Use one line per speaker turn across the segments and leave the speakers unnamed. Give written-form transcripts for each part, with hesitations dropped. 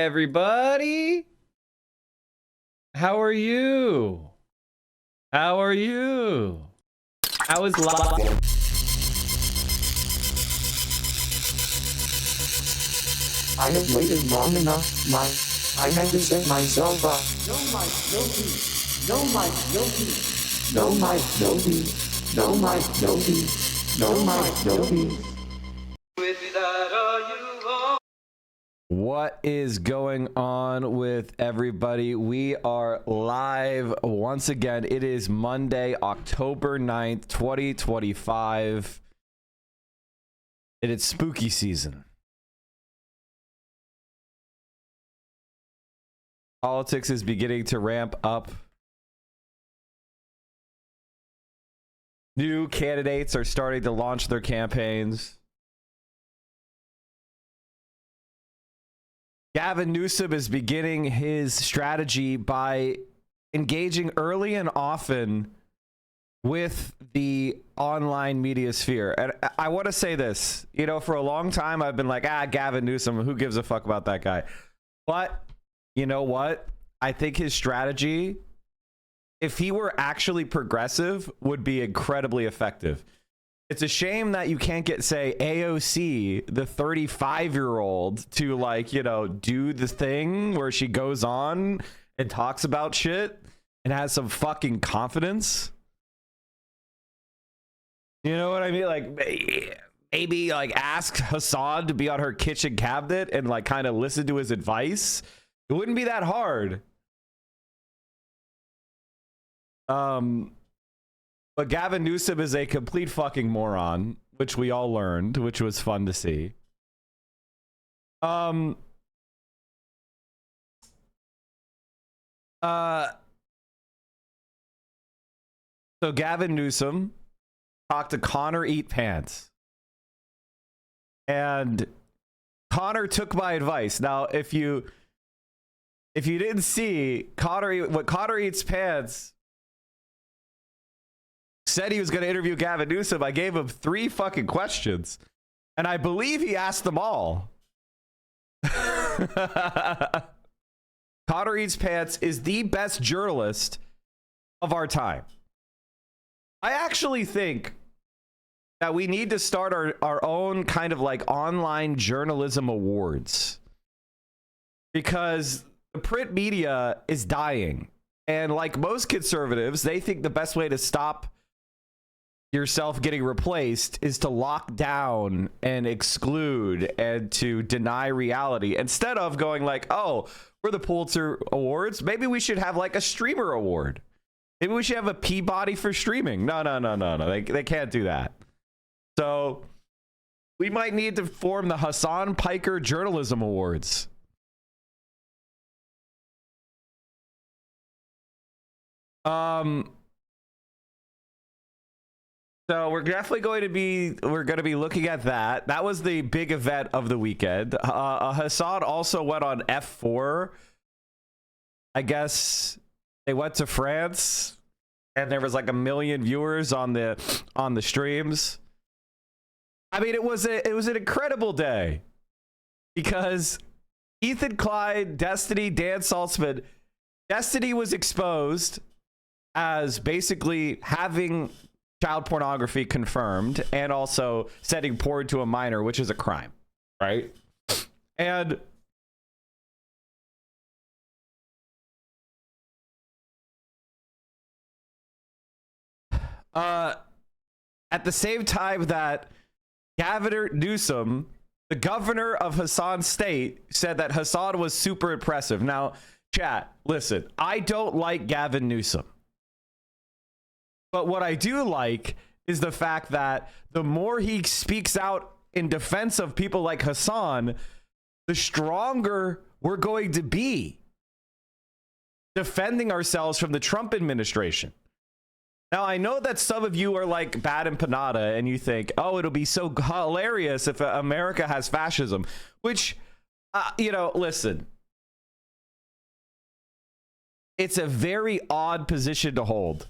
everybody. How are you? How are you? How is life?
I have waited long enough, Mike. I had to set myself up. No Mike, no peace. No Mike, no peace. No Mike, no peace. No Mike, no peace. No Mike, no peace.
What is going on with everybody? We are live once again. It is Monday, October 9th, 2025. And it's spooky season. Politics is beginning to ramp up. New candidates are starting to launch their campaigns. Gavin Newsom is beginning his strategy by engaging early and often with the online media sphere. And I want to say this, you know, for a long time, I've been like, Gavin Newsom, who gives a fuck about that guy? But you know what? I think his strategy, if he were actually progressive, would be incredibly effective. It's a shame that you can't get, say, AOC, the 35-year-old, to, like, you know, do the thing where she goes on and talks about shit and has some fucking confidence. You know what I mean? Like, maybe, like, ask Hassan to be on her kitchen cabinet and, like, kind of listen to his advice. It wouldn't be that hard. But Gavin Newsom is a complete fucking moron, which we all learned, which was fun to see. So Gavin Newsom talked to Connor Eat Pants. And Connor took my advice. Now, if you didn't see what Connor Eats Pants said he was going to interview Gavin Newsom, I gave him 3 fucking questions, and I believe he asked them all. Connor Eats Pants is the best journalist of our time. I actually think that we need to start our own kind of like online journalism awards, because the print media is dying. And like most conservatives, they think the best way to stop yourself getting replaced is to lock down and exclude and to deny reality, instead of going like, oh, we're the Pulitzer Awards, maybe we should have like a streamer award. Maybe we should have a Peabody for streaming. No. They can't do that. So we might need to form the Hassan Piker Journalism Awards. So we're definitely going to be looking at that. That was the big event of the weekend. Hassan also went on F4. I guess they went to France, and there was like 1 million viewers on the streams. I mean, it was an incredible day, because Ethan Klein, Destiny, Dan Saltzman, Destiny was exposed as basically having child pornography confirmed, and also sending porn to a minor, which is a crime, right? And at the same time that Gavin Newsom, the governor of Hassan's state, said that Hassan was super impressive. Now, chat, listen, I don't like Gavin Newsom. But what I do like is the fact that the more he speaks out in defense of people like Hassan, the stronger we're going to be defending ourselves from the Trump administration. Now, I know that some of you are like Bad and Panada, and you think, oh, it'll be so hilarious if America has fascism, which, you know, listen, it's a very odd position to hold.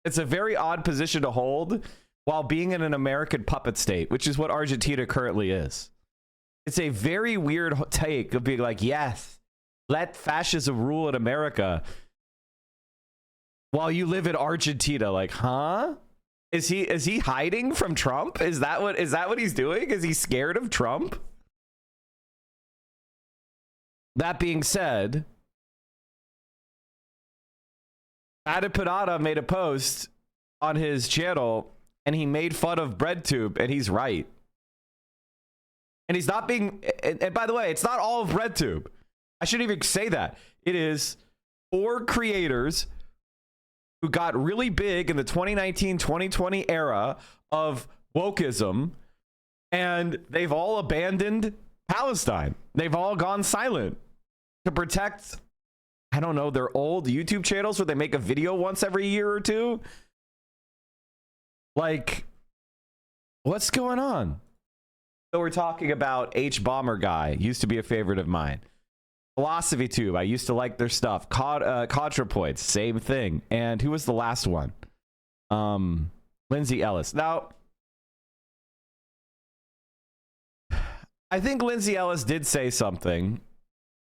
It's a very odd position to hold while being in an American puppet state, which is what Argentina currently is. It's a very weird take of being like, yes, let fascism rule in America while you live in Argentina. Like, huh? Is he hiding from Trump? Is that what he's doing? Is he scared of Trump? That being said, Adepanada made a post on his channel and he made fun of BreadTube, and he's right. And he's not being, and by the way, it's not all of BreadTube. I shouldn't even say that. It is 4 creators who got really big in the 2019-2020 era of wokeism, and they've all abandoned Palestine. They've all gone silent to protect, I don't know, their old YouTube channels where they make a video once every year or two. Like, what's going on? So we're talking about H-Bomber Guy, used to be a favorite of mine. Philosophy Tube, I used to like their stuff. ContraPoints, same thing. And who was the last one? Lindsay Ellis. Now, I think Lindsay Ellis did say something,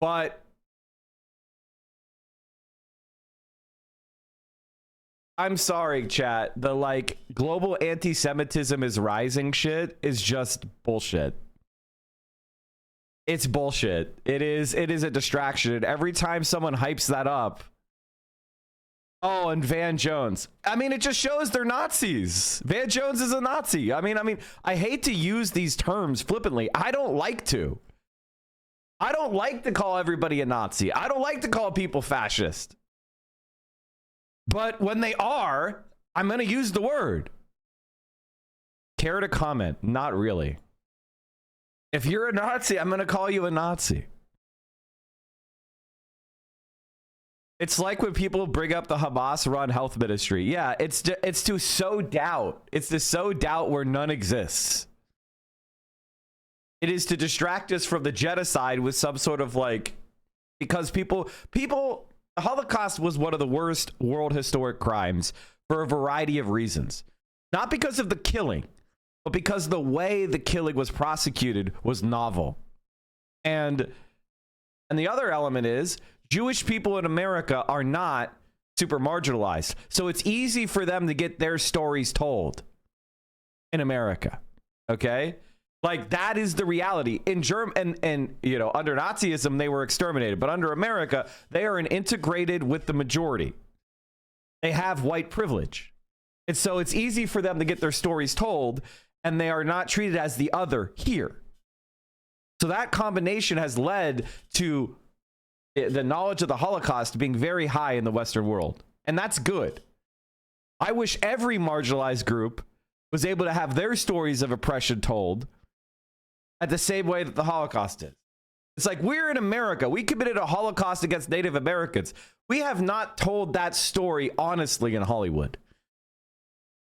but I'm sorry, chat. The like global anti-Semitism is rising shit is just bullshit. It's bullshit. It is a distraction. And every time someone hypes that up, oh, and Van Jones. I mean, it just shows they're Nazis. Van Jones is a Nazi. I mean, I hate to use these terms flippantly. I don't like to. I don't like to call everybody a Nazi. I don't like to call people fascist. But when they are, I'm going to use the word. Care to comment? Not really. If you're a Nazi, I'm going to call you a Nazi. It's like when people bring up the Hamas-run health ministry. Yeah, it's to sow doubt. It's to sow doubt where none exists. It is to distract us from the genocide with some sort of like, because people, the Holocaust was one of the worst world historic crimes for a variety of reasons. Not because of the killing, but because the way the killing was prosecuted was novel. And the other element is Jewish people in America are not super marginalized. So it's easy for them to get their stories told in America. Okay? Like, that is the reality. In Germany, and you know, under Nazism, they were exterminated. But under America, they are integrated with the majority. They have white privilege. And so it's easy for them to get their stories told, and they are not treated as the other here. So that combination has led to the knowledge of the Holocaust being very high in the Western world. And that's good. I wish every marginalized group was able to have their stories of oppression told at the same way that the Holocaust is. It's like, we're in America. We committed a Holocaust against Native Americans. We have not told that story honestly in Hollywood.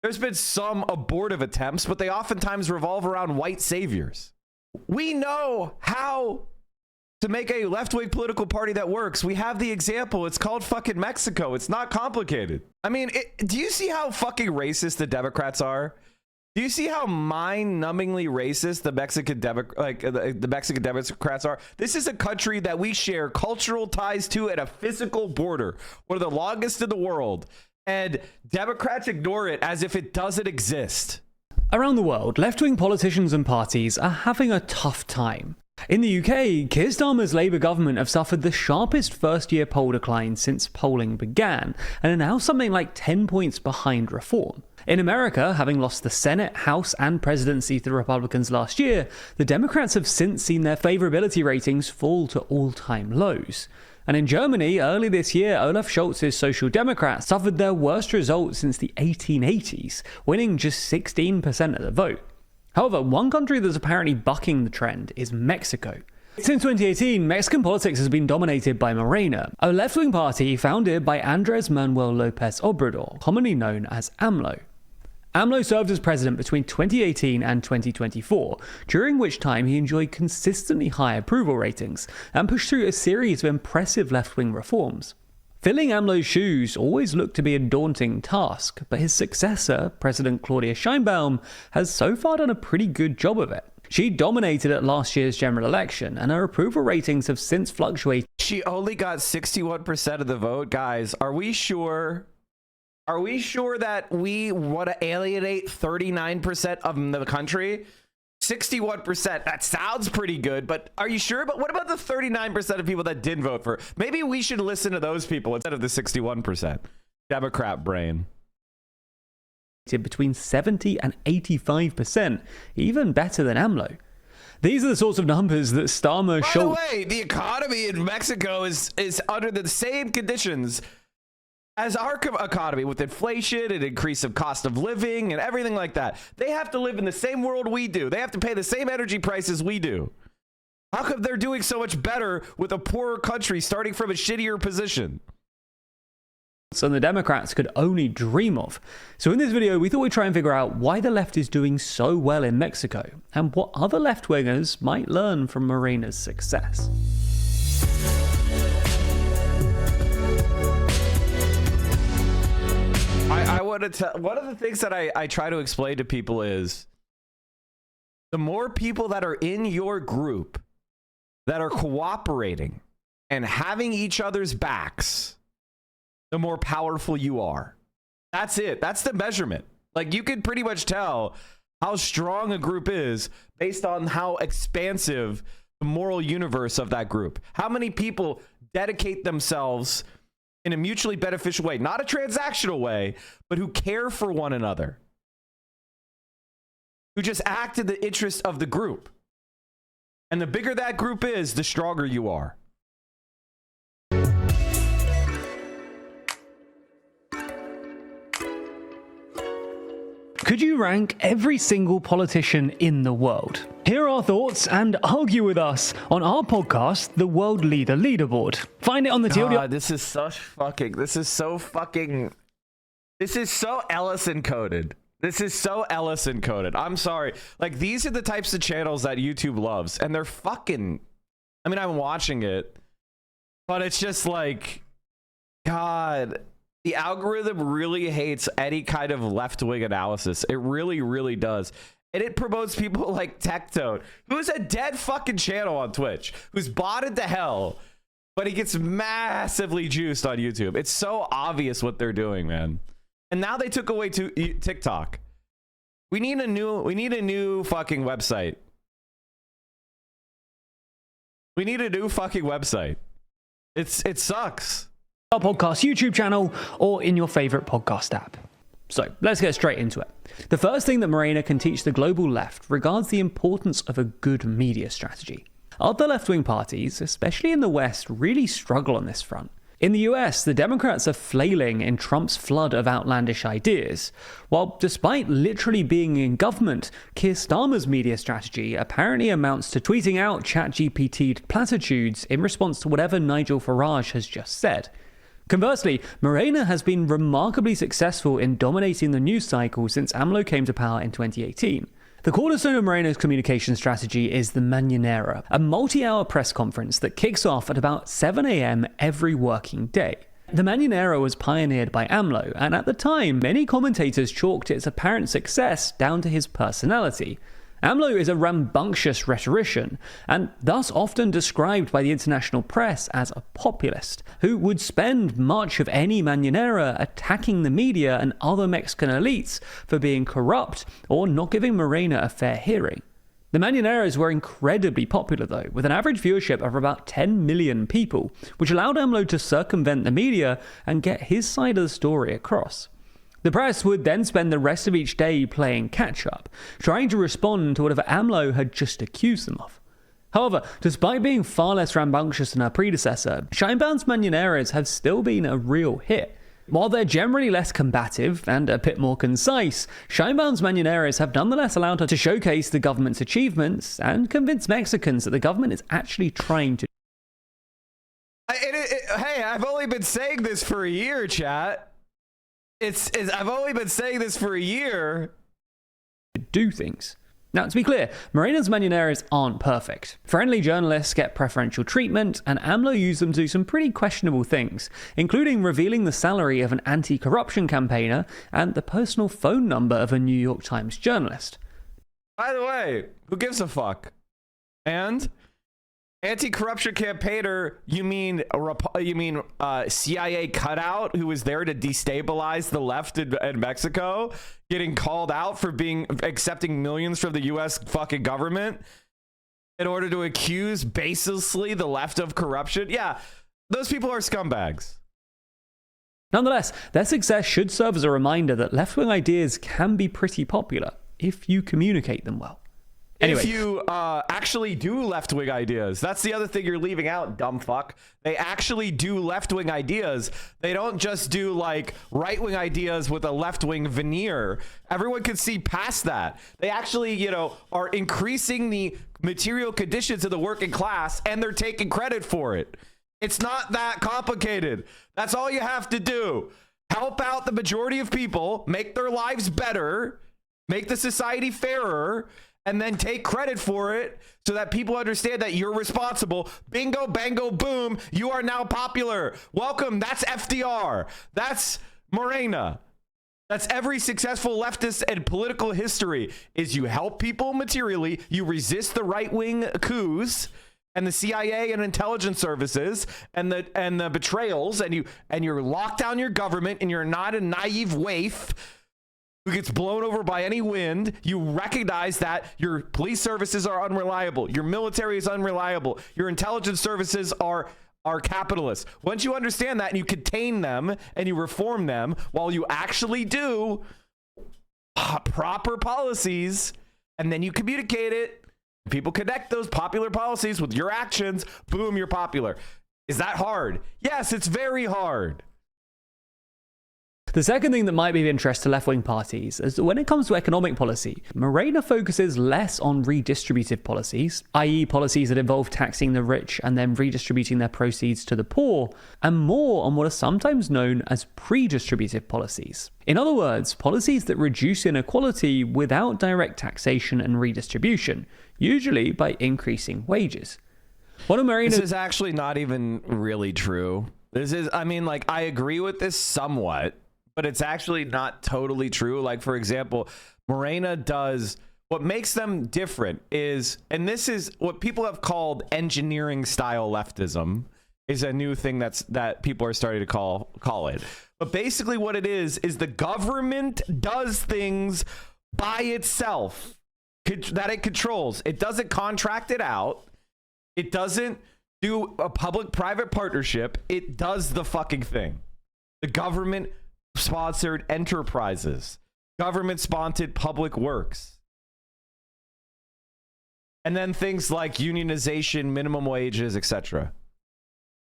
There's been some abortive attempts, but they oftentimes revolve around white saviors. We know how to make a left-wing political party that works. We have the example. It's called fucking Mexico. It's not complicated. I mean, do you see how fucking racist the Democrats are? Do you see how mind-numbingly racist the Mexican the Mexican Democrats are? This is a country that we share cultural ties to at a physical border, one of the longest in the world, and Democrats ignore it as if it doesn't exist.
Around the world, left-wing politicians and parties are having a tough time. In the UK, Keir Starmer's Labour government have suffered the sharpest first-year poll decline since polling began, and are now something like 10 points behind Reform. In America, having lost the Senate, House, and presidency to the Republicans last year, the Democrats have since seen their favourability ratings fall to all-time lows. And in Germany, early this year, Olaf Scholz's Social Democrats suffered their worst result since the 1880s, winning just 16% of the vote. However, one country that's apparently bucking the trend is Mexico. Since 2018, Mexican politics has been dominated by Morena, a left-wing party founded by Andrés Manuel López Obrador, commonly known as AMLO. AMLO served as president between 2018 and 2024, during which time he enjoyed consistently high approval ratings and pushed through a series of impressive left-wing reforms. Filling AMLO's shoes always looked to be a daunting task, but his successor, President Claudia Sheinbaum, has so far done a pretty good job of it. She dominated at last year's general election, and her approval ratings have since fluctuated.
She only got 61% of the vote. Guys, are we sure? Are we sure that we want to alienate 39% of the country? 61%. That sounds pretty good, but are you sure? But what about the 39% of people that didn't vote for? Maybe we should listen to those people instead of the 61%. Democrat brain.
Between 70 and 85%, even better than AMLO. These are the sorts of numbers that Starmer showed.
By the way, the economy in Mexico is under the same conditions as our economy, with inflation and increase of cost of living and everything like that. They have to live in the same world we do. They have to pay the same energy prices we do. How come they're doing so much better with a poorer country starting from a shittier position?
And the Democrats could only dream of. So in this video, we thought we'd try and figure out why the left is doing so well in Mexico and what other left-wingers might learn from Morena's success.
I want to tell, one of the things that I try to explain to people is the more people that are in your group that are cooperating and having each other's backs, the more powerful you are. That's it. That's the measurement. Like, you can pretty much tell how strong a group is based on how expansive the moral universe of that group. How many people dedicate themselves in a mutually beneficial way, not a transactional way, but who care for one another, who just act in the interest of the group. And the bigger that group is, the stronger you are.
Could you rank every single politician in the world? Here are our thoughts and argue with us on our podcast, The World Leader Leaderboard. Find it on the TLDR.
This is so Ellison coded. This is so Ellison coded. I'm sorry. Like, these are the types of channels that YouTube loves, and they're fucking, I mean, I'm watching it, but it's just like, God, the algorithm really hates any kind of left-wing analysis. It really, really does. And it promotes people like Tectone, who's a dead fucking channel on Twitch, who's botted to hell, but he gets massively juiced on YouTube. It's so obvious what they're doing, man. And now they took away TikTok. We need a new fucking website. We need a new fucking website. It sucks.
Our podcast YouTube channel or in your favorite podcast app. So let's get straight into it. The first thing that Morena can teach the global left regards the importance of a good media strategy. Other left-wing parties, especially in the West, really struggle on this front. In the US, the Democrats are flailing in Trump's flood of outlandish ideas, while despite literally being in government, Keir Starmer's media strategy apparently amounts to tweeting out ChatGPT platitudes in response to whatever Nigel Farage has just said. Conversely, Morena has been remarkably successful in dominating the news cycle since AMLO came to power in 2018. The cornerstone of Morena's communication strategy is the Mañanera, a multi-hour press conference that kicks off at about 7 a.m. every working day. The Mañanera was pioneered by AMLO, and at the time, many commentators chalked its apparent success down to his personality. AMLO is a rambunctious rhetorician, and thus often described by the international press as a populist, who would spend much of any Mañanera attacking the media and other Mexican elites for being corrupt or not giving Morena a fair hearing. The Mañaneras were incredibly popular though, with an average viewership of about 10 million people, which allowed AMLO to circumvent the media and get his side of the story across. The press would then spend the rest of each day playing catch-up, trying to respond to whatever AMLO had just accused them of. However, despite being far less rambunctious than her predecessor, Scheinbaum's Mañaneras have still been a real hit. While they're generally less combative and a bit more concise, Scheinbaum's Mañaneras have nonetheless allowed her to showcase the government's achievements and convince Mexicans that the government is actually trying to...
Hey, I've only been saying this for a year, chat. I've only been saying this for a year.
Do things. Now, to be clear, Morena's Mañaneras aren't perfect. Friendly journalists get preferential treatment, and AMLO used them to do some pretty questionable things, including revealing the salary of an anti-corruption campaigner and the personal phone number of a New York Times journalist.
By the way, who gives a fuck? And anti-corruption campaigner, you mean CIA cutout who was there to destabilize the left in Mexico, getting called out for accepting millions from the US fucking government in order to accuse baselessly the left of corruption? Yeah, those people are scumbags.
Nonetheless, their success should serve as a reminder that left-wing ideas can be pretty popular if you communicate them well. Anyway.
If you actually do left-wing ideas. That's the other thing you're leaving out, dumb fuck. They actually do left-wing ideas. They don't just do like right-wing ideas with a left-wing veneer. Everyone can see past that. They actually, you know, are increasing the material conditions of the working class, and they're taking credit for it. It's not that complicated. That's all you have to do. Help out the majority of people, make their lives better, make the society fairer, and then take credit for it so that people understand that you're responsible. Bingo, bango, boom. You are now popular. Welcome. That's FDR. That's Morena. That's every successful leftist and political history is you help people materially. You resist the right-wing coups and the CIA and intelligence services and the betrayals, and you're locked down your government, and you're not a naive waif who gets blown over by any wind. You recognize that your police services are unreliable, your military is unreliable, your intelligence services are capitalist. Once you understand that and you contain them and you reform them while you actually do proper policies, and then you communicate it, people connect those popular policies with your actions, boom, you're popular. Is that hard? Yes, it's very hard.
The second thing that might be of interest to left-wing parties is that when it comes to economic policy, Morena focuses less on redistributive policies, i.e. policies that involve taxing the rich and then redistributing their proceeds to the poor, and more on what are sometimes known as pre-distributive policies. In other words, policies that reduce inequality without direct taxation and redistribution, usually by increasing wages.
This is actually not even really true. I agree with this somewhat, but it's actually not totally true. Like, for example, Morena does, what makes them different is, and this is what people have called engineering style leftism, is a new thing that people are starting to call it. But basically what it is the government does things by itself that it controls. It doesn't contract it out. It doesn't do a public-private partnership. It does the fucking thing. The government sponsored enterprises, government sponsored public works, and then things like unionization, minimum wages, etc.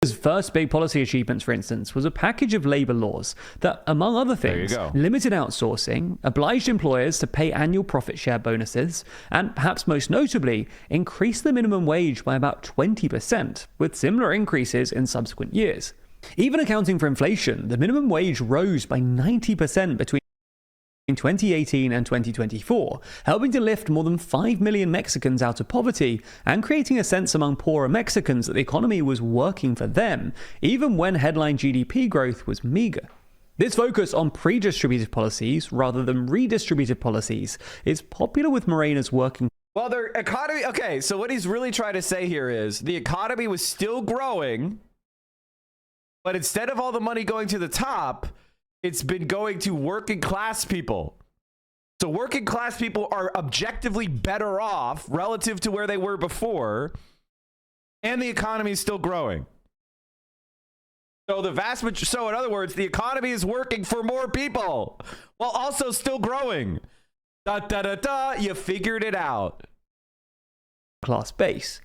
His first big policy achievements, for instance, was a package of labor laws that, among other things, limited outsourcing, obliged employers to pay annual profit share bonuses, and perhaps most notably, increased the minimum wage by about 20%, with similar increases in subsequent years. Even accounting for inflation, the minimum wage rose by 90% between 2018 and 2024, helping to lift more than 5 million Mexicans out of poverty and creating a sense among poorer Mexicans that the economy was working for them, even when headline GDP growth was meager. This focus on pre-distributive policies rather than redistributive policies is popular with Morena's working.
Well, their economy, okay, so what he's really trying to say here is the economy was still growing, but instead of all the money going to the top, it's been going to working class people. So working class people are objectively better off relative to where they were before, and the economy is still growing. So in other words, the economy is working for more people while also still growing. You figured it out.
Class base.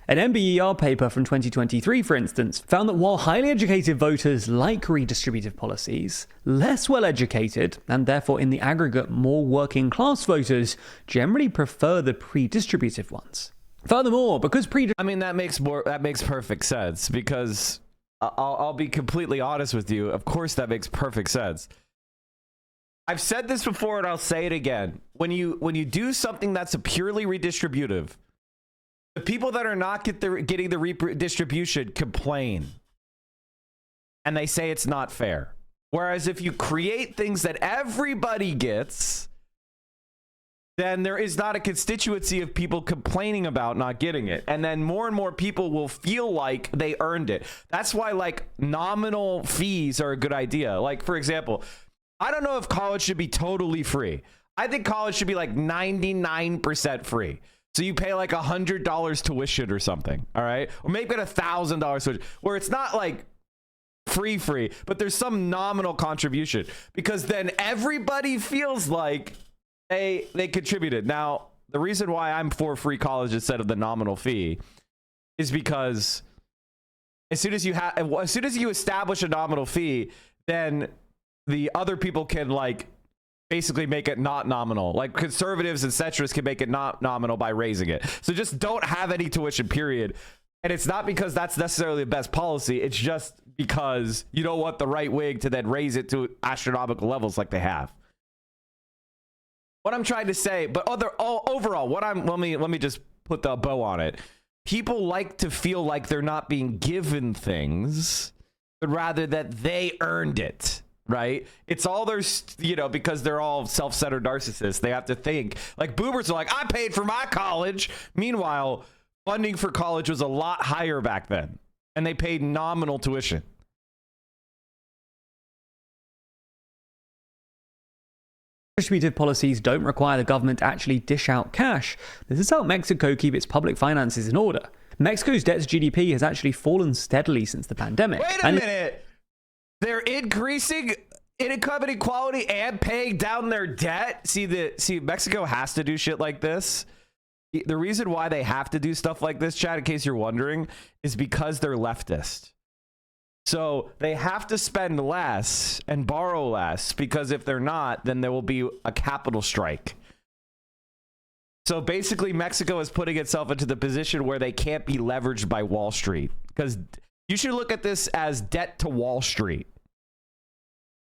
An MBER paper from 2023, for instance, found that while highly educated voters like redistributive policies, less well-educated, and therefore in the aggregate more working class voters, generally prefer the pre-distributive ones. Furthermore, because
that makes perfect sense, because I'll be completely honest with you. Of course, that makes perfect sense. I've said this before and I'll say it again. When you do something that's a purely redistributive, the people that are not getting the redistribution complain. And they say it's not fair. Whereas if you create things that everybody gets, then there is not a constituency of people complaining about not getting it. And then more and more people will feel like they earned it. That's why like nominal fees are a good idea. Like, for example, I don't know if college should be totally free. I think college should be like 99% free. So you pay like $100 tuition or something. All right. Or maybe $1,000 tuition, where it's not like free, but there's some nominal contribution, because then everybody feels like they contributed. Now, the reason why I'm for free college instead of the nominal fee is because as soon as you establish a nominal fee, then the other people can like basically make it not nominal. Like conservatives and centrists can make it not nominal by raising it. So just don't have any tuition, period. And it's not because that's necessarily the best policy. It's just because you don't want the right wing to then raise it to astronomical levels like they have. What I'm trying to say, but overall, let me just put the bow on it. People like to feel like they're not being given things, but rather that they earned it, right? It's all their, because they're all self-centered narcissists. They have to think like boomers are like, I paid for my college. Meanwhile, funding for college was a lot higher back then, and they paid nominal tuition.
Distributive policies don't require the government to actually dish out cash. This has helped Mexico keep its public finances in order. Mexico's debt to GDP has actually fallen steadily since the pandemic.
Wait a minute! They're increasing income inequality and paying down their debt? See, Mexico has to do shit like this. The reason why they have to do stuff like this, Chad, in case you're wondering, is because they're leftist. So they have to spend less and borrow less, because if they're not, then there will be a capital strike. So basically, Mexico is putting itself into the position where they can't be leveraged by Wall Street, because you should look at this as debt to Wall Street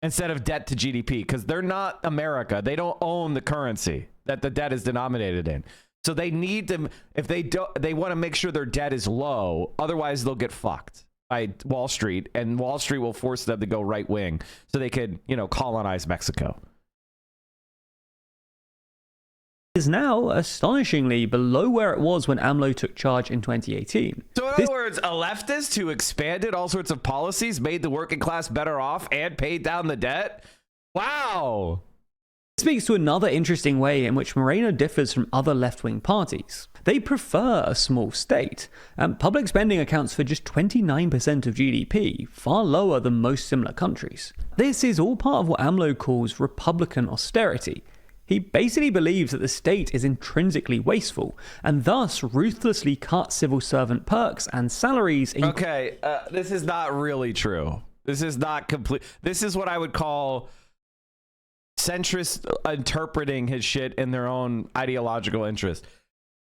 instead of debt to GDP, because they're not America. They don't own the currency that the debt is denominated in. So they need to, if they don't, they want to make sure their debt is low. Otherwise, they'll get fucked by Wall Street, and Wall Street will force them to go right wing so they could, colonize Mexico.
Is now astonishingly below where it was when AMLO took charge in 2018.
So in other words, a leftist who expanded all sorts of policies, made the working class better off, and paid down the debt? Wow.
This speaks to another interesting way in which Moreno differs from other left-wing parties. They prefer a small state, and public spending accounts for just 29% of GDP, far lower than most similar countries. This is all part of what AMLO calls Republican austerity. He basically believes that the state is intrinsically wasteful, and thus ruthlessly cuts civil servant perks and salaries.
Okay, this is not really true. This is not complete. This is what I would call centrist interpreting his shit in their own ideological interest.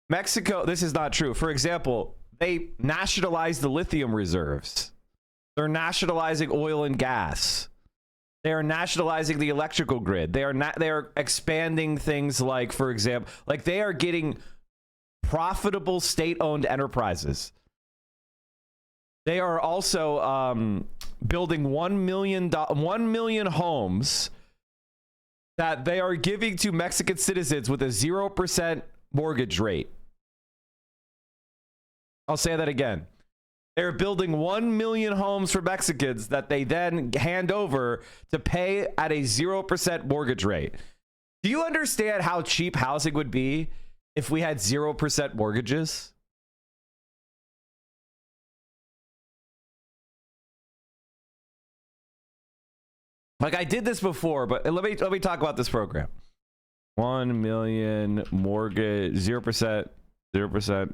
Mexico, this is not true. For example, they nationalized the lithium reserves. They're nationalizing oil and gas. They are nationalizing the electrical grid. They are expanding things like, for example, like they are getting profitable state-owned enterprises. They are also building 1 million homes that they are giving to Mexican citizens with a 0% mortgage rate. I'll say that again. They're building 1 million homes for Mexicans that they then hand over to pay at a 0% mortgage rate. Do you understand how cheap housing would be if we had 0% mortgages? Like, I did this before, but let me talk about this program. 1 million mortgage, 0%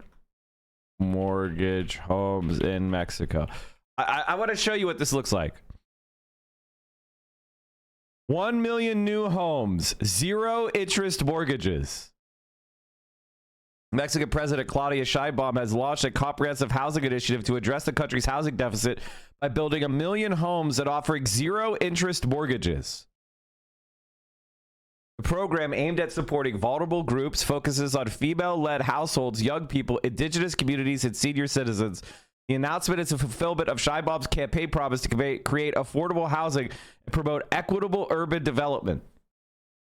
mortgage homes in Mexico. I want to show you what this looks like. 1 million new homes, 0 interest mortgages. Mexican President Claudia Sheinbaum has launched a comprehensive housing initiative to address the country's housing deficit by building 1 million homes and offering 0 interest mortgages. The program, aimed at supporting vulnerable groups, focuses on female-led households, young people, indigenous communities, and senior citizens. The announcement is a fulfillment of Sheinbaum's campaign promise to create affordable housing and promote equitable urban development.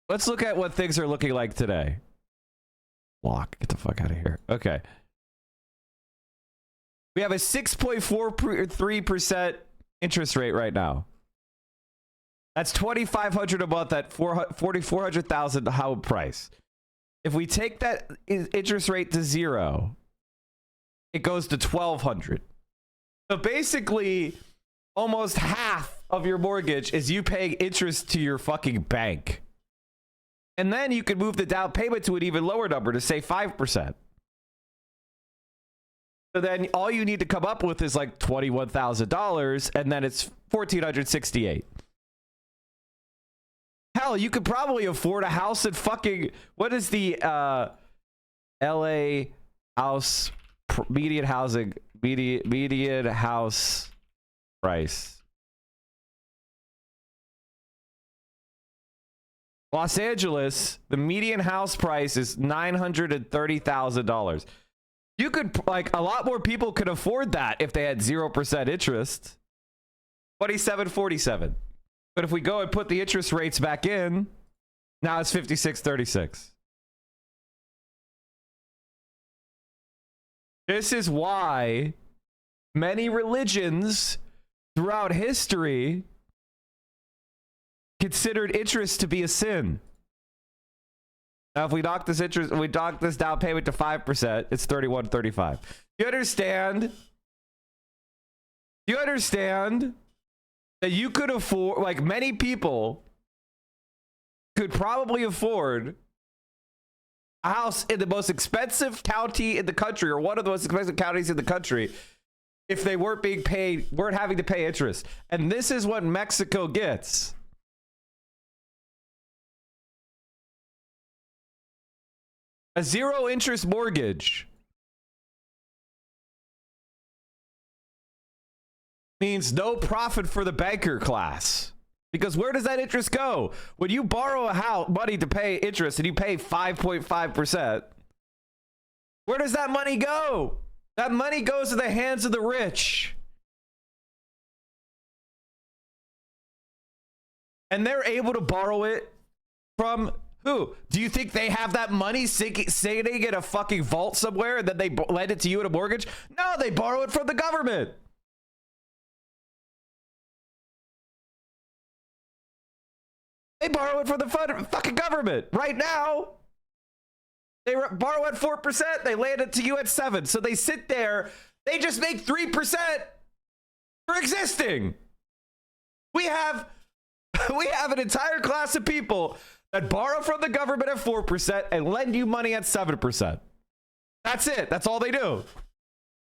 Let's look at what things are looking like today. block. Get the fuck out of here. Okay. We have a 6.43% interest rate right now. That's $2,500 a month at $400,000 house price. If we take that interest rate to zero, it goes to $1,200. So basically, almost half of your mortgage is you paying interest to your fucking bank. And then you can move the down payment to an even lower number to say 5%. So then all you need to come up with is like $21,000, and then it's $1,468. Hell, you could probably afford a house at fucking, what is the LA house median house price? Los Angeles, the median house price is $930,000. You could, like, a lot more people could afford that if they had 0% interest. 2747. But if we go and put the interest rates back in, now it's 5636. This is why many religions throughout history considered interest to be a sin. Now, if we knock this down payment to 5%, it's $3,135. You understand? You understand that you could afford, like, many people could probably afford a house in the most expensive county in the country, or one of the most expensive counties in the country, if they weren't having to pay interest. And this is what Mexico gets. A zero interest mortgage means no profit for the banker class. Because where does that interest go? When you borrow money to pay interest and you pay 5.5%, where does that money go? That money goes to the hands of the rich. And they're able to borrow it from who? Do you think they have that money sitting in a fucking vault somewhere and then they lend it to you in a mortgage? No, they borrow it from the government. They borrow it from the fucking government. Right now, they borrow at 4%. They land it to you at 7%. So they sit there. They just make 3% for existing. We have an entire class of people that borrow from the government at 4% and lend you money at 7%. That's it. That's all they do.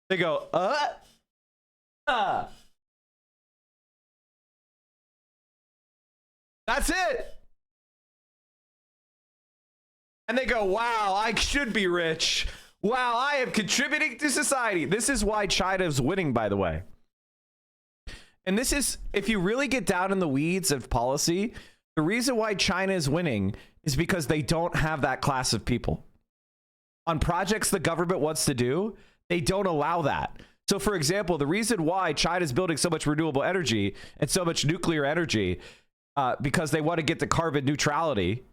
They go, That's it. And they go, wow, I should be rich. Wow, I am contributing to society. This is why China is winning, by the way. And this is, if you really get down in the weeds of policy, the reason why China is winning is because they don't have that class of people. On projects the government wants to do, they don't allow that. So, for example, the reason why China is building so much renewable energy and so much nuclear energy, because they want to get to carbon neutrality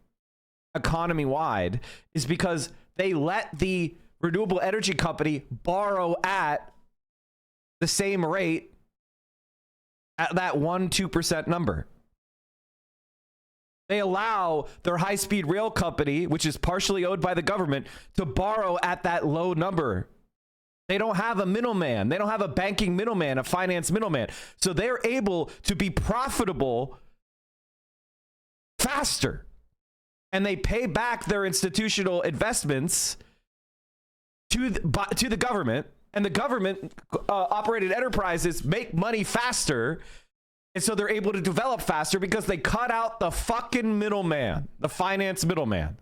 economy-wide, is because they let the renewable energy company borrow at the same rate at that 1-2% number. They allow their high-speed rail company, which is partially owned by the government, to borrow at that low number. They don't have a middleman. They don't have a banking middleman, a finance middleman. So they're able to be profitable faster. And they pay back their institutional investments to the government. And the government operated enterprises make money faster. And so they're able to develop faster because they cut out the fucking middleman, the finance middleman.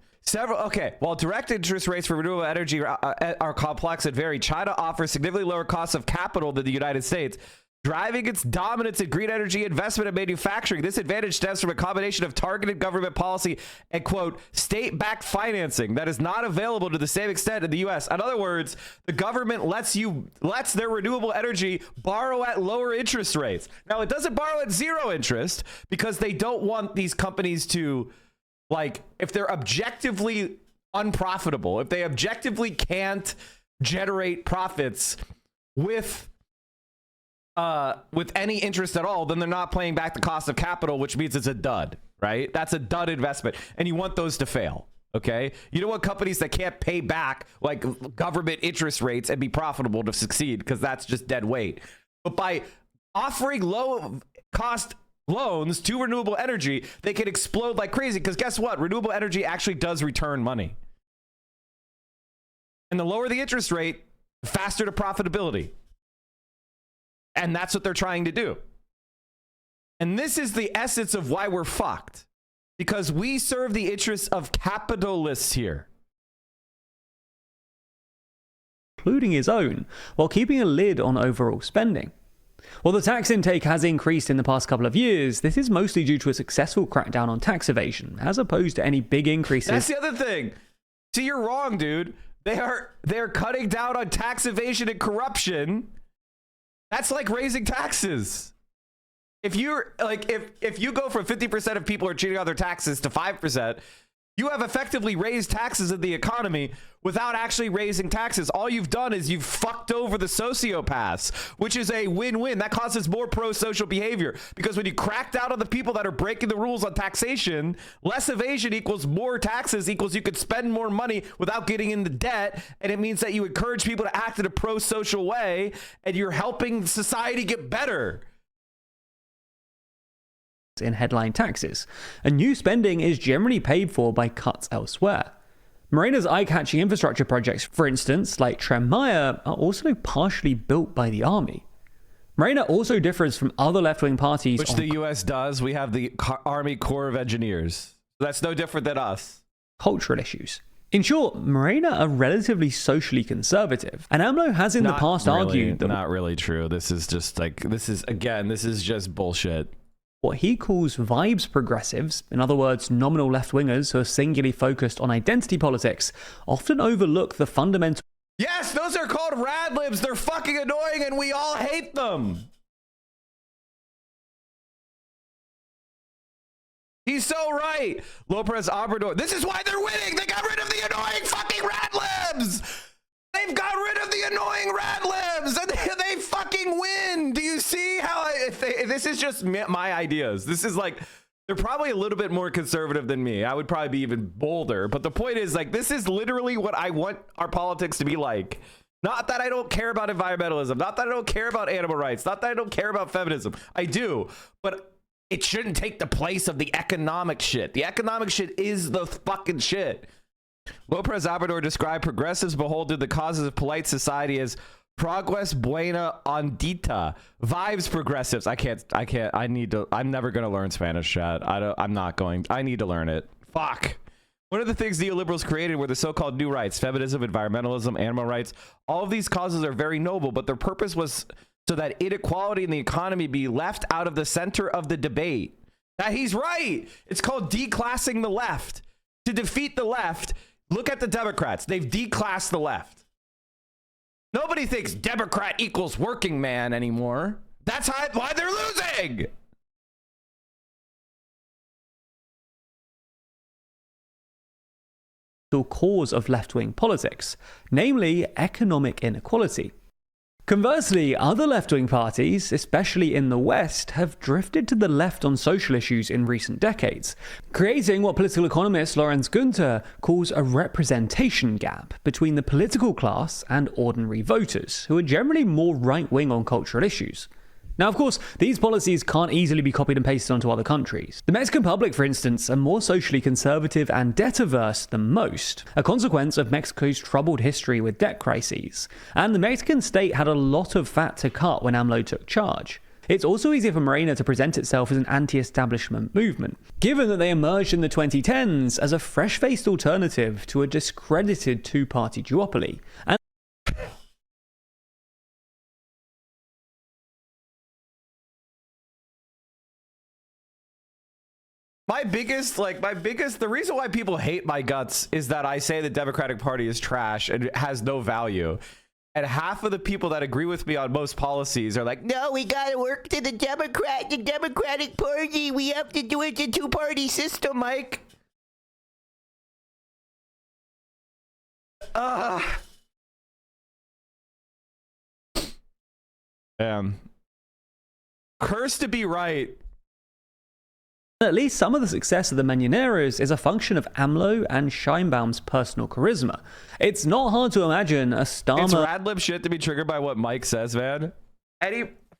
While direct interest rates for renewable energy are complex and vary, China offers significantly lower costs of capital than the United States, driving its dominance in green energy investment and manufacturing. This advantage stems from a combination of targeted government policy and, quote, state-backed financing that is not available to the same extent in the U.S. In other words, the government lets their renewable energy borrow at lower interest rates. Now, it doesn't borrow at zero interest because they don't want these companies to, like, if they're objectively unprofitable, if they objectively can't generate profits with any interest at all, then they're not paying back the cost of capital, which means it's a dud, right? That's a dud investment, and you want those to fail. Okay, you don't want companies that can't pay back like government interest rates and be profitable to succeed, because that's just dead weight. But by offering low cost loans to renewable energy, they can explode like crazy, because guess what? Renewable energy actually does return money. And the lower the interest rate, the faster to profitability. And that's what they're trying to do. And this is the essence of why we're fucked. Because we serve the interests of capitalists here.
Including his own, while keeping a lid on overall spending. While the tax intake has increased in the past couple of years, this is mostly due to a successful crackdown on tax evasion, as opposed to any big increases.
That's the other thing. See, you're wrong, dude. They're cutting down on tax evasion and corruption. That's like raising taxes. If you're like, if you go from 50% of people are cheating on their taxes to 5%, you have effectively raised taxes in the economy without actually raising taxes. All you've done is you've fucked over the sociopaths, which is a win-win. That causes more pro-social behavior, because when you crack down on the people that are breaking the rules on taxation, less evasion equals more taxes equals you could spend more money without getting into debt. And it means that you encourage people to act in a pro-social way, and you're helping society get better.
In headline taxes, and new spending is generally paid for by cuts elsewhere. Morena's eye-catching infrastructure projects, for instance, like Tremaya, are also partially built by the army. Morena also differs from other left-wing parties.
Which the US does. We have the Army Corps of Engineers. That's no different than us.
Cultural issues. In short, Morena are relatively socially conservative, and AMLO has in the past argued that...
Not really true. This is just like, this is just bullshit.
What he calls vibes progressives, in other words, nominal left-wingers who are singularly focused on identity politics, often overlook the fundamental...
Yes, those are called radlibs. They're fucking annoying and we all hate them. He's so right. Lopez Obrador. This is why they're winning. They got rid of the annoying fucking radlibs. They've got rid of the annoying radlibs, and they fucking win. Do you see how this is just my ideas? This is like, they're probably a little bit more conservative than me. I would probably be even bolder. But the point is, like, this is literally what I want our politics to be like. Not that I don't care about environmentalism. Not that I don't care about animal rights. Not that I don't care about feminism. I do. But it shouldn't take the place of the economic shit. The economic shit is the fucking shit. Lopez Obrador described progressives beholden the causes of polite society as progress buena ondita. Vibes progressives. I'm never going to learn Spanish, chat. I need to learn it. Fuck. One of the things neoliberals created were the so-called new rights, feminism, environmentalism, animal rights. All of these causes are very noble, but their purpose was so that inequality in the economy be left out of the center of the debate. Now, he's right. It's called declassing the left. To defeat the left, look at the Democrats. They've declassed the left. Nobody thinks Democrat equals working man anymore. That's why they're losing.
The cause of left-wing politics, namely economic inequality. Conversely, other left-wing parties, especially in the West, have drifted to the left on social issues in recent decades, creating what political economist Lorenz Günther calls a representation gap between the political class and ordinary voters, who are generally more right-wing on cultural issues. Now, of course, these policies can't easily be copied and pasted onto other countries. The Mexican public, for instance, are more socially conservative and debt-averse than most, a consequence of Mexico's troubled history with debt crises. And the Mexican state had a lot of fat to cut when AMLO took charge. It's also easier for Morena to present itself as an anti-establishment movement, given that they emerged in the 2010s as a fresh-faced alternative to a discredited two-party duopoly. And
the reason why people hate my guts is that I say the Democratic Party is trash and it has no value. And half of the people that agree with me on most policies are like, no, we got to work to the Democratic Party. We have to do it a two-party system, Mike. Cursed to be right.
At least some of the success of the Mañaneros is a function of AMLO and Scheinbaum's personal charisma. It's not hard to imagine a Starmer...
It's Radlib shit to be triggered by what Mike says, man.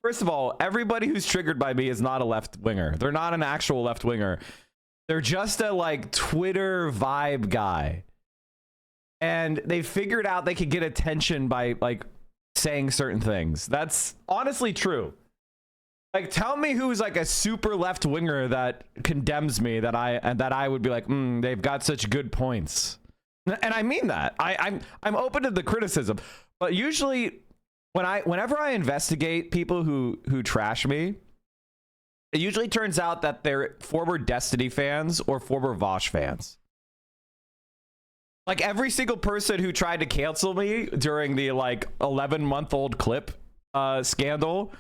First of all, everybody who's triggered by me is not a left-winger. They're not an actual left-winger. They're just a, like, Twitter vibe guy. And they figured out they could get attention by, like, saying certain things. That's honestly true. Like, tell me who's like a super left winger that condemns me that I would be like, they've got such good points. And I mean that. I'm open to the criticism, but usually whenever I investigate people who trash me, it usually turns out that they're former Destiny fans or former Vosh fans. Like every single person who tried to cancel me during the like 11-month-old clip scandal,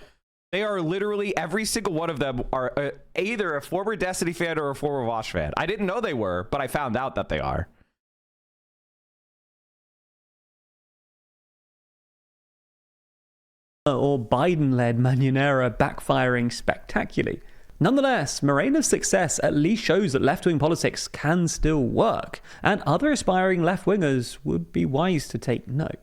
they are literally, every single one of them are either a former Destiny fan or a former Vosh fan. I didn't know they were, but I found out that they are.
Or Biden-led Mañanera backfiring spectacularly. Nonetheless, Morena's success at least shows that left-wing politics can still work, and other aspiring left-wingers would be wise to take note.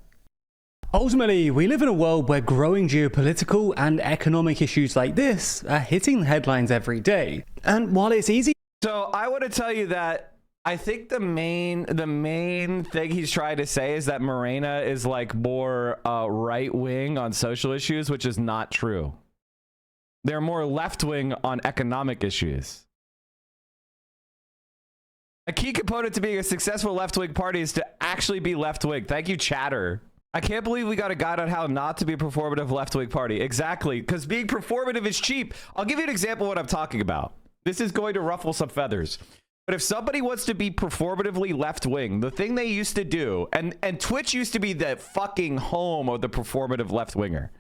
Ultimately, we live in a world where growing geopolitical and economic issues like this are hitting the headlines every day. And while it's easy...
So I want to tell you that I think the main thing he's trying to say is that Morena is like more right-wing on social issues, which is not true. They're more left-wing on economic issues. A key component to being a successful left-wing party is to actually be left-wing. Thank you, Chatter. I can't believe we got a guide on how not to be a performative left-wing party. Exactly, because being performative is cheap. I'll give you an example of what I'm talking about. This is going to ruffle some feathers. But if somebody wants to be performatively left-wing, the thing they used to do, and Twitch used to be the fucking home of the performative left-winger,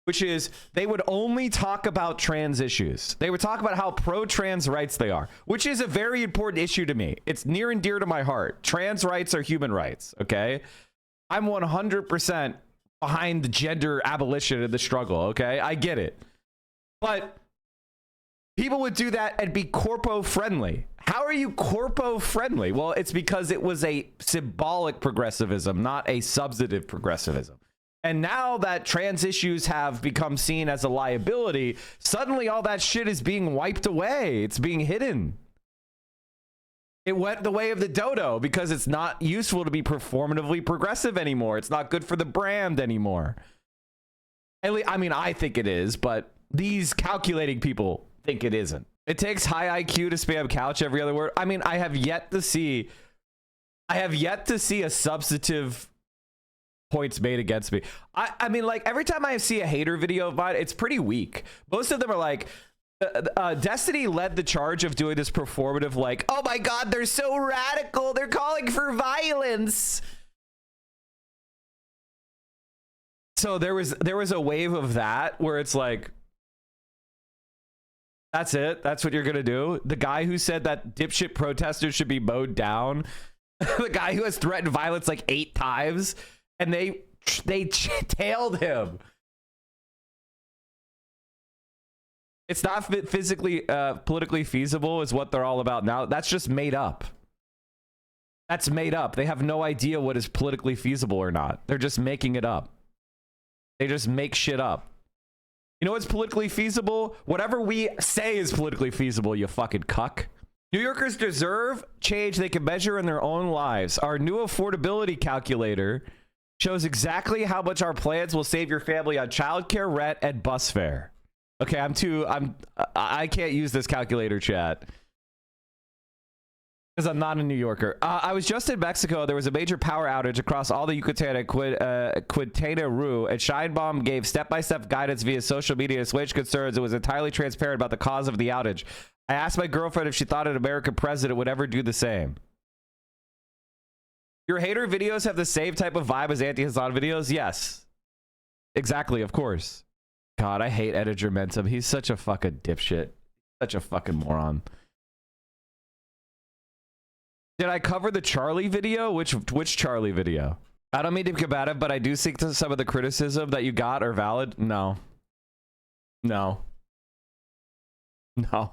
which is they would only talk about trans issues. They would talk about how pro-trans rights they are, which is a very important issue to me. It's near and dear to my heart. Trans rights are human rights, okay? I'm 100% behind the gender abolition of the struggle, okay? I get it. But people would do that and be corpo-friendly. How are you corpo-friendly? Well, it's because it was a symbolic progressivism, not a substantive progressivism. And now that trans issues have become seen as a liability, suddenly all that shit is being wiped away. It's being hidden. It went the way of the dodo because it's not useful to be performatively progressive anymore. It's not good for the brand anymore. I mean, I think it is, but these calculating people think it isn't. It takes high IQ to spam couch every other word. I mean, I have yet to see a substantive points made against me. I mean, like every time I see a hater video of mine, it's pretty weak. Most of them are like, Destiny led the charge of doing this performative, like, oh my god, they're so radical, they're calling for violence. So there was a wave of that where it's like, that's it, that's what you're gonna do. The guy who said that dipshit protesters should be mowed down, the guy who has threatened violence like 8 times, and they tailed him. It's not physically, politically feasible is what they're all about now. That's just made up. That's made up. They have no idea what is politically feasible or not. They're just making it up. They just make shit up. You know what's politically feasible? Whatever we say is politically feasible, you fucking cuck. New Yorkers deserve change they can measure in their own lives. Our new affordability calculator shows exactly how much our plans will save your family on childcare, rent, and bus fare. Okay, I can't use this calculator, chat, because I'm not a New Yorker. I was just in Mexico. There was a major power outage across all the Yucatan and Quintana Roo, and Scheinbaum gave step-by-step guidance via social media to assuage concerns. It was entirely transparent about the cause of the outage. I asked my girlfriend if she thought an American president would ever do the same. Your hater videos have the same type of vibe as anti-Hassan videos? Yes. Exactly, of course. God, I hate Editor Mentum. He's such a fucking dipshit. Such a fucking moron. Did I cover the Charlie video? Which Charlie video? I don't mean to be combative, but I do think that some of the criticism that you got are valid. No. No. No.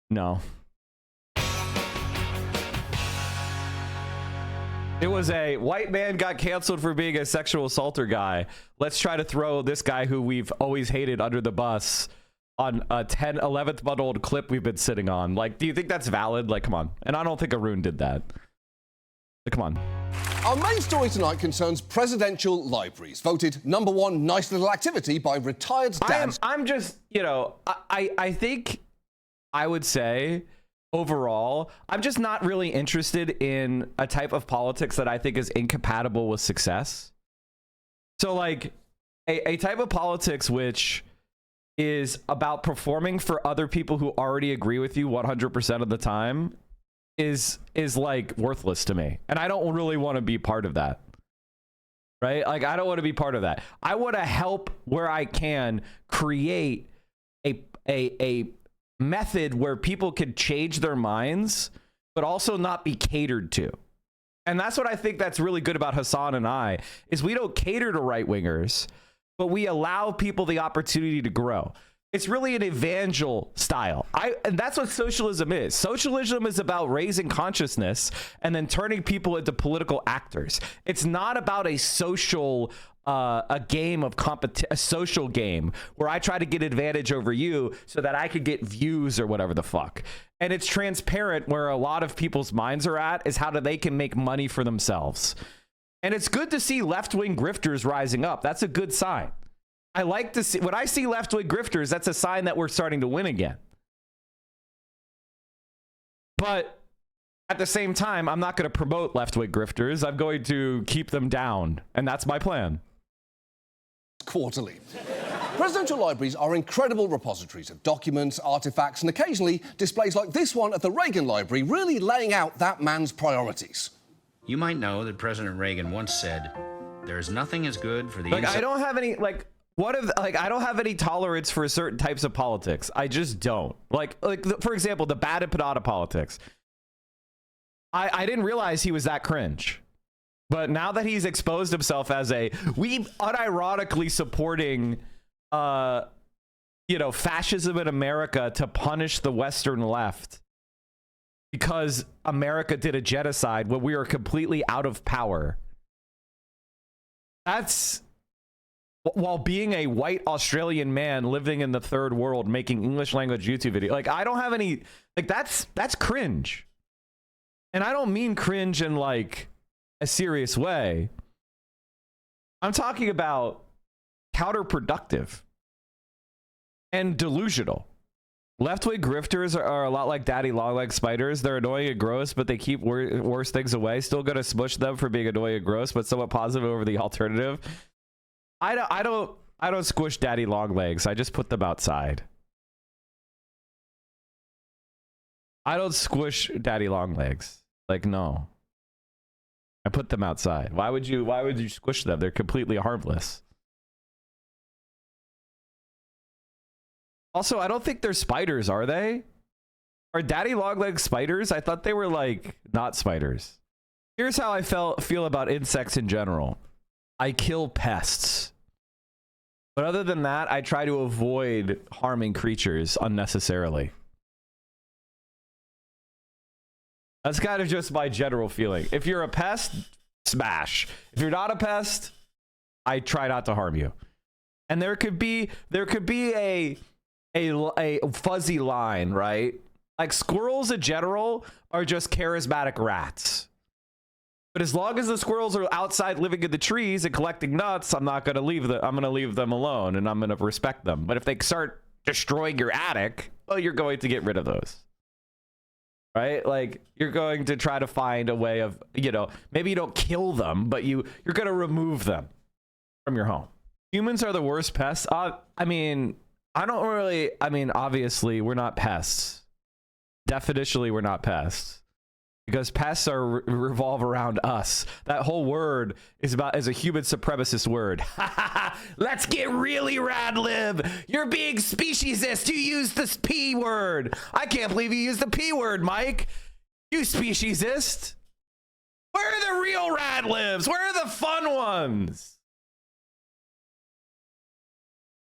No. It was a white man got canceled for being a sexual assaulter guy. Let's try to throw this guy who we've always hated under the bus on a 11th month old clip we've been sitting on. Like, do you think that's valid? Like, come on. And I don't think Arun did that. Like, come on.
Our main story tonight concerns presidential libraries, voted #1 nice little activity by retired dads.
I'm just, you know, I think I would say overall, I'm just not really interested in a type of politics that I think is incompatible with success. So like a type of politics which is about performing for other people who already agree with you 100% of the time is like worthless to me. And I don't really want to be part of that. Right? Like, I don't want to be part of that. I want to help where I can create a method where people can change their minds, but also not be catered to. And that's what I think that's really good about Hassan and I, is we don't cater to right-wingers, but we allow people the opportunity to grow. It's really an evangel style. And that's what socialism is. Socialism is about raising consciousness and then turning people into political actors. It's not about a social a game of a social game where I try to get advantage over you so that I could get views or whatever the fuck. And it's transparent where a lot of people's minds are at is how they can make money for themselves. And it's good to see left-wing grifters rising up. That's a good sign. I like to see, when I see left-wing grifters, that's a sign that we're starting to win again. But at the same time, I'm not going to promote left-wing grifters. I'm going to keep them down. And that's my plan.
Quarterly. Presidential libraries are incredible repositories of documents, artifacts, and occasionally displays like this one at the Reagan Library, really laying out that man's priorities.
You might know that President Reagan once said, "There's nothing as good for the
like, I don't have any, like, what if, like, I don't have any tolerance for certain types of politics. I just don't. Like for example, the bad and Panada politics. I didn't realize he was that cringe. But now that he's exposed himself as we unironically supporting, you know, fascism in America to punish the Western left because America did a genocide when we were completely out of power. That's while being a white Australian man living in the third world making English language YouTube video. Like, I don't have any, like, that's cringe. And I don't mean cringe in like a serious way. I'm talking about counterproductive and delusional. Left-wing grifters are a lot like daddy long-legged spiders. They're annoying and gross, but they keep worse things away. Still gonna smush them for being annoying and gross, but somewhat positive over the alternative. I don't squish daddy long legs. I just put them outside. I don't squish daddy long legs. Like, no. I put them outside. Why would you squish them? They're completely harmless. Also, I don't think they're spiders, are they? Are daddy long-legged spiders? I thought they were like not spiders. Here's how I feel about insects in general. I kill pests. But other than that, I try to avoid harming creatures unnecessarily. That's kind of just my general feeling. If you're a pest, smash. If you're not a pest, I try not to harm you. And there could be a fuzzy line, right? Like, squirrels in general are just charismatic rats. But as long as the squirrels are outside living in the trees and collecting nuts, I'm not going to leave them. I'm going to leave them alone and I'm going to respect them. But if they start destroying your attic, well, you're going to get rid of those. Right? Like, you're going to try to find a way of, you know, maybe you don't kill them, but you're going to remove them from your home. Humans are the worst pests. I mean, obviously we're not pests. Definitionally, we're not pests. Because pests revolve around us. That whole word is a human supremacist word. Let's get really rad lib. You're being speciesist. You used this P word. I can't believe you used the P word, Mike. You speciesist. Where are the real rad libs? Where are the fun ones?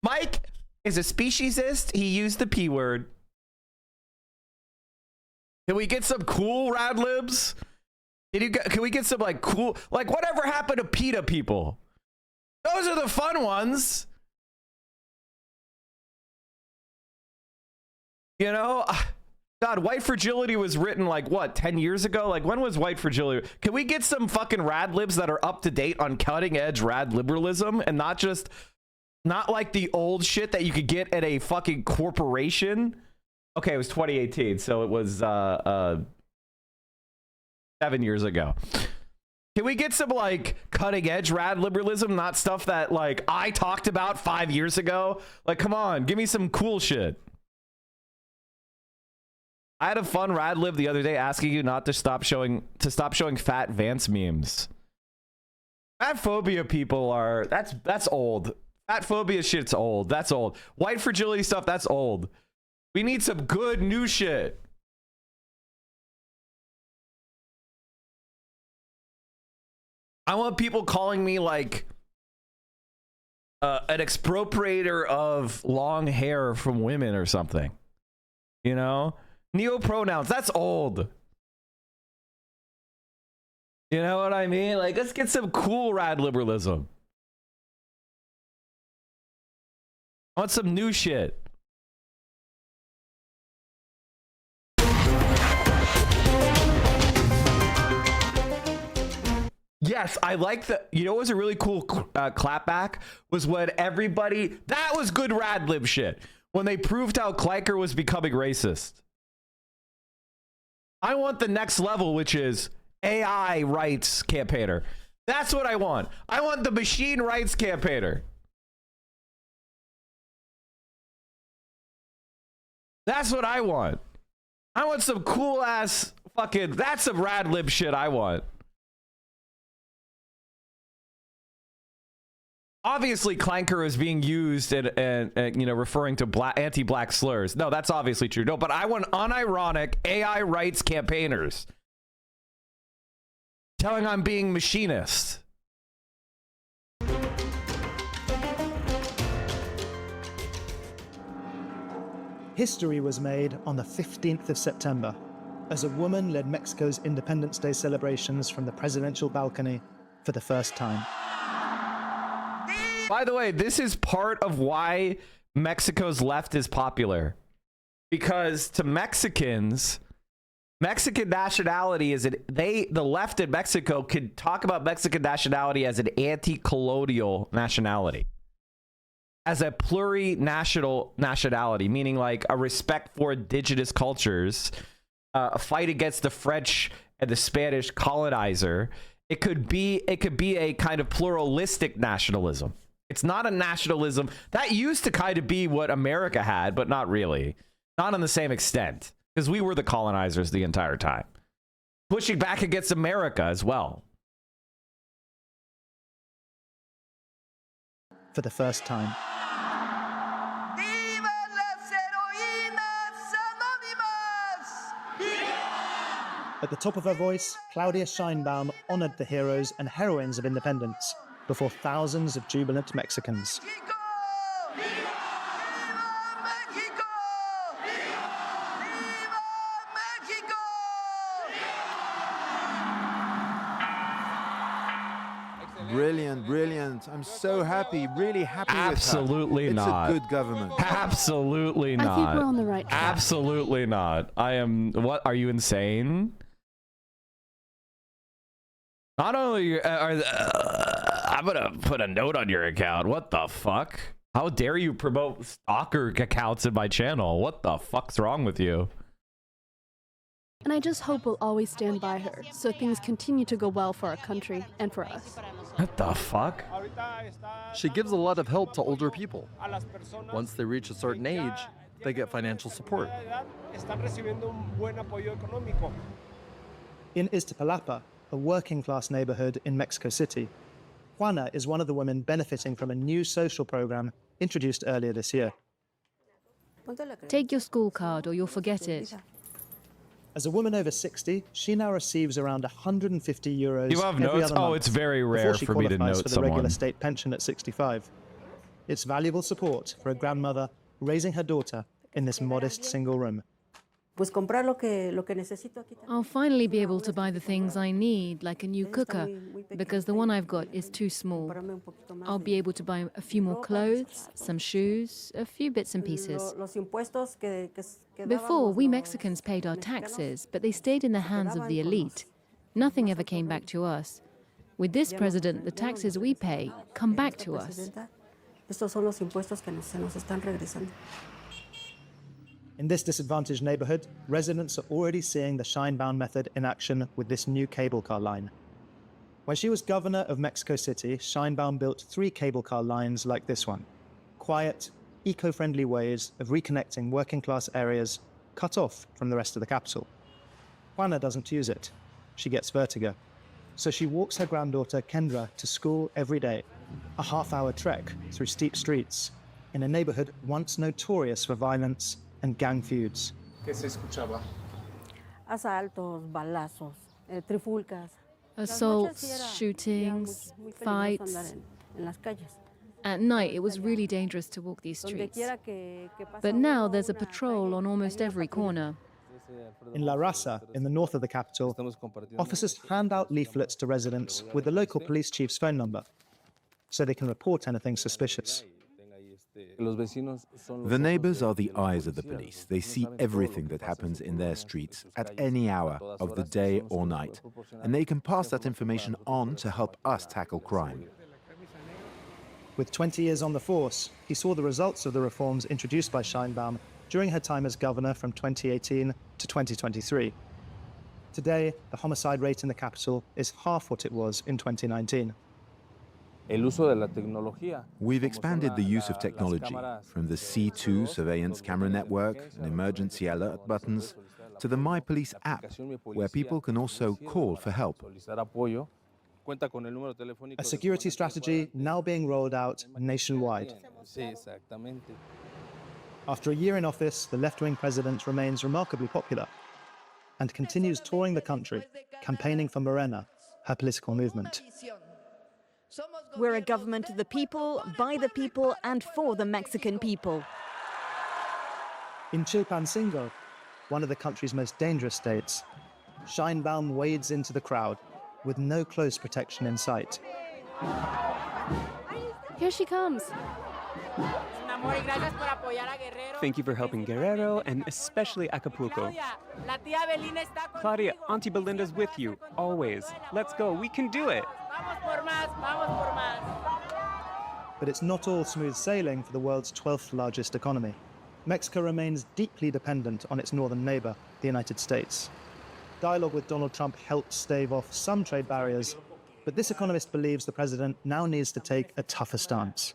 Mike is a speciesist. He used the P word. Can we get some cool rad libs? Can we get some like cool, like whatever happened to PETA people? Those are the fun ones. You know, God, white fragility was written like what, 10 years ago? Like when was white fragility? Can we get some fucking rad libs that are up to date on cutting edge rad liberalism and not like the old shit that you could get at a fucking corporation? Okay, it was 2018, so it was 7 years ago. Can we get some like cutting edge rad liberalism, not stuff that like I talked about 5 years ago? Like, come on, give me some cool shit. I had a fun rad lib the other day asking you not to stop showing fat Vance memes. Fat phobia people are that's old. Fat phobia shit's old. That's old. White fragility stuff, that's old. We need some good new shit. I want people calling me like an expropriator of long hair from women or something. You know? Neo-pronouns, that's old. You know what I mean? Like, let's get some cool rad liberalism. I want some new shit. Yes, I like the, you know what was a really cool clapback? Was when everybody, that was good rad lib shit. When they proved how Kleiker was becoming racist. I want the next level, which is AI rights campaigner. That's what I want. I want the machine rights campaigner. That's what I want. I want some cool ass fucking, that's some rad lib shit I want. Obviously, clanker is being used and you know, referring to anti-black slurs. No, that's obviously true. No, but I want unironic AI rights campaigners telling I'm being machinist.
History was made on the 15th of September as a woman led Mexico's Independence Day celebrations from the presidential balcony for the first time.
By the way, this is part of why Mexico's left is popular. Because to Mexicans, Mexican nationality is the left in Mexico could talk about Mexican nationality as an anti-colonial nationality. As a plurinational nationality, meaning like a respect for indigenous cultures, a fight against the French and the Spanish colonizer. It could be a kind of pluralistic nationalism. It's not a nationalism that used to kind of be what America had, but not really. Not on the same extent, because we were the colonizers the entire time. Pushing back against America as well.
For the first time. At the top of her voice, Claudia Scheinbaum honored the heroes and heroines of independence before thousands of jubilant Mexicans.
Brilliant, brilliant. I'm so happy, really happy with her.
Absolutely not.
It's a good government.
Absolutely not.
I think we're on the right track.
Absolutely not. I am, what, are you insane? Not only I'm gonna put a note on your account. What the fuck? How dare you promote stalker accounts in my channel? What the fuck's wrong with you?
And I just hope we'll always stand by her, so things continue to go well for our country and for us.
What the fuck?
She gives a lot of help to older people. Once they reach a certain age, they get financial support.
In Iztapalapa, a working-class neighborhood in Mexico City, Juana is one of the women benefiting from a new social program introduced earlier this year.
Take your school card or you'll forget it.
As a woman over 60, she now receives around €150
You have
every
notes?
other month.
Oh, it's very rare
before she
for me to
qualifies
note
for the
someone.
regular state pension at 65. It's valuable support for a grandmother raising her daughter in this modest single room.
I'll finally be able to buy the things I need, like a new cooker, because the one I've got is too small. I'll be able to buy a few more clothes, some shoes, a few bits and pieces. Before, we Mexicans paid our taxes, but they stayed in the hands of the elite. Nothing ever came back to us. With this president, the taxes we pay come back to us.
In this disadvantaged neighborhood, residents are already seeing the shine-bound method in action with this new cable car line. When she was governor of Mexico City, Scheinbaum built 3 cable car lines like this one. Quiet, eco-friendly ways of reconnecting working-class areas cut off from the rest of the capital. Juana doesn't use it. She gets vertigo. So she walks her granddaughter Kendra to school every day, a half-hour trek through steep streets, in a neighborhood once notorious for violence and gang feuds.
Assaults, shootings, fights. At night, it was really dangerous to walk these streets. But now there's a patrol on almost every corner.
In La Raza, in the north of the capital, officers hand out leaflets to residents with the local police chief's phone number, so they can report anything suspicious.
The neighbors are the eyes of the police. They see everything that happens in their streets at any hour of the day or night, and they can pass that information on to help us tackle crime.
With 20 years on the force, he saw the results of the reforms introduced by Scheinbaum during her time as governor from 2018 to 2023. Today, the homicide rate in the capital is half what it was in 2019.
We've expanded the use of technology, from the C2 surveillance camera network and emergency alert buttons, to the My Police app, where people can also call for help.
A security strategy now being rolled out nationwide. After a year in office, the left-wing president remains remarkably popular and continues touring the country, campaigning for Morena, her political movement.
We're a government of the people, by the people, and for the Mexican people.
In Chilpancingo, one of the country's most dangerous states, Scheinbaum wades into the crowd with no close protection in sight.
Here she comes.
Thank you for helping Guerrero and especially Acapulco. Claudia, Auntie Belinda's with you, always. Let's go, we can do it.
But it's not all smooth sailing for the world's 12th largest economy. Mexico remains deeply dependent on its northern neighbor, the United States. Dialogue with Donald Trump helped stave off some trade barriers, but this economist believes the president now needs to take a tougher stance.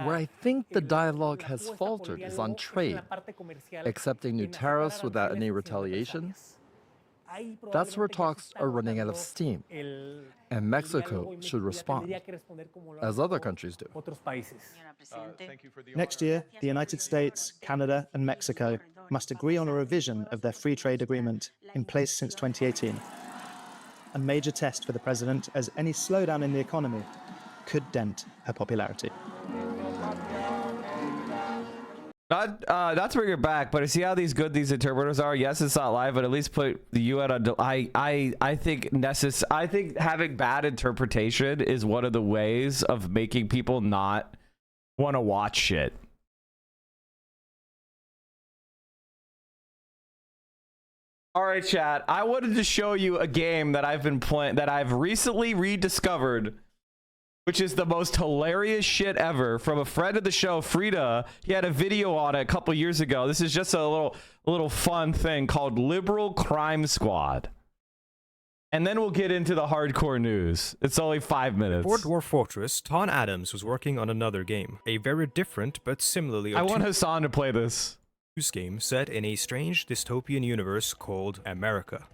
Where I think the dialogue has faltered is on trade, accepting new tariffs without any retaliation. That's where talks are running out of steam, and Mexico should respond, as other countries do.
Next year, the United States, Canada, and Mexico must agree on a revision of their free trade agreement in place since 2018. A major test for the president, as any slowdown in the economy could dent her popularity.
Not to bring it back, but I see how these interpreters are. Yes, it's not live, but at least put the UN on. I think having bad interpretation is one of the ways of making people not want to watch shit. All right, chat. I wanted to show you a game that I've been playing, that I've recently rediscovered, which is the most hilarious shit ever, from a friend of the show, Frida. He had a video on it a couple years ago. This is just a little fun thing called Liberal Crime Squad. And then we'll get into the hardcore news. It's only 5 minutes.
For Dwarf Fortress, Ton Adams was working on another game, a very different but similarly
I want Hassan to play this.
Game set in a strange dystopian universe called America.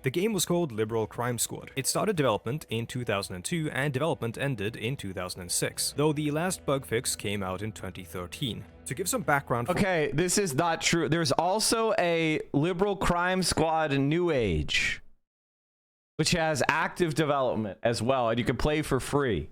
The game was called Liberal Crime Squad. It started development in 2002 and development ended in 2006, though the last bug fix came out in 2013. To give some background...
Okay, this is not true. There's also a Liberal Crime Squad New Age, which has active development as well, and you can play for free.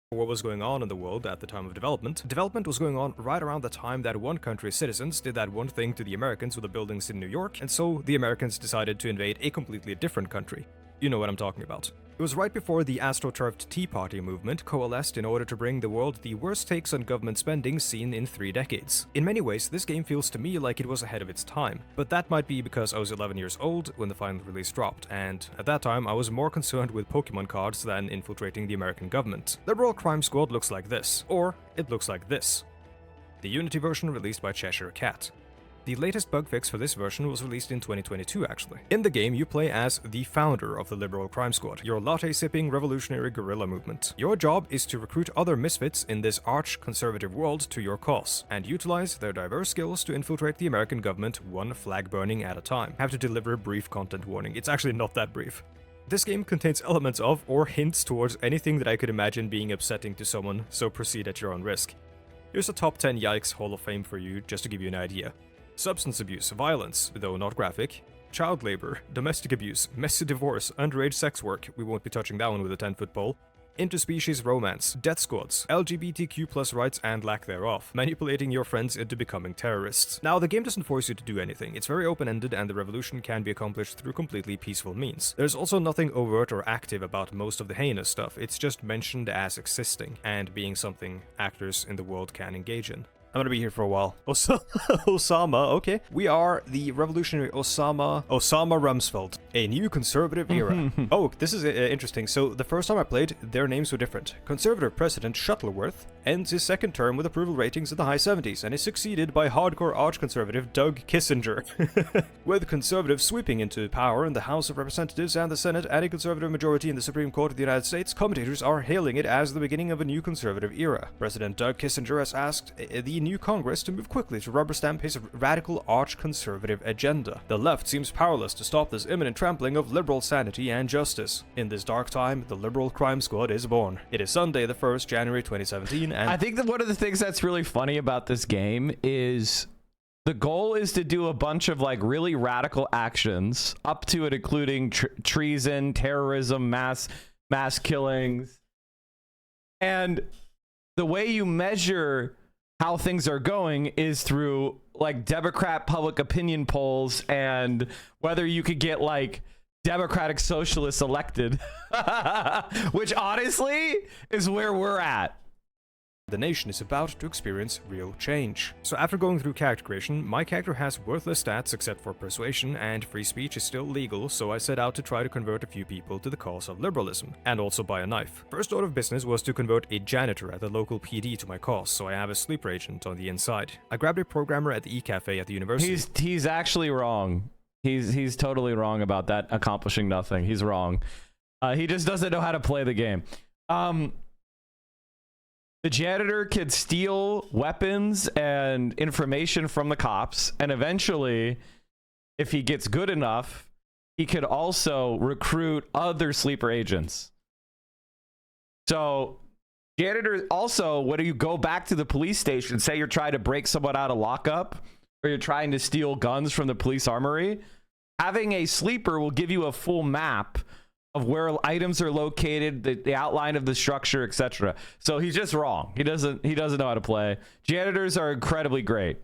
What was going on in the world at the time of development. Development was going on right around the time that one country's citizens did that one thing to the Americans with the buildings in New York, and so the Americans decided to invade a completely different country. You know what I'm talking about. It was right before the astroturfed Tea Party movement coalesced in order to bring the world the worst takes on government spending seen in 3 decades. In many ways, this game feels to me like it was ahead of its time, but that might be because I was 11 years old when the final release dropped, and at that time I was more concerned with Pokemon cards than infiltrating the American government. Liberal Crime Squad looks like this, or it looks like this. The Unity version released by Cheshire Cat. The latest bug fix for this version was released in 2022 actually. In the game, you play as the founder of the Liberal Crime Squad, your latte-sipping revolutionary guerrilla movement. Your job is to recruit other misfits in this arch-conservative world to your cause, and utilize their diverse skills to infiltrate the American government one flag burning at a time. I have to deliver a brief content warning. It's actually not that brief. This game contains elements of, or hints towards, anything that I could imagine being upsetting to someone, so proceed at your own risk. Here's a top 10 Yikes Hall of Fame for you, just to give you an idea. Substance abuse, violence, though not graphic, child labor, domestic abuse, messy divorce, underage sex work, we won't be touching that one with a 10-foot pole, interspecies romance, death squads, LGBTQ+ rights and lack thereof, manipulating your friends into becoming terrorists. Now, the game doesn't force you to do anything, it's very open-ended and the revolution can be accomplished through completely peaceful means. There's also nothing overt or active about most of the heinous stuff, it's just mentioned as existing, and being something actors in the world can engage in. I'm gonna be here for a while. Osama, okay. We are the revolutionary Osama Rumsfeld, a new conservative era. Oh, this is interesting. So the first time I played, their names were different. Conservative President Shuttleworth ends his second term with approval ratings in the high 70s and is succeeded by hardcore arch-conservative Doug Kissinger. With conservatives sweeping into power in the House of Representatives and the Senate and a conservative majority in the Supreme Court of the United States, commentators are hailing it as the beginning of a new conservative era. President Doug Kissinger has asked the new Congress to move quickly to rubber stamp his radical arch-conservative agenda. The left seems powerless to stop this imminent trampling of liberal sanity and justice. In this dark time, the Liberal Crime Squad is born. It is Sunday the 1st, January 2017, and
I think that one of the things that's really funny about this game is the goal is to do a bunch of like really radical actions, up to and including treason, terrorism, mass killings. And the way you measure how things are going is through like Democrat public opinion polls and whether you could get like Democratic Socialists elected, which honestly is where we're at.
The nation is about to experience real change. So after going through character creation, my character has worthless stats except for persuasion, and free speech is still legal, so I set out to try to convert a few people to the cause of liberalism, and also buy a knife. First order of business was to convert a janitor at the local PD to my cause, so I have a sleeper agent on the inside. I grabbed a programmer at the e-cafe at the university.
He's actually wrong. He's totally wrong about that accomplishing nothing. He's wrong. He just doesn't know how to play the game. The janitor could steal weapons and information from the cops, and eventually, if he gets good enough, he could also recruit other sleeper agents. So, janitor also, when you go back to the police station, say you're trying to break someone out of lockup, or you're trying to steal guns from the police armory, having a sleeper will give you a full map of where items are located, the outline of the structure, etc. So he's just wrong. He doesn't know how to play. Janitors are incredibly great.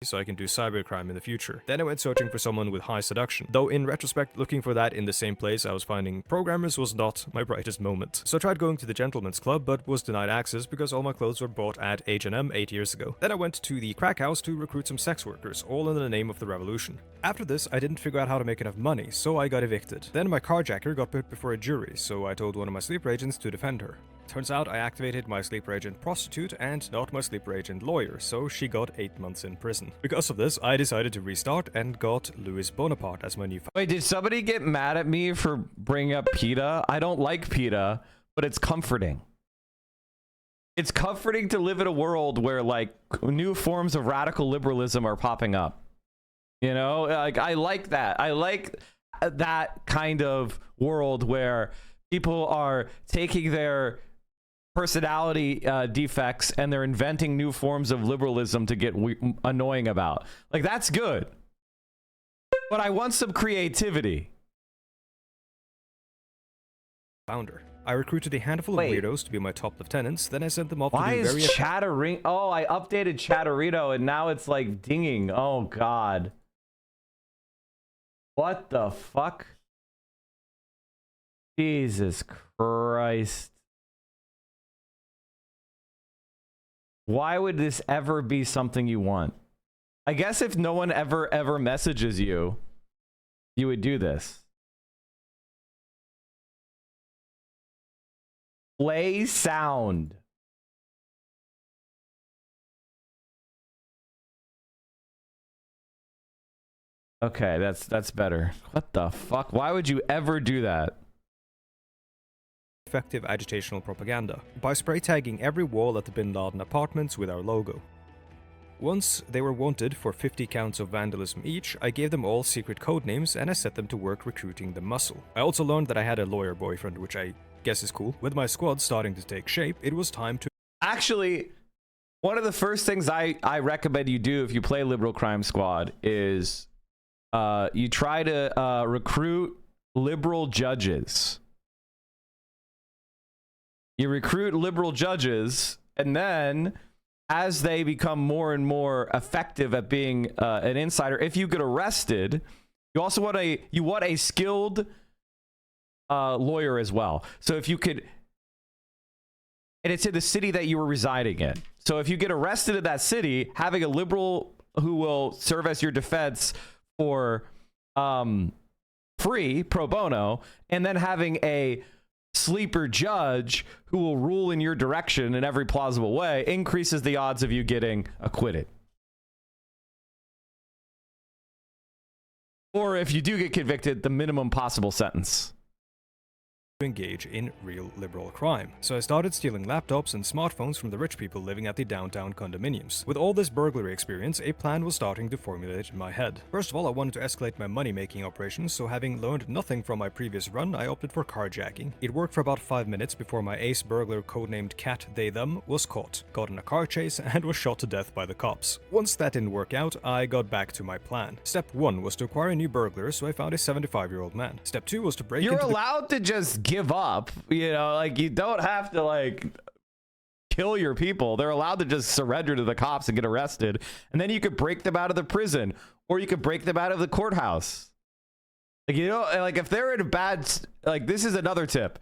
So I can do cybercrime in the future. Then I went searching for someone with high seduction. Though in retrospect, looking for that in the same place I was finding programmers was not my brightest moment. So I tried going to the gentleman's club, but was denied access because all my clothes were bought at H&M 8 years ago. Then I went to the crack house to recruit some sex workers, all in the name of the revolution. After this, I didn't figure out how to make enough money, so I got evicted. Then my carjacker got put before a jury, so I told one of my sleeper agents to defend her. Turns out I activated my sleeper agent prostitute and not my sleeper agent lawyer, so she got 8 months in prison. Because of this, I decided to restart and got Louis Bonaparte as my new...
Wait, did somebody get mad at me for bringing up PETA? I don't like PETA, but it's comforting. It's comforting to live in a world where like new forms of radical liberalism are popping up. You know, like I like that. I like that kind of world where people are taking their personality defects and they're inventing new forms of liberalism to get annoying about. Like, that's good. But I want some creativity.
Founder. I recruited a handful of weirdos to be my top lieutenants, then I sent them off to do
Why is
various...
Chatterino? Oh, I updated Chatterino and now it's like dinging. Oh, God. What the fuck? Jesus Christ. Why would this ever be something you want? I guess if no one ever messages you, you would do this. Play sound. Okay, that's better. What the fuck? Why would you ever do that?
Effective agitational propaganda by spray tagging every wall at the Bin Laden apartments with our logo. Once they were wanted for 50 counts of vandalism each, I gave them all secret code names and I set them to work recruiting the muscle. I also learned that I had a lawyer boyfriend, which I guess is cool. With my squad starting to take shape, it was time to...
Actually, one of the first things I recommend you do if you play Liberal Crime Squad is you try to recruit liberal judges. You recruit liberal judges, and then as they become more and more effective at being an insider, if you get arrested, you also want a skilled lawyer as well. So if you could, and it's in the city that you were residing in. So if you get arrested in that city, having a liberal who will serve as your defense for free, pro bono, and then having a sleeper judge who will rule in your direction in every plausible way increases the odds of you getting acquitted. Or if you do get convicted, the minimum possible sentence.
Engage in real liberal crime. So I started stealing laptops and smartphones from the rich people living at the downtown condominiums. With all this burglary experience, a plan was starting to formulate in my head. First of all, I wanted to escalate my money-making operations, so having learned nothing from my previous run, I opted for carjacking. It worked for about 5 minutes before my ace burglar codenamed Cat They Them was caught, got in a car chase, and was shot to death by the cops. Once that didn't work out, I got back to my plan. Step 1 was to acquire a new burglar, so I found a 75-year-old man. Step 2 was to break into...
You're allowed to just give up, you know, like you don't have to like kill your people. They're allowed to just surrender to the cops and get arrested, and then you could break them out of the prison, or you could break them out of the courthouse. Like, you know, like if they're in a bad, like, this is another tip: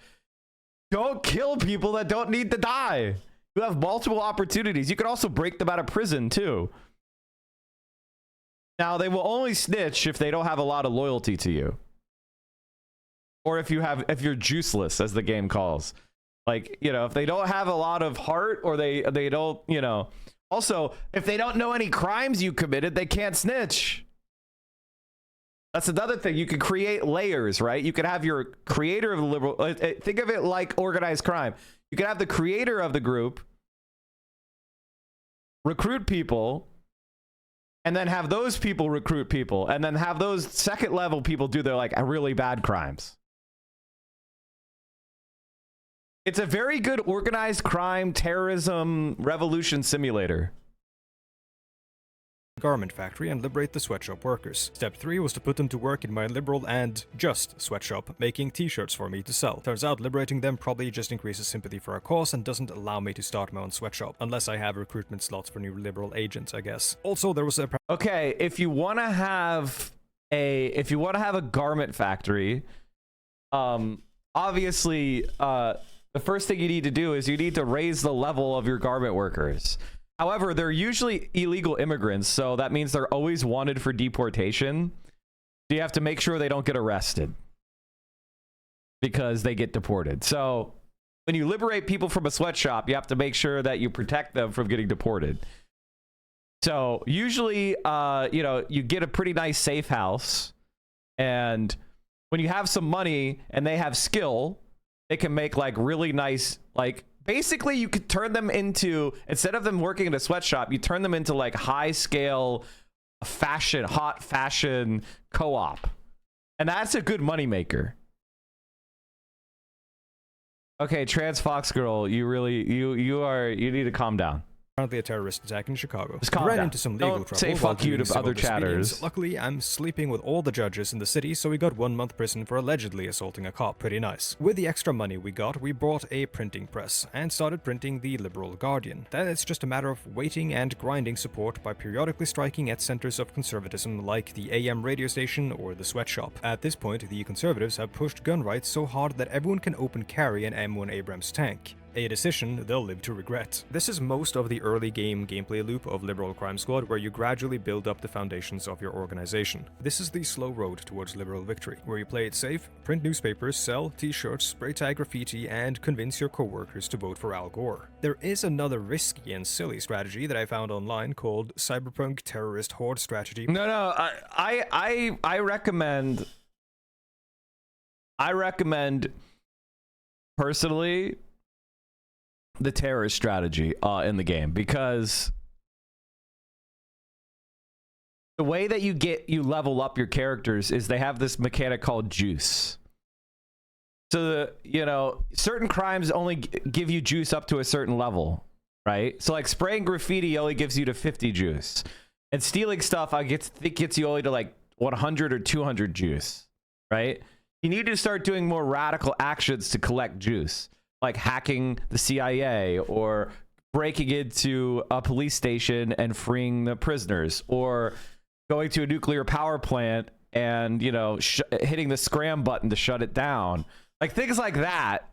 don't kill people that don't need to die. You have multiple opportunities. You could also break them out of prison too. Now, they will only snitch if they don't have a lot of loyalty to you. Or if you're juiceless, as the game calls. Like, you know, if they don't have a lot of heart, or they don't, you know. Also, if they don't know any crimes you committed, they can't snitch. That's another thing. You can create layers, right? You can have your creator of the liberal... think of it like organized crime. You can have the creator of the group recruit people, and then have those people recruit people, and then have those second level people do their like really bad crimes. It's a very good organized crime, terrorism, revolution simulator.
Garment factory and liberate the sweatshop workers. Step 3 was to put them to work in my liberal and just sweatshop, making t-shirts for me to sell. Turns out liberating them probably just increases sympathy for our cause and doesn't allow me to start my own sweatshop, unless I have recruitment slots for new liberal agents, I guess. Also, there was a...
Okay, if you want to have a garment factory, obviously, the first thing you need to do is you need to raise the level of your garment workers. However, they're usually illegal immigrants, so that means they're always wanted for deportation. So you have to make sure they don't get arrested because they get deported. So when you liberate people from a sweatshop, you have to make sure that you protect them from getting deported. So usually, you know, you get a pretty nice safe house, and when you have some money and they have skill, they can make like really nice, like, basically you could turn them into, instead of them working in a sweatshop, you turn them into like high scale hot fashion co-op, and that's a good moneymaker. Okay, trans fox girl, you need to calm down.
Apparently a terrorist attack in Chicago.
Just calm
Ran
down.
into some legal
Don't
trouble
say
while
fuck you
doing
to
civil
other chatters.
disobedience. Luckily, I'm sleeping with all the judges in the city, so we got 1 month prison for allegedly assaulting a cop. Pretty nice. With the extra money we got, we bought a printing press and started printing the Liberal Guardian. Then it's just a matter of waiting and grinding support by periodically striking at centers of conservatism like the AM radio station or the sweatshop. At this point, the conservatives have pushed gun rights so hard that everyone can open carry an M1 Abrams tank. A decision they'll live to regret. This is most of the early game gameplay loop of Liberal Crime Squad, where you gradually build up the foundations of your organization. This is the slow road towards liberal victory, where you play it safe, print newspapers, sell t-shirts, spray tag graffiti, and convince your co-workers to vote for Al Gore. There is another risky and silly strategy that I found online called Cyberpunk Terrorist Horde Strategy.
No, I recommend personally the terrorist strategy in the game, because the way that you level up your characters is they have this mechanic called juice. So certain crimes only give you juice up to a certain level, right? So like spraying graffiti only gives you to 50 juice, and stealing stuff I think gets you only to like 100 or 200 juice, right? You need to start doing more radical actions to collect juice, like hacking the CIA or breaking into a police station and freeing the prisoners, or going to a nuclear power plant and hitting the scram button to shut it down. Like things like that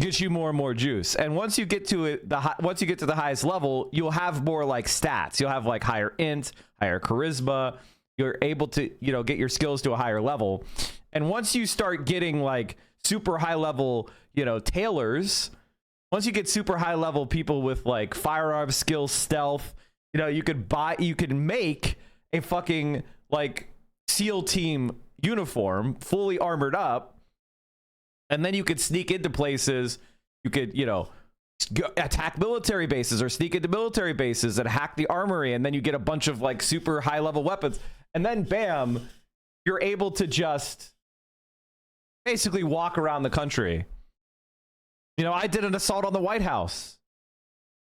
gets you more and more juice. And once you get to the highest level, you'll have more like stats. You'll have like higher int, higher charisma. You're able to get your skills to a higher level. And once you start getting like super high level tailors, once you get super high level people with like firearm skills, stealth, you could make a fucking like SEAL team uniform fully armored up, and then you could sneak into places. You could attack military bases or sneak into military bases and hack the armory, and then you get a bunch of like super high level weapons, and then bam, you're able to just basically walk around the country. I did an assault on the White House.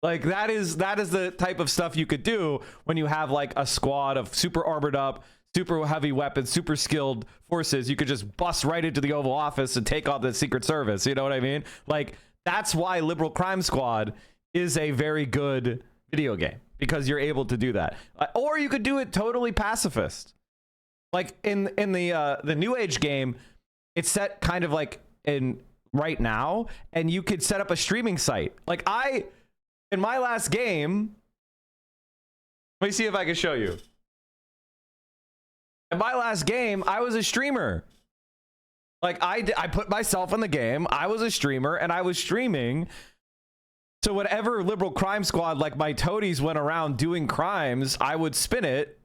Like that is the type of stuff you could do when you have like a squad of super armored up, super heavy weapons, super skilled forces. You could just bust right into the Oval Office and take on the Secret Service. You know what I mean? Like that's why Liberal Crime Squad is a very good video game, because you're able to do that. Or you could do it totally pacifist. Like in the New Age game, it's set kind of like in right now, and you could set up a streaming site. Like in my last game, let me see if I can show you. In my last game, I was a streamer. Like I put myself in the game. I was a streamer, and I was streaming. So whatever Liberal Crime Squad, like my toadies went around doing crimes, I would spin it,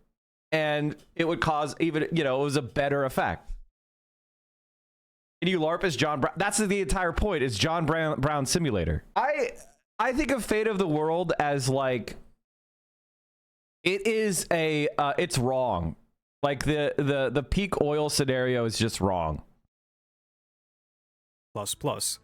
and it would cause even, it was a better effect. Can you LARP as John Brown? That's the entire point. It's John Brown Simulator. I think of Fate of the World as like, it's wrong. Like the peak oil scenario is just wrong.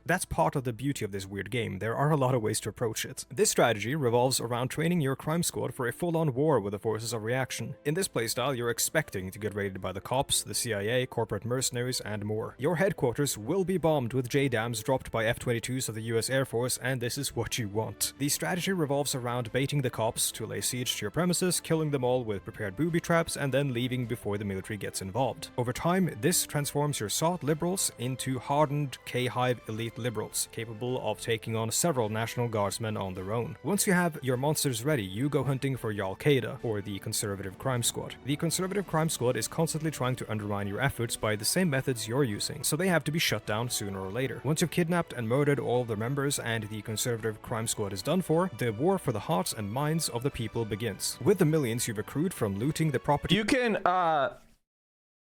That's part of the beauty of this weird game. There are a lot of ways to approach it. This strategy revolves around training your crime squad for a full-on war with the forces of reaction. In this playstyle, you're expecting to get raided by the cops, the CIA, corporate mercenaries, and more. Your headquarters will be bombed with JDAMs dropped by F-22s of the US Air Force, and this is what you want. The strategy revolves around baiting the cops to lay siege to your premises, killing them all with prepared booby traps, and then leaving before the military gets involved. Over time, this transforms your sought liberals into hardened K-Hive elite liberals, capable of taking on several National Guardsmen on their own. Once you have your monsters ready, you go hunting for Al-Qaeda, or the Conservative Crime Squad. The Conservative Crime Squad is constantly trying to undermine your efforts by the same methods you're using, so they have to be shut down sooner or later. Once you've kidnapped and murdered all of their members and the Conservative Crime Squad is done for, the war for the hearts and minds of the people begins. With the millions you've accrued from looting the property...
You can,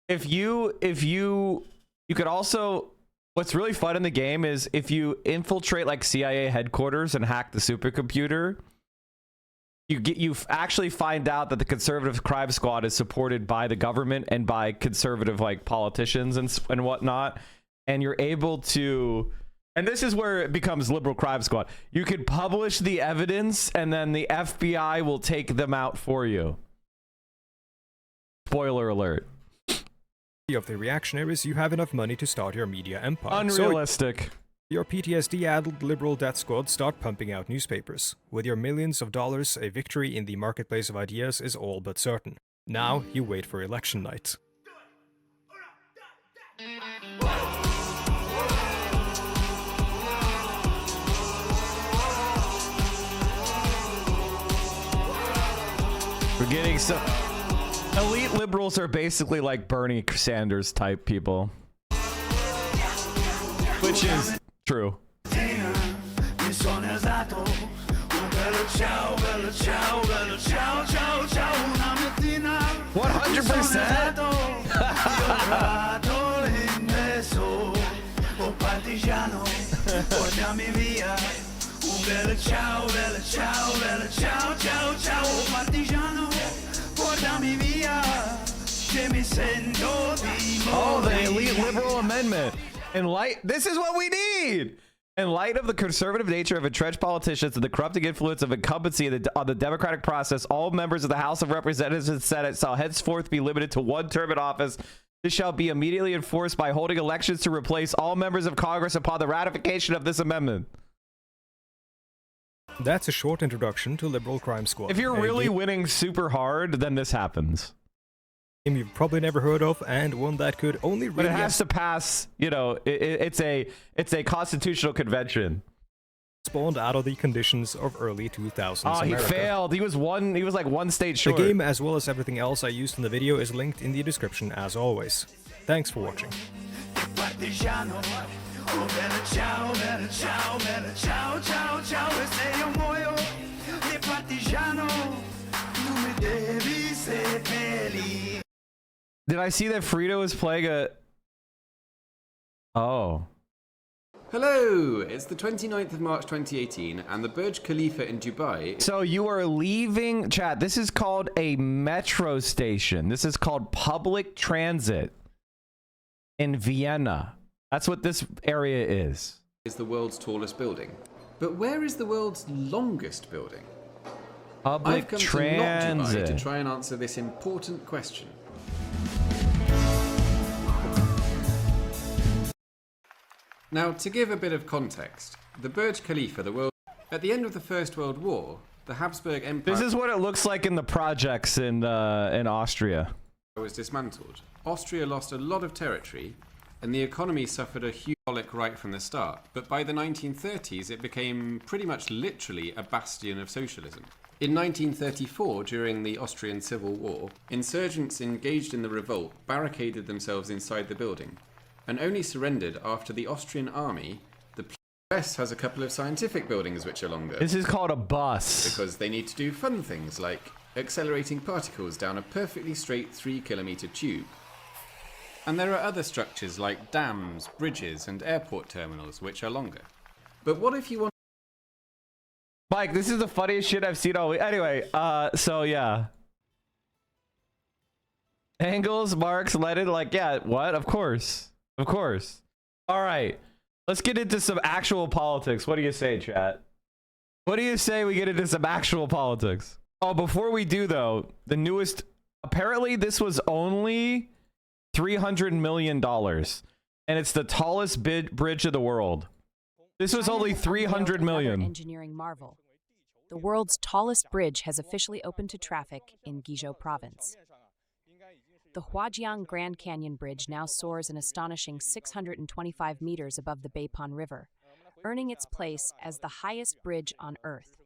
if you could also... What's really fun in the game is if you infiltrate like CIA headquarters and hack the supercomputer, you actually find out that the conservative crime squad is supported by the government and by conservative like politicians and whatnot, and you're able to, and this is where it becomes liberal crime squad. You could publish the evidence and then the FBI will take them out for you. Spoiler alert.
Of the reactionaries, you have enough money to start your media empire.
Unrealistic.
So your PTSD-addled liberal death squad start pumping out newspapers. With your millions of dollars, a victory in the marketplace of ideas is all but certain. Now you wait for election night.
We're getting some elite liberals are basically like Bernie Sanders type people, which is true. 100%. Oh, the elite liberal amendment. This is what we need. In light of the conservative nature of entrenched politicians and the corrupting influence of incumbency on the democratic process, all members of the House of Representatives and Senate shall henceforth be limited to one term in office. This shall be immediately enforced by holding elections to replace all members of Congress upon the ratification of this amendment.
That's a short introduction to Liberal Crime Squad.
If you're really winning super hard, then this happens.
You've probably never heard of, and one that could only really...
But it has to pass, you know, it's a constitutional convention.
Spawned out of the conditions of early 2000s
Oh, he
America.
failed. He was like one state short.
The game, as well as everything else I used in the video, is linked in the description as always. Thanks for watching.
Did I see that Frito was playing a... Oh.
Hello, it's the 29th of March 2018 and the Burj Khalifa in Dubai.
So you are leaving, chat, this is called a metro station. This is called public transit in Vienna. That's what this area is.
Is the world's tallest building. But where is the world's longest building?
Public
I've come
transit.
to Dubai to try and answer this important question. Now, to give a bit of context, the Burj Khalifa, at the end of the First World War, the Habsburg Empire...
This is what it looks like in the projects in Austria.
...was dismantled. Austria lost a lot of territory, and the economy suffered a huge colic right from the start. But by the 1930s, it became pretty much literally a bastion of socialism. In 1934, during the Austrian Civil War, insurgents engaged in the revolt barricaded themselves inside the building, and only surrendered after the Austrian army. The PS has a couple of scientific buildings which are longer.
This is called a bus.
Because they need to do fun things like accelerating particles down a perfectly straight 3-kilometer tube. And there are other structures like dams, bridges, and airport terminals which are longer. But what if you want...
Mike, this is the funniest shit I've seen all week. Anyway, so yeah. Engels, Marx, Lenin, like, yeah, what? Of course. Of course. All right. Let's get into some actual politics. What do you say, chat? What do you say we get into some actual politics? Oh, before we do, though, the newest... Apparently, this was only $300 million. And it's the tallest bridge of the world. This was only $300 million.
Engineering marvel. The world's tallest bridge has officially opened to traffic in Guizhou province. The Huajiang Grand Canyon Bridge now soars an astonishing 625 meters above the Beipon River, earning its place as the highest bridge on Earth.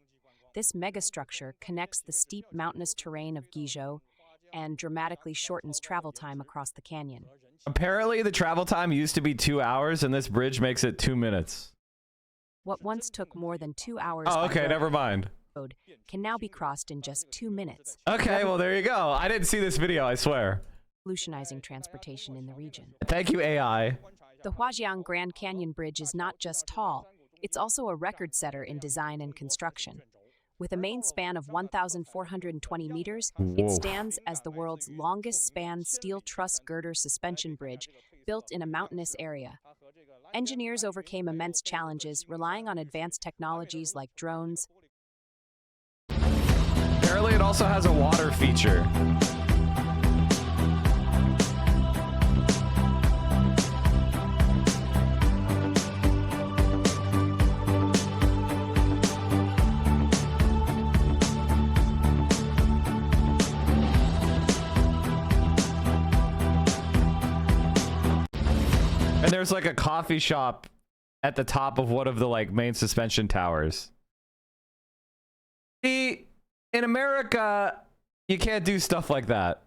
This megastructure connects the steep mountainous terrain of Guizhou and dramatically shortens travel time across the canyon.
Apparently, the travel time used to be 2 hours, and this bridge makes it 2 minutes.
What once took more than 2 hours
Oh, okay, never mind.
Can now be crossed in just 2 minutes.
Okay, well, there you go. I didn't see this video, I swear.
Revolutionizing transportation in the region.
Thank you, AI.
The Huajiang Grand Canyon Bridge is not just tall, it's also a record setter in design and construction. With a main span of 1,420 meters,
Whoa.
it stands as the world's longest span steel truss girder suspension bridge built in a mountainous area. Engineers overcame immense challenges, relying on advanced technologies like drones.
Apparently, it also has a water feature. And there's like a coffee shop at the top of one of the like main suspension towers. See, in America, you can't do stuff like that.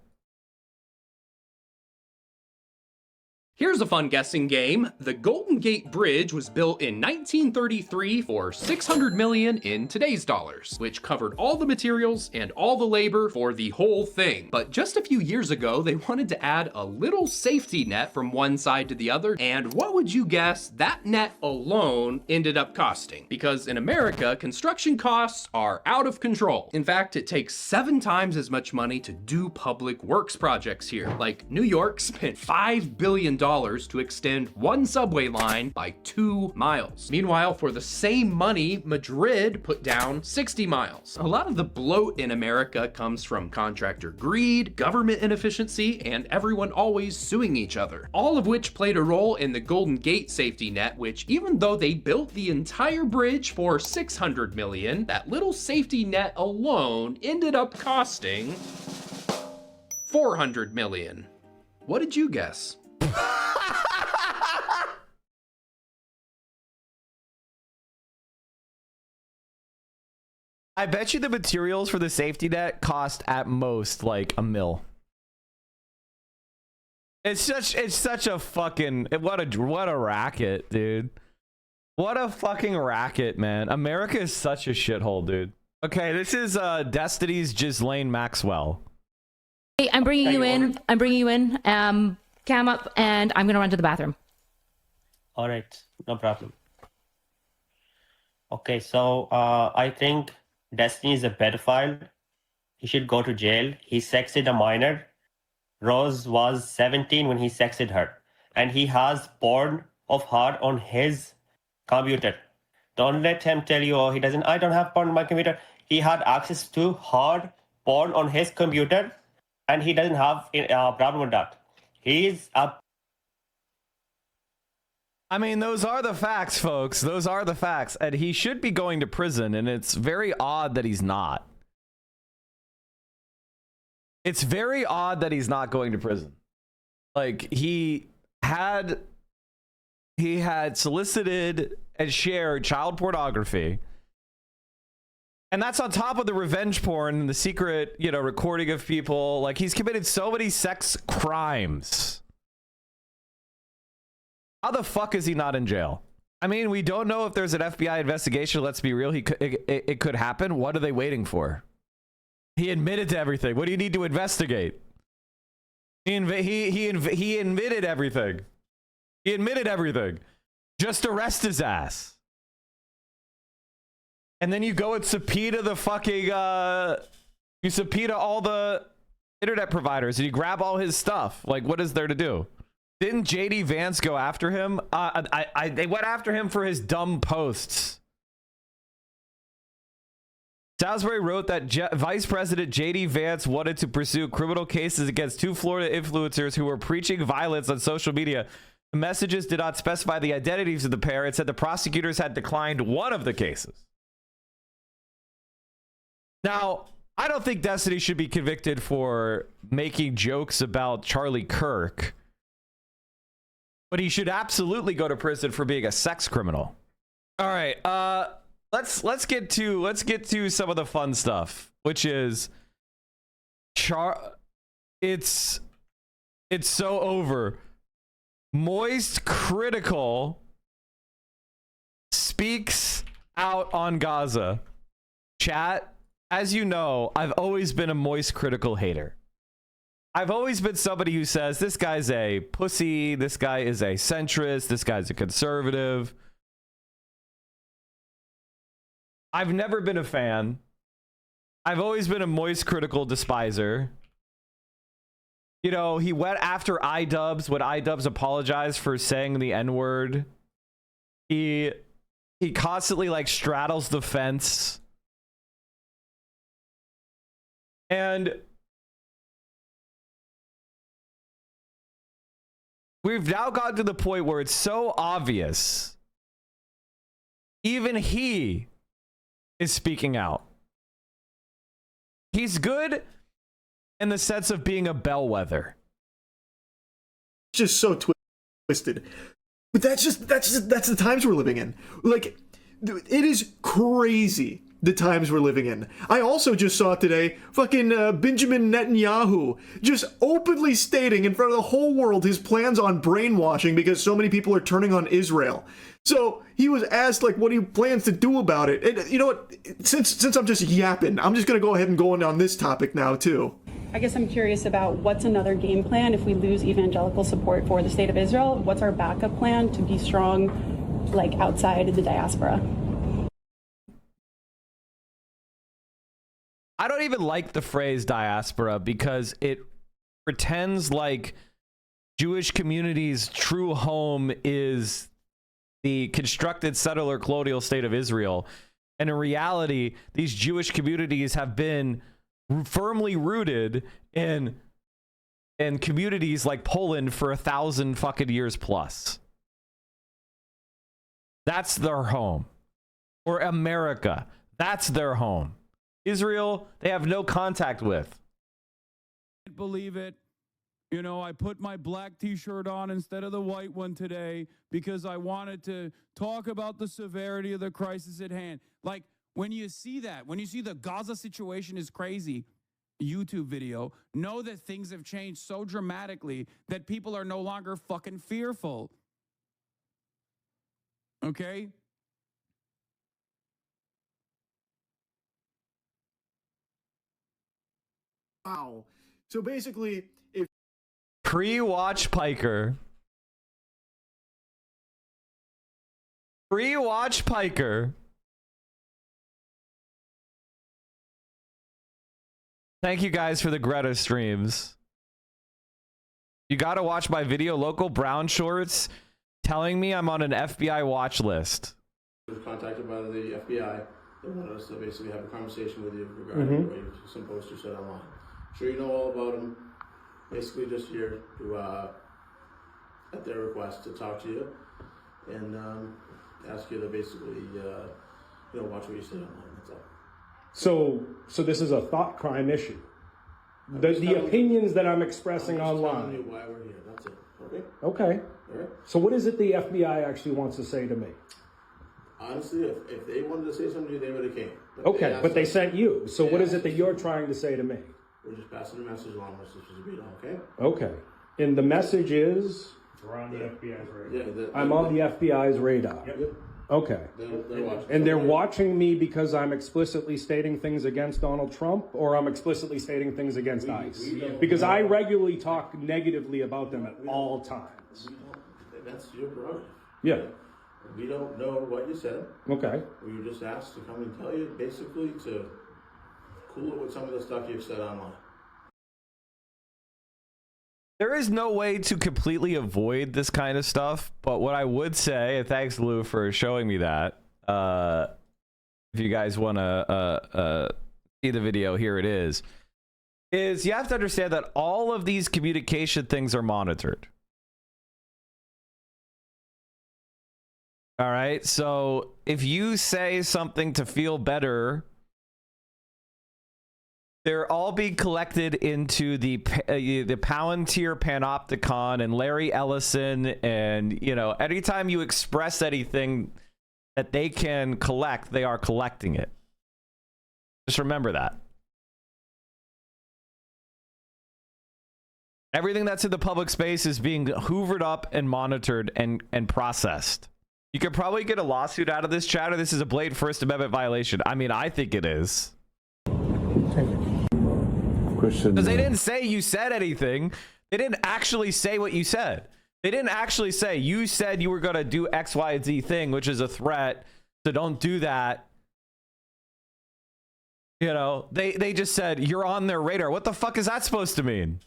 Here's a fun guessing game. The Golden Gate Bridge was built in 1933 for $600 million in today's dollars, which covered all the materials and all the labor for the whole thing. But just a few years ago, they wanted to add a little safety net from one side to the other, and what would you guess that net alone ended up costing? Because in America, construction costs are out of control. In fact, it takes 7 times as much money to do public works projects here. Like New York spent $5 billion to extend one subway line by 2 miles. Meanwhile, for the same money, Madrid put down 60 miles. A lot of the bloat in America comes from contractor greed, government inefficiency, and everyone always suing each other. All of which played a role in the Golden Gate safety net, which even though they built the entire bridge for $600 million, that little safety net alone ended up costing $400 million. What did you guess?
I bet you the materials for the safety net cost at most like $1 million. It's such a fucking what a racket, dude. What a fucking racket, man. America is such a shithole, dude. Okay, this is Destiny's Ghislaine Maxwell.
Hey, I'm bringing you in. I'm bringing you in. Cam up, and I'm gonna run to the bathroom.
All right, no problem. Okay, so I think Destiny is a pedophile. He should go to jail. He sexted a minor. Rose was 17 when he sexted her, and he has porn of her on his computer. Don't let him tell you, oh, he doesn't. I don't have porn on my computer. He had access to her porn on his computer, and he doesn't have a problem with that. He's a...
I mean, those are the facts, folks. Those are the facts. And he should be going to prison, and it's very odd that he's not. It's very odd that he's not going to prison. Like, he had solicited and shared child pornography. And that's on top of the revenge porn and the secret, recording of people. Like, he's committed so many sex crimes. How the fuck is he not in jail? I mean, we don't know if there's an FBI investigation. Let's be real. It could happen. What are they waiting for? He admitted to everything. What do you need to investigate? He admitted everything. He admitted everything. Just arrest his ass. And then you go and subpoena the fucking, you subpoena all the internet providers and you grab all his stuff. Like, what is there to do? Didn't JD Vance go after him? They went after him for his dumb posts. Salisbury wrote that Vice President JD Vance wanted to pursue criminal cases against 2 Florida influencers who were preaching violence on social media. The messages did not specify the identities of the pair. It said the prosecutors had declined one of the cases. Now, I don't think Destiny should be convicted for making jokes about Charlie Kirk, but he should absolutely go to prison for being a sex criminal. All right, let's get to some of the fun stuff, which is it's so over. Moist Critical speaks out on Gaza. Chat, as you know, I've always been a Moist Critical hater. I've always been somebody who says this guy's a pussy, this guy is a centrist, this guy's a conservative. I've never been a fan. I've always been a moist critical despiser. You know, he went after iDubbbz when iDubbbz apologized for saying the N-word. He constantly like straddles the fence. And we've now gotten to the point where it's so obvious. Even he is speaking out. He's good in the sense of being a bellwether.
Just so twisted. But that's the times we're living in. Like, it is crazy the times we're living in. I also just saw today fucking Benjamin Netanyahu just openly stating in front of the whole world his plans on brainwashing because so many people are turning on Israel. So he was asked like what he plans to do about it. And you know what? Since I'm just yapping, I'm just gonna go ahead and go on this topic now too.
I guess I'm curious about what's another game plan if we lose evangelical support for the state of Israel? What's our backup plan to be strong, like outside the diaspora?
I don't even like the phrase diaspora because it pretends like Jewish communities' true home is the constructed settler colonial state of Israel. And in reality, these Jewish communities have been firmly rooted in communities like Poland for 1,000 fucking years plus. That's their home. Or America. That's their home. Israel, they have no contact with.
Can't believe it. You know, I put my black t-shirt on instead of the white one today because I wanted to talk about the severity of the crisis at hand. Like, when you see that, when you see the Gaza situation is crazy, YouTube video, know that things have changed so dramatically that people are no longer fucking fearful. Okay?
Wow. So basically, if
Pre-watch Piker. Pre-watch Piker. Thank you guys for the Greta streams. You gotta watch my video, Local Brown Shorts, telling me I'm on an FBI watch list.
I was contacted by the FBI. They wanted us to basically have a conversation with you regarding what some posters said online. Sure, you know all about them. Basically, just here to, at their request, to talk to you and ask you to basically, watch what you say online. That's all.
So this is a thought crime issue. The opinions that I'm expressing
I'm just
online.
telling you why we're here. That's it. Okay.
Okay.
All right.
So what is it the FBI actually wants to say to me?
Honestly, if they wanted to say something to you, they would have came.
Okay, but they sent you. So what is it that you're trying to say to me?
We're just passing the message along. We're supposed to be on, okay?
Okay. And the message is?
We're on the FBI's radar. Yeah,
I'm on the FBI's radar.
Yep.
Okay.
They're watching.
And they're watching me because I'm explicitly stating things against Donald Trump, or I'm explicitly stating things against ICE? Because I regularly talk negatively about them at all times.
That's your prerogative.
Yeah.
We don't know what you said.
Okay.
We were just asked to come and tell you, basically, to cool it with some of the stuff you've said online.
There is no way to completely avoid this kind of stuff, but what I would say, and thanks Lou for showing me that, if you guys want to see the video, here it is you have to understand that all of these communication things are monitored. All right, so if you say something to feel better, they're all being collected into the Palantir Panopticon and Larry Ellison, and anytime you express anything that they can collect, they are collecting it. Just remember that. Everything that's in the public space is being hoovered up and monitored and processed. You could probably get a lawsuit out of this, chatter. This is a blatant First Amendment violation. I mean, I think it is. Because they didn't say you said anything. They didn't actually say what you said. They didn't actually say you said you were going to do X, Y, and Z thing, which is a threat. So don't do that. You know, they just said you're on their radar. What the fuck is that supposed to mean?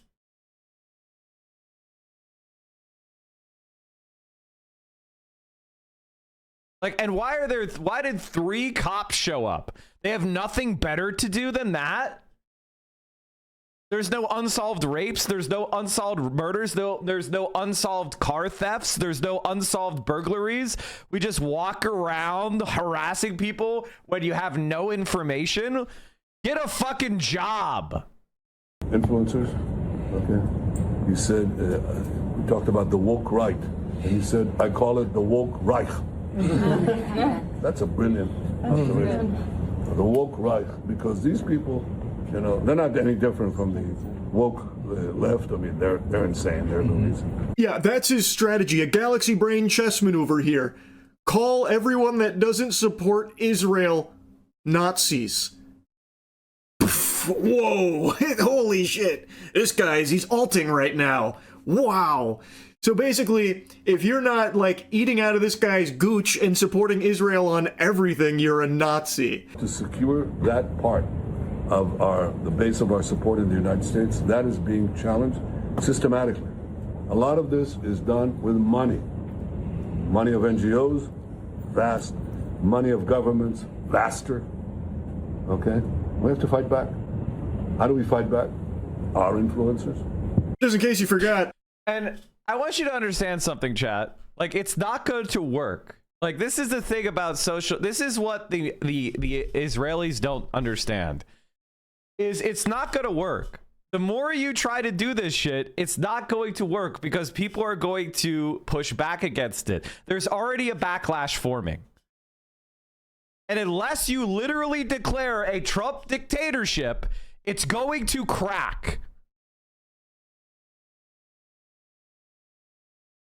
Like, and why did 3 cops show up? They have nothing better to do than that? There's no unsolved rapes. There's no unsolved murders. There's no unsolved car thefts. There's no unsolved burglaries. We just walk around harassing people when you have no information. Get a fucking job.
Influencers. Okay. You said, we talked about the woke right. And you said, I call it the woke Reich. That's a brilliant observation. The woke Reich. Because these people, you know, they're not any different from the woke left. I mean, they're insane. They're loonies.
Yeah, that's his strategy. A galaxy brain chess maneuver here. Call everyone that doesn't support Israel Nazis. Whoa, holy shit. This he's alting right now. Wow. So basically, if you're not, like, eating out of this guy's gooch and supporting Israel on everything, you're a Nazi.
To secure that part of the base of our support in the United States, that is being challenged systematically. A lot of this is done with money. Money of NGOs, vast. Money of governments, vaster. Okay? We have to fight back. How do we fight back? Our influencers.
Just in case you forgot.
And I want you to understand something, chat. Like, it's not going to work. Like, this is the thing about social. This is what the Israelis don't understand. Is it's not going to work. The more you try to do this shit, it's not going to work because people are going to push back against it. There's already a backlash forming. And unless you literally declare a Trump dictatorship, it's going to crack.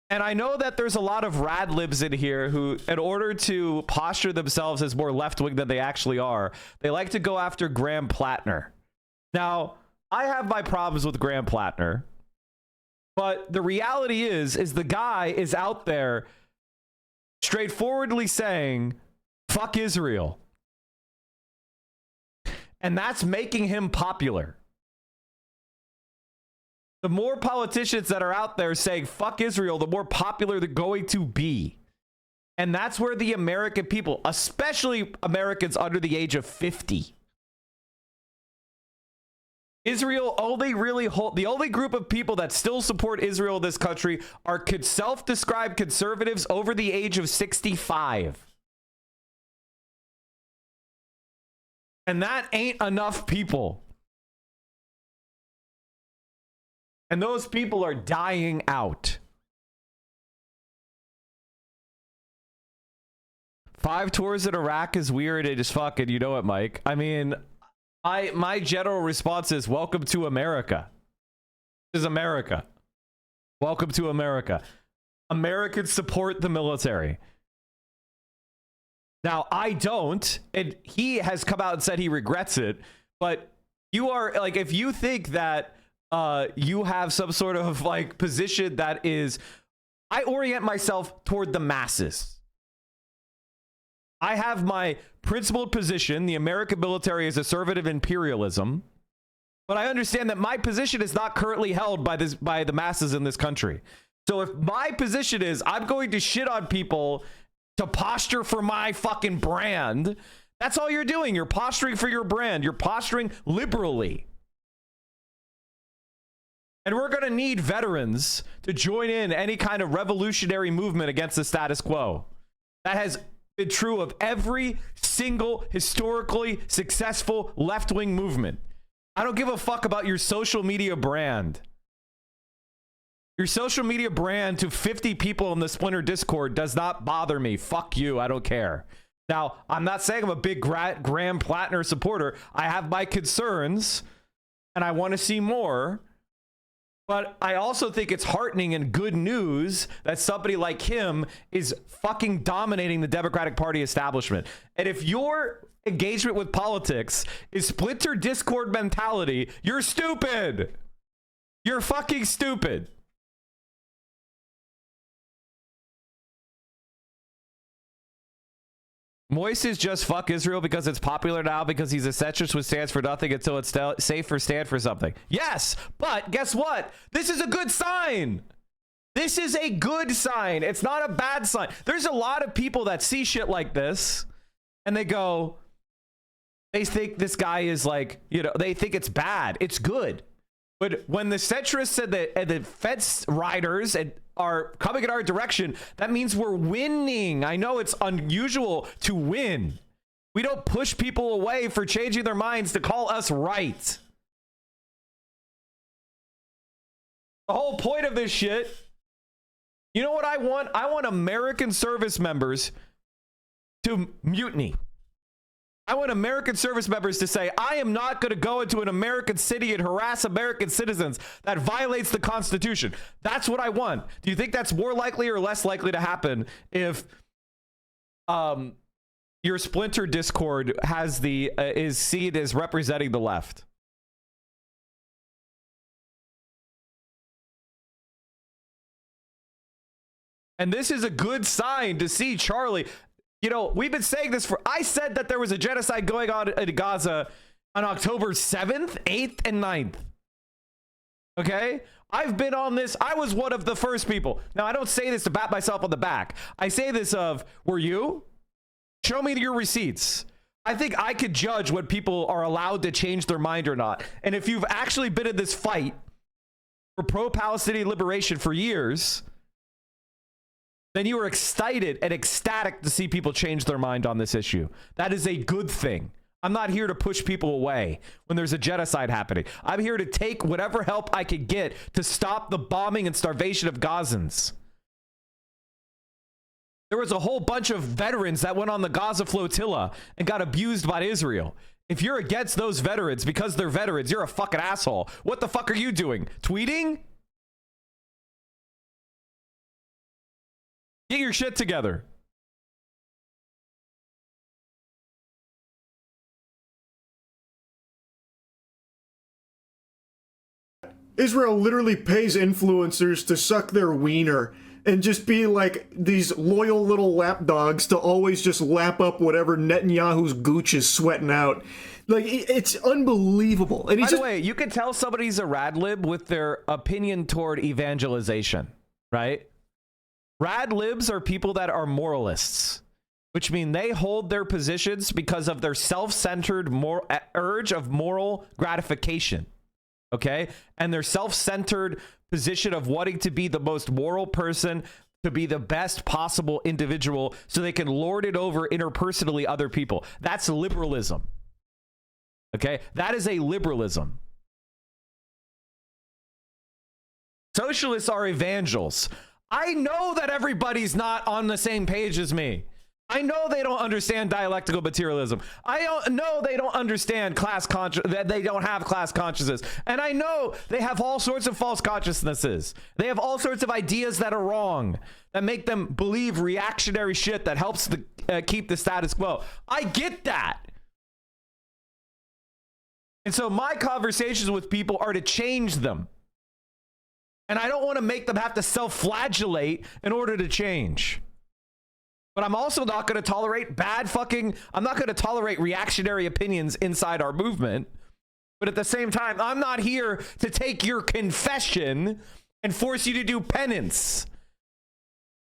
And I know that there's a lot of rad libs in here who, in order to posture themselves as more left-wing than they actually are, they like to go after Graham Plattner. Now, I have my problems with Graham Plattner, but the reality is the guy is out there straightforwardly saying, fuck Israel. And that's making him popular. The more politicians that are out there saying fuck Israel, the more popular they're going to be. And that's where the American people, especially Americans under the age of 50, Israel only really the only group of people that still support Israel in this country are self-described conservatives over the age of 65. And that ain't enough people. And those people are dying out. 5 tours in Iraq is weird as fuck, and you know it, Mike. I mean, my general response is welcome to America. This is America. Welcome to America. Americans support the military. Now, I don't, and he has come out and said he regrets it, but you are, like, if you think that you have some sort of, like, position that is, I orient myself toward the masses. I have my principled position. The American military is assertive imperialism, but I understand that my position is not currently held by the masses in this country. So if my position is I'm going to shit on people to posture for my fucking brand, that's all you're doing. You're posturing for your brand. You're posturing liberally. And we're going to need veterans to join in any kind of revolutionary movement against the status quo. That has been true of every single historically successful left-wing movement. I don't give a fuck about your social media brand. Your social media brand to 50 people in the Splinter Discord does not bother me. Fuck you. I don't care. Now, I'm not saying I'm a big Graham Plattner supporter. I have my concerns, and I want to see more. But I also think it's heartening and good news that somebody like him is fucking dominating the Democratic Party establishment. And if your engagement with politics is Splinter Discord mentality, you're stupid. You're fucking stupid. Moist is just fuck Israel because it's popular now because he's a centrist which stands for nothing until it's safe for stand for something. Yes, but guess what? This is a good sign. This is a good sign. It's not a bad sign. There's a lot of people that see shit like this and they go, they think this guy is like, you know, they think it's bad. It's good. But when the centrists and the fence riders are coming in our direction, that means we're winning. I know it's unusual to win. We don't push people away for changing their minds to call us right. The whole point of this shit, you know what I want? I want American service members to mutiny. I want American service members to say, I am not going to go into an American city and harass American citizens. That violates the Constitution. That's what I want. Do you think that's more likely or less likely to happen if your Splinter Discord has the is seen as representing the left? And this is a good sign to see Charlie. You know, we've been saying this I said that there was a genocide going on in Gaza on October 7th, 8th, and 9th. Okay? I've been on this. I was one of the first people. Now, I don't say this to pat myself on the back. I say this of, were you? Show me your receipts. I think I could judge when people are allowed to change their mind or not. And if you've actually been in this fight for pro-Palestinian liberation for years, then you are excited and ecstatic to see people change their mind on this issue. That is a good thing. I'm not here to push people away when there's a genocide happening. I'm here to take whatever help I can get to stop the bombing and starvation of Gazans. There was a whole bunch of veterans that went on the Gaza flotilla and got abused by Israel. If you're against those veterans because they're veterans, you're a fucking asshole. What the fuck are you doing? Tweeting? Get your shit together.
Israel literally pays influencers to suck their wiener and just be like these loyal little lapdogs to always just lap up whatever Netanyahu's gooch is sweating out. Like, it's unbelievable. And
by the way, you can tell somebody's a rad lib with their opinion toward evangelization, right? Rad libs are people that are moralists, which mean they hold their positions because of their self-centered urge of moral gratification, okay? And their self-centered position of wanting to be the most moral person, to be the best possible individual so they can lord it over interpersonally other people. That's liberalism, okay? That is a liberalism. Socialists are evangels. I know that everybody's not on the same page as me. I know they don't understand dialectical materialism. I know they don't understand that they don't have class consciousness. And I know they have all sorts of false consciousnesses. They have all sorts of ideas that are wrong, that make them believe reactionary shit that helps keep the status quo. I get that. And so my conversations with people are to change them. And I don't want to make them have to self-flagellate in order to change. But I'm also not going to tolerate I'm not going to tolerate reactionary opinions inside our movement. But at the same time, I'm not here to take your confession and force you to do penance.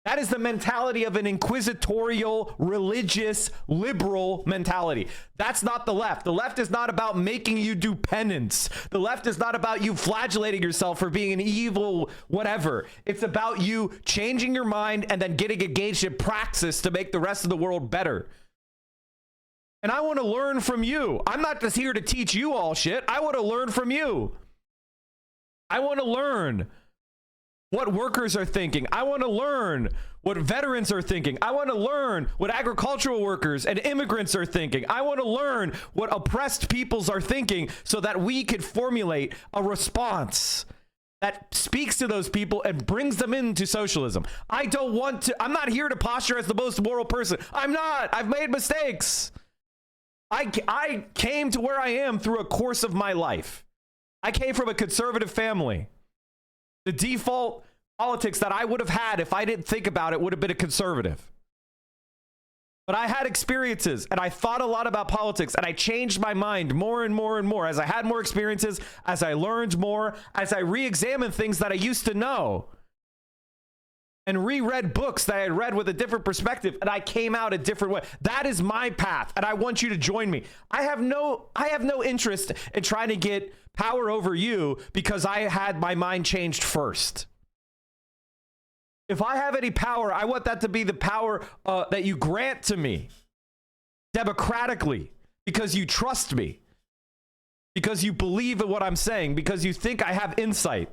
That is the mentality of an inquisitorial, religious, liberal mentality. That's not the left. The left is not about making you do penance. The left is not about you flagellating yourself for being an evil whatever. It's about you changing your mind and then getting engaged in praxis to make the rest of the world better. And I want to learn from you. I'm not just here to teach you all shit. I want to learn from you. I want to learn what workers are thinking. I want to learn what veterans are thinking. I want to learn what agricultural workers and immigrants are thinking. I want to learn what oppressed peoples are thinking so that we can formulate a response that speaks to those people and brings them into socialism. I'm not here to posture as the most moral person. I'm not. I've made mistakes. I came to where I am through a course of my life. I came from a conservative family. The default politics that I would have had if I didn't think about it would have been a conservative. But I had experiences and I thought a lot about politics and I changed my mind more and more and more as I had more experiences, as I learned more, as I re-examined things that I used to know and reread books that I had read with a different perspective, and I came out a different way. That is my path, and I want you to join me. I have no interest in trying to get power over you because I had my mind changed first. If I have any power, I want that to be the power that you grant to me democratically because you trust me, because you believe in what I'm saying, because you think I have insight.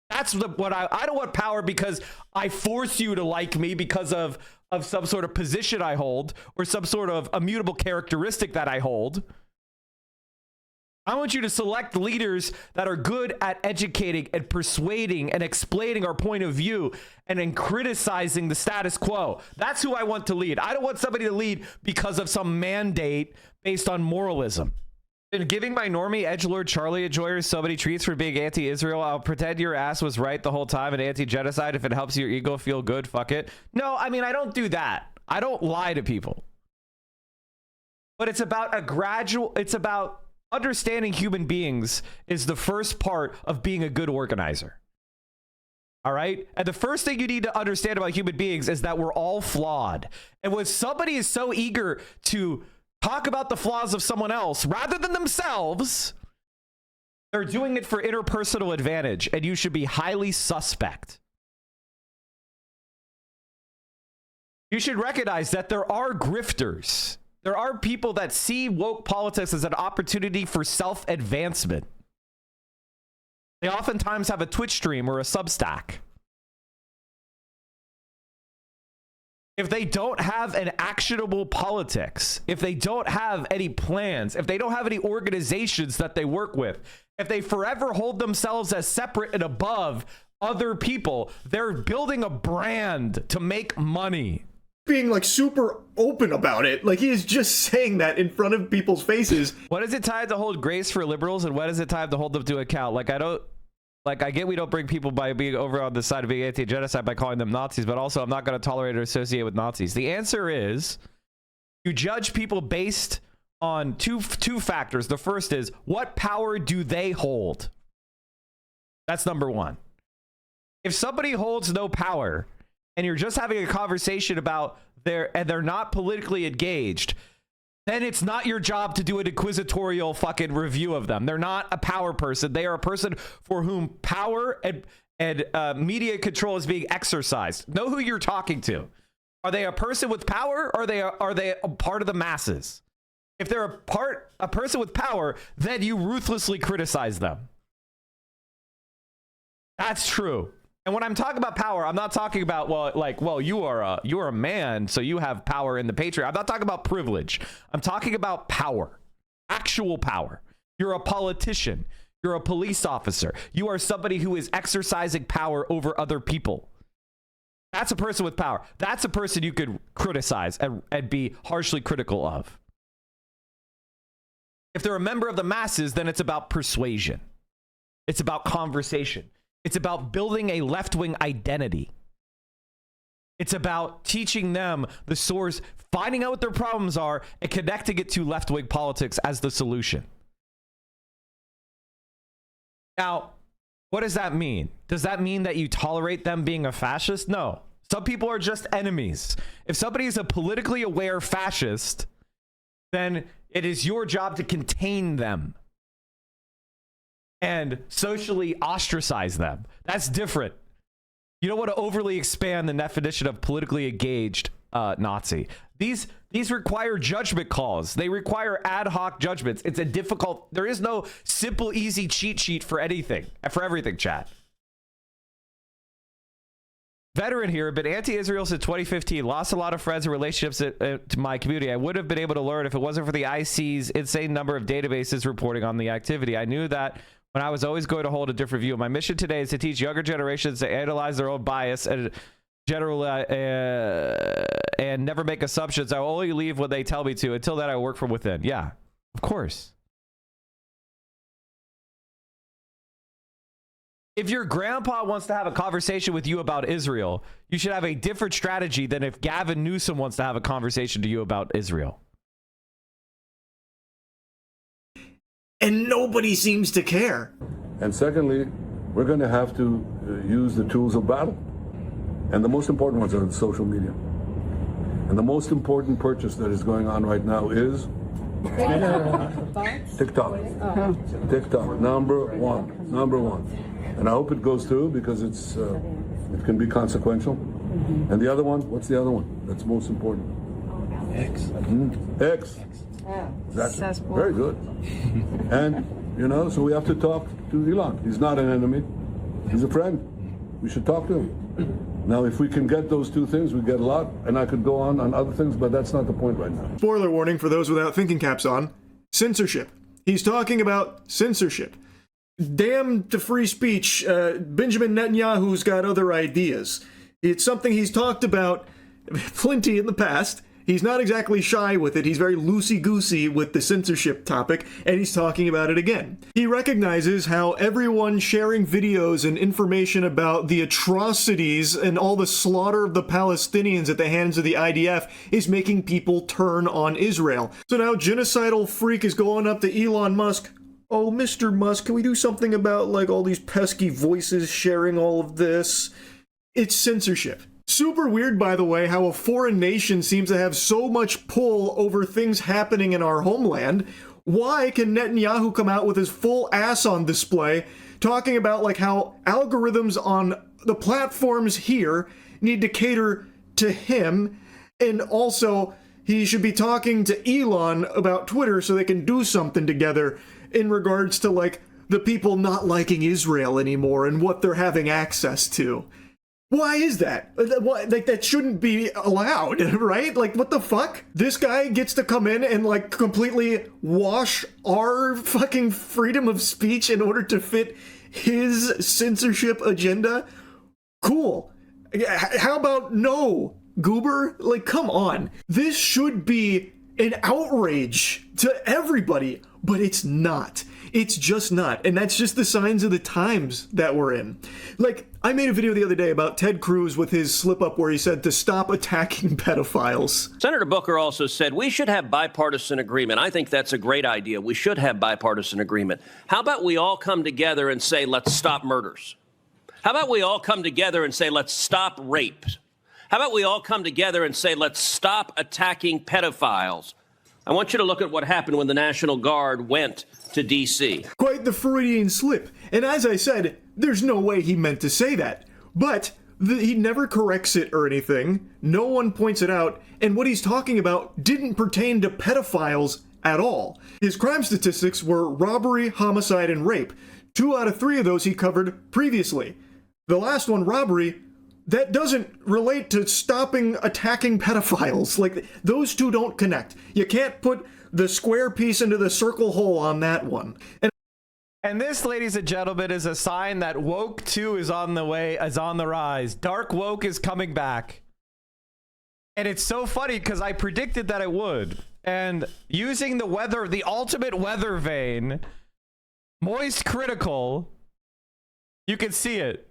That's what I don't want power because I force you to like me because of some sort of position I hold or some sort of immutable characteristic that I hold. I want you to select leaders that are good at educating and persuading and explaining our point of view and in criticizing the status quo. That's who I want to lead. I don't want somebody to lead because of some mandate based on moralism. Been giving my normie edgelord Charlie enjoyers so many treats for being anti-Israel. I'll pretend your ass was right the whole time and anti-genocide. If it helps your ego feel good, fuck it. No, I mean, I don't do that. I don't lie to people. But it's about it's about understanding human beings is the first part of being a good organizer. All right? And the first thing you need to understand about human beings is that we're all flawed. And when somebody is so eager to talk about the flaws of someone else rather than themselves, they're doing it for interpersonal advantage, and you should be highly suspect. You should recognize that there are grifters. There are people that see woke politics as an opportunity for self-advancement. They oftentimes have a Twitch stream or a Substack. If they don't have an actionable politics, if they don't have any plans, if they don't have any organizations that they work with, if they forever hold themselves as separate and above other people, they're building a brand to make money.
Being like super open about it. Like he is just saying that in front of people's faces.
When is it time to hold grace for liberals and when is it time to hold them to account? I get we don't bring people by being over on the side of being anti-genocide by calling them Nazis, but also I'm not going to tolerate or associate with Nazis. The answer is you judge people based on two factors. The first is what power do they hold? That's number one. If somebody holds no power and you're just having a conversation about they're not politically engaged, then it's not your job to do an inquisitorial fucking review of them. They're not a power person. They are a person for whom power and media control is being exercised. Know who you're talking to. Are they a person with power or are they a part of the masses? If they're a person with power, then you ruthlessly criticize them. That's true. And when I'm talking about power, I'm not talking about, you are a man, so you have power in the patriarchy. I'm not talking about privilege. I'm talking about power, actual power. You're a politician. You're a police officer. You are somebody who is exercising power over other people. That's a person with power. That's a person you could criticize and be harshly critical of. If they're a member of the masses, then it's about persuasion. It's about conversation. It's about building a left-wing identity. It's about teaching them the source, finding out what their problems are, and connecting it to left-wing politics as the solution. Now, what does that mean? Does that mean that you tolerate them being a fascist? No. Some people are just enemies. If somebody is a politically aware fascist, then it is your job to contain them and socially ostracize them. That's different. You don't want to overly expand the definition of politically engaged Nazi. These require judgment calls. They require ad hoc judgments. It's a difficult, there is no simple, easy cheat sheet for anything, for everything, chat. Veteran here, been anti-Israel since 2015. Lost a lot of friends and relationships to my community. I would have been able to learn if it wasn't for the IC's insane number of databases reporting on the activity. I knew that when I was always going to hold a different view. My mission today is to teach younger generations to analyze their own bias and and never make assumptions. I will only leave when they tell me to. Until then, I work from within. Yeah, of course. If your grandpa wants to have a conversation with you about Israel, you should have a different strategy than if Gavin Newsom wants to have a conversation to you about Israel.
And nobody seems to care.
And secondly, we're going to have to use the tools of battle. And the most important ones are social media. And the most important purchase that is going on right now is TikTok. TikTok, number one. And I hope it goes through because it can be consequential. And the other one, what's the other one that's most important? X. X. That's very good. And, so we have to talk to Elon. He's not an enemy. He's a friend. We should talk to him. Now, if we can get those two things, we get a lot. And I could go on other things, but that's not the point right now.
Spoiler warning for those without thinking caps on. Censorship. He's talking about censorship. Damn to free speech. Benjamin Netanyahu's got other ideas. It's something he's talked about plenty in the past. He's not exactly shy with it. He's very loosey-goosey with the censorship topic, and he's talking about it again. He recognizes how everyone sharing videos and information about the atrocities and all the slaughter of the Palestinians at the hands of the IDF is making people turn on Israel. So now genocidal freak is going up to Elon Musk. Oh, Mr. Musk, can we do something about, all these pesky voices sharing all of this? It's censorship. Super weird, by the way, how a foreign nation seems to have so much pull over things happening in our homeland. Why can Netanyahu come out with his full ass on display, talking about, how algorithms on the platforms here need to cater to him, and also he should be talking to Elon about Twitter so they can do something together in regards to, the people not liking Israel anymore and what they're having access to. Why is that? That shouldn't be allowed, right? What the fuck? This guy gets to come in and, completely wash our fucking freedom of speech in order to fit his censorship agenda? Cool. How about no, goober? Come on. This should be an outrage to everybody, but it's not. It's just not. And that's just the signs of the times that we're in. I made a video the other day about Ted Cruz with his slip-up where he said to stop attacking pedophiles.
Senator Booker also said we should have bipartisan agreement. I think that's a great idea. We should have bipartisan agreement. How about we all come together and say, let's stop murders? How about we all come together and say, let's stop rape? How about we all come together and say, let's stop attacking pedophiles? I want you to look at what happened when the National Guard went to D.C.
Quite the Freudian slip. And as I said, there's no way he meant to say that. But he never corrects it or anything. No one points it out. And what he's talking about didn't pertain to pedophiles at all. His crime statistics were robbery, homicide, and rape. 2 out of 3 of those he covered previously. The last one, robbery, that doesn't relate to stopping attacking pedophiles. Those two don't connect. You can't put the square piece into the circle hole on that one.
And this, ladies and gentlemen, is a sign that woke 2 is on the rise. Dark woke is coming back. And it's so funny because I predicted that it would. And using the ultimate weather vane, moist critical, you can see it.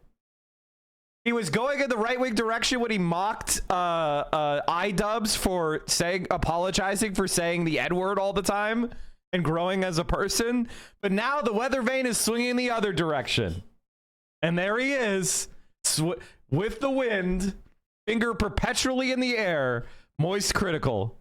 He was going in the right-wing direction when he mocked iDubbbz for apologizing for saying the N-word all the time and growing as a person. But now the weather vane is swinging the other direction. And there he is, with the wind, finger perpetually in the air, moist critical.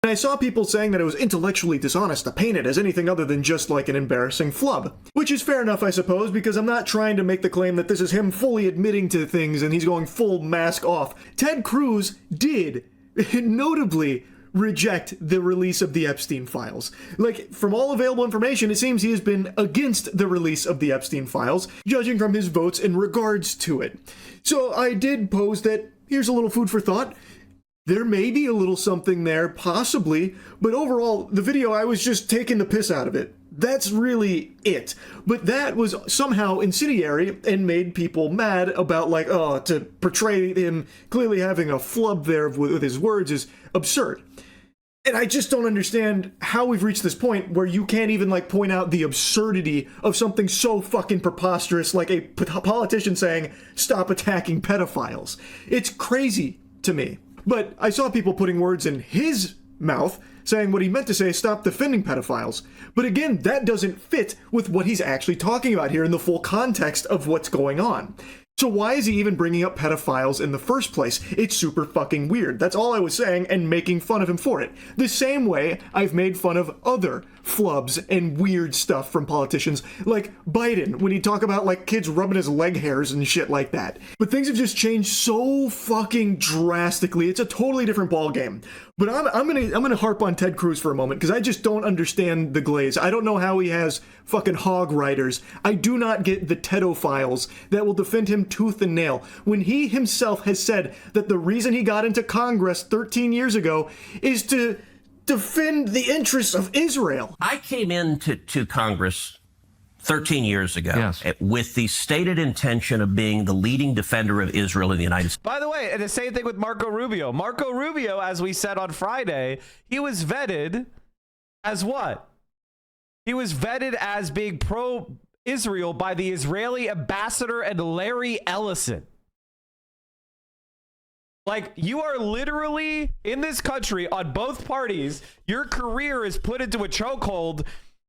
And I saw people saying that it was intellectually dishonest to paint it as anything other than just an embarrassing flub. Which is fair enough, I suppose, because I'm not trying to make the claim that this is him fully admitting to things and he's going full mask off. Ted Cruz did, notably, reject the release of the Epstein files. From all available information, it seems he has been against the release of the Epstein files, judging from his votes in regards to it. So I did pose that, here's a little food for thought. There may be a little something there, possibly, but overall, the video, I was just taking the piss out of it. That's really it. But that was somehow incendiary and made people mad about, to portray him clearly having a flub there with his words is absurd. And I just don't understand how we've reached this point where you can't even like point out the absurdity of something so fucking preposterous like a politician saying, stop attacking pedophiles. It's crazy to me. But I saw people putting words in his mouth saying what he meant to say, stop defending pedophiles. But again, that doesn't fit with what he's actually talking about here in the full context of what's going on. So why is he even bringing up pedophiles in the first place? It's super fucking weird. That's all I was saying, and making fun of him for it. The same way I've made fun of other flubs and weird stuff from politicians, like Biden, when he talk about like kids rubbing his leg hairs and shit like that. But things have just changed so fucking drastically. It's a totally different ballgame. But I'm gonna harp on Ted Cruz for a moment, because I just don't understand the glaze. I don't know how he has fucking hog riders. I do not get the pedophiles that will defend him tooth and nail, when he himself has said that the reason he got into Congress 13 years ago is to defend the interests of Israel.
I came into Congress 13 years ago with the stated intention of being the leading defender of Israel in the United States.
By the way, and the same thing with Marco Rubio. Marco Rubio, as we said on Friday, he was vetted as what? He was vetted as being pro-Israel by the Israeli ambassador and Larry Ellison. Like, you are literally in this country on both parties. Your career is put into a chokehold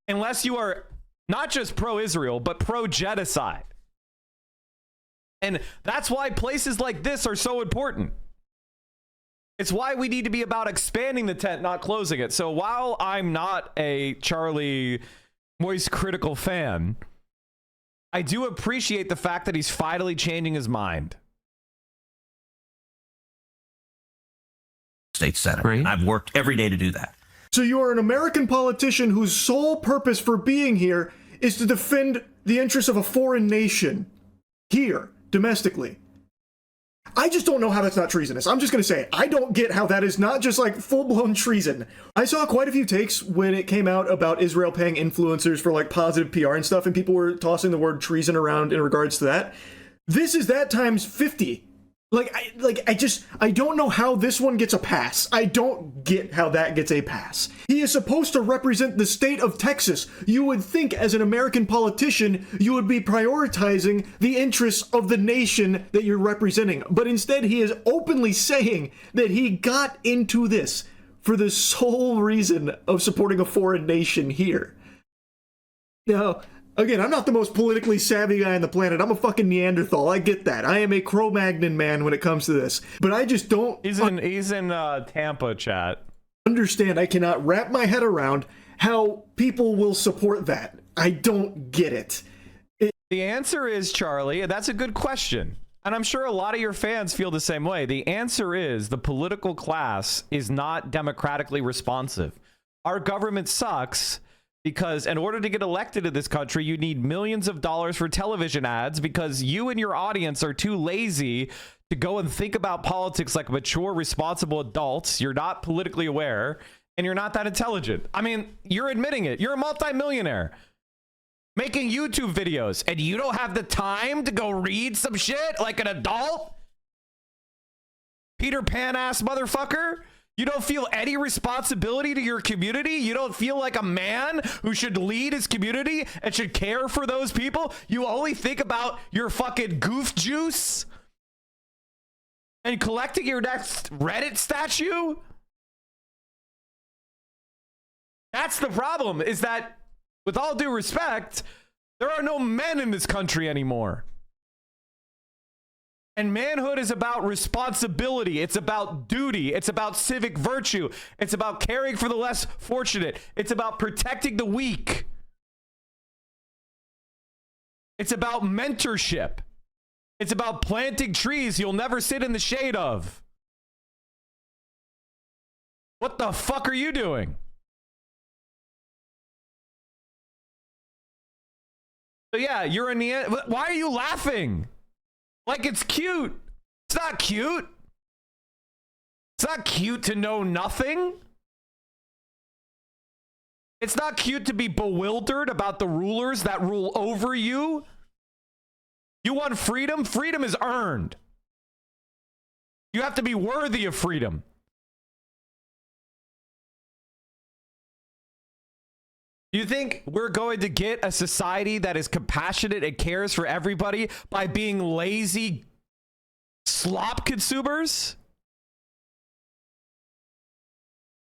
unless you are not just pro-Israel, but pro-genocide. And that's why places like this are so important. It's why we need to be about expanding the tent, not closing it. So while I'm not a Charlie Moist critical fan, I do appreciate the fact that he's finally changing his mind.
States Senate. Right. I've worked every day to do that.
So you are an American politician whose sole purpose for being here is to defend the interests of a foreign nation here, domestically. I just don't know how that's not treasonous. I'm just going to say it. I don't get how that is not just like full-blown treason. I saw quite a few takes when it came out about Israel paying influencers for like positive PR and stuff, and people were tossing the word treason around in regards to that. This is that times 50. I don't know how this one gets a pass. I don't get how that gets a pass. He is supposed to represent the state of Texas. You would think as an American politician, you would be prioritizing the interests of the nation that you're representing. But instead, he is openly saying that he got into this for the sole reason of supporting a foreign nation here. Now, again, I'm not the most politically savvy guy on the planet. I'm a fucking Neanderthal. I get that. I am a Cro-Magnon man when it comes to this. But I just don't...
He's in Tampa, chat.
Understand. I cannot wrap my head around how people will support that. I don't get it.
The answer is, Charlie, that's a good question. And I'm sure a lot of your fans feel the same way. The answer is the political class is not democratically responsive. Our government sucks because in order to get elected in this country, you need millions of dollars for television ads because you and your audience are too lazy to go and think about politics like mature, responsible adults. You're not politically aware and you're not that intelligent. I mean, you're admitting it. You're a multimillionaire making YouTube videos and you don't have the time to go read some shit like an adult? Peter Pan ass motherfucker? You don't feel any responsibility to your community? You don't feel like a man who should lead his community and should care for those people? You only think about your fucking goof juice and collecting your next Reddit statue? That's the problem, is that, with all due respect, there are no men in this country anymore. And manhood is about responsibility. It's about duty. It's about civic virtue. It's about caring for the less fortunate. It's about protecting the weak. It's about mentorship. It's about planting trees you'll never sit in the shade of. What the fuck are you doing? So yeah, you're in the end. Why are you laughing? Like it's cute. It's not cute. It's not cute to know nothing. It's not cute to be bewildered about the rulers that rule over you. You want freedom? Freedom is earned. You have to be worthy of freedom. You think we're going to get a society that is compassionate and cares for everybody by being lazy slop consumers?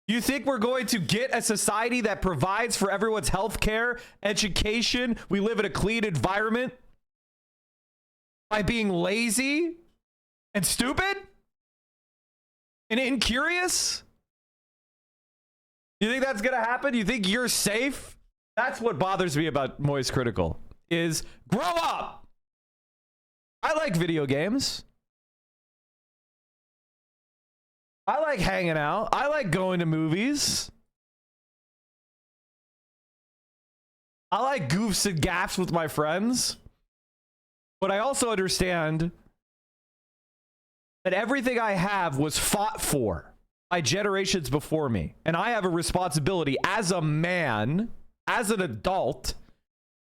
You think we're going to get a society that provides for everyone's health care, education, we live in a clean environment by being lazy and stupid and incurious? You think that's going to happen? You think you're safe? That's what bothers me about Moist Critical, is grow up. I like video games. I like hanging out. I like going to movies. I like goofs and gaffs with my friends. But I also understand that everything I have was fought for by generations before me. And I have a responsibility as a man, as an adult,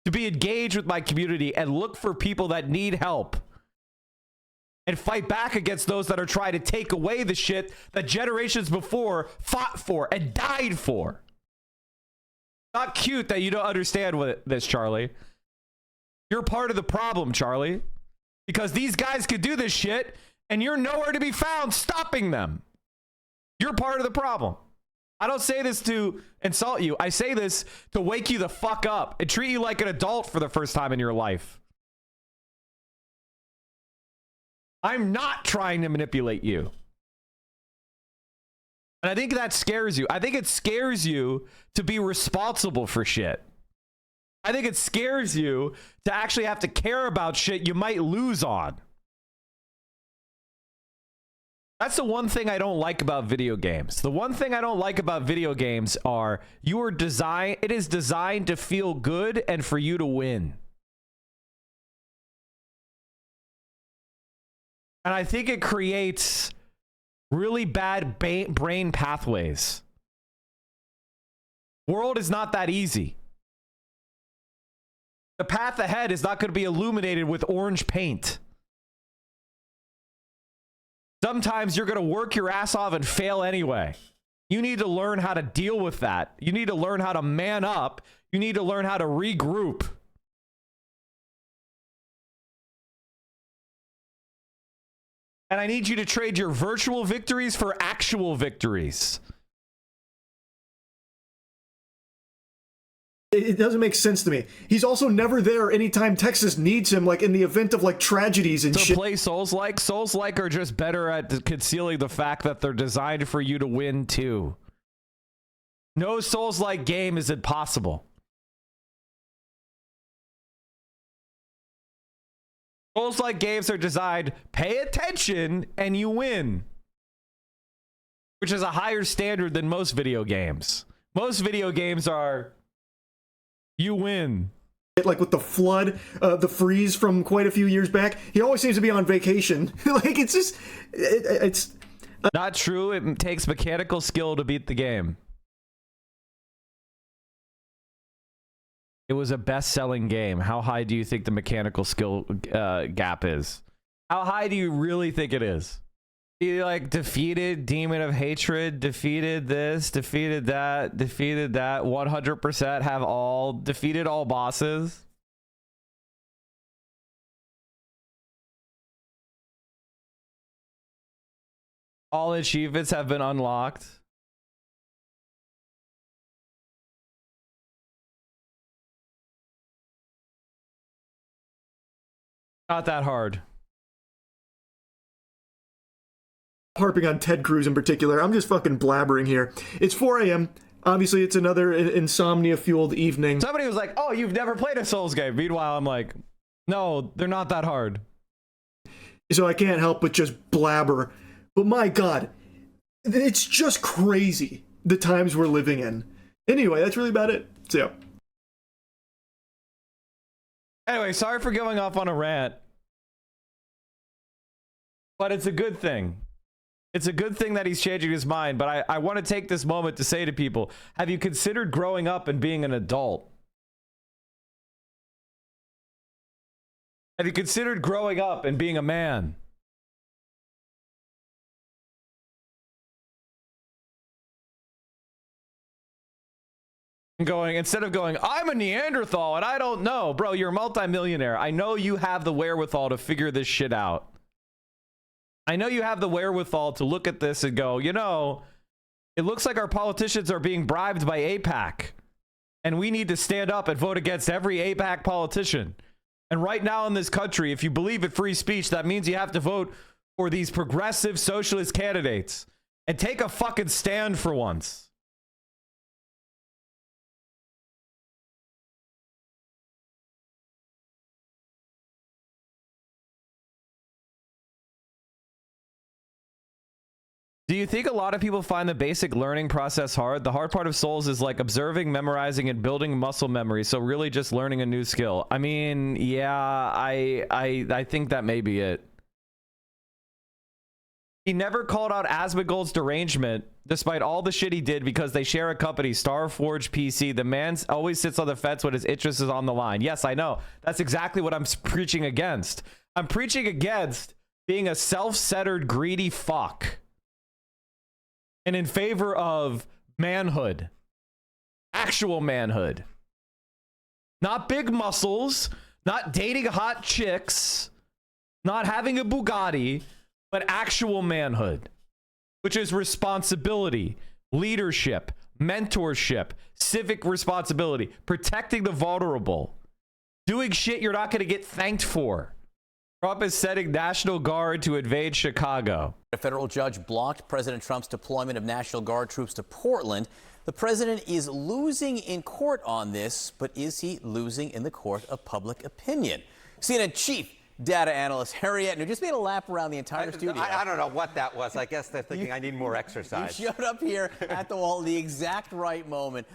to be engaged with my community and look for people that need help and fight back against those that are trying to take away the shit that generations before fought for and died for. Not cute that you don't understand this, Charlie. You're part of the problem, Charlie, because these guys could do this shit and you're nowhere to be found stopping them. You're part of the problem. I don't say this to insult you. I say this to wake you the fuck up and treat you like an adult for the first time in your life. I'm not trying to manipulate you. And I think that scares you. I think it scares you to be responsible for shit. I think it scares you to actually have to care about shit you might lose on. That's the one thing I don't like about video games. The one thing I don't like about video games are it is designed to feel good and for you to win. And I think it creates really bad brain pathways. World is not that easy. The path ahead is not going to be illuminated with orange paint. Sometimes you're going to work your ass off and fail anyway. You need to learn how to deal with that. You need to learn how to man up. You need to learn how to regroup. And I need you to trade your virtual victories for actual victories.
It doesn't make sense to me. He's also never there anytime Texas needs him, like in the event of like tragedies and shit.
To play Souls-like? Souls-like are just better at concealing the fact that they're designed for you to win too. No Souls-like game is impossible. Souls-like games are designed, pay attention and you win. Which is a higher standard than most video games. Most video games are, you win.
Like with the flood, the freeze from quite a few years back, he always seems to be on vacation. Like it's just, it's
not true. It takes mechanical skill to beat the game. It was a best-selling game. How high do you think the mechanical skill gap is? How high do you really think it is? You like defeated Demon of Hatred, defeated this, defeated that, 100% have all, defeated all bosses. All achievements have been unlocked. Not that hard.
Harping on Ted Cruz in particular. I'm just fucking blabbering here. It's 4 a.m. Obviously, it's another insomnia-fueled evening.
Somebody was like, oh, you've never played a Souls game. Meanwhile, I'm like, no, they're not that hard.
So I can't help but just blabber. But my God, it's just crazy the times we're living in. Anyway, that's really about it. See ya.
Anyway, sorry for going off on a rant. But it's a good thing. It's a good thing that he's changing his mind. But I want to take this moment to say to people, have you considered growing up and being an adult? Have you considered growing up and being a man? Instead of going, I'm a Neanderthal and I don't know. Bro, you're a multimillionaire. I know you have the wherewithal to figure this shit out. I know you have the wherewithal to look at this and go, you know, it looks like our politicians are being bribed by AIPAC. And we need to stand up and vote against every AIPAC politician. And right now in this country, if you believe in free speech, that means you have to vote for these progressive socialist candidates. And take a fucking stand for once. Do you think a lot of people find the basic learning process hard? The hard part of Souls is like observing, memorizing, and building muscle memory. So really just learning a new skill. I mean, yeah, I think that may be it. He never called out Asmongold's derangement, despite all the shit he did, because they share a company, Starforge PC. The man always sits on the fence when his interest is on the line. Yes, I know. That's exactly what I'm preaching against. I'm preaching against being a self-centered, greedy fuck. And in favor of manhood. Actual manhood. Not big muscles. Not dating hot chicks. Not having a Bugatti. But actual manhood. Which is responsibility. Leadership. Mentorship. Civic responsibility. Protecting the vulnerable. Doing shit you're not going to get thanked for. Trump is setting National Guard to invade Chicago.
A federal judge blocked President Trump's deployment of National Guard troops to Portland. The president is losing in court on this, but is he losing in the court of public opinion? CNN chief data analyst Harry Etner just made a lap around the entire studio.
I don't know what that was. I guess they're thinking I need more exercise.
You showed up here at the wall at the exact right moment.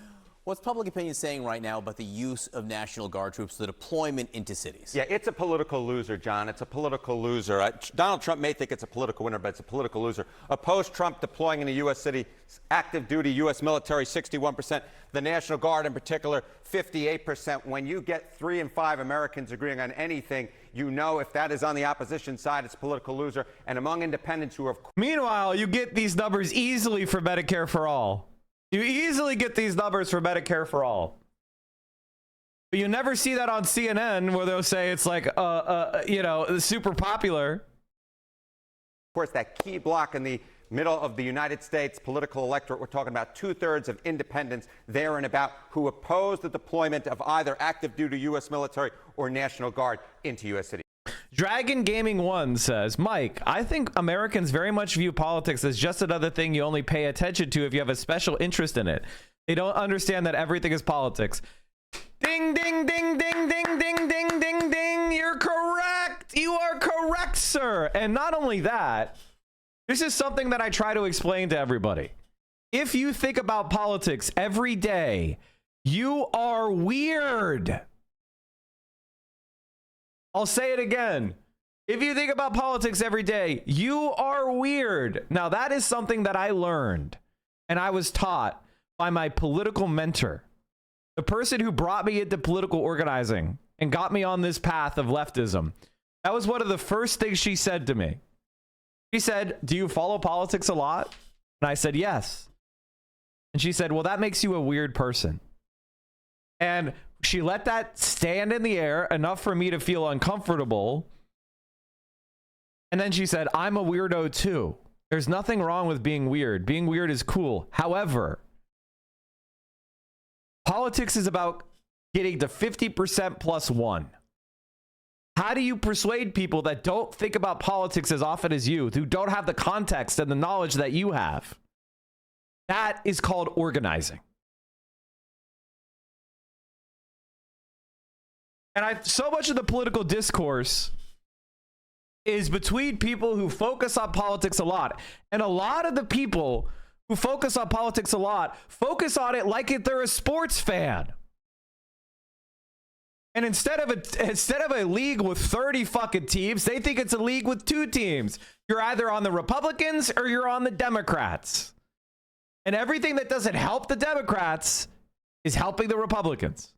What's public opinion saying right now about the use of National Guard troops, the deployment into cities?
Yeah, it's a political loser, John. It's a political loser. Donald Trump may think it's a political winner, but it's a political loser. Opposed Trump deploying in a U.S. city, active duty U.S. military, 61%. The National Guard in particular, 58%. When you get 3 in 5 Americans agreeing on anything, you know if that is on the opposition side, it's a political loser. And among independents who have...
Meanwhile, you get these numbers easily for Medicare for All. You easily get these numbers for Medicare for All. But you never see that on CNN where they'll say it's like, you know, super popular.
Of course, that key block in the middle of the United States political electorate, we're talking about 2/3 of independents there and about who oppose the deployment of either active duty U.S. military or National Guard into U.S. cities.
Dragon Gaming 1 says, Mike, I think Americans very much view politics as just another thing you only pay attention to if you have a special interest in it. They don't understand that everything is politics. Ding, ding, ding, ding, ding, ding, ding, ding, ding. You're correct. You are correct, sir. And not only that, this is something that I try to explain to everybody. If you think about politics every day, you are weird. I'll say it again. If you think about politics every day, you are weird. Now, that is something that I learned and I was taught by my political mentor, the person who brought me into political organizing and got me on this path of leftism. That was one of the first things she said to me. She said, do you follow politics a lot? And I said, yes. And she said, well, that makes you a weird person. And she let that stand in the air enough for me to feel uncomfortable. And then she said, I'm a weirdo too. There's nothing wrong with being weird. Being weird is cool. However, politics is about getting to 50% plus one. How do you persuade people that don't think about politics as often as you, who don't have the context and the knowledge that you have? That is called organizing. And so much of the political discourse is between people who focus on politics a lot. And a lot of the people who focus on politics a lot focus on it like they're a sports fan. And instead of a league with 30 fucking teams, they think it's a league with 2 teams. You're either on the Republicans or you're on the Democrats. And everything that doesn't help the Democrats is helping the Republicans.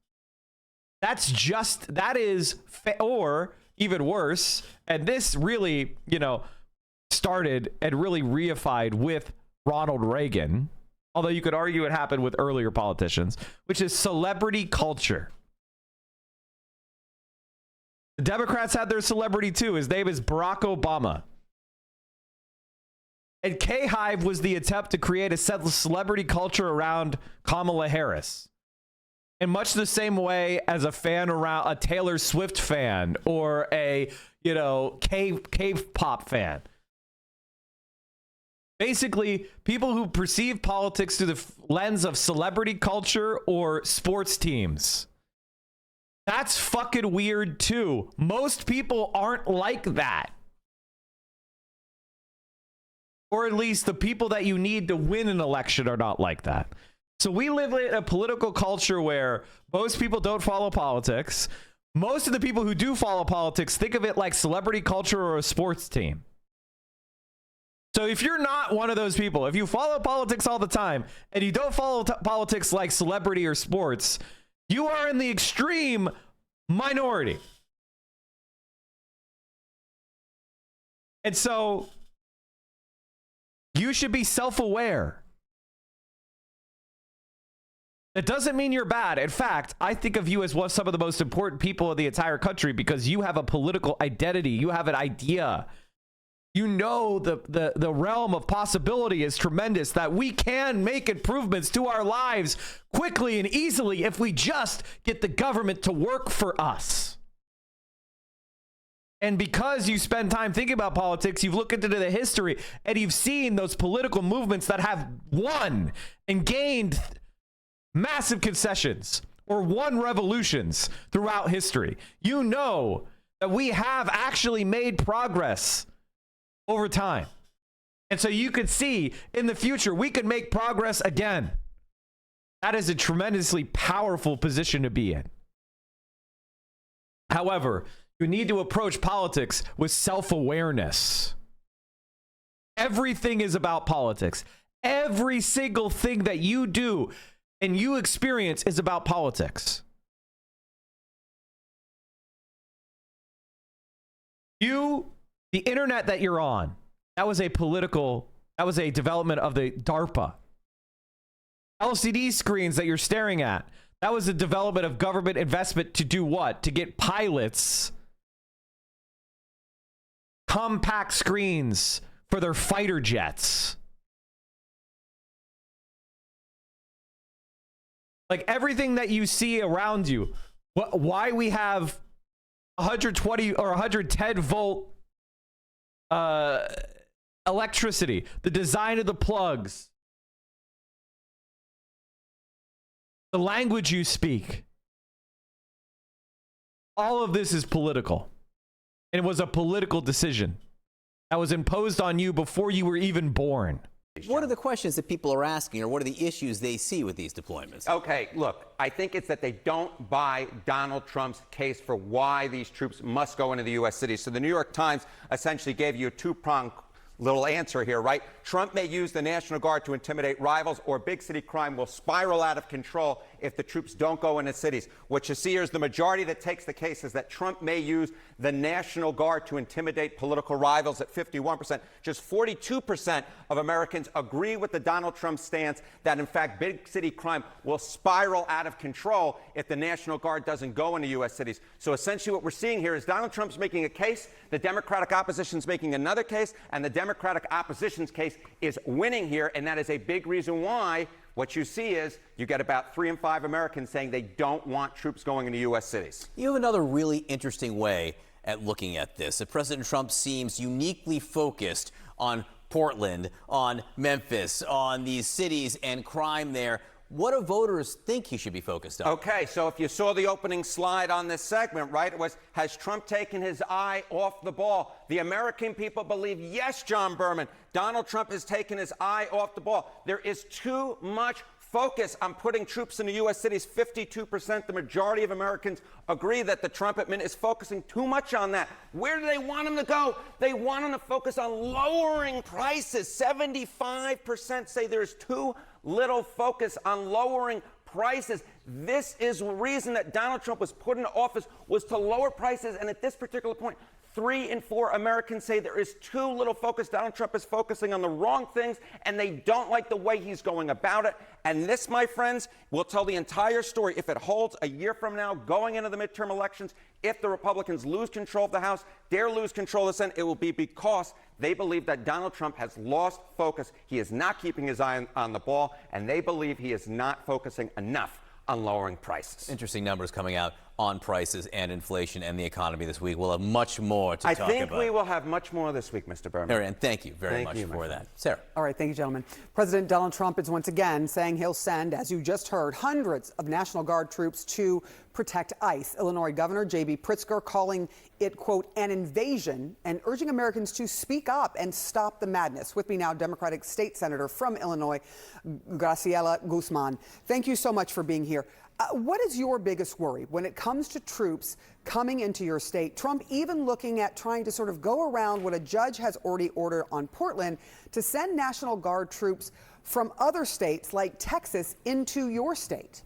That is, or even worse, and this really, you know, started and really reified with Ronald Reagan, although you could argue it happened with earlier politicians, which is celebrity culture. The Democrats had their celebrity too. His name is Barack Obama. And K-Hive was the attempt to create a celebrity culture around Kamala Harris. In much the same way as a fan around a Taylor Swift fan or a, K-pop fan. Basically, people who perceive politics through the lens of celebrity culture or sports teams. That's fucking weird too. Most people aren't like that. Or at least the people that you need to win an election are not like that. So we live in a political culture where most people don't follow politics. Most of the people who do follow politics think of it like celebrity culture or a sports team. So if you're not one of those people, if you follow politics all the time and you don't follow politics like celebrity or sports, you are in the extreme minority. And so you should be self-aware. It doesn't mean you're bad. In fact, I think of you as some of the most important people in the entire country because you have a political identity. You have an idea. You know the realm of possibility is tremendous, that we can make improvements to our lives quickly and easily if we just get the government to work for us. And because you spend time thinking about politics, you've looked into the history and you've seen those political movements that have won and gained massive concessions or won revolutions throughout history. You know that we have actually made progress over time. And so you could see in the future, we could make progress again. That is a tremendously powerful position to be in. However, you need to approach politics with self-awareness. Everything is about politics. Every single thing that you do and you experience is about politics. The internet that you're on, that was a development of the DARPA. LCD screens that you're staring at, that was a development of government investment to do what? To get pilots compact screens for their fighter jets. Like everything that you see around you, why we have 120 or 110 volt electricity, the design of the plugs, the language you speak, all of this is political. And it was a political decision that was imposed on you before you were even born.
What are the questions that people are asking, or what are the issues they see with these deployments?
Okay, look, I think it's that they don't buy Donald Trump's case for why these troops must go into the U.S. cities. So the New York Times essentially gave you a two-pronged little answer here, right? Trump may use the National Guard to intimidate rivals, or big city crime will spiral out of control if the troops don't go into cities. What you see here is the majority that takes the case is that Trump may use the National Guard to intimidate political rivals at 51%. Just 42% of Americans agree with the Donald Trump stance that, in fact, big city crime will spiral out of control if the National Guard doesn't go into U.S. cities. So essentially what we're seeing here is Donald Trump's making a case, the Democratic opposition's making another case, and the Democratic opposition's case is winning here, and that is a big reason why what you see is you get about 3 in 5 Americans saying they don't want troops going into U.S. cities.
You have another really interesting way at looking at this. That President Trump seems uniquely focused on Portland, on Memphis, on these cities and crime there. What do voters think he should be focused on?
Okay, so if you saw the opening slide on this segment, right, it was, has Trump taken his eye off the ball? The American people believe, yes, John Berman, Donald Trump has taken his eye off the ball. There is too much focus on putting troops into U.S. cities. 52%, the majority of Americans agree that the Trump administration is focusing too much on that. Where do they want him to go? They want him to focus on lowering prices. 75% say there's too little focus on lowering prices. This is the reason that Donald Trump was put into office, was to lower prices. And at this particular point, 3 in 4 Americans say there is too little focus. Donald Trump is focusing on the wrong things, and they don't like the way he's going about it. And this, my friends, will tell the entire story if it holds a year from now, going into the midterm elections. If the Republicans lose control of the House, dare lose control of the Senate, it will be because they believe that Donald Trump has lost focus. He is not keeping his eye on the ball, and they believe he is not focusing enough on lowering prices.
Interesting numbers coming out on prices and inflation and the economy this week. We'll have much more to talk about.
I think we will have much more this week, Mr. Berman.
And thank you very much for that. Sarah.
All right, thank you, gentlemen. President Donald Trump is once again saying he'll send, as you just heard, hundreds of National Guard troops to protect ICE. Illinois Governor J.B. Pritzker calling it, quote, an invasion and urging Americans to speak up and stop the madness. With me now, Democratic State Senator from Illinois, Graciela Guzman. Thank you so much for being here. What is your biggest worry when it comes to troops coming into your state? Trump even looking at trying to sort of go around what a judge has already ordered on Portland to send National Guard troops from other states like Texas into your state.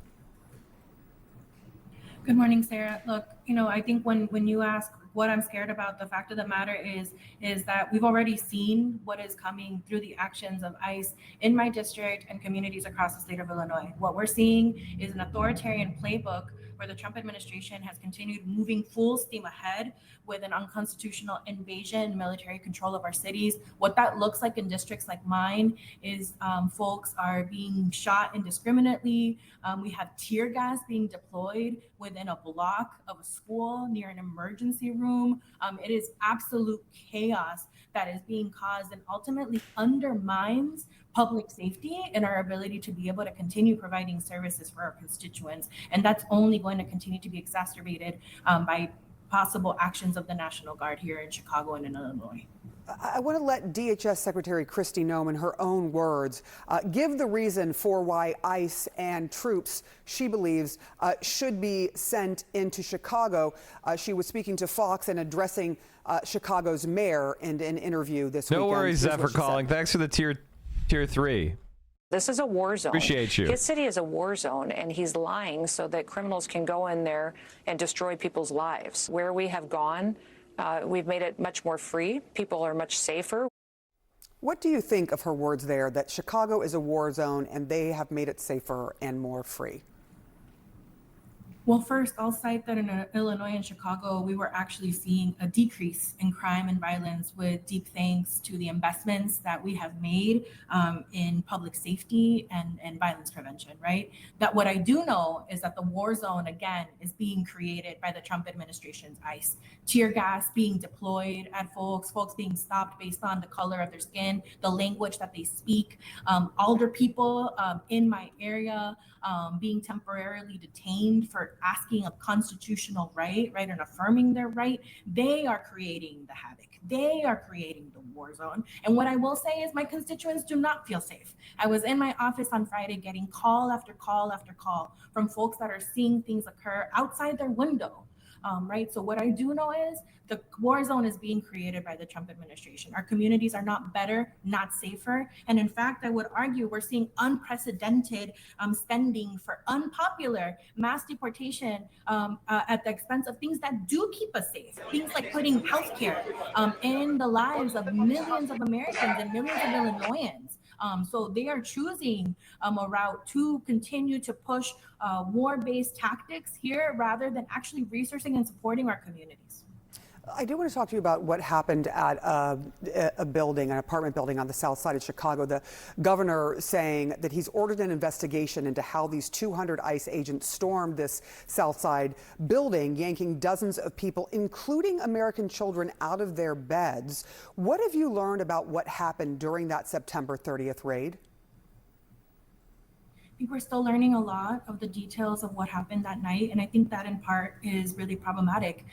Good morning, Sarah. Look, I think when you ask what I'm scared about, the fact of the matter is that we've already seen what is coming through the actions of ICE in my district and communities across the state of Illinois. What we're seeing is an authoritarian playbook where the Trump administration has continued moving full steam ahead with an unconstitutional invasion, military control of our cities. What that looks like in districts like mine is folks are being shot indiscriminately. We have tear gas being deployed within a block of a school near an emergency room. It is absolute chaos that is being caused and ultimately undermines public safety and our ability to be able to continue providing services for our constituents. And that's only going to continue to be exacerbated by possible actions of the National Guard here in Chicago and in Illinois.
I want to let DHS Secretary Kristi Noem, in her own words, give the reason for why ICE and troops, she believes, should be sent into Chicago. She was speaking to Fox and addressing Chicago's mayor in an interview this weekend.
No worries, Zeph, for calling. Thanks for the tier 3.
This is a war zone.
Appreciate you.
His city is a war zone, and he's lying so that criminals can go in there and destroy people's lives. Where we have gone, we've made it much more free. People are much safer.
What do you think of her words there, that Chicago is a war zone and they have made it safer and more free?
Well, first, I'll cite that in Illinois and Chicago, we were actually seeing a decrease in crime and violence with deep thanks to the investments that we have made in public safety and violence prevention, right? That what I do know is that the war zone, again, is being created by the Trump administration's ICE. Tear gas being deployed at folks being stopped based on the color of their skin, the language that they speak. Older people in my area being temporarily detained for asking a constitutional right, and affirming their right. They are creating the havoc. They are creating the war zone. And what I will say is my constituents do not feel safe. I was in my office on Friday getting call after call after call from folks that are seeing things occur outside their window. Right. So what I do know is the war zone is being created by the Trump administration. Our communities are not better, not safer. And in fact, I would argue we're seeing unprecedented spending for unpopular mass deportation at the expense of things that do keep us safe. Things like putting healthcare in the lives of millions of Americans and millions of Illinoisans. So they are choosing a route to continue to push war-based tactics here rather than actually resourcing and supporting our communities.
I do want to talk to you about what happened at a building, an apartment building on the south side of Chicago. The governor saying that he's ordered an investigation into how these 200 ICE agents stormed this south side building, yanking dozens of people, including American children, out of their beds. What have you learned about what happened during that September 30th raid?
I think we're still learning a lot of the details of what happened that night. And I think that in part is really problematic.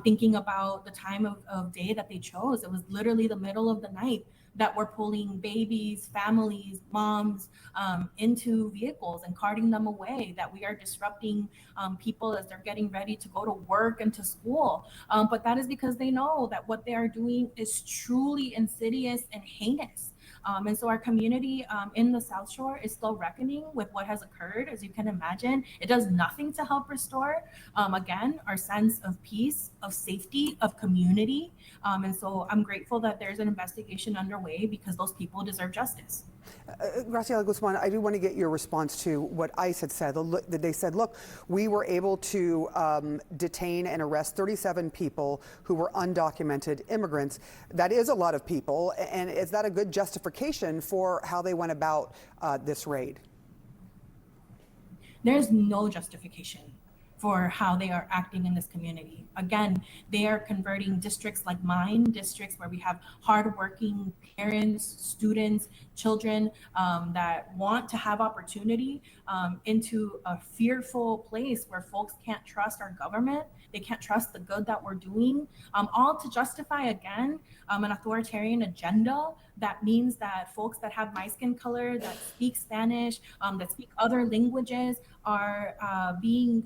Thinking about the time of day that they chose, it was literally the middle of the night that we're pulling babies, families, moms into vehicles and carting them away, that we are disrupting people as they're getting ready to go to work and to school. But that is because they know that what they are doing is truly insidious and heinous. And so our community in the South Shore is still reckoning with what has occurred. As you can imagine, it does nothing to help restore, again, our sense of peace, of safety, of community. And so I'm grateful that there's an investigation underway because those people deserve justice.
Graciela Guzman, I do want to get your response to what ICE had said. They said, look, we were able to detain and arrest 37 people who were undocumented immigrants. That is a lot of people. And is that a good justification for how they went about this raid?
There's no justification for how they are acting in this community. Again, they are converting districts like mine, districts where we have hardworking parents, students, children that want to have opportunity into a fearful place where folks can't trust our government. They can't trust the good that we're doing, all to justify, again, an authoritarian agenda that means that folks that have my skin color, that speak Spanish, that speak other languages are being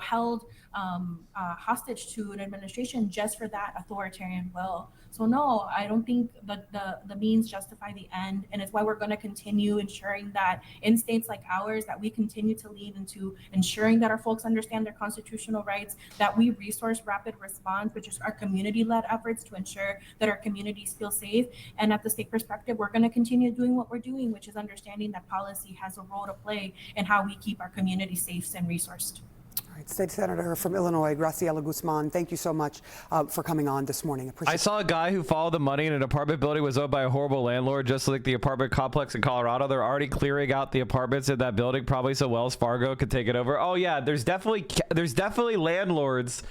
held hostage to an administration just for that authoritarian will. So no, I don't think that the means justify the end. And it's why we're going to continue ensuring that in states like ours, that we continue to lead into ensuring that our folks understand their constitutional rights, that we resource rapid response, which is our community-led efforts to ensure that our communities feel safe. And at the state perspective, we're going to continue doing what we're doing, which is understanding that policy has a role to play in how we keep our community safe and resourced.
All right, State Senator from Illinois, Graciela Guzman, thank you so much for coming on this morning.
I saw a guy who followed the money in an apartment building was owned by a horrible landlord, just like the apartment complex in Colorado. They're already clearing out the apartments in that building, probably so Wells Fargo could take it over. Oh yeah, there's definitely landlords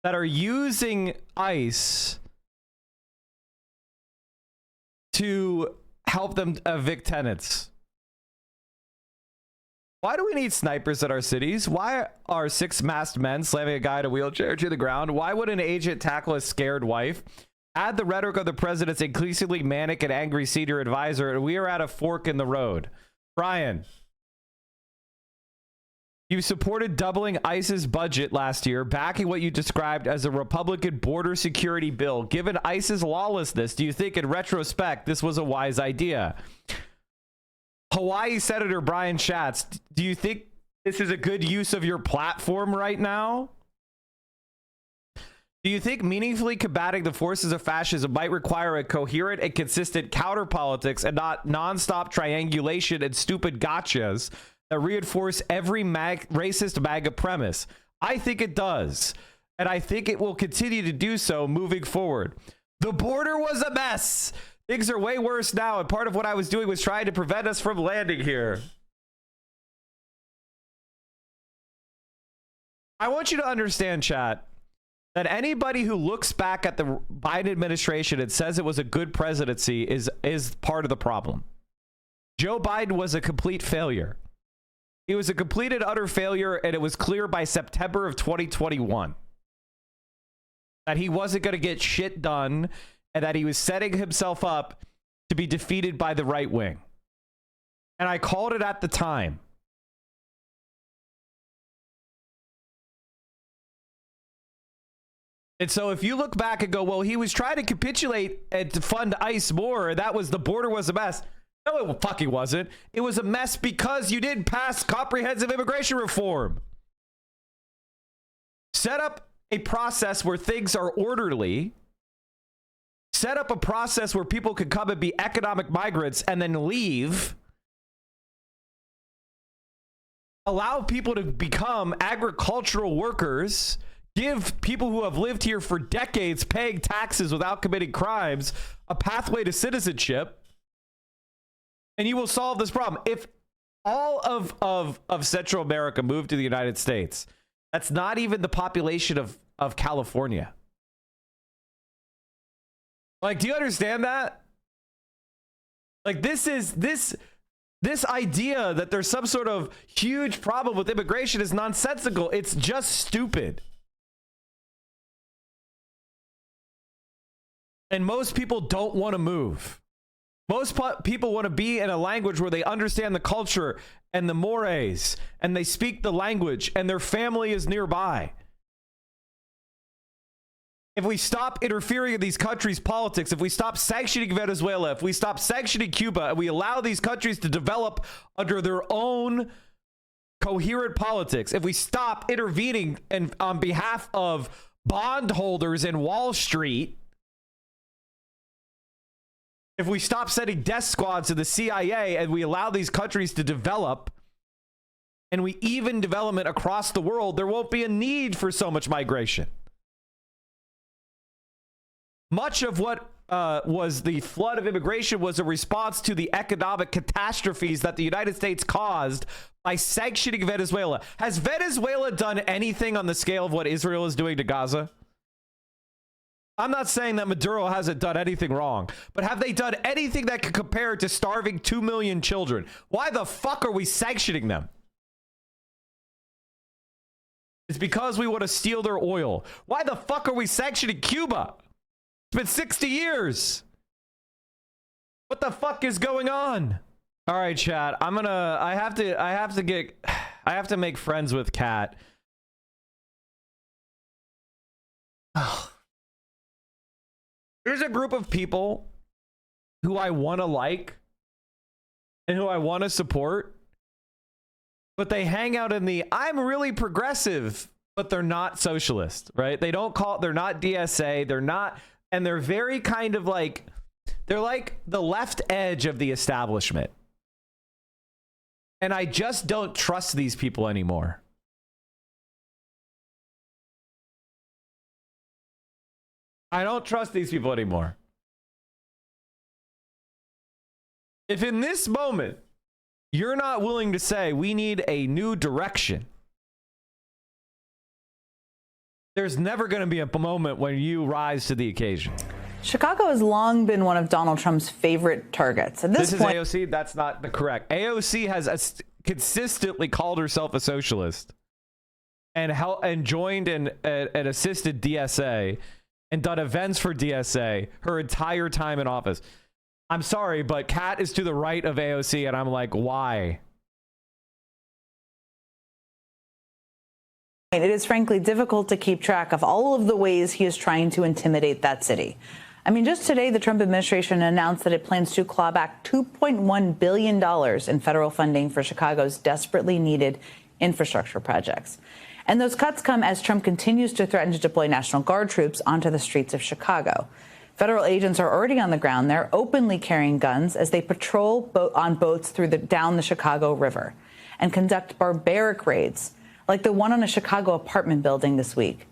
that are using ICE to help them evict tenants. Why do we need snipers at our cities? Why are 6 masked men slamming a guy in a wheelchair to the ground? Why would an agent tackle a scared wife? Add the rhetoric of the president's increasingly manic and angry senior advisor, and we are at a fork in the road. Brian, you supported doubling ICE's budget last year, backing what you described as a Republican border security bill. Given ICE's lawlessness, do you think in retrospect this was a wise idea? Hawaii Senator Brian Schatz, do you think this is a good use of your platform right now? Do you think meaningfully combating the forces of fascism might require a coherent and consistent counter politics and not nonstop triangulation and stupid gotchas that reinforce every racist MAGA premise? I think it does, and I think it will continue to do so moving forward. The border was a mess. Things are way worse now, and part of what I was doing was trying to prevent us from landing here. I want you to understand, chat, that anybody who looks back at the Biden administration and says it was a good presidency is part of the problem. Joe Biden was a complete failure. He was a complete and utter failure, and it was clear by September of 2021 that he wasn't going to get shit done and that he was setting himself up to be defeated by the right wing. And I called it at the time. And so if you look back and go, well, he was trying to capitulate and to fund ICE more, that was, the border was a mess. No, it fucking wasn't. It was a mess because you didn't pass comprehensive immigration reform. Set up a process where things are orderly. Set up a process where people can come and be economic migrants and then leave. Allow people to become agricultural workers. Give people who have lived here for decades paying taxes without committing crimes a pathway to citizenship. And you will solve this problem. If all of Central America moved to the United States, that's not even the population of California. Like, do you understand that? Like, this idea that there's some sort of huge problem with immigration is nonsensical. It's just stupid. And most people don't want to move. Most people want to be in a language where they understand the culture and the mores, and they speak the language, and their family is nearby. if we stop interfering in these countries' politics, if we stop sanctioning Venezuela, if we stop sanctioning Cuba, and we allow these countries to develop under their own coherent politics, if we stop intervening on behalf of bondholders in Wall Street, if we stop sending death squads to the CIA and we allow these countries to develop, and we even development across the world, there won't be a need for so much migration. Much of what was the flood of immigration was a response to the economic catastrophes that the United States caused by sanctioning Venezuela. Has Venezuela done anything on the scale of what Israel is doing to Gaza? I'm not saying that Maduro hasn't done anything wrong, but have they done anything that could compare to starving 2 million children? Why the fuck are we sanctioning them? It's because we want to steal their oil. Why the fuck are we sanctioning Cuba? It's been 60 years. What the fuck is going on? All right, chat. I have to make friends with Kat. There's a group of people who I want to like and who I want to support, but they hang out in the I'm really progressive, but they're not socialist, right? They're not DSA, they're not, and they're very kind of like, they're like the left edge of the establishment. And I just don't trust these people anymore. I don't trust these people anymore. If in this moment you're not willing to say we need a new direction, there's never going to be a moment when you rise to the occasion.
Chicago has long been one of Donald Trump's favorite targets. At this point,
is AOC. That's not the correct. AOC has consistently called herself a socialist and joined and assisted DSA and done events for DSA her entire time in office. I'm sorry, but Kat is to the right of AOC, and I'm like, why?
it is frankly difficult to keep track of all of the ways he is trying to intimidate that city. I mean, just today, the Trump administration announced that it plans to claw back $2.1 billion in federal funding for Chicago's desperately needed infrastructure projects. And those cuts come as Trump continues to threaten to deploy National Guard troops onto the streets of Chicago. Federal agents are already on the ground there, openly carrying guns as they patrol on boats down the Chicago River and conduct barbaric raids, like the one on a Chicago apartment building this week.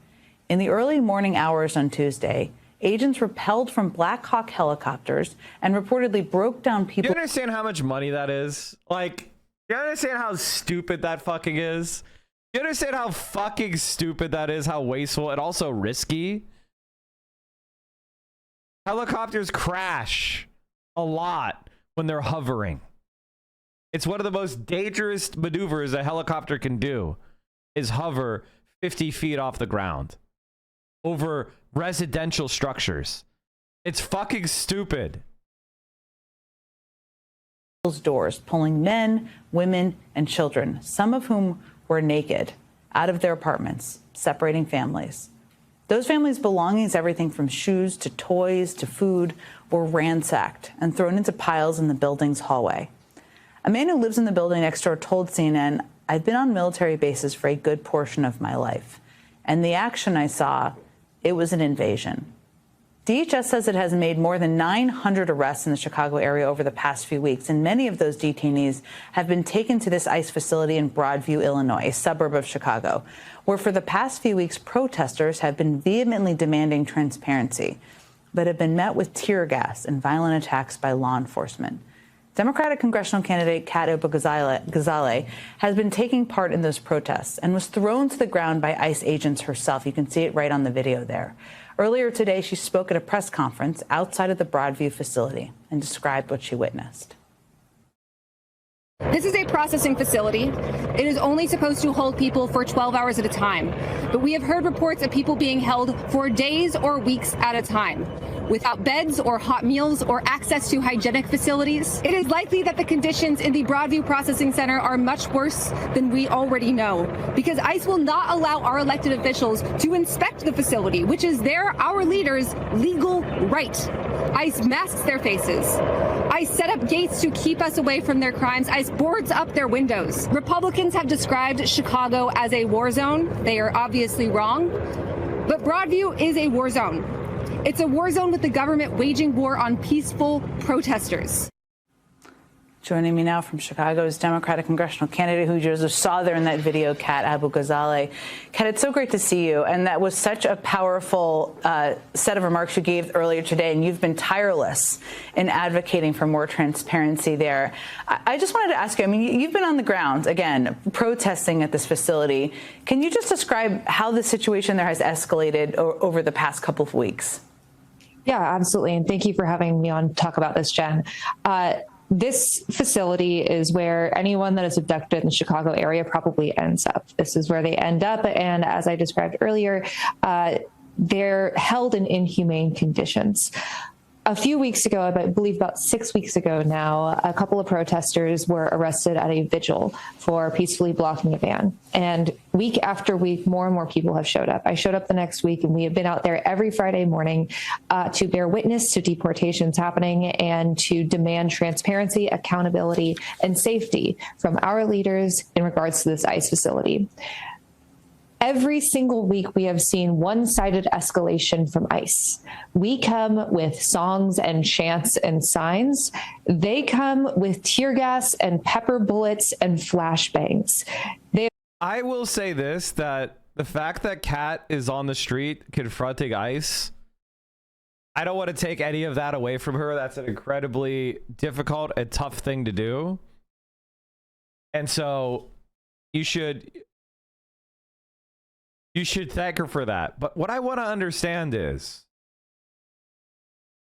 In the early morning hours on Tuesday, agents rappelled from Black Hawk helicopters and reportedly broke down people.
Do you understand how much money that is? Like, you understand how stupid that fucking is? You understand how fucking stupid that is, how wasteful and also risky? Helicopters crash a lot when they're hovering. It's one of the most dangerous maneuvers a helicopter can do, is hover 50 feet off the ground over residential structures. It's fucking stupid.
Doors, pulling men, women, and children, some of whom were naked, out of their apartments, separating families. Those families' belongings, everything from shoes to toys to food, were ransacked and thrown into piles in the building's hallway. A man who lives in the building next door told CNN, "I've been on military bases for a good portion of my life, and the action I saw, it was an invasion." DHS says it has made more than 900 arrests in the Chicago area over the past few weeks, and many of those detainees have been taken to this ICE facility in Broadview, Illinois, a suburb of Chicago, where for the past few weeks, protesters have been vehemently demanding transparency, but have been met with tear gas and violent attacks by law enforcement. Democratic congressional candidate Kat Oba-Gazale has been taking part in those protests and was thrown to the ground by ICE agents herself. You can see it right on the video there. Earlier today, she spoke at a press conference outside of the Broadview facility and described what she witnessed.
This is a processing facility. It is only supposed to hold people for 12 hours at a time. But we have heard reports of people being held for days or weeks at a time. without beds or hot meals or access to hygienic facilities. It is likely that the conditions in the Broadview Processing Center are much worse than we already know, because ICE will not allow our elected officials to inspect the facility, which is our leaders' legal right. ICE masks their faces. ICE set up gates to keep us away from their crimes. ICE boards up their windows. Republicans have described Chicago as a war zone. They are obviously wrong. But Broadview is a war zone. It's a war zone with the government waging war on peaceful protesters.
Joining me now from Chicago is Democratic congressional candidate who you just saw there in that video, Kat Abu-Ghazaleh. Kat, it's so great to see you. And that was such a powerful set of remarks you gave earlier today. And you've been tireless in advocating for more transparency there. I just wanted to ask you, I mean, you've been on the ground, again, protesting at this facility. Can you just describe how the situation there has escalated over the past couple of weeks?
Yeah, absolutely. And thank you for having me on to talk about this, Jen. This facility is where anyone that is abducted in the Chicago area probably ends up. This is where they end up. And as I described earlier, they're held in inhumane conditions. A few weeks ago, I believe about 6 weeks ago now, a couple of protesters were arrested at a vigil for peacefully blocking a van. And week after week, more and more people have showed up. I showed up the next week, and we have been out there every Friday morning to bear witness to deportations happening and to demand transparency, accountability, and safety from our leaders in regards to this ICE facility. Every single week, we have seen one-sided escalation from ICE. We come with songs and chants and signs. They come with tear gas and pepper bullets and flashbangs.
I will say this, that the fact that Kat is on the street confronting ICE, I don't want to take any of that away from her. That's an incredibly difficult and tough thing to do. And so you should thank her for that. But what I want to understand is,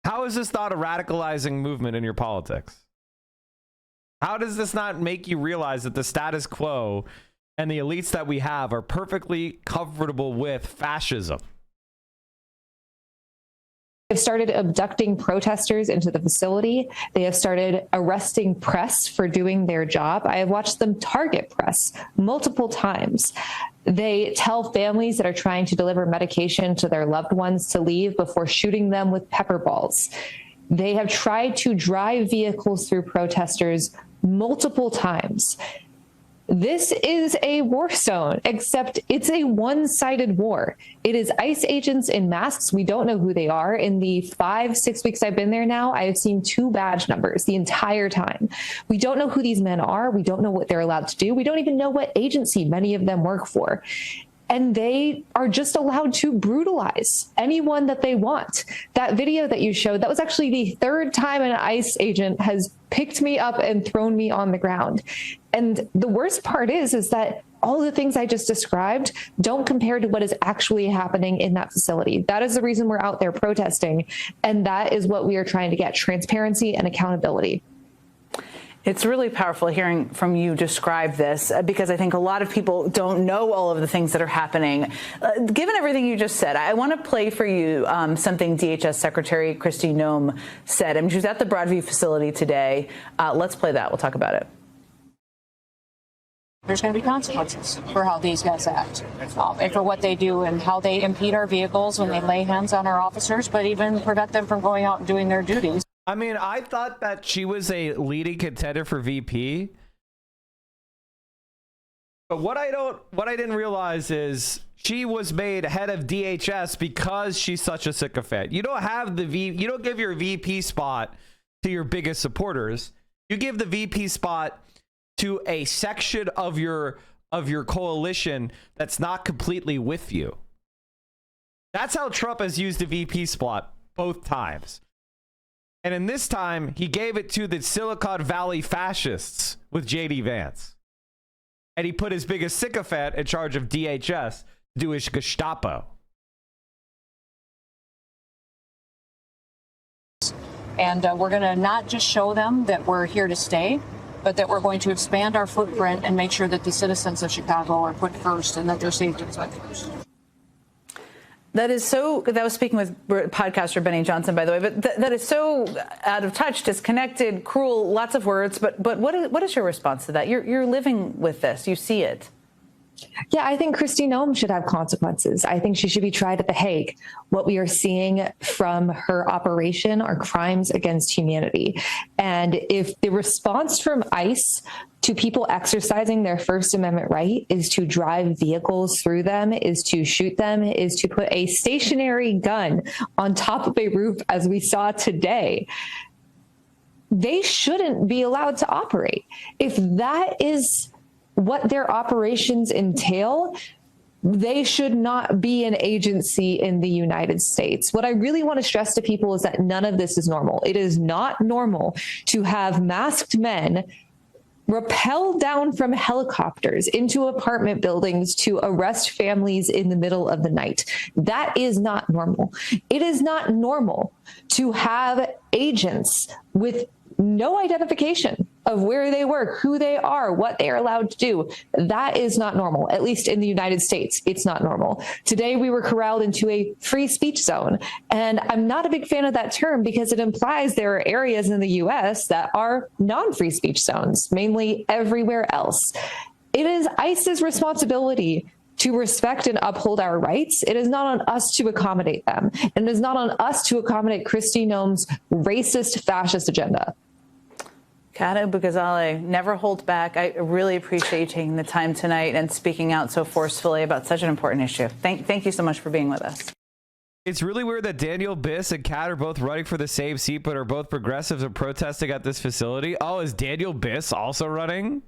how is this not a radicalizing movement in your politics? How does this not make you realize that the status quo and the elites that we have are perfectly comfortable with fascism?
They've started abducting protesters into the facility. They have started arresting press for doing their job. I have watched them target press multiple times. They tell families that are trying to deliver medication to their loved ones to leave before shooting them with pepper balls. They have tried to drive vehicles through protesters multiple times. This is a war zone, except it's a one-sided war. It is ICE agents in masks. We don't know who they are. In the 5-6 weeks I've been there now, I have seen 2 badge numbers the entire time. We don't know who these men are. We don't know what they're allowed to do. We don't even know what agency many of them work for. And they are just allowed to brutalize anyone that they want. That video that you showed, that was actually the 3rd time an ICE agent has picked me up and thrown me on the ground. And the worst part is that all the things I just described don't compare to what is actually happening in that facility. That is the reason we're out there protesting. And that is what we are trying to get: transparency and accountability.
It's really powerful hearing from you describe this, because I think a lot of people don't know all of the things that are happening. Given everything you just said, I want to play for you something DHS Secretary Kristi Noem said. I mean, she was at the Broadview facility today. Let's play that. We'll talk about it.
There's going to be consequences for how these guys act, and for what they do and how they impede our vehicles when they lay hands on our officers, but even prevent them from going out and doing their duties.
I mean, I thought that she was a leading contender for VP. But what I didn't realize is she was made head of DHS because she's such a sycophant. You don't have you don't give your VP spot to your biggest supporters. You give the VP spot to a section of your coalition that's not completely with you. That's how Trump has used the VP spot both times. And in this time, he gave it to the Silicon Valley fascists with J.D. Vance. And he put his biggest sycophant in charge of DHS to do his Gestapo.
And we're going to not just show them that we're here to stay, but that we're going to expand our footprint and make sure that the citizens of Chicago are put first and that their safety is put first.
That is so, that was speaking with podcaster Benny Johnson, by the way, but that is so out of touch, disconnected, cruel, lots of words. But what is your response to that? You're living with this. You see it.
Yeah, I think Kristi Noem should have consequences. I think she should be tried at The Hague. What we are seeing from her operation are crimes against humanity. And if the response from ICE to people exercising their First Amendment right is to drive vehicles through them, is to shoot them, is to put a stationary gun on top of a roof, as we saw today, they shouldn't be allowed to operate. If that is what their operations entail, they should not be an agency in the United States. What I really want to stress to people is that none of this is normal. It is not normal to have masked men rappel down from helicopters into apartment buildings to arrest families in the middle of the night. That is not normal. It is not normal to have agents with no identification of where they work, who they are, what they are allowed to do. That is not normal. At least in the United States, it's not normal. Today, we were corralled into a free speech zone. And I'm not a big fan of that term because it implies there are areas in the US that are non-free speech zones, mainly everywhere else. It is ICE's responsibility to respect and uphold our rights. It is not on us to accommodate them. And it is not on us to accommodate Kristi Noem's racist, fascist agenda.
Kata Bugazale, never hold back. I really appreciate you taking the time tonight and speaking out so forcefully about such an important issue. Thank you so much for being with us.
It's really weird that Daniel Biss and Kat are both running for the same seat, but are both progressives and protesting at this facility. Oh, is Daniel Biss also running?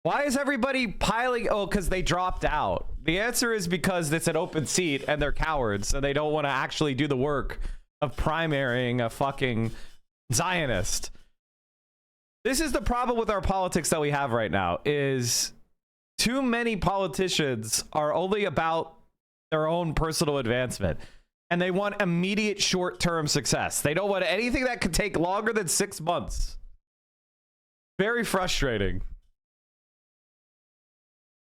Why is everybody piling? Oh, because they dropped out. The answer is because it's an open seat and they're cowards and they don't want to actually do the work of primarying a fucking Zionist. This is the problem with our politics that we have right now, is too many politicians are only about their own personal advancement and they want immediate short-term success. They don't want anything that could take longer than 6 months. Very frustrating.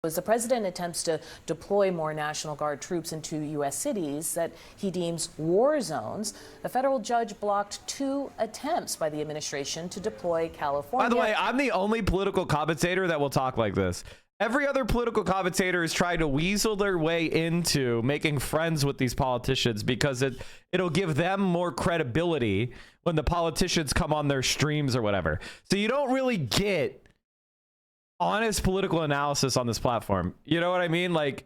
As the president attempts to deploy more National Guard troops into U.S. cities that he deems war zones, a federal judge blocked 2 attempts by the administration to deploy California.
By the way, I'm the only political commentator that will talk like this. Every other political commentator is trying to weasel their way into making friends with these politicians because it'll give them more credibility when the politicians come on their streams or whatever. So you don't really get honest political analysis on this platform. You know what I mean? Like,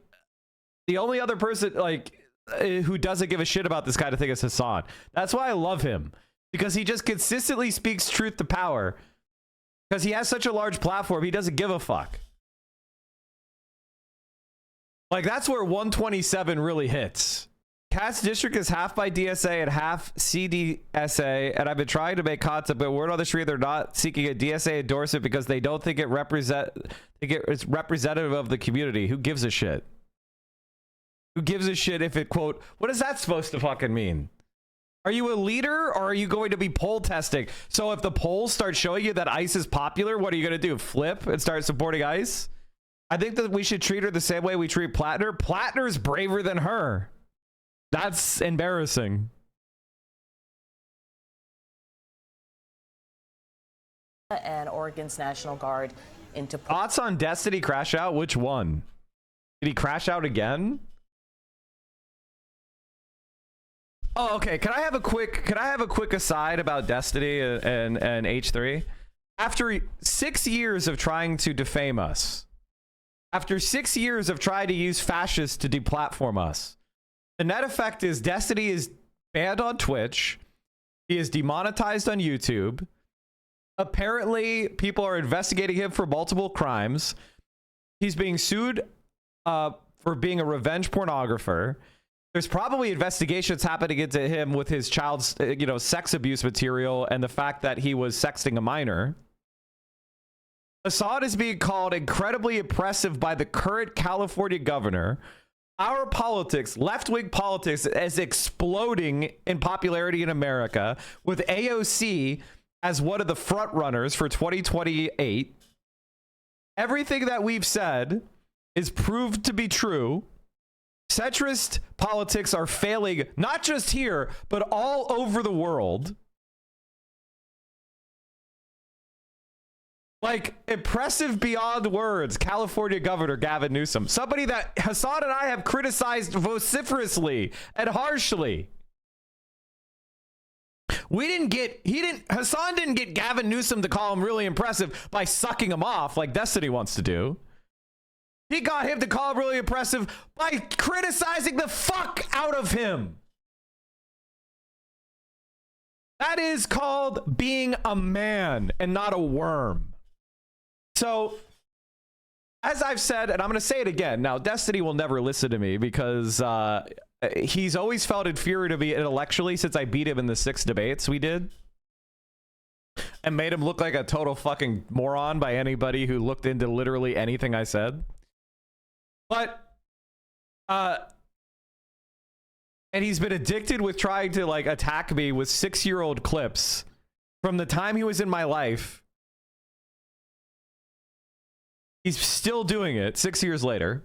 the only other person like who doesn't give a shit about this kind of thing is Hassan. That's why I love him, because he just consistently speaks truth to power. Because he has such a large platform, he doesn't give a fuck. Like, that's where 127 really hits. Kat's district is half by DSA and half CDSA, and I've been trying to make content, but word on the street they're not seeking a DSA endorsement because they don't think it's representative of the community. Who gives a shit? Who gives a shit if it, quote, what is that supposed to fucking mean? Are you a leader or are you going to be poll testing? So if the polls start showing you that ICE is popular, what are you going to do? Flip and start supporting ICE? I think that we should treat her the same way we treat Plattner. Plattner's braver than her. That's embarrassing.
And Oregon's National Guard into
thoughts on Destiny crash out. Which one? Did he crash out again? Oh, okay. Can I have a quick aside about Destiny and H3? After 6 years of trying to defame us, after 6 years of trying to use fascists to deplatform us, the net effect is Destiny is banned on Twitch. He is demonetized on YouTube. Apparently, people are investigating him for multiple crimes. He's being sued for being a revenge pornographer. There's probably investigations happening into him with his child's, sex abuse material and the fact that he was sexting a minor. Assad is being called incredibly oppressive by the current California governor. Our politics, left-wing politics, is exploding in popularity in America, with AOC as one of the front runners for 2028. Everything that we've said is proved to be true. centrist politics are failing, not just here, but all over the world. Like, impressive beyond words, California Governor Gavin Newsom. Somebody that Hassan and I have criticized vociferously and harshly. Hassan didn't get Gavin Newsom to call him really impressive by sucking him off like Destiny wants to do. He got him to call him really impressive by criticizing the fuck out of him. That is called being a man and not a worm. So, as I've said, and I'm going to say it again, now Destiny will never listen to me because he's always felt inferior to me intellectually since I beat him in the 6 debates we did. And made him look like a total fucking moron by anybody who looked into literally anything I said. But, and he's been addicted with trying to like attack me with 6-year-old clips from the time he was in my life. He's still doing it 6 years later.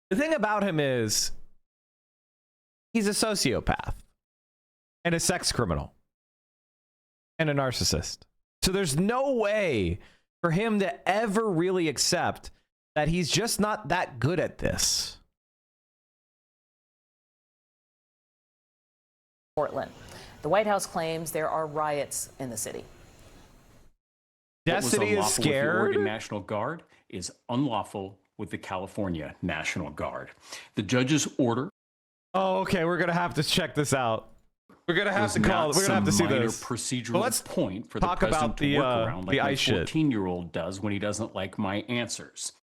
The thing about him is he's a sociopath and a sex criminal and a narcissist. So there's no way for him to ever really accept that he's just not that good at this.
Portland. The White House claims there are riots in the city.
Destiny is scared.
With the Oregon National Guard is unlawful with the California National Guard. The judge's order.
Oh, okay. We're gonna have to check this out. We're gonna have to call. We're gonna have to see this.
Procedural
let's
point for
talk
the president
about the
to work around like
the
my
ice shit.
14-year-old does when he doesn't like my answers.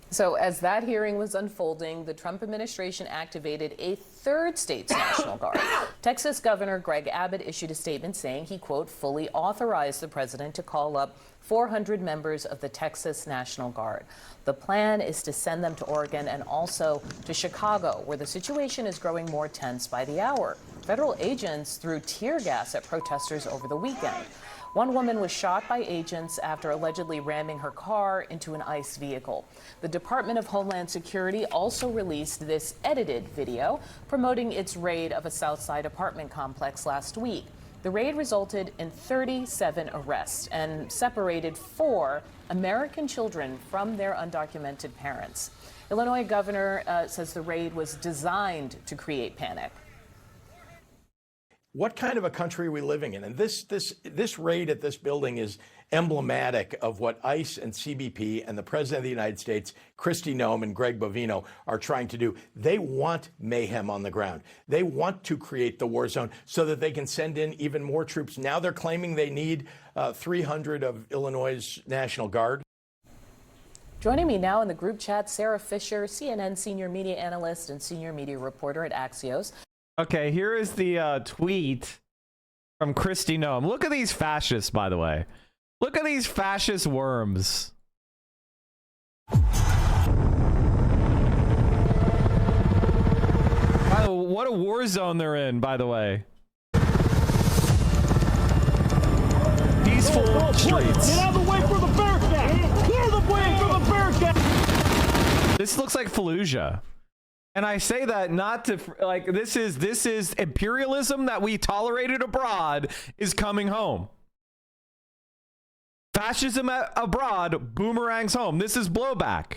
So as that hearing was unfolding, the Trump administration activated a third state's National Guard. Texas Governor Greg Abbott issued a statement saying he, quote, fully authorized the president to call up 400 members of the Texas National Guard. The plan is to send them to Oregon and also to Chicago, where the situation is growing more tense by the hour. Federal agents threw tear gas at protesters over the weekend. One woman was shot by agents after allegedly ramming her car into an ICE vehicle. The Department of Homeland Security also released this edited video promoting its raid of a Southside apartment complex last week. The raid resulted in 37 arrests and separated 4 American children from their undocumented parents. Illinois governor says the raid was designed to create panic.
What kind of a country are we living in? And this raid at this building is emblematic of what ICE and CBP and the President of the United States, Kristi Noem and Greg Bovino, are trying to do. They want mayhem on the ground. They want to create the war zone so that they can send in even more troops. Now they're claiming they need 300 of Illinois' National Guard.
Joining me now in the group chat, Sarah Fisher, CNN senior media analyst and senior media reporter at Axios.
Okay, here is the tweet from Kristi Noem. Look at these fascists, by the way. Look at these fascist worms. What a war zone they're in, by the way. Peaceful streets.
Get out of the way for the Bearcat! Clear the way for the Bearcat!
This looks like Fallujah. And I say that not to like this is imperialism that we tolerated abroad is coming home. Fascism abroad boomerangs home. This is blowback.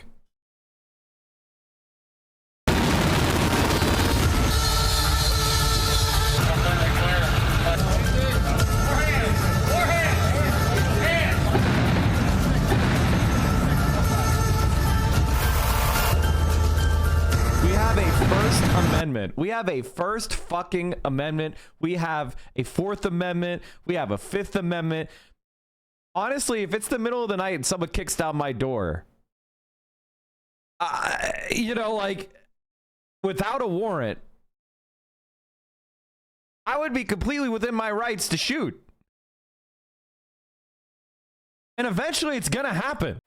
First Amendment. We have a First fucking Amendment. We have a Fourth Amendment. We have a Fifth Amendment. Honestly, if it's the middle of the night and someone kicks down my door, you know, like, without a warrant, I would be completely within my rights to shoot. And eventually it's gonna happen.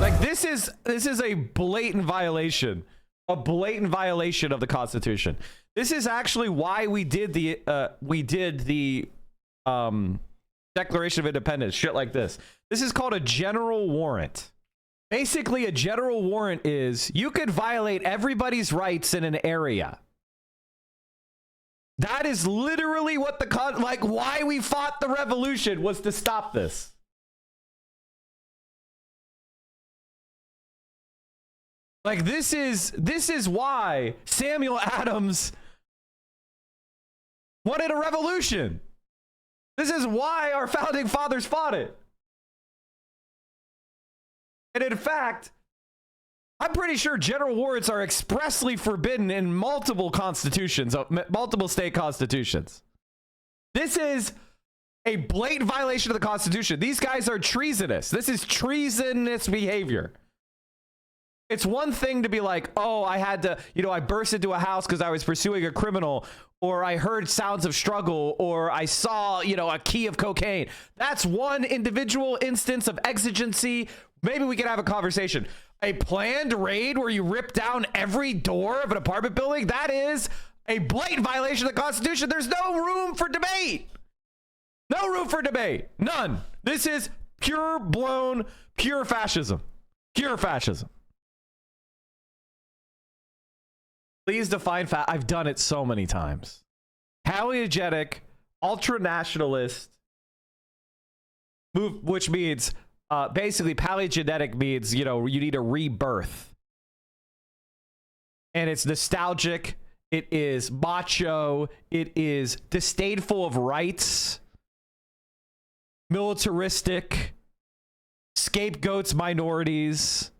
Like, this is a blatant violation of the Constitution. This is actually why we did the Declaration of Independence, shit like this. This is called a general warrant. Basically, a general warrant is you could violate everybody's rights in an area. That is literally what like why we fought the revolution was to stop this. Like this is why Samuel Adams wanted a revolution. This is why our founding fathers fought it. And in fact, I'm pretty sure general warrants are expressly forbidden in multiple constitutions, multiple state constitutions. This is a blatant violation of the Constitution. These guys are treasonous. This is treasonous behavior. It's one thing to be like, oh, I had to, I burst into a house because I was pursuing a criminal, or I heard sounds of struggle, or I saw, a key of cocaine. That's one individual instance of exigency. Maybe we can have a conversation. A planned raid where you rip down every door of an apartment building, that is a blatant violation of the Constitution. There's no room for debate. No room for debate. None. This is pure fascism. Pure fascism. Please define I've done it so many times. Paleogenic, ultra-nationalist move, which means basically paleogenetic means, you need a rebirth. And it's nostalgic. It is macho. It is disdainful of rights. Militaristic. Scapegoats minorities.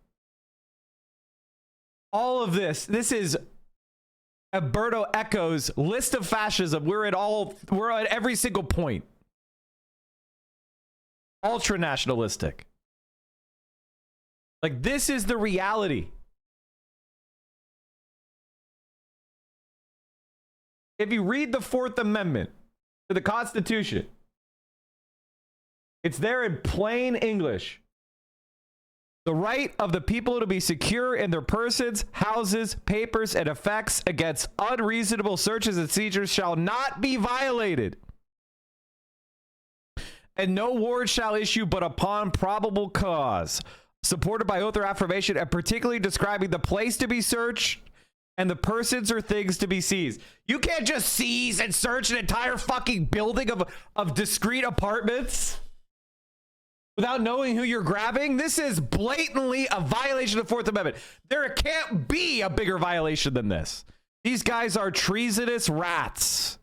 All of this. This is Umberto Eco's list of fascism. We're at every single point. Ultra nationalistic. Like, this is the reality. If you read the Fourth Amendment to the Constitution, it's there in plain English. The right of the people to be secure in their persons, houses, papers, and effects against unreasonable searches and seizures shall not be violated. And no warrant shall issue but upon probable cause, supported by oath or affirmation, and particularly describing the place to be searched and the persons or things to be seized. You can't just seize and search an entire fucking building of discrete apartments without knowing who you're grabbing. This is blatantly a violation of the Fourth Amendment. There can't be a bigger violation than this. These guys are treasonous rats.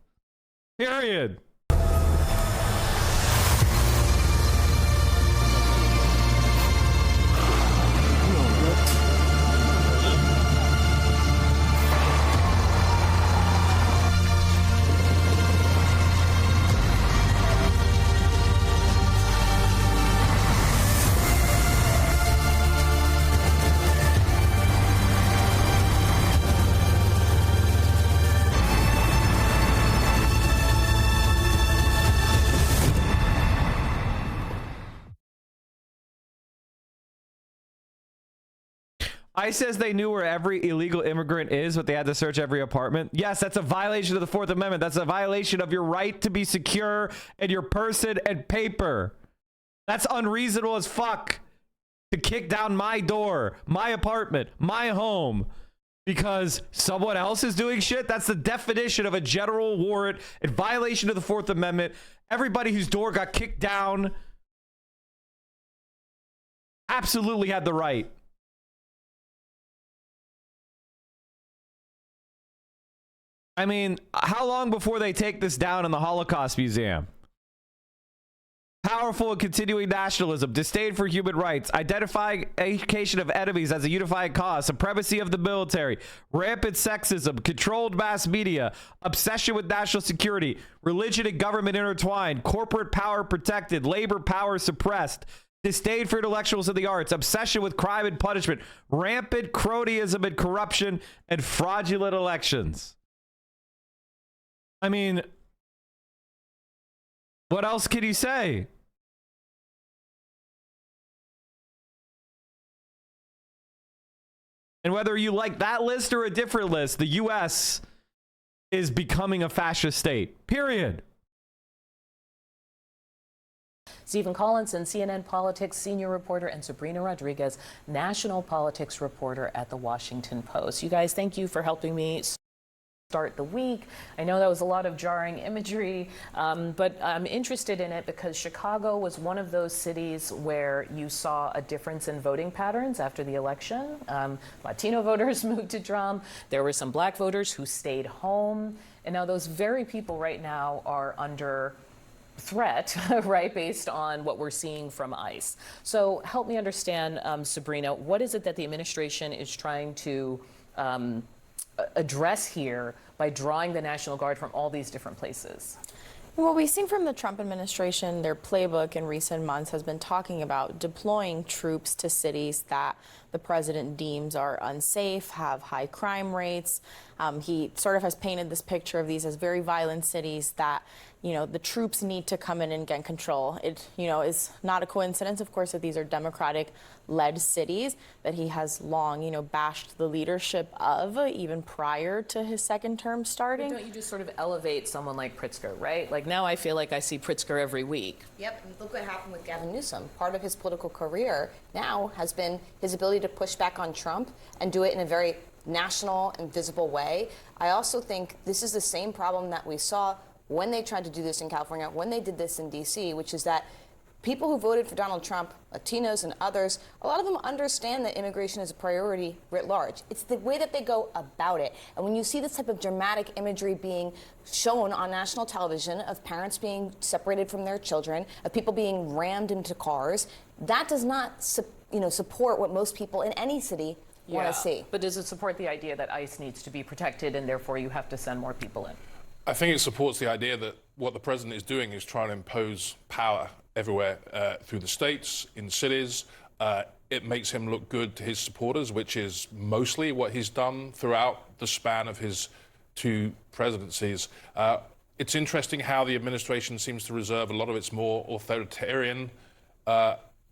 Period. ICE says they knew where every illegal immigrant is, but they had to search every apartment. Yes, that's a violation of the Fourth Amendment. That's a violation of your right to be secure in your person and paper. That's unreasonable as fuck to kick down my door, my apartment, my home, because someone else is doing shit. That's the definition of a general warrant in violation of the Fourth Amendment. Everybody whose door got kicked down absolutely had the right. I mean, how long before they take this down in the Holocaust Museum? Powerful and continuing nationalism, disdain for human rights, identification of enemies as a unifying cause, supremacy of the military, rampant sexism, controlled mass media, obsession with national security, religion and government intertwined, corporate power protected, labor power suppressed, disdain for intellectuals and the arts, obsession with crime and punishment, rampant cronyism and corruption, and fraudulent elections. I mean, what else can you say? And whether you like that list or a different list, the U.S. is becoming a fascist state. Period.
Stephen Collinson, CNN Politics senior reporter, and Sabrina Rodriguez, national politics reporter at The Washington Post. You guys, thank you for helping me start the week. I know that was a lot of jarring imagery, but I'm interested in it because Chicago was one of those cities where you saw a difference in voting patterns after the election. Latino voters moved to Trump. There were some black voters who stayed home. And now those very people right now are under threat, right, based on what we're seeing from ICE. So help me understand, Sabrina, what is it that the administration is trying to address here by drawing the National Guard from all these different places?
What we've seen from the Trump administration, their playbook in recent months has been talking about deploying troops to cities that the president deems are unsafe, have high crime rates. He sort of has painted this picture of these as very violent cities that, you know, the troops need to come in and get control. It, you know, is not a coincidence, of course, that these are Democratic-led cities that he has long, you know, bashed the leadership of, even prior to his second term starting.
But don't you just sort of elevate someone like Pritzker, right? Like now I feel like I see Pritzker every week.
Yep, and look what happened with Gavin Newsom. Part of his political career now has been his ability to push back on Trump and do it in a very national and visible way. I also think this is the same problem that we saw when they tried to do this in California, when they did this in D.C., which is that people who voted for Donald Trump, Latinos and others, a lot of them understand that immigration is a priority writ large. It's the way that they go about it. And when you see this type of dramatic imagery being shown on national television of parents being separated from their children, of people being rammed into cars, that does not support what most people in any city want to see.
But does it support the idea that ICE needs to be protected and therefore you have to send more people in?
I think it supports the idea that what the president is doing is trying to impose power everywhere through the states, in cities. It makes him look good to his supporters, which is mostly what he's done throughout the span of his two presidencies. It's interesting how the administration seems to reserve a lot of its more authoritarian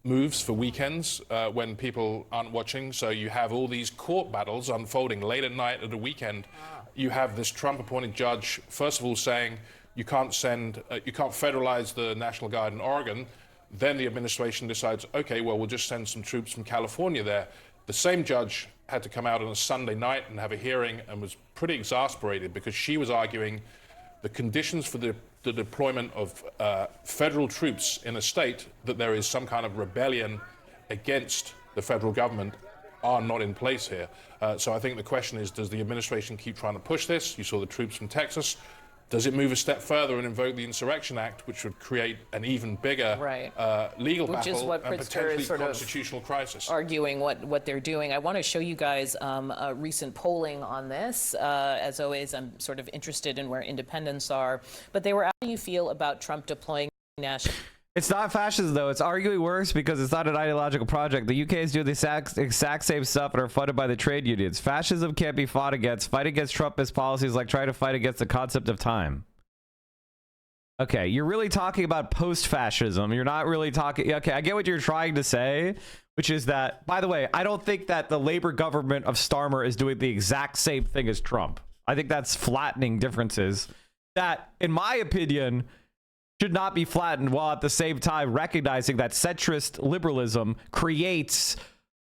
moves for weekends when people aren't watching. So you have all these court battles unfolding late at night at a weekend. You have this Trump-appointed judge, first of all, saying you can't federalize the National Guard in Oregon. Then the administration decides, okay, well, we'll just send some troops from California there. The same judge had to come out on a Sunday night and have a hearing and was pretty exasperated because she was arguing the conditions for the deployment of federal troops in a state that there is some kind of rebellion against the federal government are not in place here. So I think the question is, does the administration keep trying to push this? You saw the troops from Texas. Does it move a step further and invoke the Insurrection Act, which would create an even bigger legal
Which
battle
is what
and
Pritzker
potentially
is sort
constitutional crisis?
Arguing what they're doing. I want to show you guys a recent polling on this. As always, I'm sort of interested in where independents are. But they were asking how you feel about Trump deploying national...
It's not fascism, though. It's arguably worse because it's not an ideological project. The UK is doing the exact same stuff and are funded by the trade unions. Fascism can't be fought against. Fight against Trumpist policies like trying to fight against the concept of time. Okay, you're really talking about post-fascism. You're not really talking... Okay, I get what you're trying to say, which is that... By the way, I don't think that the Labour government of Starmer is doing the exact same thing as Trump. I think that's flattening differences that, in my opinion... should not be flattened, while at the same time recognizing that centrist liberalism creates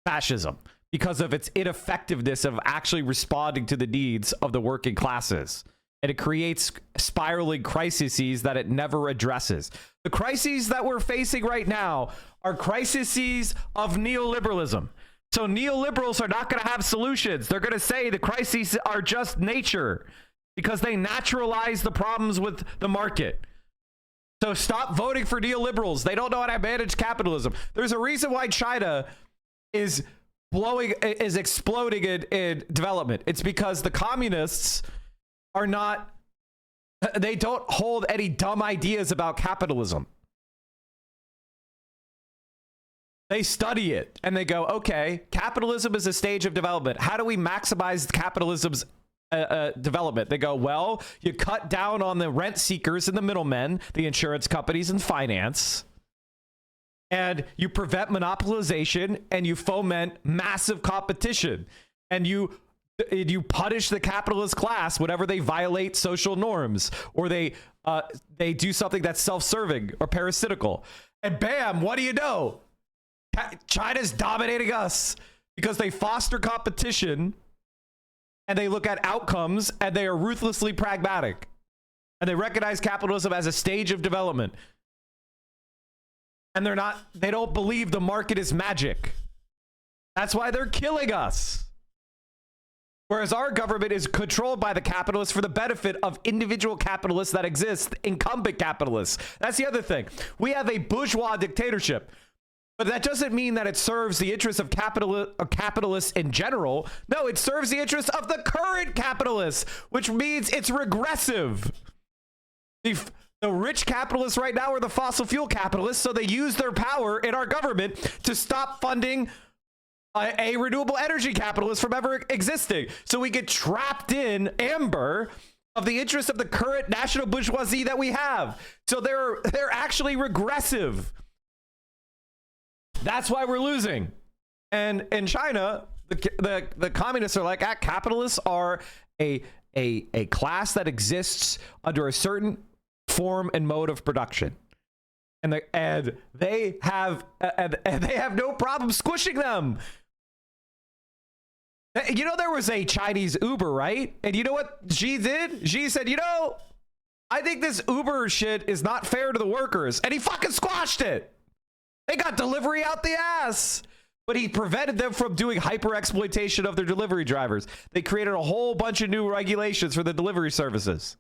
fascism because of its ineffectiveness of actually responding to the needs of the working classes. And it creates spiraling crises that it never addresses. The crises that we're facing right now are crises of neoliberalism. So neoliberals are not going to have solutions. They're going to say the crises are just nature because they naturalize the problems with the market. So stop voting for neoliberals. They don't know how to manage capitalism. There's a reason why China is exploding in development. It's because the communists are not, they don't hold any dumb ideas about capitalism. They study it and they go, okay, capitalism is a stage of development. How do we maximize capitalism's development? They go, well, you cut down on the rent seekers and the middlemen, the insurance companies and finance, and you prevent monopolization and you foment massive competition, and you punish the capitalist class whenever they violate social norms or they do something that's self-serving or parasitical. And bam, what do you know? China's dominating us because they foster competition and they look at outcomes and they are ruthlessly pragmatic. And they recognize capitalism as a stage of development. And they don't believe the market is magic. That's why they're killing us. Whereas our government is controlled by the capitalists for the benefit of individual capitalists that exist, incumbent capitalists. That's the other thing. We have a bourgeois dictatorship. But that doesn't mean that it serves the interests of capitalists in general. No, it serves the interests of the current capitalists, which means it's regressive. The rich capitalists right now are the fossil fuel capitalists, so they use their power in our government to stop funding a renewable energy capitalist from ever existing. So we get trapped in amber of the interests of the current national bourgeoisie that we have. So they're actually regressive. That's why we're losing. And in China, the communists are like, capitalists are a class that exists under a certain form and mode of production. And they have no problem squishing them. You know, there was a Chinese Uber, right? And you know what Xi did? Xi said, I think this Uber shit is not fair to the workers. And he fucking squashed it. They got delivery out the ass. But he prevented them from doing hyper exploitation of their delivery drivers. They created a whole bunch of new regulations for the delivery services.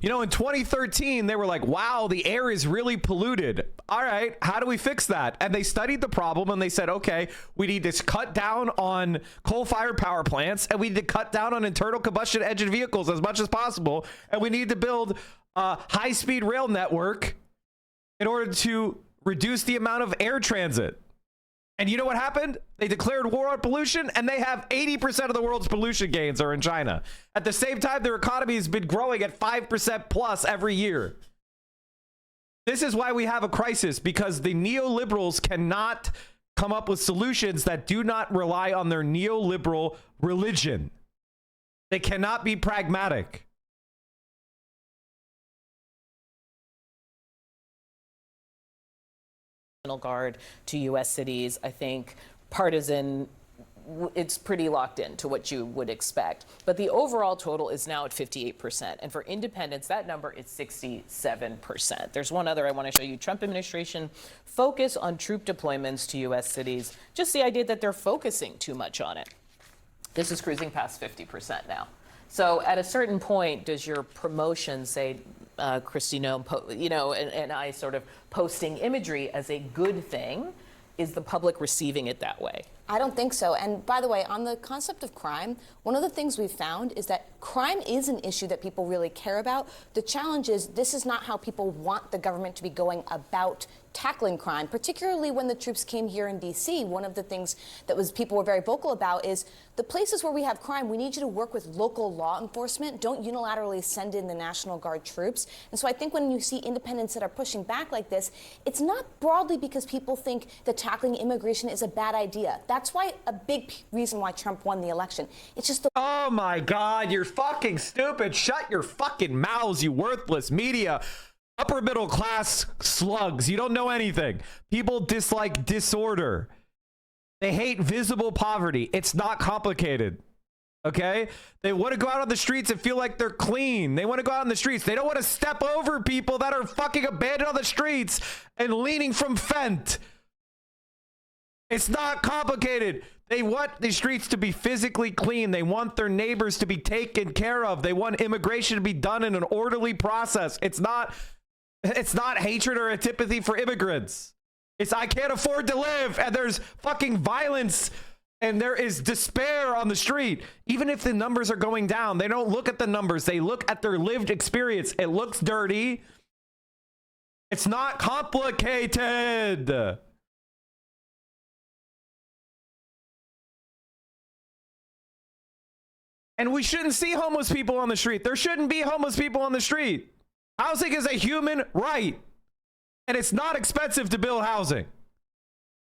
You know, in 2013, they were like, wow, the air is really polluted. All right, how do we fix that? And they studied the problem and they said, okay, we need to cut down on coal-fired power plants and we need to cut down on internal combustion engine vehicles as much as possible. And we need to build a high-speed rail network in order to reduce the amount of air transit. And you know what happened? They declared war on pollution, and they have 80% of the world's pollution gains are in China. At the same time, their economy has been growing at 5% plus every year. This is why we have a crisis, because the neoliberals cannot come up with solutions that do not rely on their neoliberal religion. They cannot be pragmatic.
Guard to U.S. cities, I think partisan, it's pretty locked in to what you would expect. But the overall total is now at 58%. And for independents, that number is 67%. There's one other I want to show you. Trump administration focus on troop deployments to U.S. cities. Just the idea that they're focusing too much on it. This is cruising past 50% now. So at a certain point, does your promotion say, Kristi Noem, and I sort of posting imagery as a good thing? Is the public receiving it that way?
I don't think so. And by the way, on the concept of crime, one of the things we've found is that crime is an issue that people really care about. The challenge is this is not how people want the government to be going about tackling crime, particularly when the troops came here in D.C. One of the things that people were very vocal about is the places where we have crime, we need you to work with local law enforcement. Don't unilaterally send in the National Guard troops. And so I think when you see independents that are pushing back like this, it's not broadly because people think that tackling immigration is a bad idea. That's why a big reason why Trump won the election. It's just
oh my God, you're fucking stupid. Shut your fucking mouths, you worthless media. Upper middle class slugs. You don't know anything. People dislike disorder. They hate visible poverty. It's not complicated. Okay? They want to go out on the streets and feel like they're clean. They want to go out on the streets. They don't want to step over people that are fucking abandoned on the streets and leaning from Fent. It's not complicated. They want the streets to be physically clean. They want their neighbors to be taken care of. They want immigration to be done in an orderly process. It's not hatred or antipathy for immigrants. It's I can't afford to live, and there's fucking violence and there is despair on the street. Even if the numbers are going down, they don't look at the numbers. They look at their lived experience. It looks dirty. It's not complicated. And we shouldn't see homeless people on the street. There shouldn't be homeless people on the street. Housing is a human right. And it's not expensive to build housing.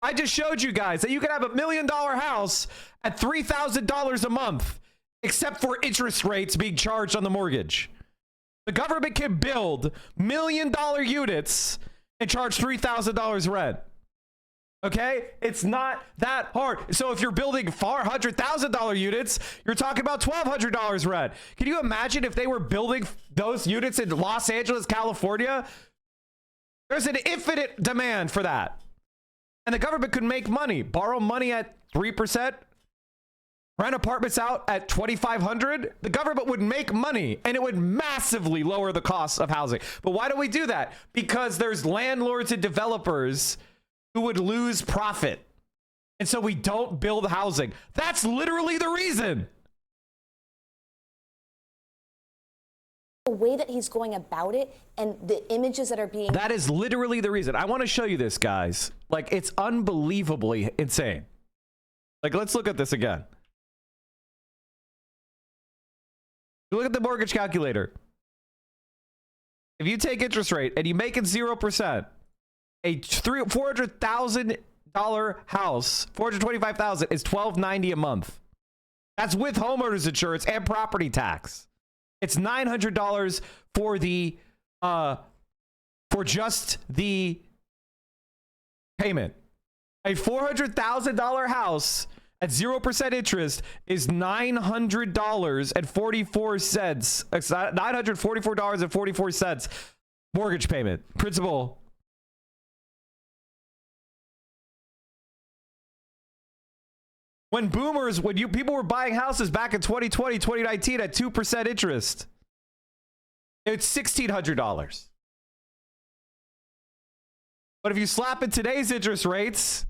I just showed you guys that you can have $1 million house at $3,000 a month, except for interest rates being charged on the mortgage. The government can build $1 million units and charge $3,000 rent. Okay? It's not that hard. So if you're building $400,000 units, you're talking about $1,200 rent. Can you imagine if they were building those units in Los Angeles, California? There's an infinite demand for that. And the government could make money, borrow money at 3%, rent apartments out at $2,500. The government would make money and it would massively lower the cost of housing. But why do we do that? Because there's landlords and developers who would lose profit. And so we don't build housing. That's literally the reason.
The way that he's going about it and the images that are being...
That is literally the reason. I want to show you this, guys. Like, it's unbelievably insane. Like, let's look at this again. Look at the mortgage calculator. If you take interest rate and you make it 0%, a $400,000 house, $425,000 is $1,290 a month. That's with homeowners insurance and property tax. It's $900 for the for just the payment. A $400,000 house at 0% interest is $900.44. It's $944.44 mortgage payment. Principal. When people were buying houses back in 2020, 2019 at 2% interest, it's $1,600. But if you slap in today's interest rates,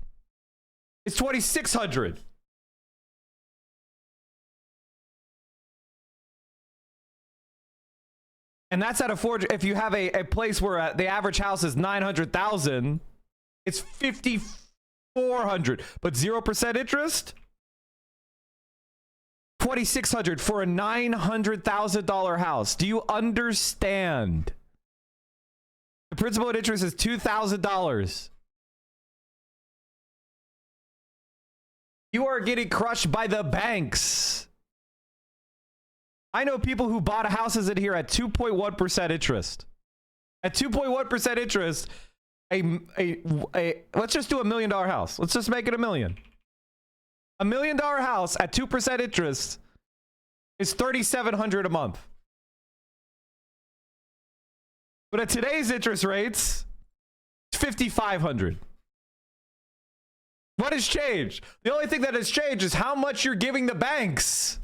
it's $2,600. And that's at if you have a place where the average house is $900,000, it's $5,400. But 0% interest, $2,600 for a $900,000 house. Do you understand? The principal and interest is $2,000. You are getting crushed by the banks. I know people who bought houses in here at 2.1% interest. At 2.1% interest, let's just do $1 million house. Let's just make it $1 million. $1 million house at 2% interest is $3,700 a month. But at today's interest rates, it's $5,500. What has changed? The only thing that has changed is how much you're giving the banks.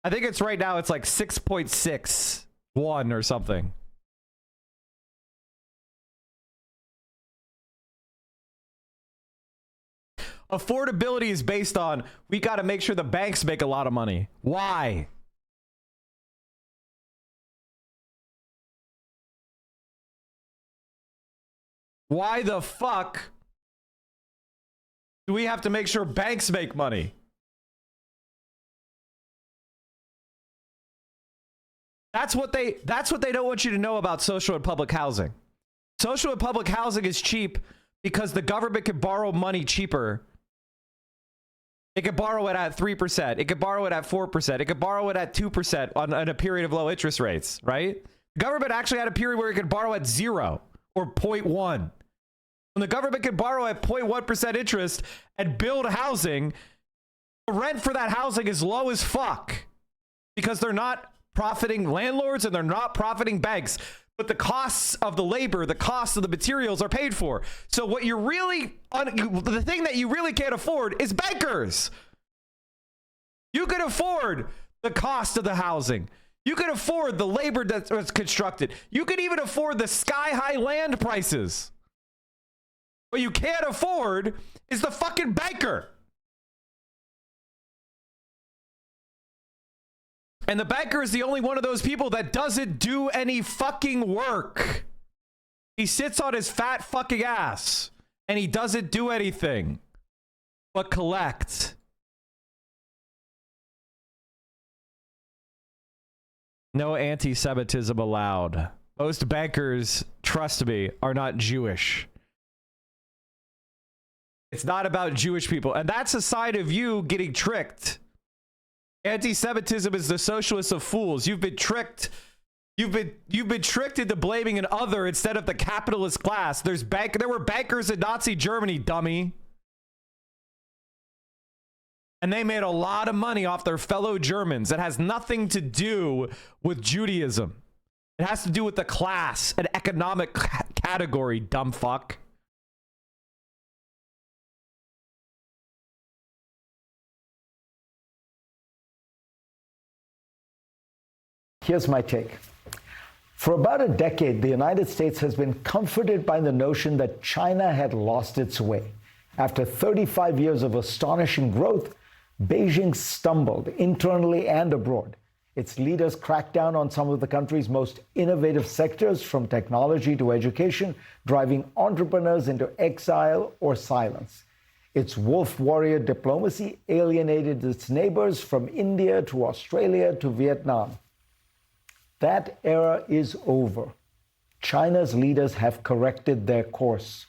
I think it's right now, it's like 6.61 or something. Affordability is based on, we got to make sure the banks make a lot of money. Why? Why the fuck do we have to make sure banks make money? That's what they don't want you to know about social and public housing. Social and public housing is cheap because the government can borrow money cheaper. It could borrow it at 3%. It could borrow it at 4%. It could borrow it at 2% on a period of low interest rates, right? The government actually had a period where it could borrow at 0 or 0.1. When the government could borrow at 0.1% interest and build housing, the rent for that housing is low as fuck because they're not profiting landlords and they're not profiting banks. But the costs of the labor, the costs of the materials are paid for. So what you're really, the thing that you really can't afford is bankers. You can afford the cost of the housing. You can afford the labor that's constructed. You can even afford the sky-high land prices. What you can't afford is the fucking banker. And the banker is the only one of those people that doesn't do any fucking work. He sits on his fat fucking ass and he doesn't do anything but collect. No anti-Semitism allowed. Most bankers, trust me, are not Jewish. It's not about Jewish people. And that's a sign of you getting tricked Anti-Semitism is the socialist of fools. You've been tricked. You've been tricked into blaming an other instead of the capitalist class. There were bankers in Nazi Germany, dummy. And they made a lot of money off their fellow Germans. It has nothing to do with Judaism. It has to do with the class, an economic category, dumb fuck.
Here's my take. For about a decade, the United States has been comforted by the notion that China had lost its way. After 35 years of astonishing growth, Beijing stumbled internally and abroad. Its leaders cracked down on some of the country's most innovative sectors, from technology to education, driving entrepreneurs into exile or silence. Its wolf warrior diplomacy alienated its neighbors from India to Australia to Vietnam. That era is over. China's leaders have corrected their course.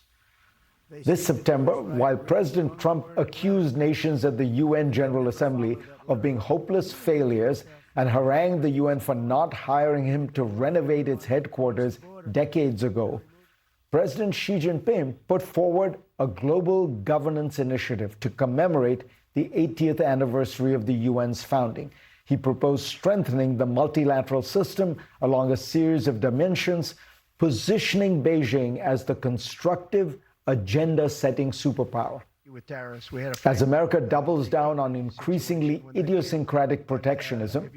This September, while President Trump accused nations at the UN General Assembly of being hopeless failures and harangued the UN for not hiring him to renovate its headquarters decades ago, President Xi Jinping put forward a global governance initiative to commemorate the 80th anniversary of the UN's founding. He proposed strengthening the multilateral system along a series of dimensions, positioning Beijing as the constructive, agenda-setting superpower. As America doubles down on increasingly idiosyncratic protectionism,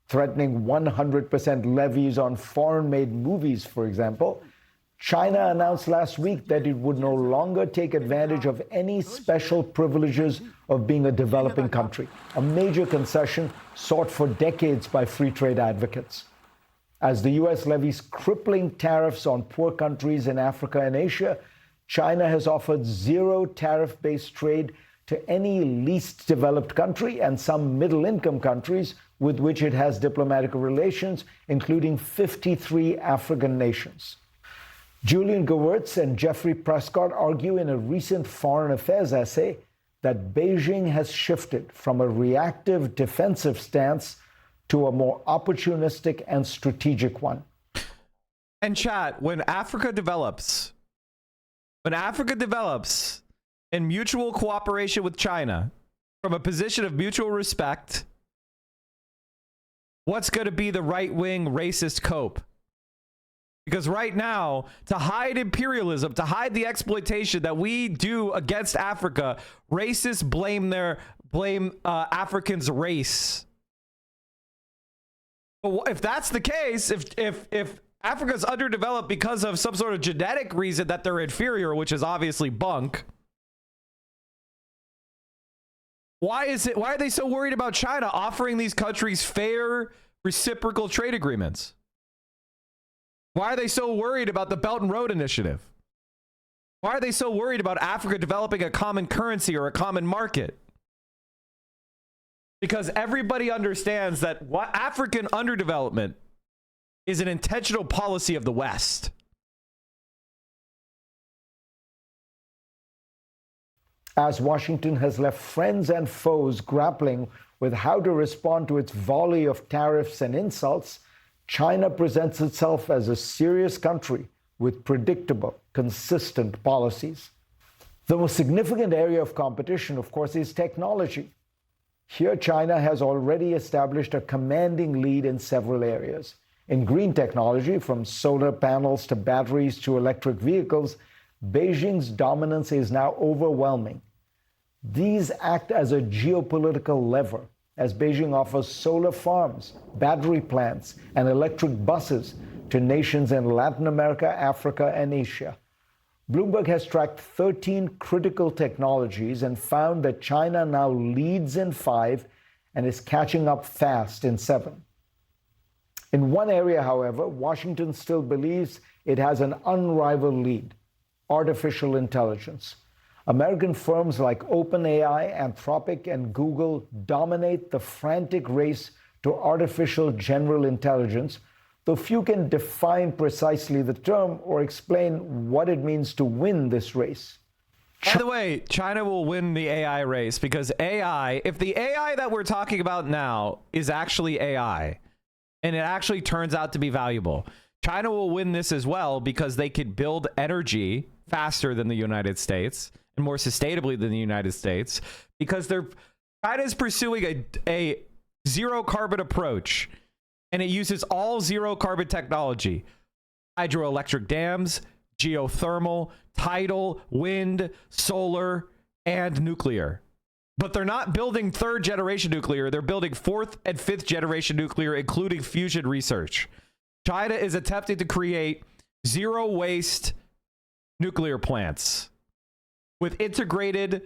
threatening 100% levies on foreign-made movies, for example, China announced last week that it would no longer take advantage of any special privileges of being a developing country, a major concession sought for decades by free trade advocates. As the U.S. levies crippling tariffs on poor countries in Africa and Asia, China has offered zero tariff-based trade to any least developed country and some middle-income countries with which it has diplomatic relations, including 53 African nations. Julian Gewirtz and Jeffrey Prescott argue in a recent Foreign Affairs essay that Beijing has shifted from a reactive defensive stance to a more opportunistic and strategic one.
And chat, when Africa develops in mutual cooperation with China from a position of mutual respect, what's going to be the right-wing racist cope? Because right now, to hide imperialism, to hide the exploitation that we do against Africa, racists blame Africans' race. But if that's the case, if Africa's underdeveloped because of some sort of genetic reason that they're inferior, which is obviously bunk, why are they so worried about China offering these countries fair reciprocal trade agreements? Why are they so worried about the Belt and Road Initiative? Why are they so worried about Africa developing a common currency or a common market? Because everybody understands that African underdevelopment is an intentional policy of the West.
As Washington has left friends and foes grappling with how to respond to its volley of tariffs and insults, China presents itself as a serious country with predictable, consistent policies. The most significant area of competition, of course, is technology. Here, China has already established a commanding lead in several areas. In green technology, from solar panels to batteries to electric vehicles, Beijing's dominance is now overwhelming. These act as a geopolitical lever, as Beijing offers solar farms, battery plants, and electric buses to nations in Latin America, Africa, and Asia. Bloomberg has tracked 13 critical technologies and found that China now leads in 5 and is catching up fast in 7. In one area, however, Washington still believes it has an unrivaled lead: artificial intelligence. American firms like OpenAI, Anthropic, and Google dominate the frantic race to artificial general intelligence, though few can define precisely the term or explain what it means to win this race.
By the way, China will win the AI race because AI, if the AI that we're talking about now is actually AI and it actually turns out to be valuable, China will win this as well because they could build energy faster than the United States and more sustainably than the United States because China is pursuing a zero carbon approach and it uses all zero carbon technology, hydroelectric dams, geothermal, tidal, wind, solar, and nuclear. But they're not building third generation nuclear. They're building fourth and fifth generation nuclear, including fusion research. China is attempting to create zero waste nuclear plants with integrated.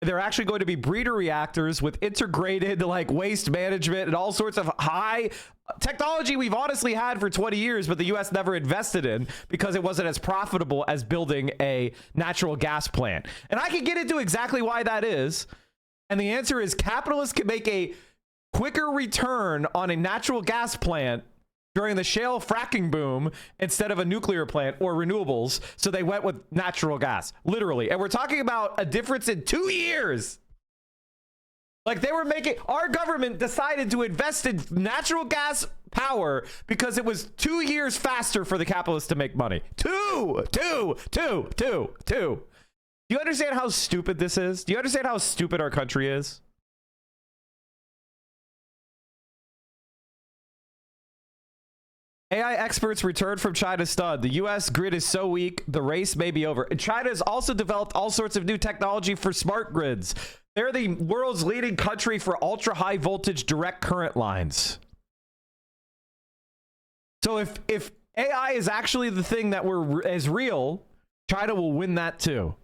They're actually going to be breeder reactors with integrated like waste management and all sorts of high technology we've honestly had for 20 years, but the US never invested in because it wasn't as profitable as building a natural gas plant. And I can get into exactly why that is. And the answer is capitalists can make a quicker return on a natural gas plant during the shale fracking boom instead of a nuclear plant or renewables. So they went with natural gas, literally. And we're talking about a difference in 2 years. Like they were making, our government decided to invest in natural gas power because it was 2 years faster for the capitalists to make money. Two. Do you understand how stupid this is? Do you understand how stupid our country is? AI experts returned from China stunned. The U.S. grid is so weak, the race may be over. And China has also developed all sorts of new technology for smart grids. They're the world's leading country for ultra-high voltage direct current lines. So if AI is actually the thing that is real, China will win that too.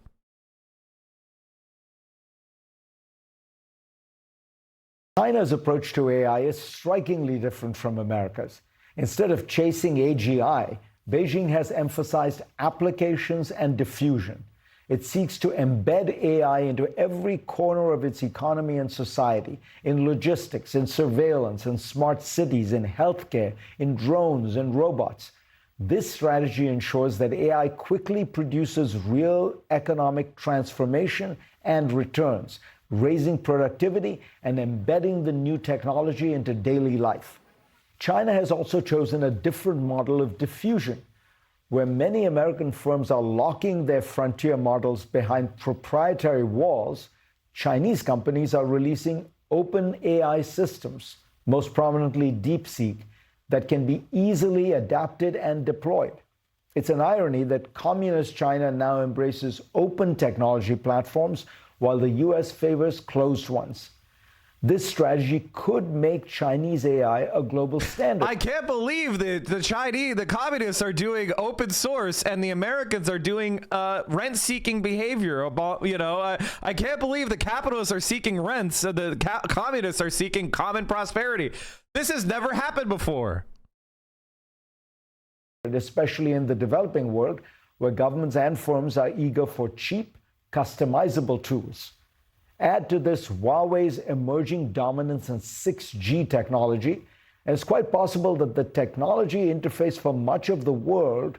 China's approach to AI is strikingly different from America's. Instead of chasing AGI, Beijing has emphasized applications and diffusion. It seeks to embed AI into every corner of its economy and society, in logistics, in surveillance, in smart cities, in healthcare, in drones and robots. This strategy ensures that AI quickly produces real economic transformation and returns, raising productivity and embedding the new technology into daily life. China has also chosen a different model of diffusion, where many American firms are locking their frontier models behind proprietary walls. Chinese companies are releasing open AI systems, most prominently DeepSeek, that can be easily adapted and deployed. It's an irony that communist China now embraces open technology platforms while the US favors closed ones. This strategy could make Chinese AI a global standard.
I can't believe that the communists are doing open source and the Americans are doing rent-seeking behavior. I can't believe the capitalists are seeking rents and the communists are seeking common prosperity. This has never happened before.
Especially in the developing world, where governments and firms are eager for cheap, customizable tools. Add to this Huawei's emerging dominance in 6G technology, and it's quite possible that the technology interface for much of the world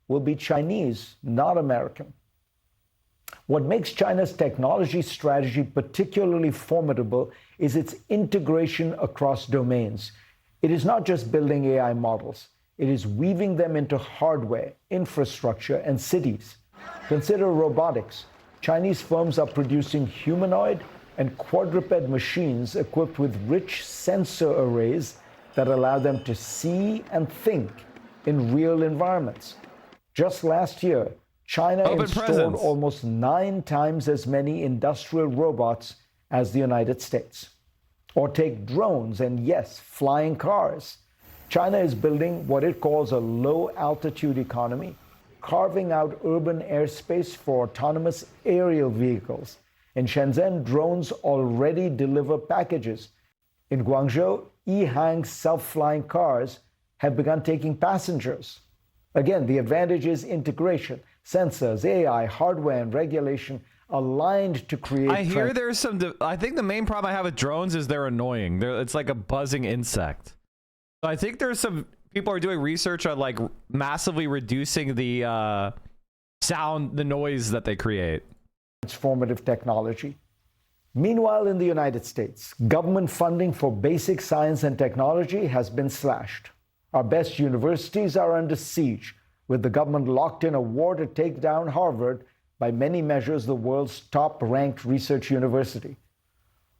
will be Chinese, not American. What makes China's technology strategy particularly formidable is its integration across domains. It is not just building AI models, it is weaving them into hardware, infrastructure, and cities. Consider robotics. Chinese firms are producing humanoid and quadruped machines equipped with rich sensor arrays that allow them to see and think in real environments. Just last year, China installed almost 9 times as many industrial robots as the United States. Or take drones and, yes, flying cars. China is building what it calls a low-altitude economy, carving out urban airspace for autonomous aerial vehicles. In Shenzhen, drones already deliver packages. In Guangzhou, Yihang self-flying cars have begun taking passengers. Again, the advantage is integration. Sensors, AI, hardware, and regulation aligned to create...
I hear there's some... I think the main problem I have with drones is they're annoying. It's like a buzzing insect. So I think there's some... People are doing research on like massively reducing the sound, the noise that they create.
transformative technology. Meanwhile, in the United States, government funding for basic science and technology has been slashed. Our best universities are under siege, with the government locked in a war to take down Harvard, by many measures the world's top-ranked research university.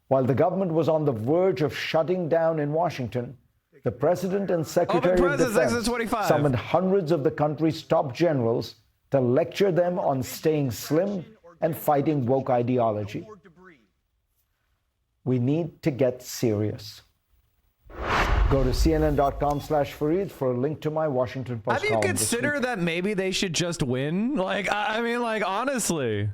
While the government was on the verge of shutting down in Washington, the President and Secretary of Defense summoned hundreds of the country's top generals to lecture them on staying slim and fighting woke ideology. We need to get serious. Go to CNN.com/Fareed for a link to my Washington Post
Have you
column
considered that maybe they should just win? Like, I mean, like, honestly.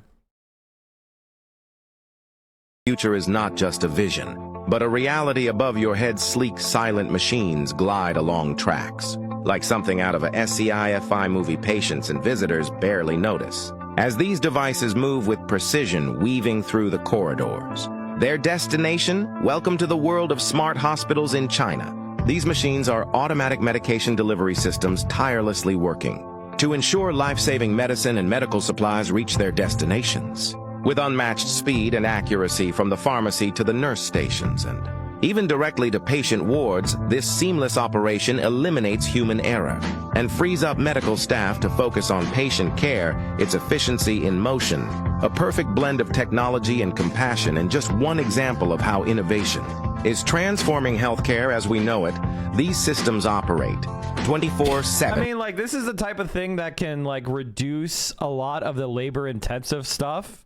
Future is not just a vision, but a reality. Above your head, sleek, silent machines glide along tracks, like something out of a SCI-FI movie patients and visitors barely notice. As these devices move with precision, weaving through the corridors. Their destination? Welcome to the world of smart hospitals in China. These machines are automatic medication delivery systems tirelessly working to ensure life-saving medicine and medical supplies reach their destinations with unmatched speed and accuracy from the pharmacy to the nurse stations and even directly to patient wards. This seamless operation eliminates human error and frees up medical staff to focus on patient care, its efficiency in motion. A perfect blend of technology and compassion, and just one example of how innovation is transforming healthcare as we know it. These systems operate 24/7.
I mean, like, this is the type of thing that can, like, reduce a lot of the labor-intensive stuff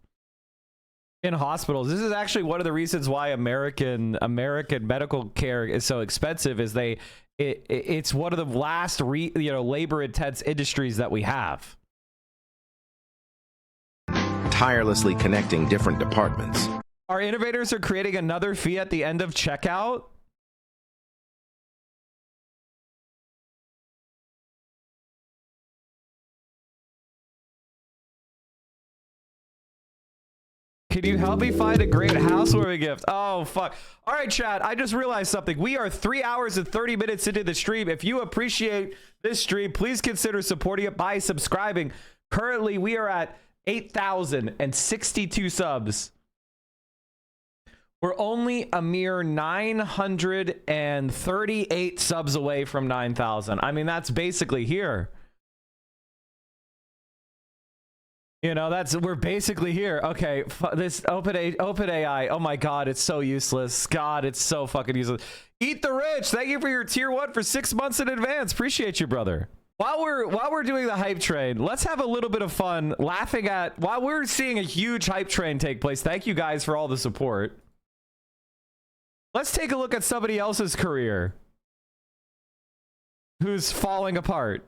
in hospitals. This is actually one of the reasons why American medical care is so expensive. Is it's one of the last labor-intense industries that we have.
Tirelessly connecting different departments.
Our innovators are creating another fee at the end of checkout. Can you help me find a great housewarming gift? Oh, fuck. All right, chat. I just realized something. We are 3 hours and 30 minutes into the stream. If you appreciate this stream, please consider supporting it by subscribing. Currently, we are at 8,062 subs. We're only a mere 938 subs away from 9,000. I mean, that's basically here. You know, we're basically here. Okay, this OpenAI. Oh my God, it's so useless. God, it's so fucking useless. Eat the Rich. Thank you for your tier 1 for 6 months in advance. Appreciate you, brother. While we're doing the hype train, let's have a little bit of fun laughing at while we're seeing a huge hype train take place. Thank you guys for all the support. Let's take a look at somebody else's career who's falling apart.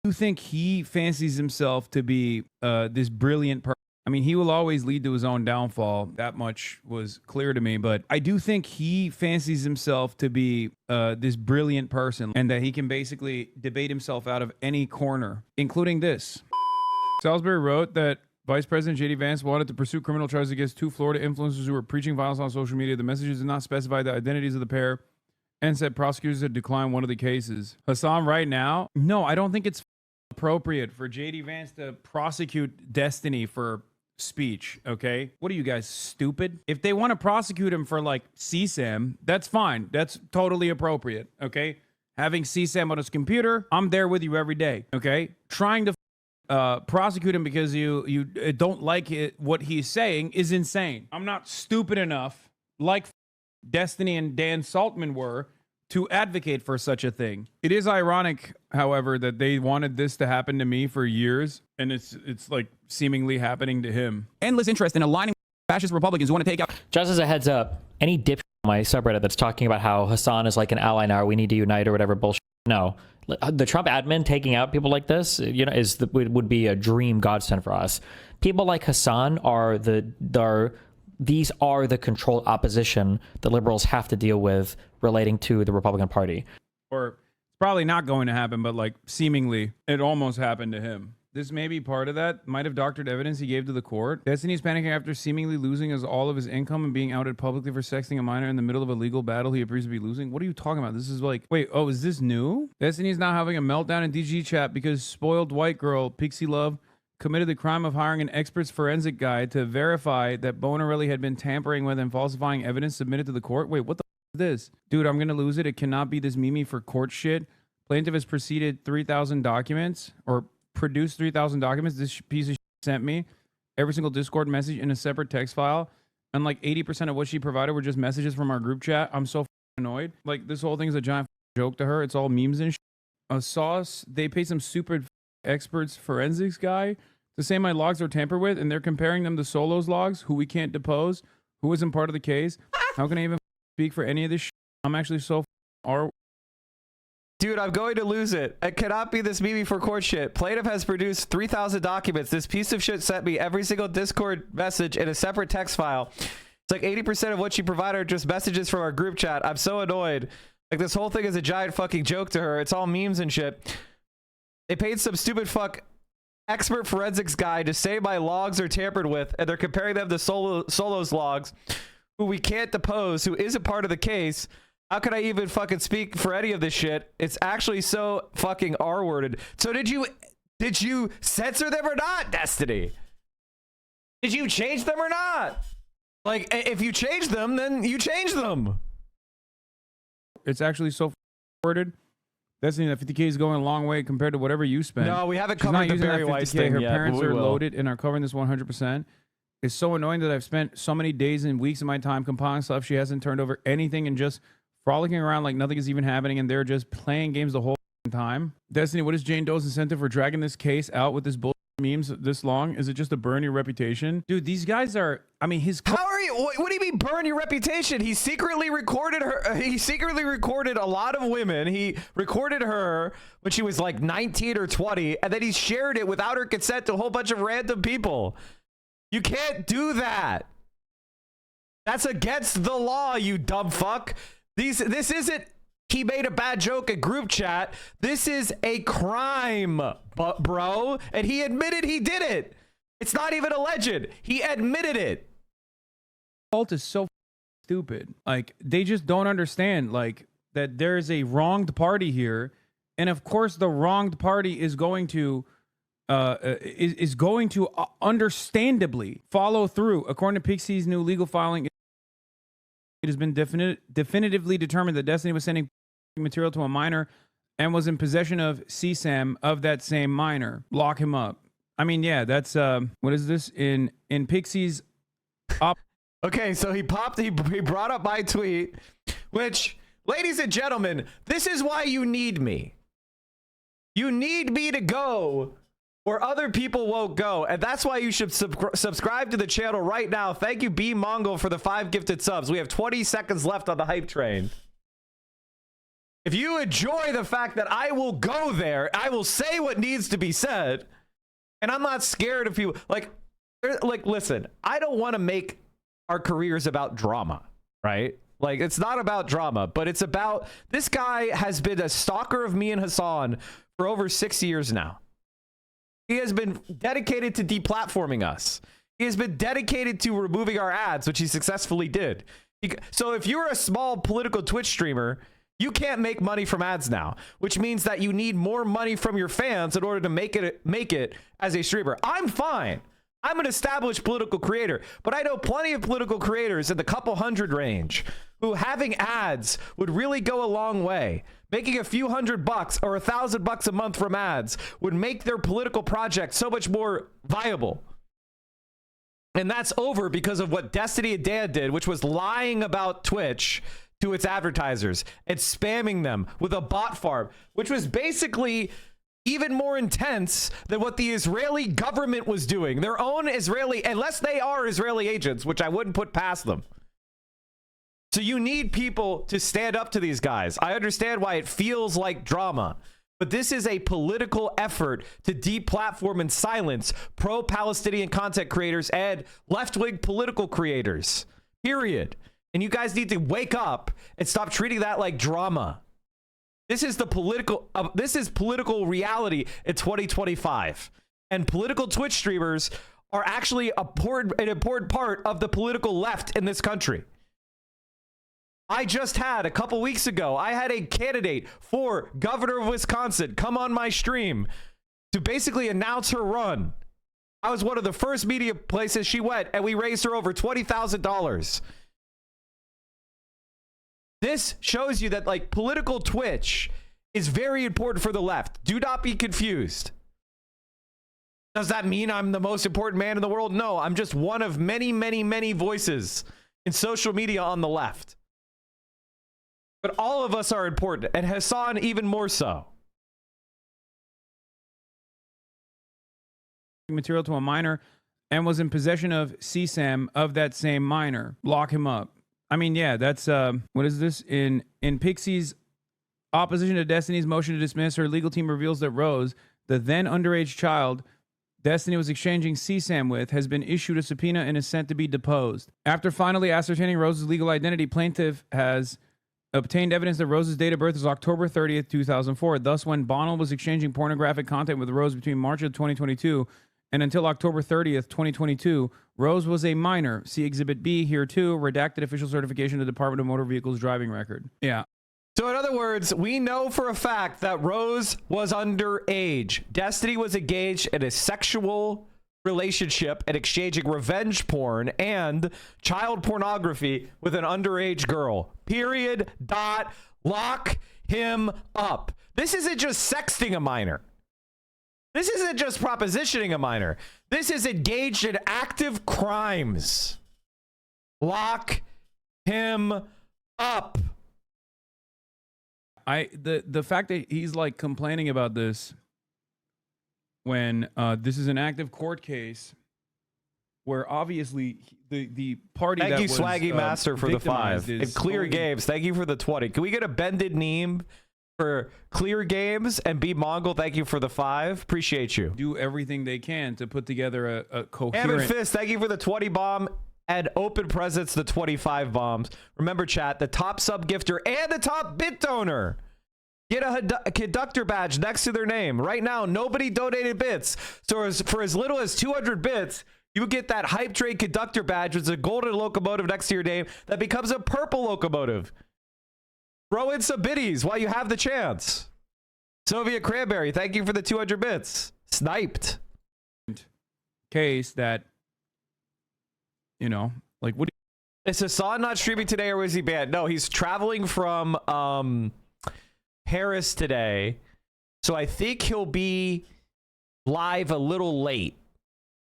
You think he fancies himself to be this brilliant person? I mean, he will always lead to his own downfall. That much was clear to me. But I do think he fancies himself to be this brilliant person, and that he can basically debate himself out of any corner, including this. Salisbury wrote that Vice President J.D. Vance wanted to pursue criminal charges against 2 Florida influencers who were preaching violence on social media. The messages did not specify the identities of the pair, and said prosecutors had declined one of the cases. Hassan, right now, no, I don't think it's appropriate for J.D. Vance to prosecute Destiny for speech, okay? What are you guys, stupid? If they want to prosecute him for, like, CSAM, that's fine. That's totally appropriate, okay? Having CSAM on his computer, I'm there with you every day, okay? Trying to prosecute him because you don't like what he's saying is insane. I'm not stupid enough, like Destiny and Dan Saltman were, to advocate for such a thing. It is ironic, however, that they wanted this to happen to me for years, and it's like seemingly happening to him.
Endless interest in aligning with fascist Republicans who want to take out.
Just as a heads up, any dip on my subreddit that's talking about how Hassan is like an ally now, we need to unite or whatever bullshit. No, the Trump admin taking out people like this, you know, would be a dream godsend for us. People like Hassan these are the controlled opposition that liberals have to deal with relating to the Republican Party.
Or it's probably not going to happen, but like seemingly it almost happened to him. This may be part of that. Might have doctored evidence he gave to the court. Destiny's panicking after seemingly losing all of his income and being outed publicly for sexting a minor in the middle of a legal battle he appears to be losing. What are you talking about? This is like, wait, oh, is this new? Destiny's now having a meltdown in DG chat because spoiled white girl, Pixie Love, committed the crime of hiring an expert's forensic guy to verify that Bonarelli had been tampering with and falsifying evidence submitted to the court. Wait, what the f- is this? Dude, I'm going to lose it. It cannot be this Mimi for court shit. Plaintiff has proceeded 3,000 documents or produced 3,000 documents. This piece of shit sent me every single Discord message in a separate text file. And like 80% of what she provided were just messages from our group chat. I'm so annoyed. Like this whole thing is a giant joke to her. It's all memes and shit. A sauce. They paid some super experts forensics guy to say my logs are tampered with, and they're comparing them to Solo's logs, who we can't depose, who isn't part of the case. How can I even speak for any of this shit? I'm actually so
Dude, I'm going to lose it. It cannot be this Mimi for court shit. Plaintiff has produced 3,000 documents. This piece of shit sent me every single Discord message in a separate text file. It's like 80% of what she provided are just messages from our group chat. I'm so annoyed. Like this whole thing is a giant fucking joke to her. It's all memes and shit. They paid some stupid fuck expert forensics guy to say my logs are tampered with, and they're comparing them to Solo's logs, who we can't depose, who isn't part of the case. How can I even fucking speak for any of this shit? It's actually so fucking R-worded. So did you censor them or not, Destiny? Did you change them or not? Like, if you change them, then you change them.
It's actually so worded. Destiny, that 50K is going a long way compared to whatever you spent.
No, we haven't
She's
covered
not
the
using
Barry
that
Weiss
50K.
thing
Her
yet,
parents
but we
are
will.
loaded and are covering this 100%. It's so annoying that I've spent so many days and weeks of my time compiling stuff. She hasn't turned over anything and just frolicking around like nothing is even happening, and they're just playing games the whole time. Destiny, what is Jane Doe's incentive for dragging this case out with this bullshit memes this long? Is it just to burn your reputation? Dude, these guys are, I mean, his...
How are you? What do you mean burn your reputation? He secretly recorded her. He secretly recorded a lot of women. He recorded her when she was like 19 or 20, and then he shared it without her consent to a whole bunch of random people. You can't do that. That's against the law, you dumb fuck. This isn't he made a bad joke at group chat. This is a crime, bro. And he admitted he did it. It's not even alleged. He admitted it.
Cult is so stupid. Like, they just don't understand, like, that there's a wronged party here. And of course, the wronged party is going to understandably follow through. According to Pixie's new legal filing, it has been definitively determined that Destiny was sending material to a minor and was in possession of CSAM of that same minor. Lock him up. I mean, yeah, that's what is this in Pixie's op?
Okay, so he brought up my tweet, which, ladies and gentlemen, this is why you need me. You need me to go or other people won't go, and that's why you should subscribe to the channel right now. Thank you, B Mongol, for the 5 gifted subs. We have 20 seconds left on the hype train. If you enjoy the fact that I will go there, I will say what needs to be said, and I'm not scared of people. Like listen, I don't want to make our careers about drama, right? Like, it's not about drama, but it's about, this guy has been a stalker of me and Hassan for over 6 years now. He has been dedicated to deplatforming us. He has been dedicated to removing our ads, which he successfully did. So if you're a small political Twitch streamer, you can't make money from ads now, which means that you need more money from your fans in order to make it as a streamer. I'm fine. I'm an established political creator, but I know plenty of political creators in the couple hundred range who having ads would really go a long way. Making a few $100 or $1,000 a month from ads would make their political project so much more viable. And that's over because of what Destiny and Dan did, which was lying about Twitch to its advertisers and spamming them with a bot farm, which was basically even more intense than what the Israeli government was doing. Their own Israeli, unless they are Israeli agents, which I wouldn't put past them. So you need people to stand up to these guys. I understand why it feels like drama, but this is a political effort to deplatform and silence pro-Palestinian content creators and left-wing political creators, period. And you guys need to wake up and stop treating that like drama. This is the political reality in 2025. And political Twitch streamers are actually an important part of the political left in this country. I just had, a couple weeks ago, I had a candidate for governor of Wisconsin come on my stream to basically announce her run. I was one of the first media places she went, and we raised her over $20,000. This shows you that, like, political Twitch is very important for the left. Do not be confused. Does that mean I'm the most important man in the world? No, I'm just one of many, many, many voices in social media on the left. But all of us are important, and Hassan even more so.
Material to a minor and was in possession of CSAM of that same minor. Lock him up. I mean, yeah, that's what is this? In Pixie's opposition to Destiny's motion to dismiss, her legal team reveals that Rose, the then underage child Destiny was exchanging CSAM with, has been issued a subpoena and is sent to be deposed. After finally ascertaining Rose's legal identity, plaintiff has obtained evidence that Rose's date of birth is October 30th, 2004. Thus, when Bonnell was exchanging pornographic content with Rose between March of 2022 and until October 30th, 2022, Rose was a minor. See Exhibit B here too, redacted official certification of the Department of Motor Vehicles driving record. Yeah.
So in other words, we know for a fact that Rose was underage. Destiny was engaged in a sexual relationship and exchanging revenge porn and child pornography with an underage girl. Period. Dot. Lock him up. This isn't just sexting a minor. This isn't just propositioning a minor. This is engaged in active crimes. Lock him up.
The fact that he's like complaining about this when this is an active court case where obviously the party
thank
that
you
was
Swaggy Master for the 5
is
and Clear
only-
Games, thank you for the 20. Can we get a bended meme for Clear Games? And B Mongol, thank you for the 5. Appreciate you.
do everything they can to put together a coherent.
Hammond Fist, thank you for the 20 bomb. And Open Presents, the 25 bombs. Remember, chat, the top sub gifter and the top bit donor get a conductor badge next to their name. Right now, nobody donated bits. So for as little as 200 bits, you get that Hype Train conductor badge, which is a golden locomotive next to your name that becomes a purple locomotive. Throw in some biddies while you have the chance. Soviet Cranberry, thank you for the 200 bits. Sniped.
Case that, you know, like what?
Is Hassan not streaming today or was he banned? No, he's traveling from Paris today. So I think he'll be live a little late.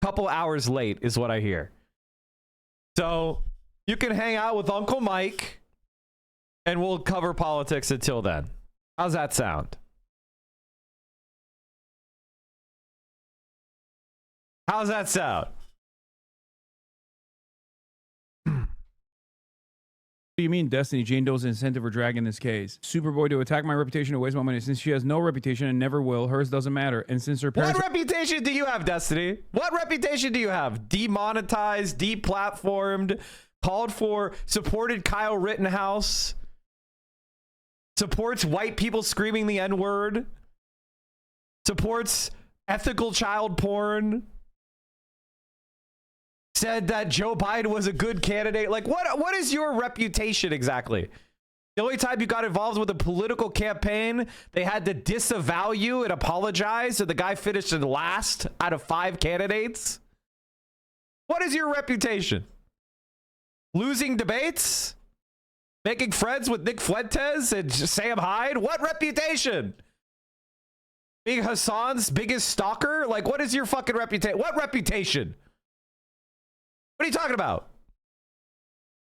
Couple hours late is what I hear. So you can hang out with Uncle Mike and we'll cover politics until then. How's that sound? How's that sound?
What do you mean, Destiny? Jane Doe's incentive for dragging this case. Superboy to attack my reputation to waste my money. Since she has no reputation and never will, hers doesn't matter. And since her parents...
What reputation do you have, Destiny? What reputation do you have? Demonetized, deplatformed, called for, supported Kyle Rittenhouse, supports white people screaming the N-word, supports ethical child porn, said that Joe Biden was a good candidate. Like, what is your reputation exactly? The only time you got involved with a political campaign, they had to disavow you and apologize, so the guy finished in last out of 5 candidates? What is your reputation? Losing debates? Making friends with Nick Fuentes and Sam Hyde? What reputation? Being Hassan's biggest stalker? Like, what is your fucking reputation? What reputation? What are you talking about?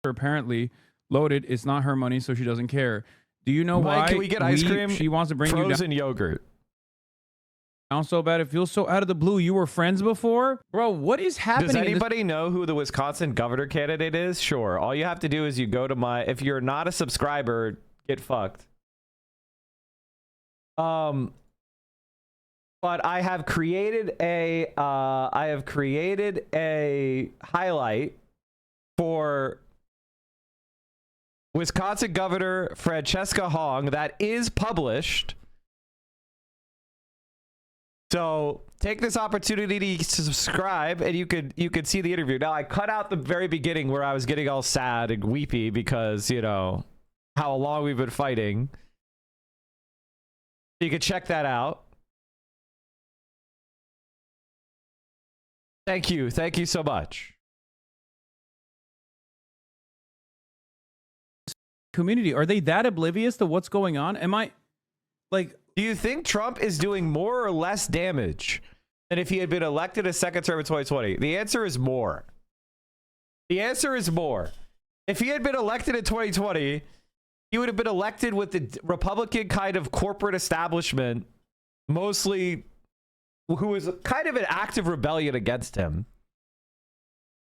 Apparently loaded. It's not her money, so she doesn't care. Do you know
Mike,
why?
can we get ice cream?
She wants to bring you
frozen yogurt.
down so bad. It feels so out of the blue. You were friends before? Bro, what is happening?
Does anybody know who the Wisconsin governor candidate is? Sure. All you have to do is you go to my... If you're not a subscriber, get fucked. But I have created a highlight for Wisconsin Governor Francesca Hong that is published. So take this opportunity to subscribe, and you could see the interview. Now I cut out the very beginning where I was getting all sad and weepy because, you know, how long we've been fighting. You can check that out. Thank you. Thank you so much.
Community, are they that oblivious to what's going on? Am I like,
do you think Trump is doing more or less damage than if he had been elected a second term in 2020? The answer is more. The answer is more. If he had been elected in 2020, he would have been elected with the Republican kind of corporate establishment, mostly who was kind of an active rebellion against him.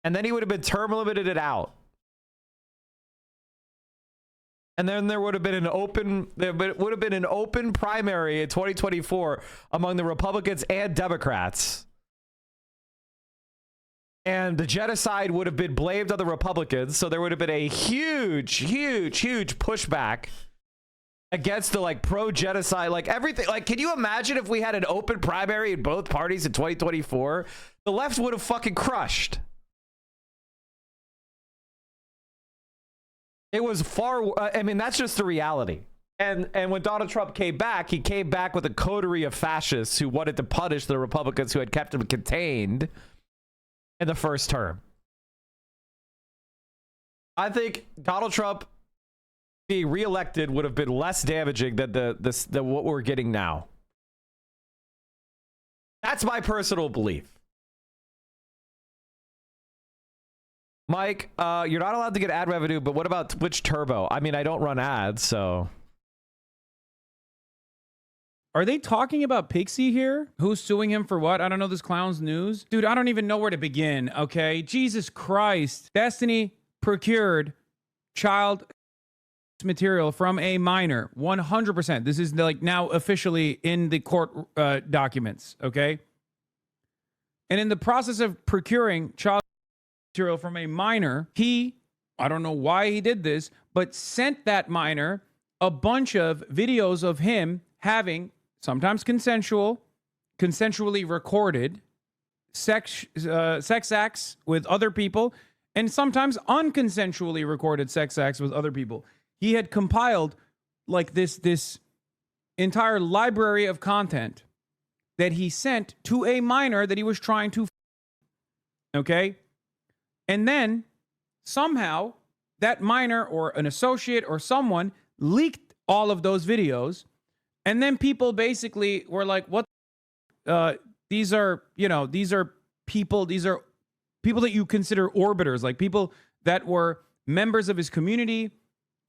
And then he would have been term limited it out. And then there would have been an open primary in 2024 among the Republicans and Democrats. And the genocide would have been blamed on the Republicans. So there would have been a huge pushback against the like pro-genocide, like everything. Like, can you imagine if we had an open primary in both parties in 2024? The left would have fucking crushed. It was far, I mean, that's just the reality. And when Donald Trump came back, he came back with a coterie of fascists who wanted to punish the Republicans who had kept him contained in the first term. I think Donald Trump being reelected would have been less damaging than than what we're getting now. That's my personal belief. Mike, you're not allowed to get ad revenue, but what about Twitch Turbo? I mean, I don't run ads, so.
Are they talking about Pixie here? Who's suing him for what? I don't know this clown's news. Dude, I don't even know where to begin, okay? Jesus Christ. Destiny procured child material from a minor. 100%. This is like now officially in the court documents, okay? And in the process of procuring child material from a minor, I don't know why he did this, but sent that minor a bunch of videos of him having sometimes consensually recorded sex acts with other people, and sometimes unconsensually recorded sex acts with other people. He had compiled like this entire library of content that he sent to a minor that he was trying to okay? And then somehow that minor or an associate or someone leaked all of those videos. And then people basically were like, what? These are people that you consider orbiters, like people that were members of his community,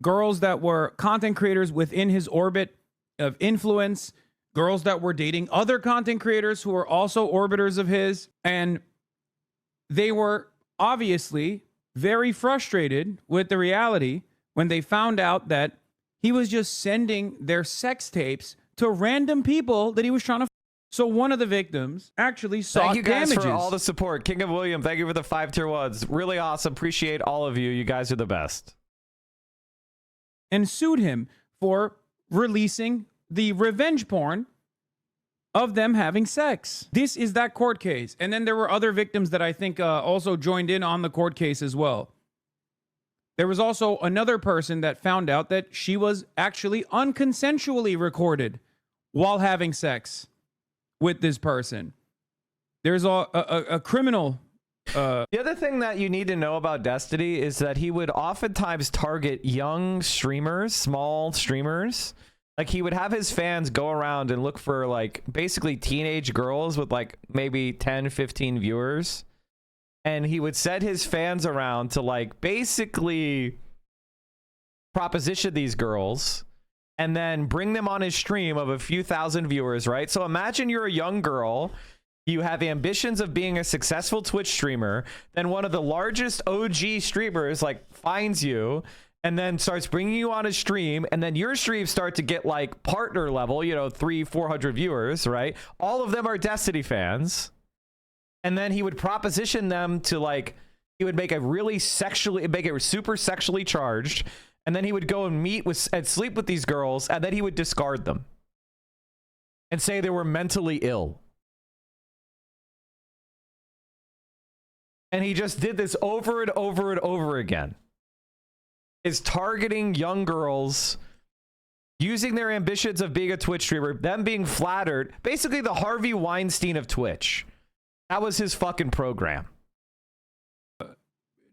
girls that were content creators within his orbit of influence, girls that were dating other content creators who were also orbiters of his. And they were obviously very frustrated with the reality when they found out that he was just sending their sex tapes to random people that he was trying to. So one of the victims actually sought
damages. Thank you guys for all the support. King of William, thank you for the 5 tier 1s. Really awesome. Appreciate all of you. You guys are the best.
And sued him for releasing the revenge porn of them having sex. This is that court case. And then there were other victims that I think also joined in on the court case as well. There was also another person that found out that she was actually unconsensually recorded while having sex with this person. There's a criminal.
The other thing that you need to know about Destiny is that he would oftentimes target young streamers, small streamers. Like, he would have his fans go around and look for, like, basically teenage girls with, like, maybe 10, 15 viewers. And he would send his fans around to, like, basically proposition these girls and then bring them on his stream of a few thousand viewers, right? So imagine you're a young girl. You have ambitions of being a successful Twitch streamer. Then one of the largest OG streamers, like, finds you and then starts bringing you on a stream, and then your streams start to get like partner level, 300-400 viewers, right? All of them are Destiny fans. And then he would proposition them to, like, he would make it super sexually charged, and then he would go and meet with and sleep with these girls, and then he would discard them and say they were mentally ill. And he just did this over and over and over again. Is targeting young girls, using their ambitions of being a Twitch streamer, them being flattered, basically the Harvey Weinstein of Twitch. That was his fucking program.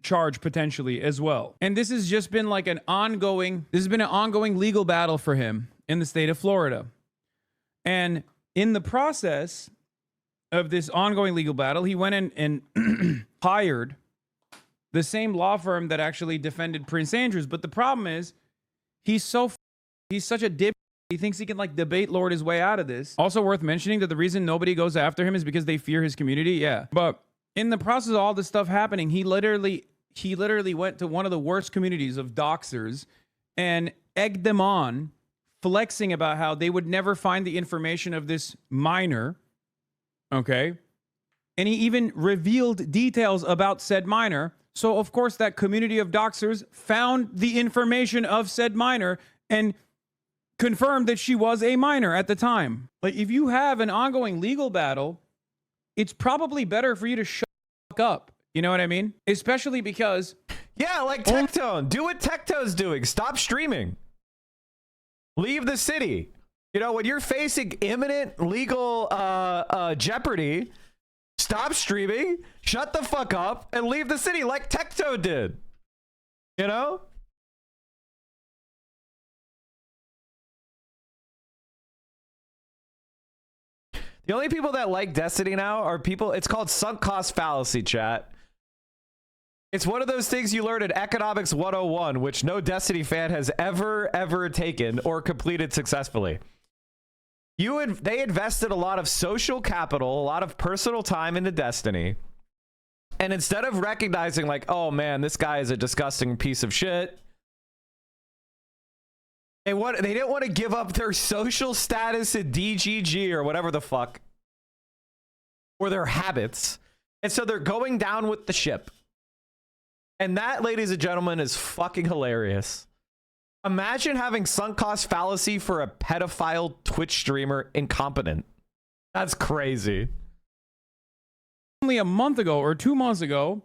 Charge potentially as well. And this has just been like an ongoing legal battle for him in the state of Florida. And in the process of this ongoing legal battle, he went in and hired the same law firm that actually defended Prince Andrews. But the problem is he's such a dip. He thinks he can like debate lord his way out of this. Also worth mentioning that the reason nobody goes after him is because they fear his community. Yeah. But in the process of all this stuff happening, he literally went to one of the worst communities of doxers and egged them on, flexing about how they would never find the information of this minor. Okay. And he even revealed details about said minor. So, of course, that community of doxers found the information of said minor and confirmed that she was a minor at the time. Like, if you have an ongoing legal battle, it's probably better for you to shut the fuck up. You know what I mean? Especially because...
Yeah, like Tectone. Do what Tectone's doing. Stop streaming. Leave the city. You know, when you're facing imminent legal jeopardy, stop streaming, shut the fuck up, and leave the city like Tectone did. You know? The only people that like Destiny now are people... It's called sunk cost fallacy, chat. It's one of those things you learn in Economics 101, which no Destiny fan has ever taken or completed successfully. They invested a lot of social capital, a lot of personal time into Destiny. And instead of recognizing like, oh man, this guy is a disgusting piece of shit, they didn't want to give up their social status at DGG or whatever the fuck, or their habits. And so they're going down with the ship. And that, ladies and gentlemen, is fucking hilarious. Imagine having sunk cost fallacy for a pedophile Twitch streamer incompetent. That's crazy.
Only a month ago or 2 months ago.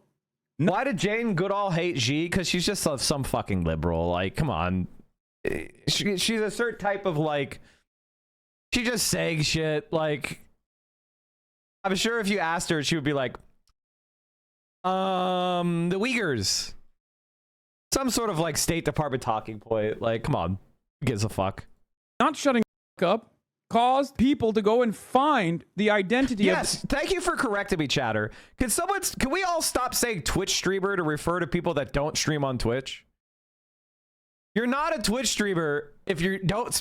Why did Jane Goodall hate G? Because she's just some fucking liberal. Like, come on. She's a certain type of like, she just saying shit. Like, I'm sure if you asked her, she would be like, the Uyghurs. Some sort of like State Department talking point. Like, come on. Who gives a fuck?
Not shutting up caused people to go and find the identity
of... Thank you for correcting me, chatter. Can we all stop saying Twitch streamer to refer to people that don't stream on Twitch? You're not a Twitch streamer if you don't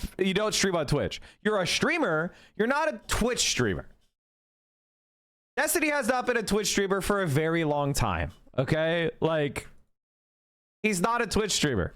stream on Twitch. You're a streamer. You're not a Twitch streamer. Destiny has not been a Twitch streamer for a very long time. Okay? Like, he's not a Twitch streamer.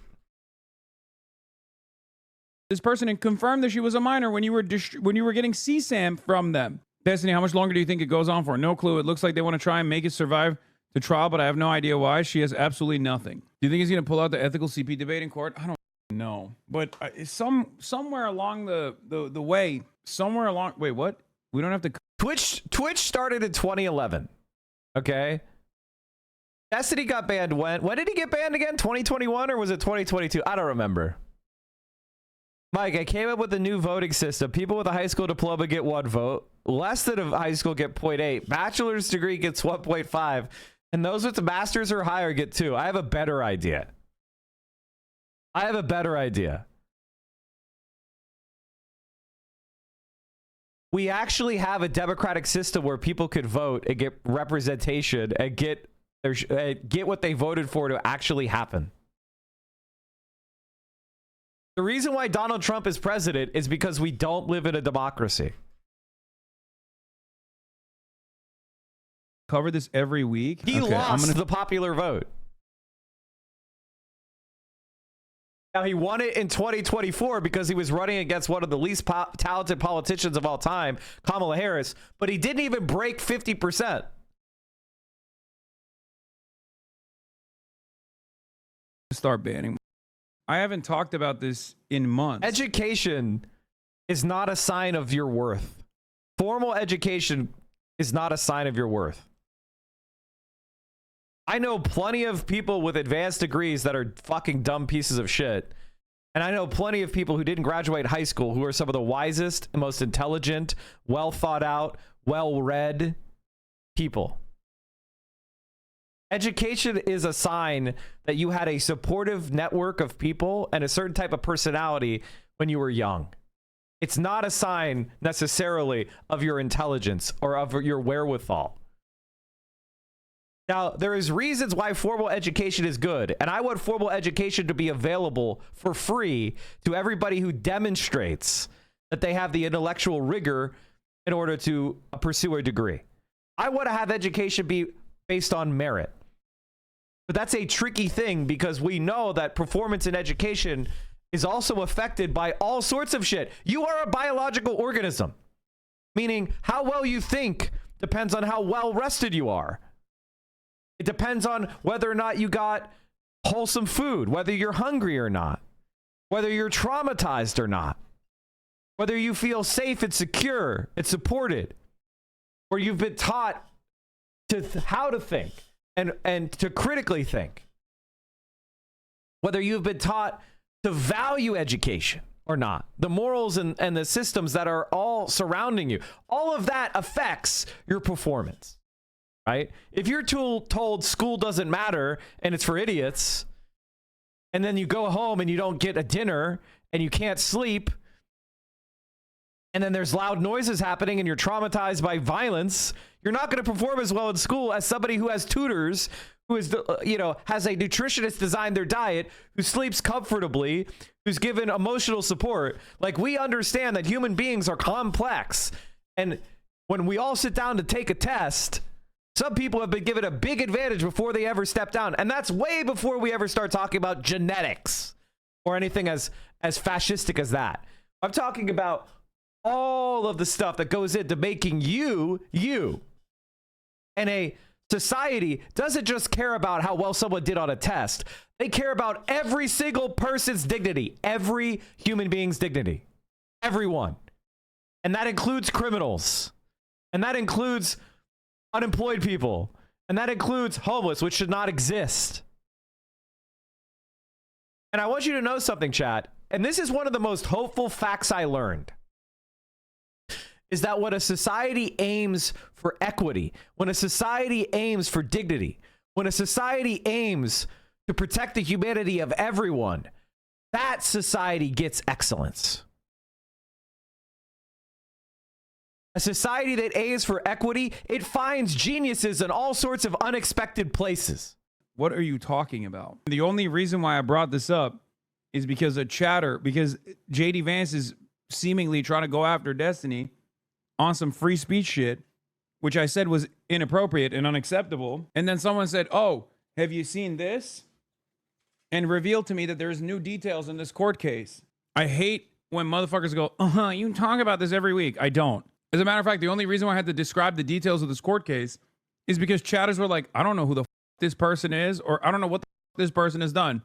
This person and confirmed that she was a minor when you were getting CSAM from them. Destiny, how much longer do you think it goes on for? No clue. It looks like they want to try and make it survive the trial, but I have no idea why. She has absolutely nothing. Do you think he's going to pull out the ethical CP debate in court? I don't know. But somewhere along the way, wait, what? We don't have to...
Twitch started in 2011. Okay? Destiny got banned when did he get banned again? 2021 or was it 2022? I don't remember. Mike, I came up with a new voting system. People with a high school diploma get 1 vote. Less than a high school get 0.8. Bachelor's degree gets 1.5. And those with a master's or higher get 2. I have a better idea. We actually have a democratic system where people could vote and get representation and get what they voted for to actually happen. The reason why Donald Trump is president is because we don't live in a democracy.
Cover this every week.
He lost the popular vote. Now, he won it in 2024 because he was running against one of the least talented politicians of all time, Kamala Harris, but he didn't even break 50%.
Start banning. I haven't talked about this in months.
Education is not a sign of your worth. Formal education is not a sign of your worth. I know plenty of people with advanced degrees that are fucking dumb pieces of shit. And I know plenty of people who didn't graduate high school who are some of the wisest, most intelligent, well thought out, well read, people. Education is a sign that you had a supportive network of people and a certain type of personality when you were young. It's not a sign necessarily of your intelligence or of your wherewithal. Now, there is reasons why formal education is good, and I want formal education to be available for free to everybody who demonstrates that they have the intellectual rigor in order to pursue a degree. I want to have education be based on merit. But that's a tricky thing because we know that performance in education is also affected by all sorts of shit. You are a biological organism, meaning how well you think depends on how well rested you are. It depends on whether or not you got wholesome food, whether you're hungry or not, whether you're traumatized or not, whether you feel safe and secure and supported, or you've been taught how to think and to critically think, whether you've been taught to value education or not, the morals and the systems that are all surrounding you, all of that affects your performance, right? If you're told school doesn't matter and it's for idiots, and then you go home and you don't get a dinner and you can't sleep, and then there's loud noises happening and you're traumatized by violence, you're not going to perform as well in school as somebody who has tutors, who is, has a nutritionist design their diet, who sleeps comfortably, who's given emotional support. Like, we understand that human beings are complex. And when we all sit down to take a test, some people have been given a big advantage before they ever step down. And that's way before we ever start talking about genetics or anything as fascistic as that. I'm talking about all of the stuff that goes into making you, you. And a society doesn't just care about how well someone did on a test. They care about every single person's dignity, every human being's dignity, everyone. And that includes criminals. And that includes unemployed people. And that includes homeless, which should not exist. And I want you to know something, chat. And this is one of the most hopeful facts I learned. Is that when a society aims for equity, when a society aims for dignity, when a society aims to protect the humanity of everyone, that society gets excellence. A society that aims for equity, it finds geniuses in all sorts of unexpected places.
What are you talking about? The only reason why I brought this up is because of chatter, because JD Vance is seemingly trying to go after Destiny on some free speech shit, which I said was inappropriate and unacceptable. And then someone said, oh, have you seen this? And revealed to me that there's new details in this court case. I hate when motherfuckers go, you talk about this every week. I don't. As a matter of fact, the only reason why I had to describe the details of this court case is because chatters were like, I don't know who the this person is, or I don't know what this person has done.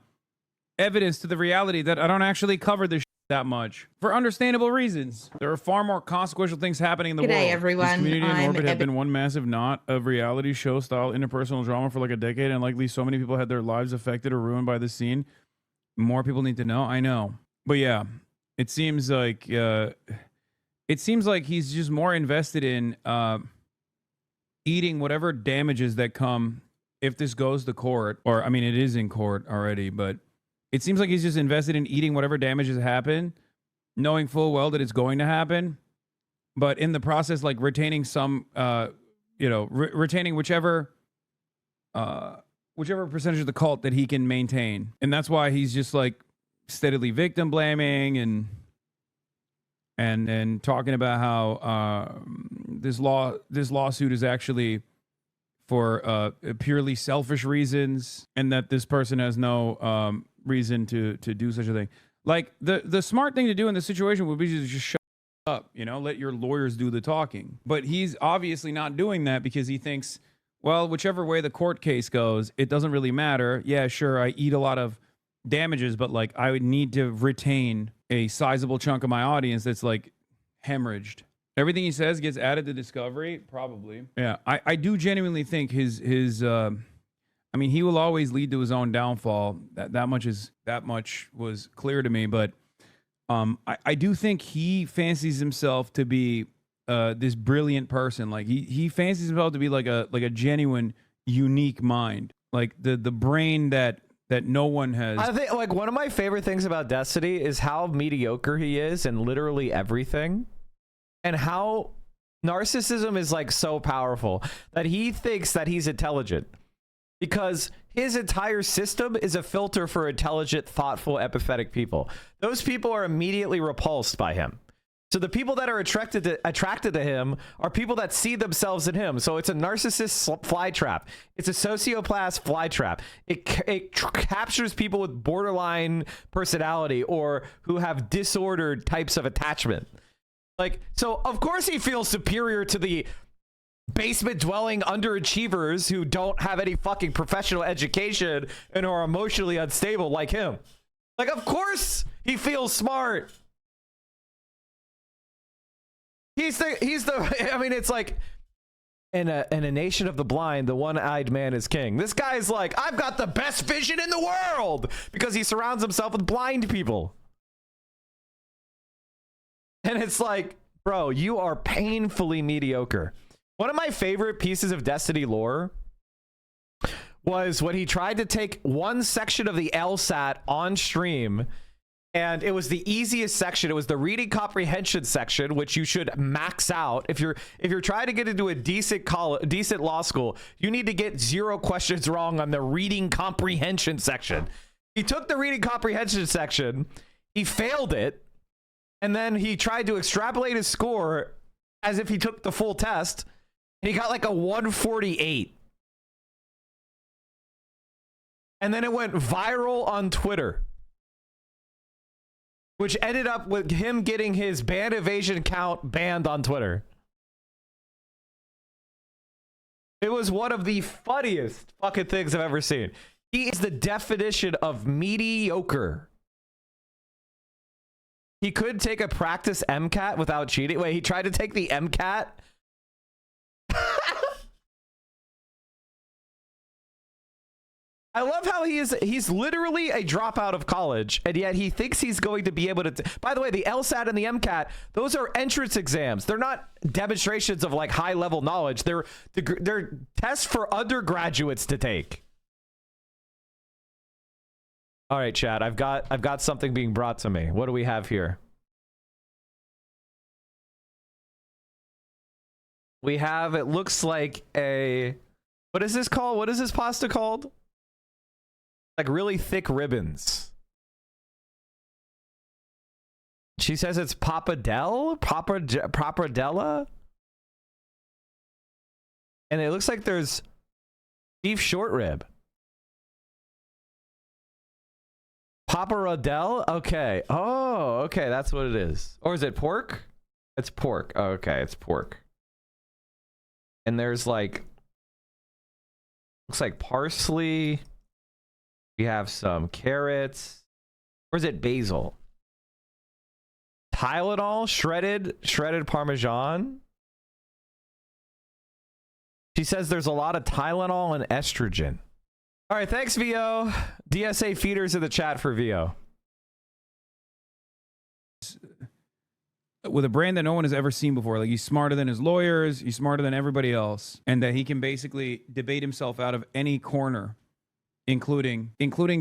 Evidence to the reality that I don't actually cover this that much for understandable reasons. There are far more consequential things happening in the world.
G'day, everyone.
This community in
I'm
orbit have been one massive knot of reality show style interpersonal drama for like a decade, and likely so many people had their lives affected or ruined by this scene. More people need to know. I know, but yeah, it seems like he's just more invested in eating whatever damages that come if this goes to court, or I mean, it is in court already, but it seems like he's just invested in eating whatever damages happen, knowing full well that it's going to happen, but in the process, like retaining some, retaining whichever percentage of the cult that he can maintain. And that's why he's just like steadily victim blaming and talking about how this lawsuit is actually for purely selfish reasons, and that this person has no reason to do such a thing. Like the smart thing to do in this situation would be to just shut up, let your lawyers do the talking. But he's obviously not doing that because he thinks, well, whichever way the court case goes, it doesn't really matter. Yeah, sure, I eat a lot of damages, but like I would need to retain a sizable chunk of my audience that's like hemorrhaged. Everything he says gets added to Discovery, probably. Yeah, I do genuinely think his he will always lead to his own downfall. That much was clear to me. But I do think he fancies himself to be this brilliant person. Like he fancies himself to be like a genuine, unique mind, like the brain that no one has.
I think like one of my favorite things about Destiny is how mediocre he is in literally everything, and how narcissism is like so powerful that he thinks that he's intelligent because his entire system is a filter for intelligent, thoughtful, empathetic people. Those people are immediately repulsed by him. So the people that are attracted to him are people that see themselves in him. So it's a narcissist fly trap. It's a sociopath fly trap. It captures people with borderline personality or who have disordered types of attachment. Like, so of course he feels superior to the basement dwelling underachievers who don't have any fucking professional education and are emotionally unstable like him. Like, of course he feels smart. He's the, I mean, it's like, in a nation of the blind, the one-eyed man is king. This guy's like, I've got the best vision in the world because he surrounds himself with blind people. And it's like, bro, you are painfully mediocre. One of my favorite pieces of Destiny lore was when he tried to take one section of the LSAT on stream, and it was the easiest section. It was the reading comprehension section, which you should max out. If you're trying to get into a decent law school, you need to get 0 questions wrong on the reading comprehension section. He took the reading comprehension section, he failed it, and then he tried to extrapolate his score as if he took the full test, and he got like a 148. And then it went viral on Twitter, which ended up with him getting his band evasion account banned on Twitter. It was one of the funniest fucking things I've ever seen. He is the definition of mediocre. He could take a practice MCAT without cheating. Wait, he tried to take the MCAT? I love how he's literally a dropout of college, and yet he thinks he's going to be able to. By the way, the LSAT and the MCAT, those are entrance exams. They're not demonstrations of like high level knowledge. They're tests for undergraduates to take. All right, chat. I've got something being brought to me. What do we have here? We have, it looks like a, what is this called? What is this pasta called? Like really thick ribbons. She says it's pappardelle? And it looks like there's beef short rib. Pappardelle? Okay. Oh, okay. That's what it is. Or is it pork? It's pork. Oh, okay. It's pork. And there's like, looks like parsley. We have some carrots. Or is it basil? Tylenol, shredded Parmesan. She says there's a lot of Tylenol and estrogen. All right, thanks, VO. DSA feeders in the chat for VO.
With a brand that no one has ever seen before. Like, he's smarter than his lawyers, he's smarter than everybody else, and that he can basically debate himself out of any corner, including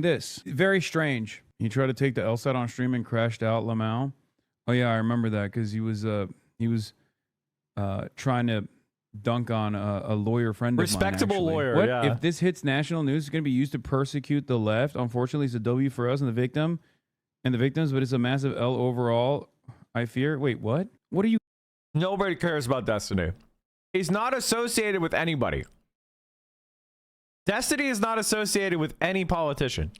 this. Very strange. He tried to take the LSAT on stream and crashed out, Lamau. Oh yeah, I remember that because he was trying to dunk on a lawyer friend of mine.
Respectable lawyer.
What?
Yeah.
If this hits national news, it's going to be used to persecute the left. Unfortunately, it's a W for us and the victims, but it's a massive L overall, I fear. Wait, what? What are you?
Nobody cares about Destiny. He's not associated with anybody. Destiny is not associated with any politician.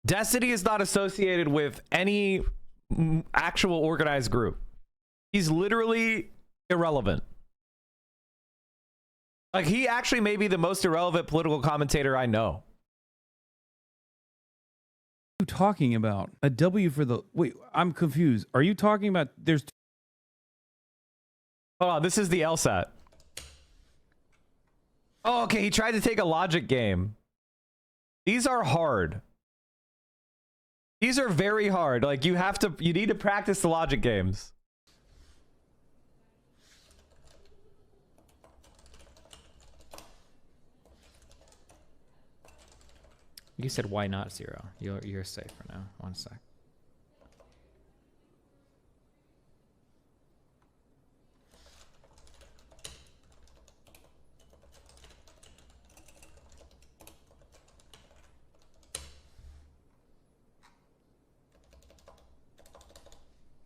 Destiny is not associated with any actual organized group. He's literally irrelevant. Like, he actually may be the most irrelevant political commentator I know.
What are you talking about? A W for the... Wait, I'm confused. Are you talking about... There's...
Hold on, this is the LSAT. Oh, okay, he tried to take a logic game. These are hard. These are very hard. Like, you need to practice the logic games.
You said why not 0? You're safe for now. 1 sec.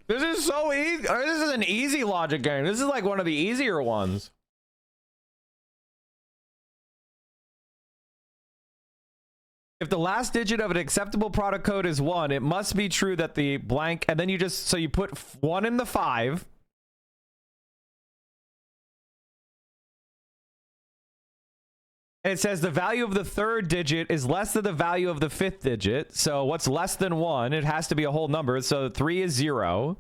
This is so easy. This is an easy logic game. This is like one of the easier ones. If the last digit of an acceptable product code is 1, it must be true that the blank, and then you just, so you put 1 in the 5. And it says the value of the 3rd digit is less than the value of the 5th digit. So what's less than 1? It has to be a whole number. So 3 is 0.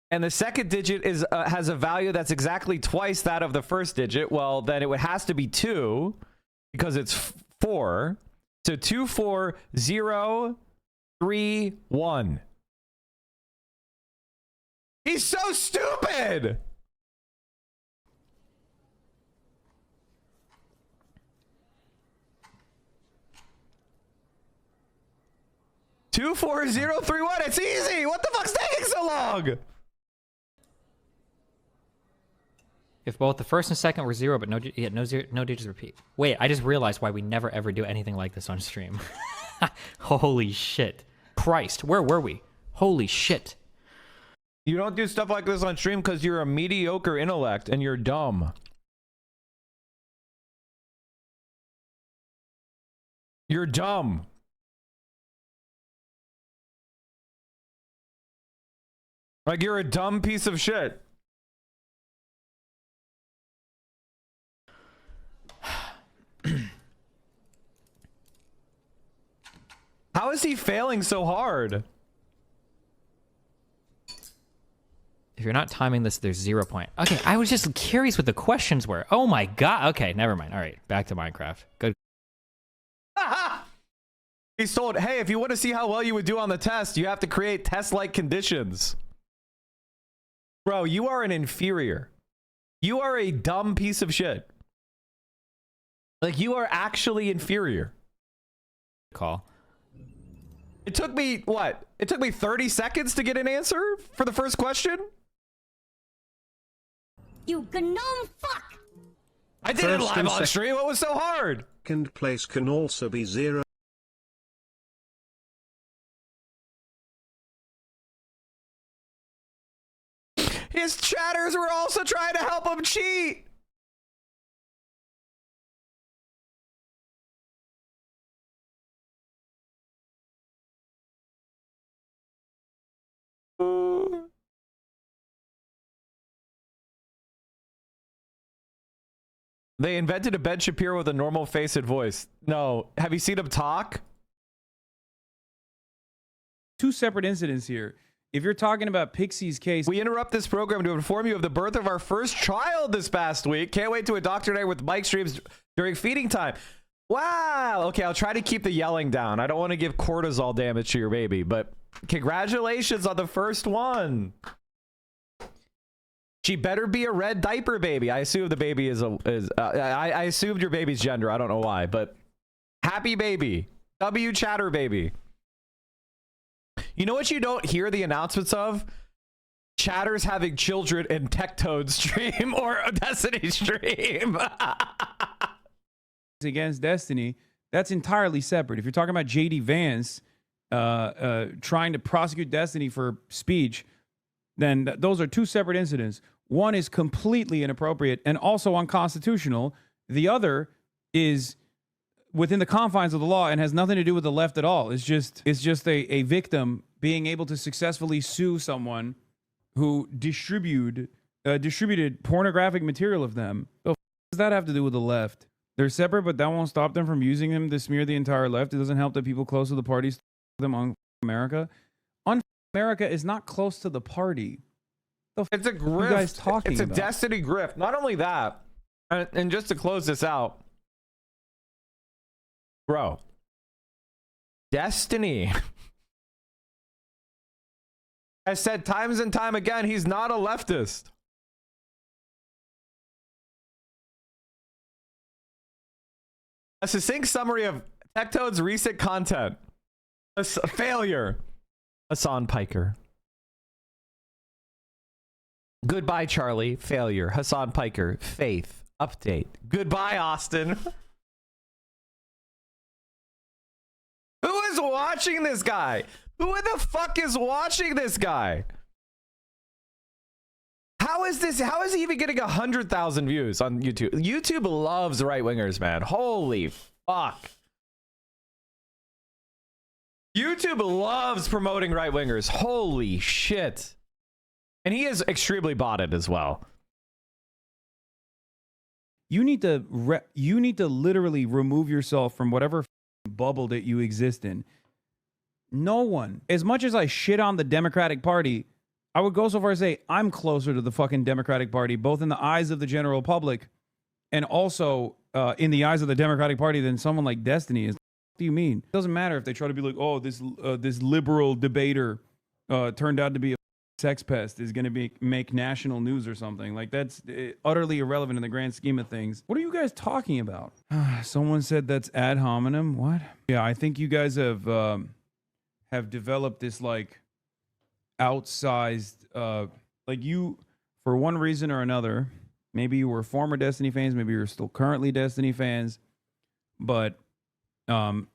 And the 2nd digit is has a value that's exactly twice that of the 1st digit. Well, then it has to be 2 because it's 4. So 2, 4, 0, 3, 1. He's so stupid. Two, 4, 0, 3, 1. It's easy. What the fuck's taking so long?
If both the first and second were 0, but no digits repeat. Wait, I just realized why we never ever do anything like this on stream. Holy shit. Christ, where were we? Holy shit.
You don't do stuff like this on stream because you're a mediocre intellect and you're dumb. You're dumb. Like, you're a dumb piece of shit. How is he failing so hard?
If you're not timing this, there's 0 point. Okay, I was just curious what the questions were. Oh my god. Okay, never mind. All right, back to Minecraft. Good.
He's told, hey, if you want to see how well you would do on the test, you have to create test-like conditions. Bro, you are an inferior. You are a dumb piece of shit. Like, you are actually inferior.
Call.
It took me, what? It took me 30 seconds to get an answer for the first question?
You gnome fuck!
I did it live on stream. What was so hard?
Second place can also be 0.
His chatters were also trying to help him cheat. They invented a Ben Shapiro with a normal face and voice. No. Have you seen him talk?
Two separate incidents here. If you're talking about Pixie's case...
We interrupt this program to inform you of the birth of our first child this past week. Can't wait to indoctrinate with Mike streams during feeding time. Wow. Okay, I'll try to keep the yelling down. I don't want to give cortisol damage to your baby, but congratulations on the first one. She better be a red diaper baby. I assume the baby I assumed your baby's gender. I don't know why, but happy baby. W chatter baby. You know what you don't hear the announcements of? Chatters having children in Tectone stream or a Destiny stream.
Against Destiny, that's entirely separate. If you're talking about JD Vance trying to prosecute Destiny for speech, then those are two separate incidents. One is completely inappropriate and also unconstitutional. The other is within the confines of the law and has nothing to do with the left at all. It's just a victim being able to successfully sue someone who distributed pornographic material of them. What does that have to do with the left? They're separate, but that won't stop them from using them to smear the entire left. It doesn't help that people close to the parties them on America. America is not close to the party.
It's a grift.
You guys talking
it's a
about?
Destiny grift. Not only that, and just to close this out, bro, Destiny has said times and time again he's not a leftist. A succinct summary of Tectone's recent content. A failure. Hassan Piker. Goodbye, Charlie. Failure. Hassan Piker. Faith. Update. Goodbye, Austin. Who is watching this guy? Who the fuck is watching this guy? How is he even getting 100,000 views on YouTube? YouTube loves right-wingers, man. Holy fuck. YouTube loves promoting right-wingers. Holy shit. And he is extremely botted as well.
You need to literally remove yourself from whatever bubble that you exist in. No one, as much as I shit on the Democratic Party, I would go so far as to say I'm closer to the fucking Democratic Party, both in the eyes of the general public and also in the eyes of the Democratic Party than someone like Destiny is. What do you mean? It doesn't matter if they try to be like, oh, this liberal debater turned out to be a sex pest, is going to make national news or something. Like, that's utterly irrelevant in the grand scheme of things. What are you guys talking about? Someone said that's ad hominem. What? Yeah, I think you guys have developed this like outsized, like you, for one reason or another, maybe you were former Destiny fans, maybe you're still currently Destiny fans, but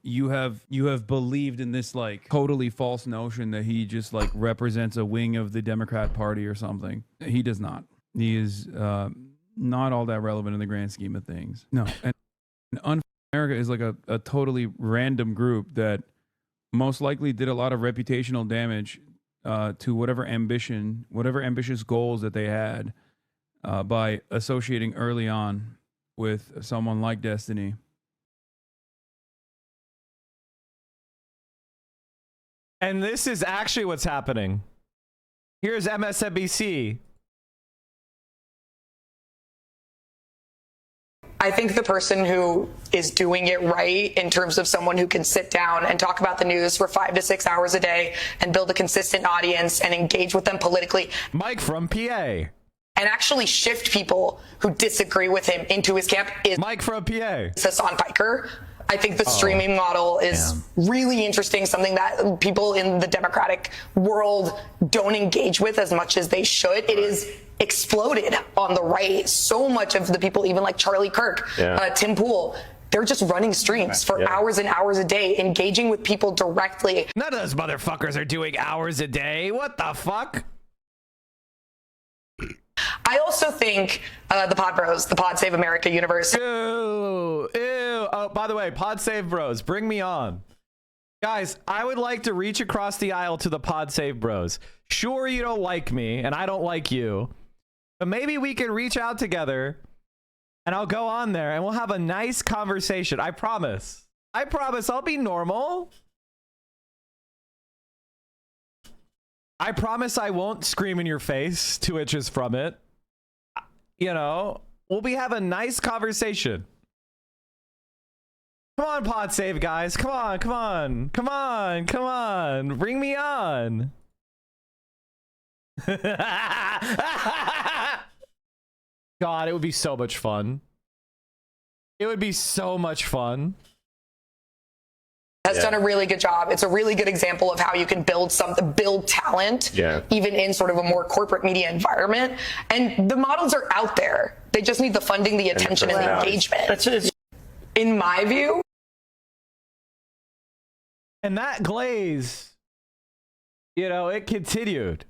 you have believed in this like totally false notion that he just like represents a wing of the Democrat Party or something. He does not. He is not all that relevant in the grand scheme of things. No, and America is like a totally random group that most likely did a lot of reputational damage to whatever ambitious goals that they had by associating early on with someone like Destiny.
And this is actually what's happening. Here's MSNBC.
I think the person who is doing it right in terms of someone who can sit down and talk about the news for 5 to 6 hours a day and build a consistent audience and engage with them politically.
Mike from PA.
And actually shift people who disagree with him into his camp is
Mike from PA.
Hassan Piker. I think the streaming model is really interesting, something that people in the Democratic world don't engage with as much as they should. It is exploded on the right. So much of the people, even like Charlie Kirk, Tim Pool, they're just running streams for hours and hours a day, engaging with people directly.
None of those motherfuckers are doing hours a day. What the fuck?
I also think the Pod Bros, the Pod Save America universe.
Ew. Oh, by the way, Pod Save Bros, bring me on. Guys, I would like to reach across the aisle to the Pod Save Bros. Sure, you don't like me, and I don't like you, but maybe we can reach out together, and I'll go on there, and we'll have a nice conversation. I promise. I promise I'll be normal. I promise I won't scream in your face 2 inches from it. You know, we'll have a nice conversation. Come on, Pod Save, guys. Come on, come on. Come on, come on. Bring me on. God, it would be so much fun. It would be so much fun.
Has done a really good job. It's a really good example of how you can build talent, even in sort of a more corporate media environment. And the models are out there. They just need the funding, the attention, and the engagement. In my view.
And that glaze, you know, it continued.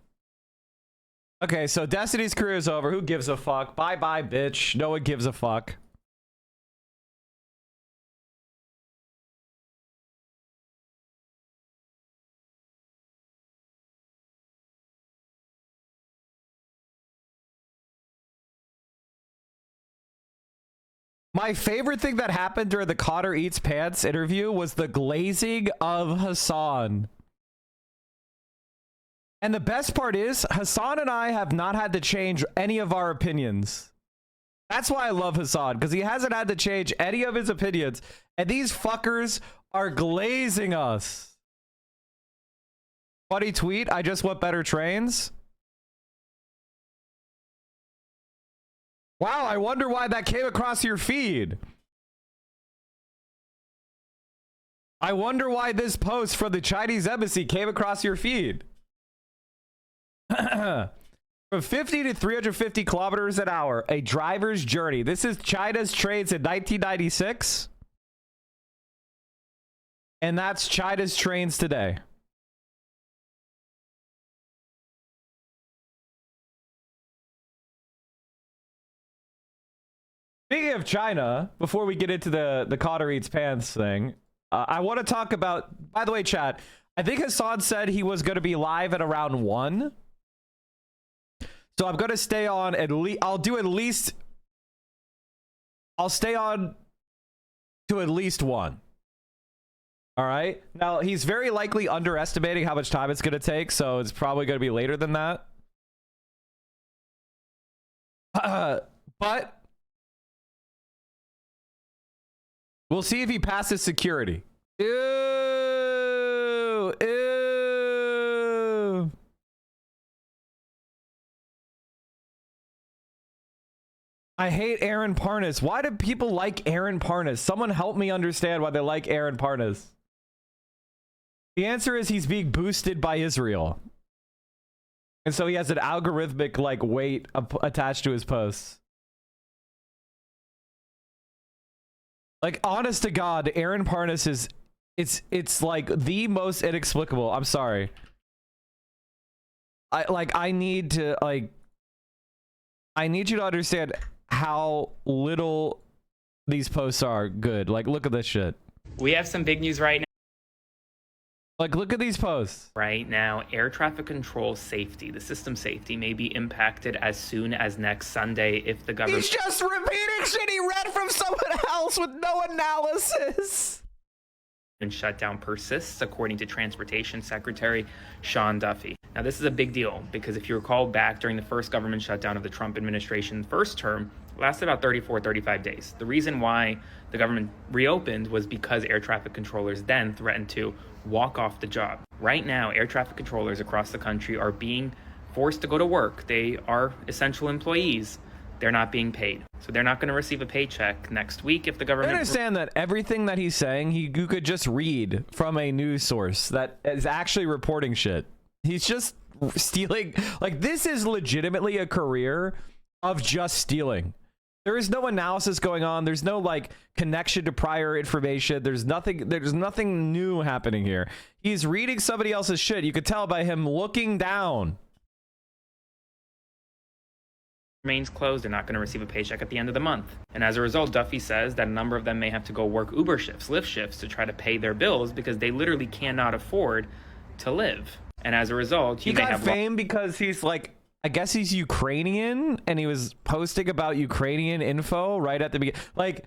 Okay, so Destiny's career is over. Who gives a fuck? Bye-bye, bitch. No one gives a fuck. My favorite thing that happened during the Cotter Eats Pants interview was the glazing of Hassan. And the best part is, Hassan and I have not had to change any of our opinions. That's why I love Hassan, because he hasn't had to change any of his opinions. And these fuckers are glazing us. Funny tweet, I just want better trains. Wow, I wonder why that came across your feed. I wonder why this post from the Chinese embassy came across your feed. From 50 to 350 kilometers an hour, a driver's journey. This is China's trains in 1996. And that's China's trains today. Speaking of China, before we get into the Cotter Eats Pants thing, I want to talk about, by the way, chat, I think Hassan said he was going to be live at around 1. So I'm going to stay on at least, I'll stay on to at least 1. All right. Now, he's very likely underestimating how much time it's going to take, so it's probably going to be later than that. But we'll see if he passes security. Ew. Ew. I hate Aaron Parnas. Why do people like Aaron Parnas? Someone help me understand why they like Aaron Parnas. The answer is he's being boosted by Israel. And so he has an algorithmic like weight attached to his posts. Like, honest to God, Aaron Parnas is it's like the most inexplicable. I'm sorry. I need you to understand how little these posts are good. Like, look at this shit.
We have some big news right now.
Like, look at these posts.
Right now, air traffic control safety, the system safety, may be impacted as soon as next Sunday if the government...
He's just repeating shit he read from someone else with no analysis.
...and shutdown persists, according to Transportation Secretary Sean Duffy. Now, this is a big deal because if you recall back during the first government shutdown of the Trump administration first term, it lasted about 35 days. The reason why the government reopened was because air traffic controllers then threatened to walk off the job. Right now, air traffic controllers across the country are being forced to go to work. They are essential employees. They're not being paid. So they're not going to receive a paycheck next week if the government...
I understand that everything that he's saying, you could just read from a news source that is actually reporting shit. He's just stealing. Like, this is legitimately a career of just stealing. There is no analysis going on. There's no like connection to prior information. There's nothing new happening here. He's reading somebody else's shit. You could tell by him looking down.
Remains closed. They're not going to receive a paycheck at the end of the month. And as a result, Duffy says that a number of them may have to go work Uber shifts, Lyft shifts to try to pay their bills because they literally cannot afford to live. And as a result,
he got fame because he's like, I guess he's Ukrainian and he was posting about Ukrainian info right at the beginning. Like,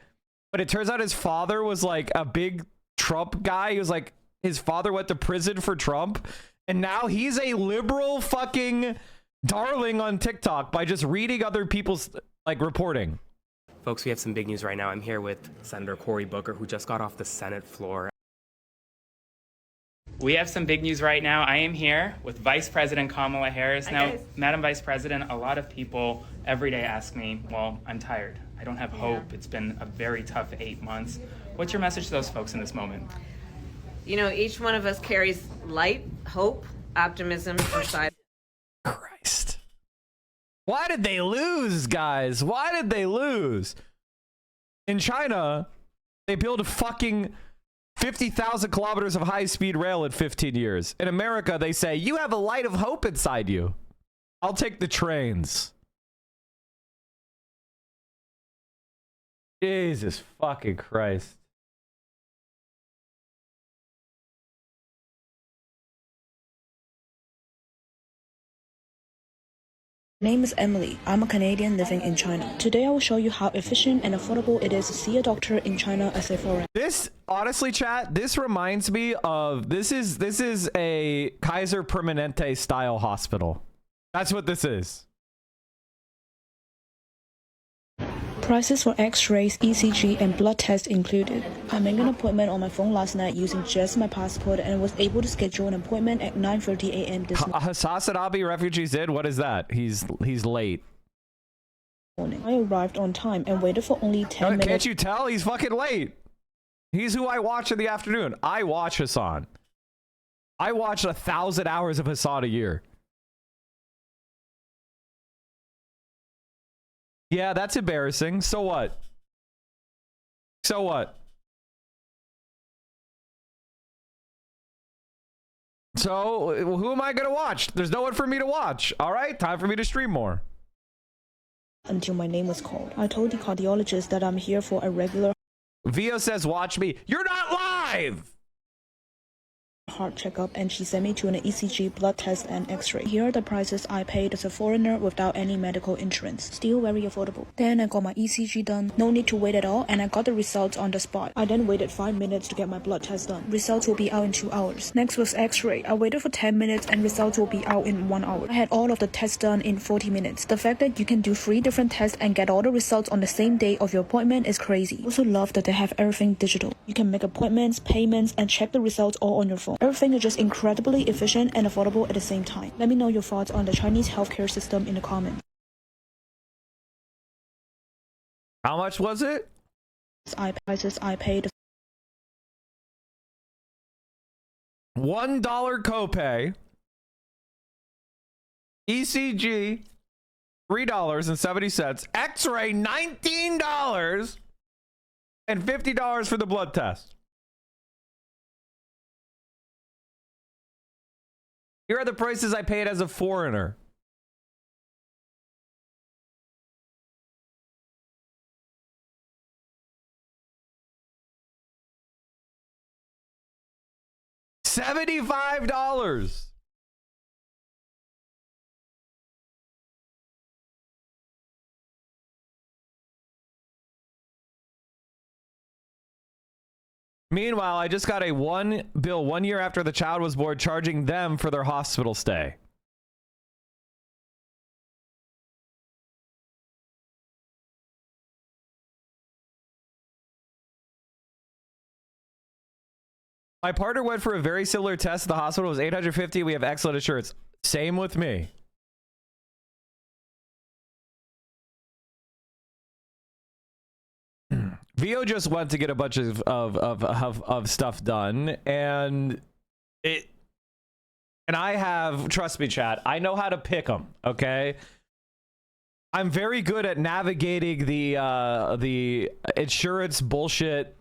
but it turns out his father was like a big Trump guy. He was like, his father went to prison for Trump. And now he's a liberal fucking darling on TikTok by just reading other people's like reporting.
Folks, we have some big news right now. I'm here with Senator Cory Booker, who just got off the Senate floor.
We have some big news right now. I am here with Vice President Kamala Harris. Now, Madam Vice President, a lot of people every day ask me, well, I'm tired. I don't have hope. It's been a very tough 8 months. What's your message to those folks in this moment?
You know, each one of us carries light, hope, optimism inside.
Christ. Why did they lose, guys? Why did they lose? In China, they built a fucking 50,000 kilometers of high-speed rail in 15 years. In America, they say, you have a light of hope inside you. I'll take the trains. Jesus fucking Christ.
My name is Emily. I'm a Canadian living in China. Today I will show you how efficient and affordable it is to see a doctor in China as a foreigner.
This, honestly, chat, this reminds me of, this is a Kaiser Permanente style hospital. That's what this is.
Prices for x-rays, ECG, and blood tests included. I made an appointment on my phone last night using just my passport and was able to schedule an appointment at 9:30 a.m. this morning.
Hassan refugees did? What is that? He's late.
I arrived on time and waited for only 10 minutes.
Can't you tell? He's fucking late. He's who I watch in the afternoon. I watch Hassan. I watch 1,000 hours of Hassan a year. Yeah, that's embarrassing. So what? So what? So who am I going to watch? There's no one for me to watch. All right, time for me to stream more.
Until my name was called. I told the cardiologist that I'm here for a regular
Vio says, watch me. You're not live!
heart checkup, and she sent me to an ECG, blood test, and x-ray. Here are the prices I paid as a foreigner without any medical insurance. Still very affordable. Then I got my ECG done. No need to wait at all, and I got the results on the spot. I then waited 5 minutes to get my blood test done. Results will be out in 2 hours. Next was x-ray. I waited for 10 minutes and results will be out in 1 hour. I had all of the tests done in 40 minutes. The fact that you can do 3 different tests and get all the results on the same day of your appointment is crazy. I also love that they have everything digital. You can make appointments, payments, and check the results all on your phone. Everything is just incredibly efficient and affordable at the same time. Let me know your thoughts on the Chinese healthcare system in the comments.
How much was it?
Prices I paid.
$1 copay. ECG, $3.70. X-ray, $19. And $50 for the blood test. Here are the prices I paid as a foreigner. $75. Meanwhile, I just got a bill 1 year after the child was born, charging them for their hospital stay. My partner went for a very similar test at the hospital. It was $850. We have excellent insurance. Same with me. Vio just went to get a bunch of stuff done, and I have, trust me, chat, I know how to pick them. Okay, I'm very good at navigating the insurance bullshit.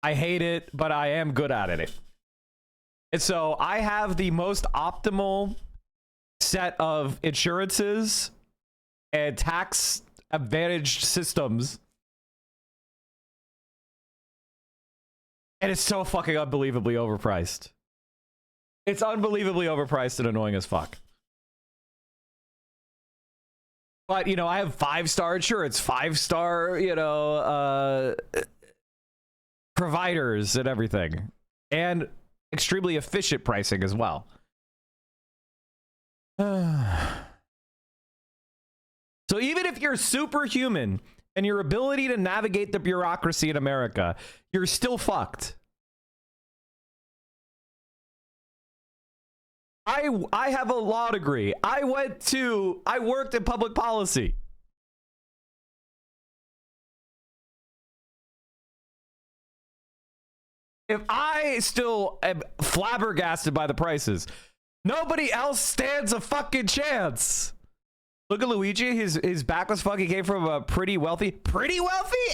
I hate it, but I am good at it. And so I have the most optimal set of insurances and tax advantaged systems. And it's so fucking unbelievably overpriced. It's unbelievably overpriced and annoying as fuck. But, you know, I have 5-star insurance, 5-star, you know, providers and everything. And extremely efficient pricing as well. So even if you're superhuman and your ability to navigate the bureaucracy in America, you're still fucked. I have a law degree. I worked in public policy. If I still am flabbergasted by the prices, nobody else stands a fucking chance. Look at Luigi. His back was fucking came from a pretty wealthy,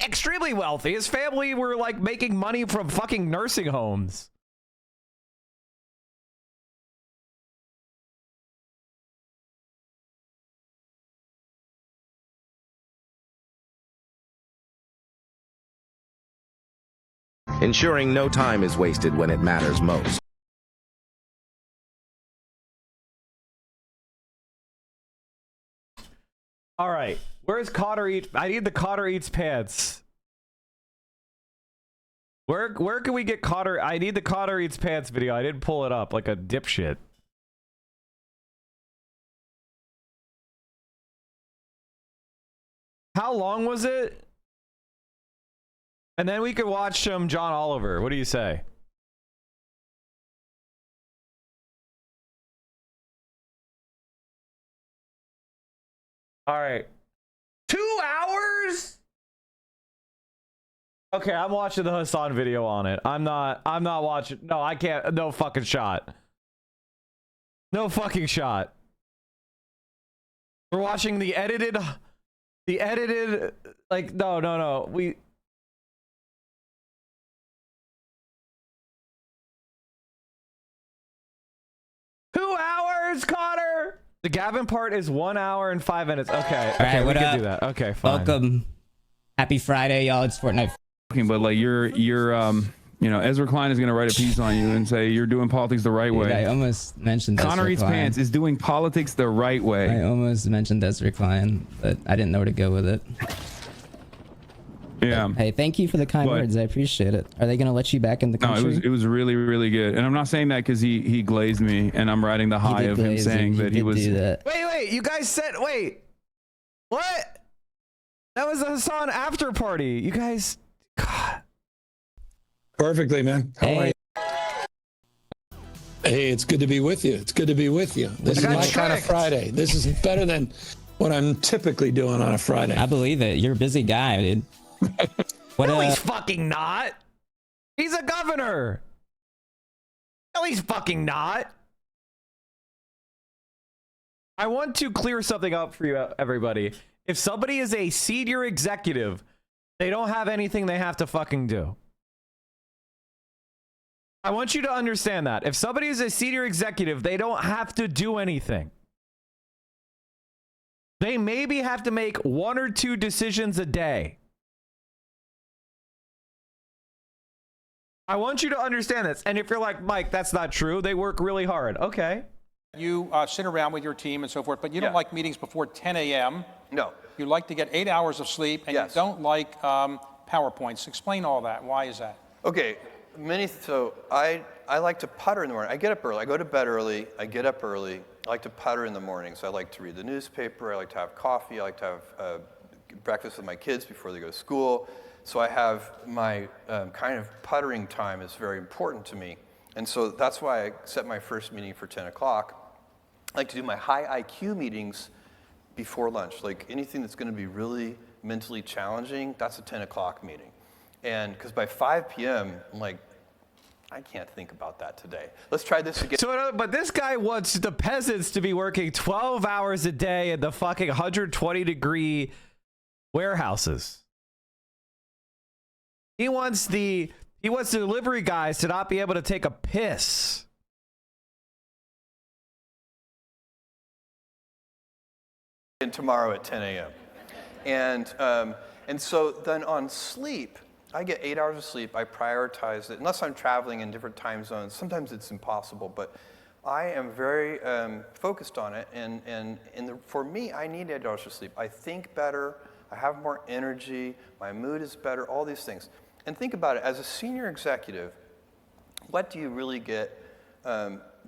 extremely wealthy. His family were like making money from fucking nursing homes.
Ensuring no time is wasted when it matters most.
All right, where's Cotter Eats? I need the Cotter Eats pants. Where can we get Cotter? I need the Cotter Eats pants video. I didn't pull it up like a dipshit. How long was it? And then we could watch some John Oliver. What do you say? All right. 2 hours? Okay, I'm watching the Hassan video on it. I'm not watching. No, I can't. No fucking shot. No fucking shot. We're watching the edited, like, no. 2 hours, Connor. The Gavin part is 1 hour and 5 minutes. Okay.
All right,
we
what
can
up?
do that. Okay, fine.
Welcome. Happy Friday, y'all. It's Fortnite.
But like you're Ezra Klein is gonna write a piece on you and say you're doing politics the right way.
Dude, I almost mentioned
Connor
Ezra
Eats
Klein.
Pants is doing politics the right way.
I almost mentioned Ezra Klein, but I didn't know where to go with it.
Yeah.
But, hey, thank you for the kind words. I appreciate it. Are they gonna let you back in the country?
No, it was really, really good. And I'm not saying that because he glazed me, and I'm riding the high of him saying that he was.
Do that.
Wait, you guys said what? That was a Hassan after party. You guys, God.
Perfectly, man. How are you? Hey, it's good to be with you. It's good to be with you. This is my kind of Friday. This is better than what I'm typically doing on a Friday.
I believe it. You're a busy guy, dude.
No, he's fucking not. He's a governor. No, he's fucking not. I want to clear something up for you, everybody. If somebody is a senior executive, they don't have anything they have to fucking do. I want you to understand that. If somebody is a senior executive, they don't have to do anything. They maybe have to make 1 or 2 decisions a day. I want you to understand this. And if you're like, Mike, that's not true. They work really hard. Okay.
You sit around with your team and so forth, but you don't like meetings before 10 a.m.
No.
You like to get 8 hours of sleep, and you don't like PowerPoints. Explain all that. Why is that?
Okay. So I like to putter in the morning. I get up early. I go to bed early. I get up early. I like to putter in the morning. So I like to read the newspaper. I like to have coffee. I like to have breakfast with my kids before they go to school. So I have my kind of puttering time is very important to me. And so that's why I set my first meeting for 10 o'clock. I like to do my high IQ meetings before lunch. Like anything that's going to be really mentally challenging, that's a 10 o'clock meeting. And because by 5 p.m., I'm like, I can't think about that today. Let's try this again.
So, but this guy wants the peasants to be working 12 hours a day in the fucking 120-degree warehouses. He wants the delivery guys to not be able to take a piss.
And tomorrow at 10 a.m. And so then on sleep, I get 8 hours of sleep. I prioritize it, unless I'm traveling in different time zones. Sometimes it's impossible, but I am very focused on it. And for me, I need 8 hours of sleep. I think better. I have more energy. My mood is better. All these things. And think about it. As a senior executive, what do you really get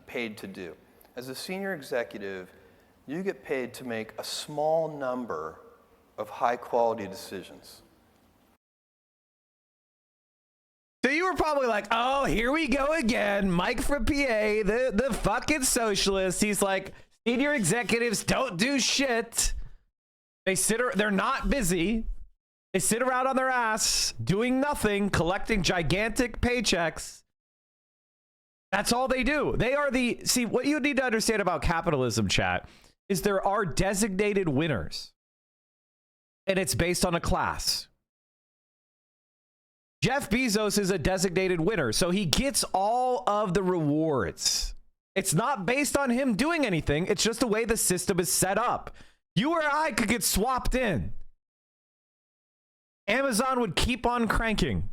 paid to do? As a senior executive, you get paid to make a small number of high-quality decisions.
So you were probably like, oh, here we go again. Mike from PA, the fucking socialist. He's like, senior executives don't do shit. They're not busy. They sit around on their ass, doing nothing, collecting gigantic paychecks. That's all they do. They are see, what you need to understand about capitalism, chat, is there are designated winners. And it's based on a class. Jeff Bezos is a designated winner, so he gets all of the rewards. It's not based on him doing anything. It's just the way the system is set up. You or I could get swapped in. Amazon would keep on cranking.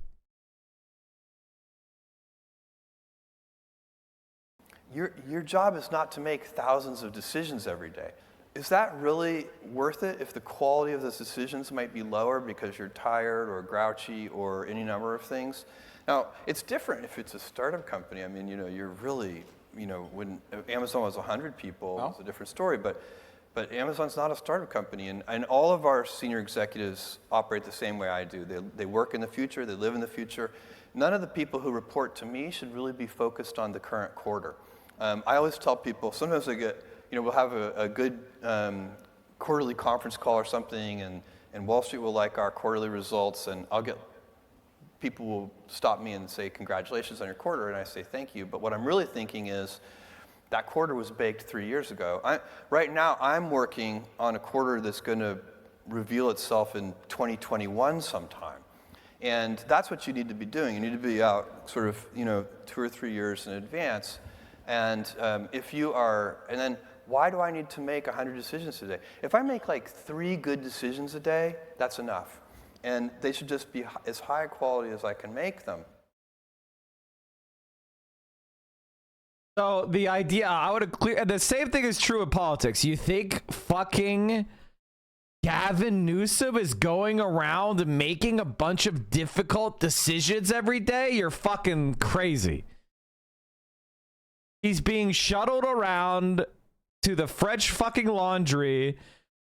Your job is not to make thousands of decisions every day. Is that really worth it if the quality of those decisions might be lower because you're tired or grouchy or any number of things? Now, it's different if it's a startup company. I mean, you're really, when Amazon was 100 people, it's a different story. But Amazon's not a startup company, and all of our senior executives operate the same way I do. They work in the future, they live in the future. None of the people who report to me should really be focused on the current quarter. I always tell people, sometimes I get, we'll have a good quarterly conference call or something, and Wall Street will like our quarterly results, and I'll get people will stop me and say, congratulations on your quarter, and I say thank you. But what I'm really thinking is, that quarter was baked 3 years ago. Right now, I'm working on a quarter that's going to reveal itself in 2021 sometime. And that's what you need to be doing. You need to be out sort of, 2 or 3 years in advance. And if you are, and then why do I need to make 100 decisions today? If I make like 3 good decisions a day, that's enough. And they should just be as high quality as I can make them.
So the idea, I would clear, the same thing is true in politics. You think fucking Gavin Newsom is going around making a bunch of difficult decisions every day? You're fucking crazy. He's being shuttled around to the French fucking Laundry,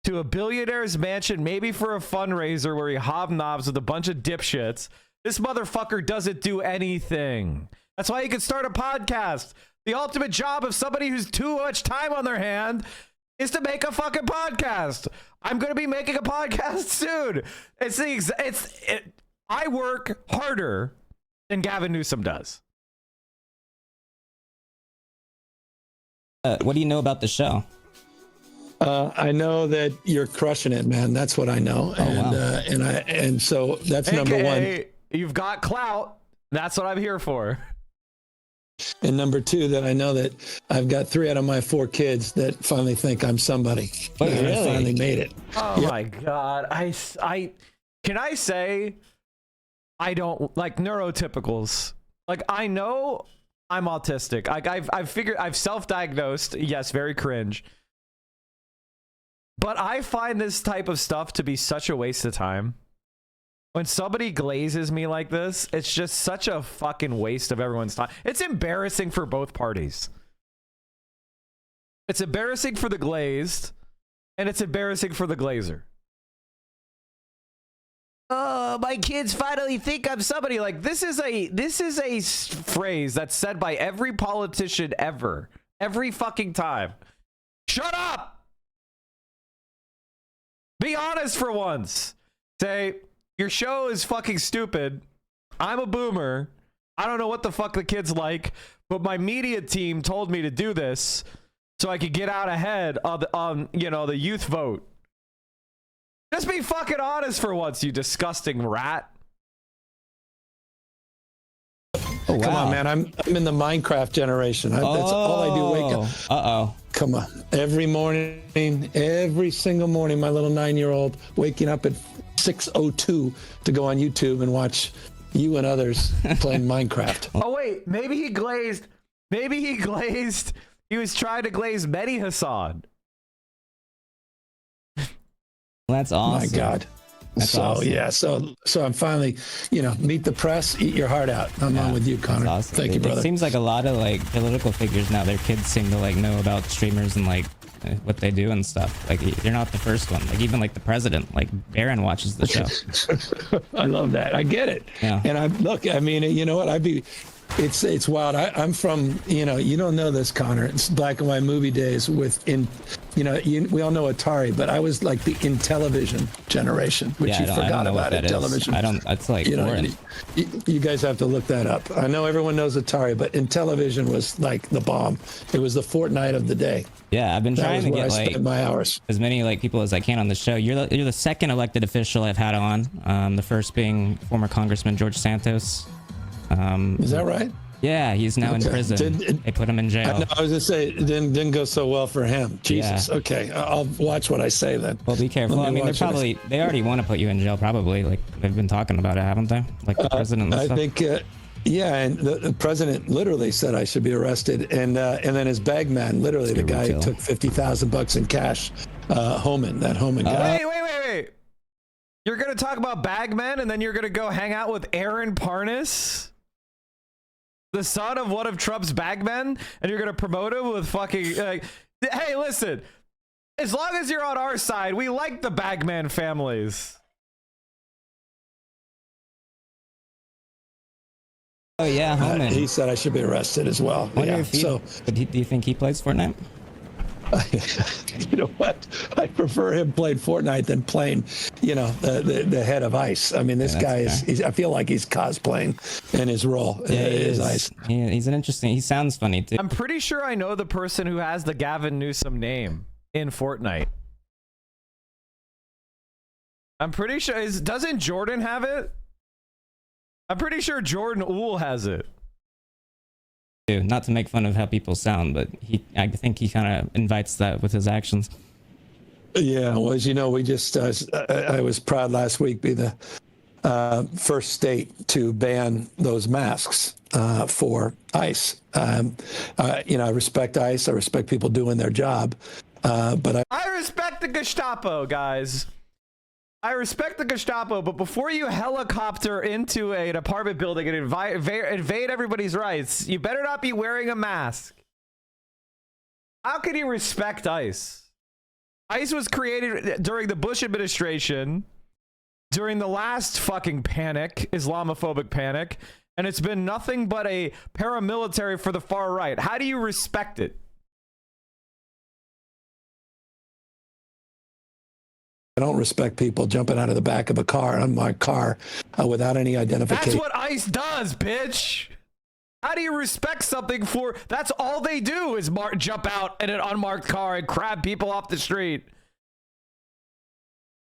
to a billionaire's mansion, maybe for a fundraiser where he hobnobs with a bunch of dipshits. This motherfucker doesn't do anything. That's why he could start a podcast. The ultimate job of somebody who's too much time on their hand is to make a fucking podcast. I'm going to be making a podcast soon. I work harder than Gavin Newsom does.
What do you know about the show?
I know that you're crushing it, man. That's what I know. And so that's
AKA,
number one.
You've got clout. That's what I'm here for.
And number two, that I know that I've got 3 out of my 4 kids that finally think I'm somebody.
Wait, really?
I finally made it.
Oh my God. Can I say I don't like neurotypicals. Like, I know I'm autistic. Like, I've self-diagnosed. Yes, very cringe. But I find this type of stuff to be such a waste of time. When somebody glazes me like this, it's just such a fucking waste of everyone's time. It's embarrassing for both parties. It's embarrassing for the glazed, and it's embarrassing for the glazer. Oh, my kids finally think I'm somebody. Like, this is a phrase that's said by every politician ever. Every fucking time. Shut up! Be honest for once. Say, your show is fucking stupid. I'm a boomer. I don't know what the fuck the kids like, but my media team told me to do this so I could get out ahead on the youth vote. Just be fucking honest for once, you disgusting rat.
Oh, wow. Come on, man. I'm in the Minecraft generation. That's all I do. Wake up.
Uh-oh.
Come on. Every morning, every single morning, my little 9-year-old waking up at 6:02 to go on YouTube and watch you and others playing Minecraft.
Oh, wait. Maybe he glazed. He was trying to glaze Mehdi Hasan.
That's awesome.
My God.
That's awesome.
Yeah, so I'm finally, meet the press, eat your heart out. I'm on with you, Connor.
Awesome.
Thank you, brother.
It seems like a lot of political figures now, their kids seem to know about streamers and what they do and stuff. Like, you're not the first one. Like, even the president, Barron watches the show.
I love that. I get it.
Yeah.
And you know what? It's wild. I'm from, you don't know this, Connor. It's black and white movie days we all know Atari, but I was like the Intellivision generation, which you forgot about Intellivision.
It's foreign.
You guys have to look that up. I know everyone knows Atari, but Intellivision was like the bomb. It was the Fortnite of the day.
Yeah, I've been trying to get
spent my hours.
As many people as I can on the show. You're the second elected official I've had on. The first being former Congressman George Santos.
Is that right?
Yeah, he's now in prison. They put him in jail.
I was gonna say it didn't go so well for him. Jesus. Yeah. Okay, I'll watch what I say then.
Well, be careful. I mean, they already want to put you in jail, probably. They've been talking about it, haven't they? The president. And stuff.
I think. Yeah, and the president literally said I should be arrested, and then his bagman, literally the guy who took $50,000 in cash, Homan guy.
Wait. You're gonna talk about bagmen, and then you're gonna go hang out with Aaron Parnas, the son of one of Trump's bagmen, and you're gonna promote him with fucking hey, listen, as long as you're on our side, we like the bagman families.
Oh yeah,
he said I should be arrested as well.
Do you think he plays Fortnite?
You know what? I prefer him playing Fortnite than playing, the head of ICE. I mean, this guy I feel like he's cosplaying in his role.
Yeah,
as ICE.
He's an interesting. He sounds funny too.
I'm pretty sure I know the person who has the Gavin Newsom name in Fortnite. I'm pretty sure. Doesn't Jordan have it? I'm pretty sure Jordan Uhl has it.
Not to make fun of how people sound, but I think he kind of invites that with his actions.
Yeah, well, as you know, we just I was proud last week be the first state to ban those masks for ICE. I respect ICE. I respect people doing their job, but I
respect the Gestapo, guys. I respect the Gestapo, but before you helicopter into an apartment building and invade everybody's rights, you better not be wearing a mask. How can you respect ICE? ICE was created during the Bush administration, during the last fucking panic, Islamophobic panic, and it's been nothing but a paramilitary for the far right. How do you respect it?
I don't respect people jumping out of the back of a car, unmarked car, without any identification.
That's what ICE does, bitch. How do you respect something for... That's all they do is jump out in an unmarked car and grab people off the street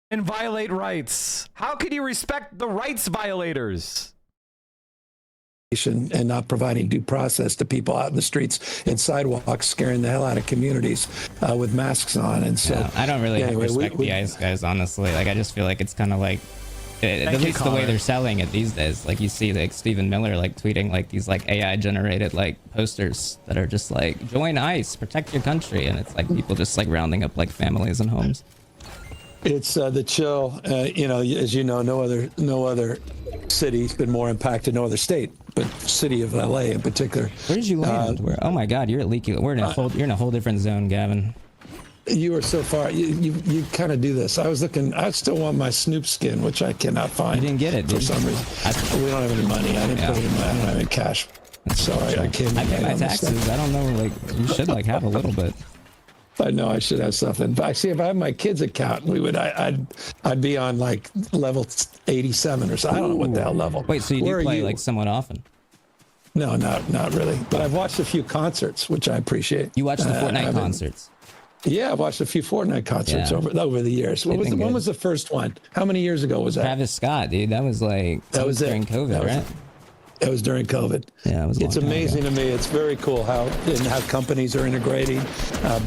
and violate rights. How can you respect the rights violators?
And not providing due process to people out in the streets and sidewalks, scaring the hell out of communities with masks on. And so
I don't really respect the ICE guys, honestly. Like, I just feel like it's kind of like, at least the way they're selling it these days. Like, you see like Stephen Miller like tweeting like these like AI generated like posters that are just like, join ICE, protect your country, and it's like people just like rounding up like families and homes.
It's the chill. As you know, no other city's been more impacted. No other state, but city of LA in particular.
Where did you land? Oh my God, you're at Leaky. You're in a whole different zone, Gavin.
You are so far. You kind of do this. I was looking. I still want my Snoop skin, which I cannot find.
You didn't get it, dude.
For some reason. We don't have any money. I didn't put it in my. I don't have any cash. So I can't.
I pay my taxes. I don't know. Like, you should like have a little bit.
I know I should have something. But I see if I have my kids' account, I'd be on like level 87 or so. I don't know what the hell level.
Wait, so you do play like somewhat often?
No, not really. But I've watched a few concerts, which I appreciate.
You watched the Fortnite concerts?
Yeah, I've watched a few Fortnite concerts over the years. When was the first one? How many years ago was that?
Travis Scott, dude. That was during COVID, right?
That was during COVID.
Yeah, it was.
It's amazing to me. It's very cool how companies are integrating,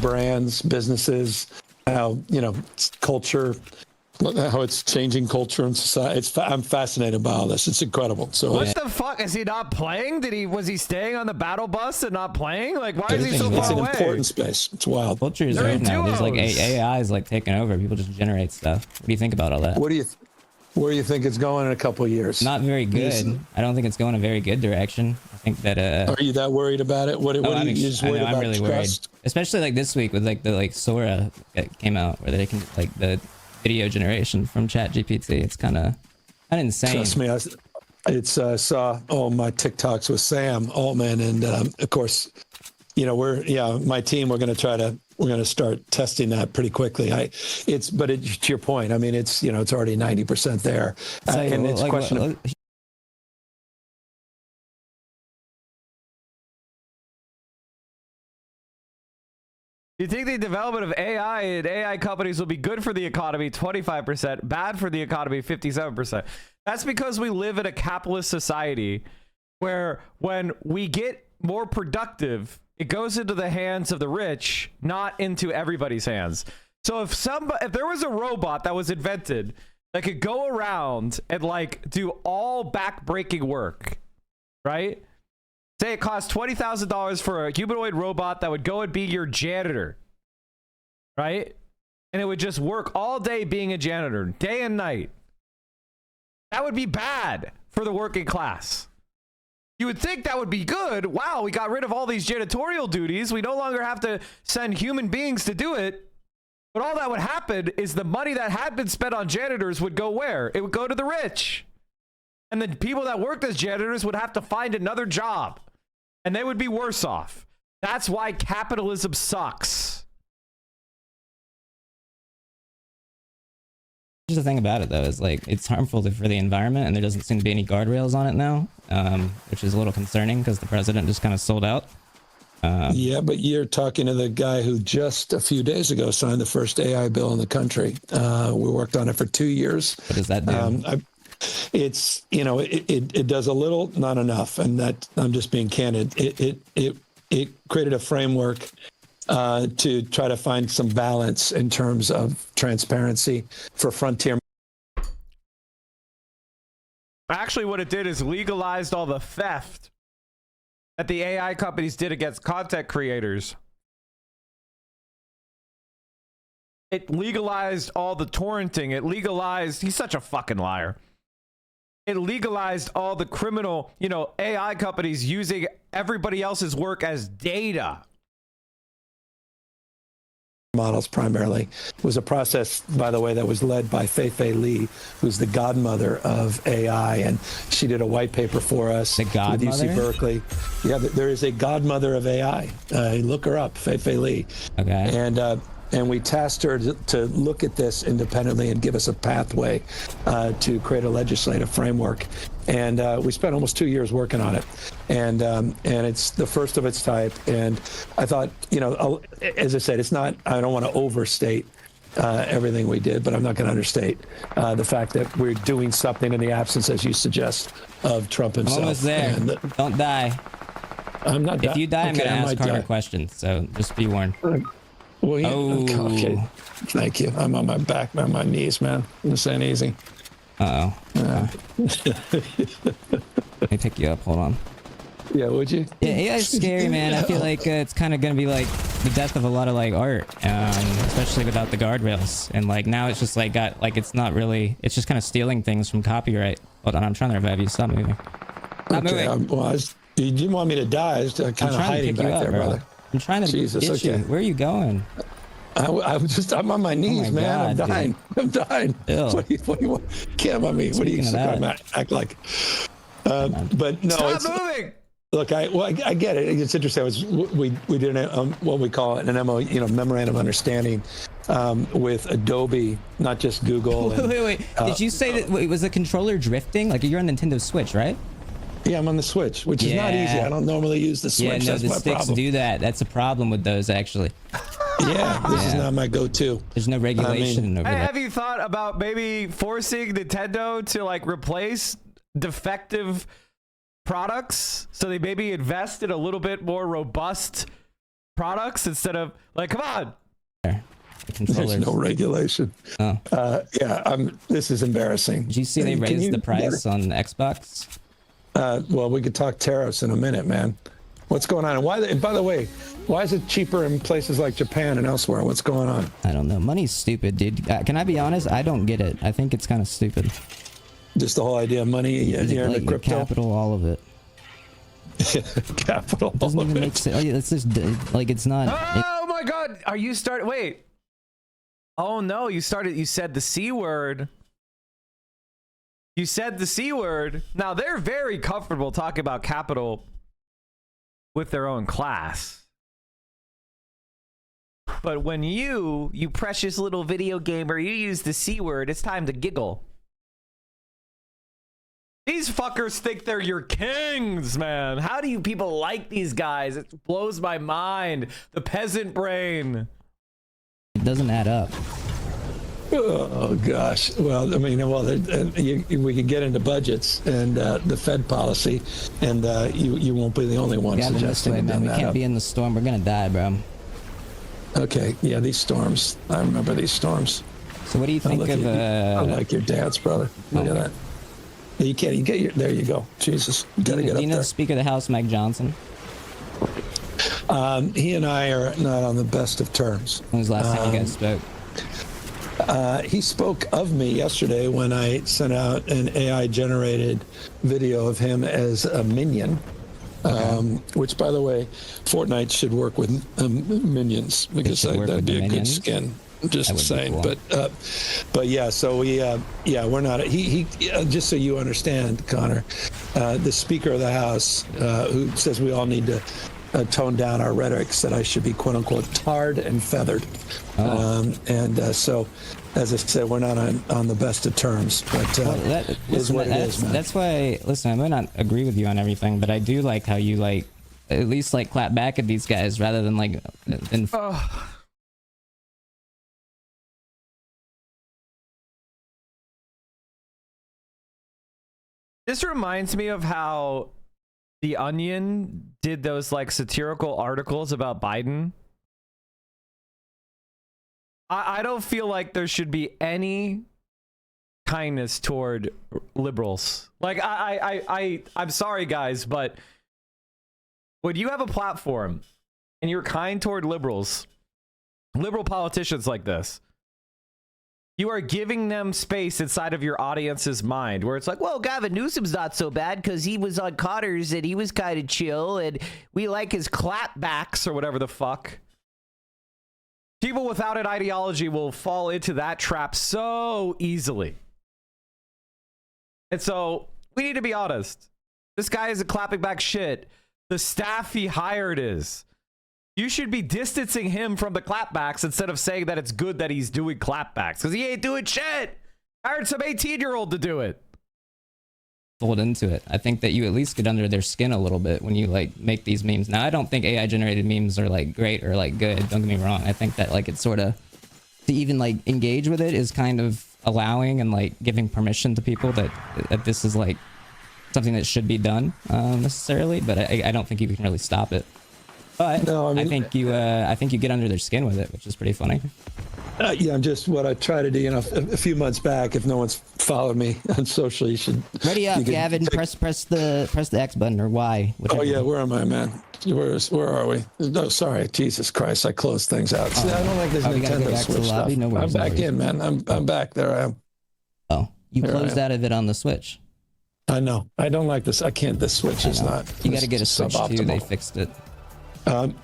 brands, businesses, how culture, how it's changing culture and society. I'm fascinated by all this. It's incredible. So
what the fuck is he not playing? Was he staying on the battle bus and not playing? Like, why is he so far away?
It's an important space. It's wild.
Culture is right now. There's like AI is like taking over. People just generate stuff. What do you think about all that?
Where do you think it's going in a couple of years?
Not very good. I don't think it's going a very good direction. I think that.
Are you that worried about it?
I'm really worried. Especially like this week with like the Sora that came out, where they can like the video generation from ChatGPT. It's kind of insane.
Trust me, saw all my TikToks with Sam Altman, and of course, my team. We're going to start testing that pretty quickly. To your point. I mean, it's already 90% there, and it's a question of.
You think the development of AI and AI companies will be good for the economy, 25%, bad for the economy, 57%. That's because we live in a capitalist society where when we get more productive, it goes into the hands of the rich, not into everybody's hands. So if there was a robot that was invented that could go around and like do all back-breaking work, right? Say it costs $20,000 for a humanoid robot that would go and be your janitor, right? And it would just work all day being a janitor, day and night. That would be bad for the working class. You would think that would be good. Wow, we got rid of all these janitorial duties. We no longer have to send human beings to do it. But all that would happen is the money that had been spent on janitors would go where? It would go to the rich. And the people that worked as janitors would have to find another job. And they would be worse off. That's why capitalism sucks.
Here's the thing about it, though, is like it's harmful for the environment, and there doesn't seem to be any guardrails on it now, which is a little concerning because the president just kind of sold out.
Yeah, but you're talking to the guy who just a few days ago signed the first AI bill in the country. We worked on it for 2 years.
What does that do?
It's, you know, it does a little, not enough, and that I'm just being candid. It created a framework to try to find some balance in terms of transparency for frontier.
Actually, what it did is legalized all the theft that the AI companies did against content creators. It legalized all the torrenting. It legalized, he's such a fucking liar. It legalized all the criminal, you know, AI companies using everybody else's work as data.
Models primarily. It was a process, by the way, that was led by Fei Li, who's the godmother of AI, and she did a white paper for us with UC Berkeley. Yeah, there is a godmother of AI. Look her up, Fei Li.
Okay.
And we tasked her to look at this independently and give us a pathway to create a legislative framework. And we spent almost 2 years working on it. And it's the first of its type. And I thought, you know, as I said, it's not, I don't want to overstate everything we did, but I'm not going to understate the fact that we're doing something in the absence, as you suggest, of Trump himself.
I'm almost there. Don't die.
I'm not dying.
If you die, I'm going to ask harder questions. So just be warned.
Well, yeah, okay. Thank you. I'm on my back, on my knees, man. This ain't easy.
Let me pick you up. Hold on.
Yeah, would you?
Yeah, it's scary, man. I feel like it's kind of gonna be like the death of a lot of like art, especially without the guardrails. And like now, it's just like got like it's not really. It's just kind of stealing things from copyright. Hold on, I'm trying to revive you. Stop moving. Stop moving.
You didn't want me to die. I was kind of hiding back there, brother.
I'm trying to
Jesus,
get you. Where are you going?
I'm on my knees, man.
God,
I'm dying. What do you want? Come on me. What do you act like? But no,
Stop moving.
Look, I get it. It's interesting. We did what we call an MO, memorandum of understanding with Adobe, not just Google.
Wait. Did you say that was the controller drifting? Like you're on Nintendo Switch, right?
Yeah, I'm on the Switch, which is not easy. I don't normally use the Switch.
Yeah, no,
That's
the
my
sticks
problem.
do that. That's a problem with those, actually.
Yeah, this is not my go-to.
There's no regulation over that.
Have you thought about maybe forcing Nintendo to like replace defective products so they maybe invest in a little bit more robust products instead of like, come on.
There's no regulation. This is embarrassing.
Did you see they raised the price on Xbox?
Well, we could talk tariffs in a minute, man. What's going on? And why? And by the way, why is it cheaper in places like Japan and elsewhere? What's going on?
I don't know. Money's stupid, dude. Can I be honest? I don't get it. I think it's kind of stupid.
Just the whole idea of money here in the crypto.
Capital, all of it.
Capital.
Doesn't even make sense. It's just like it's not.
Oh my God! Are you starting? Wait. Oh no! You started. You said the C word. You said the C word. Now they're very comfortable talking about capital with their own class. But when you precious little video gamer, you use the C word, it's time to giggle. These fuckers think they're your kings, man. How do you people like these guys? It blows my mind. The peasant brain.
It doesn't add up.
Oh gosh. Well, I mean, we could get into budgets and the Fed policy, and you won't be the only one suggesting
man. We can't be in the storm. We're gonna die, bro.
Okay. Yeah, these storms. I remember these storms.
So what do you think of?
I like your dance, brother. Look at that. You can't. You get your. There you go. Jesus. You gotta get up
do you know
there.
the Speaker of the House, Mike Johnson?
He and I are not on the best of terms.
When was the last time you guys spoke?
He spoke of me yesterday when I sent out an AI-generated video of him as a minion, which, by the way, Fortnite should work with minions because that'd be a good skin. Just saying, cool. But yeah. So we're not. He just so you understand, Connor, the Speaker of the House, who says we all need to tone down our rhetorics, that I should be quote unquote tarred and feathered. So, as I said, we're not on the best of terms, but is what it is, man.
That's why, listen, I might not agree with you on everything, but I do like how you like at least like clap back at these guys rather than like
This reminds me of how The Onion did those like satirical articles about Biden. I don't feel like there should be any kindness toward liberals. Like I'm sorry guys, but when you have a platform and you're kind toward liberals, liberal politicians like this, you are giving them space inside of your audience's mind where it's like, well, Gavin Newsom's not so bad because he was on Connors and he was kind of chill and we like his clapbacks or whatever the fuck. People without an ideology will fall into that trap so easily. And so we need to be honest. This guy isn't clapping back shit. The staff he hired is. You should be distancing him from the clapbacks instead of saying that it's good that he's doing clapbacks because he ain't doing shit. Hired some 18-year-old to do it.
fold into it. I think that you at least get under their skin a little bit when you like make these memes. Now, I don't think AI generated memes are like great or like good. Don't get me wrong. I think that like it's sort of to even like engage with it is kind of allowing and like giving permission to people that this is like something that should be done necessarily. But I don't think you can really stop it. But no, I think you get under their skin with it, which is pretty funny.
Yeah, I'm just what I try to do. You know, a few months back, if no one's followed me on social, you should.
Ready up, Gavin. Press the X button or Y.
Oh yeah, where am I, man? Where are we? No, sorry, Jesus Christ, I closed things out. See, I don't like this Nintendo Switch stuff. I'm back in, man. I'm back. There I am.
Oh, you closed out of it on the Switch.
I know. I don't like this. I can't. This Switch is not.
You got to get a Switch too. They fixed it.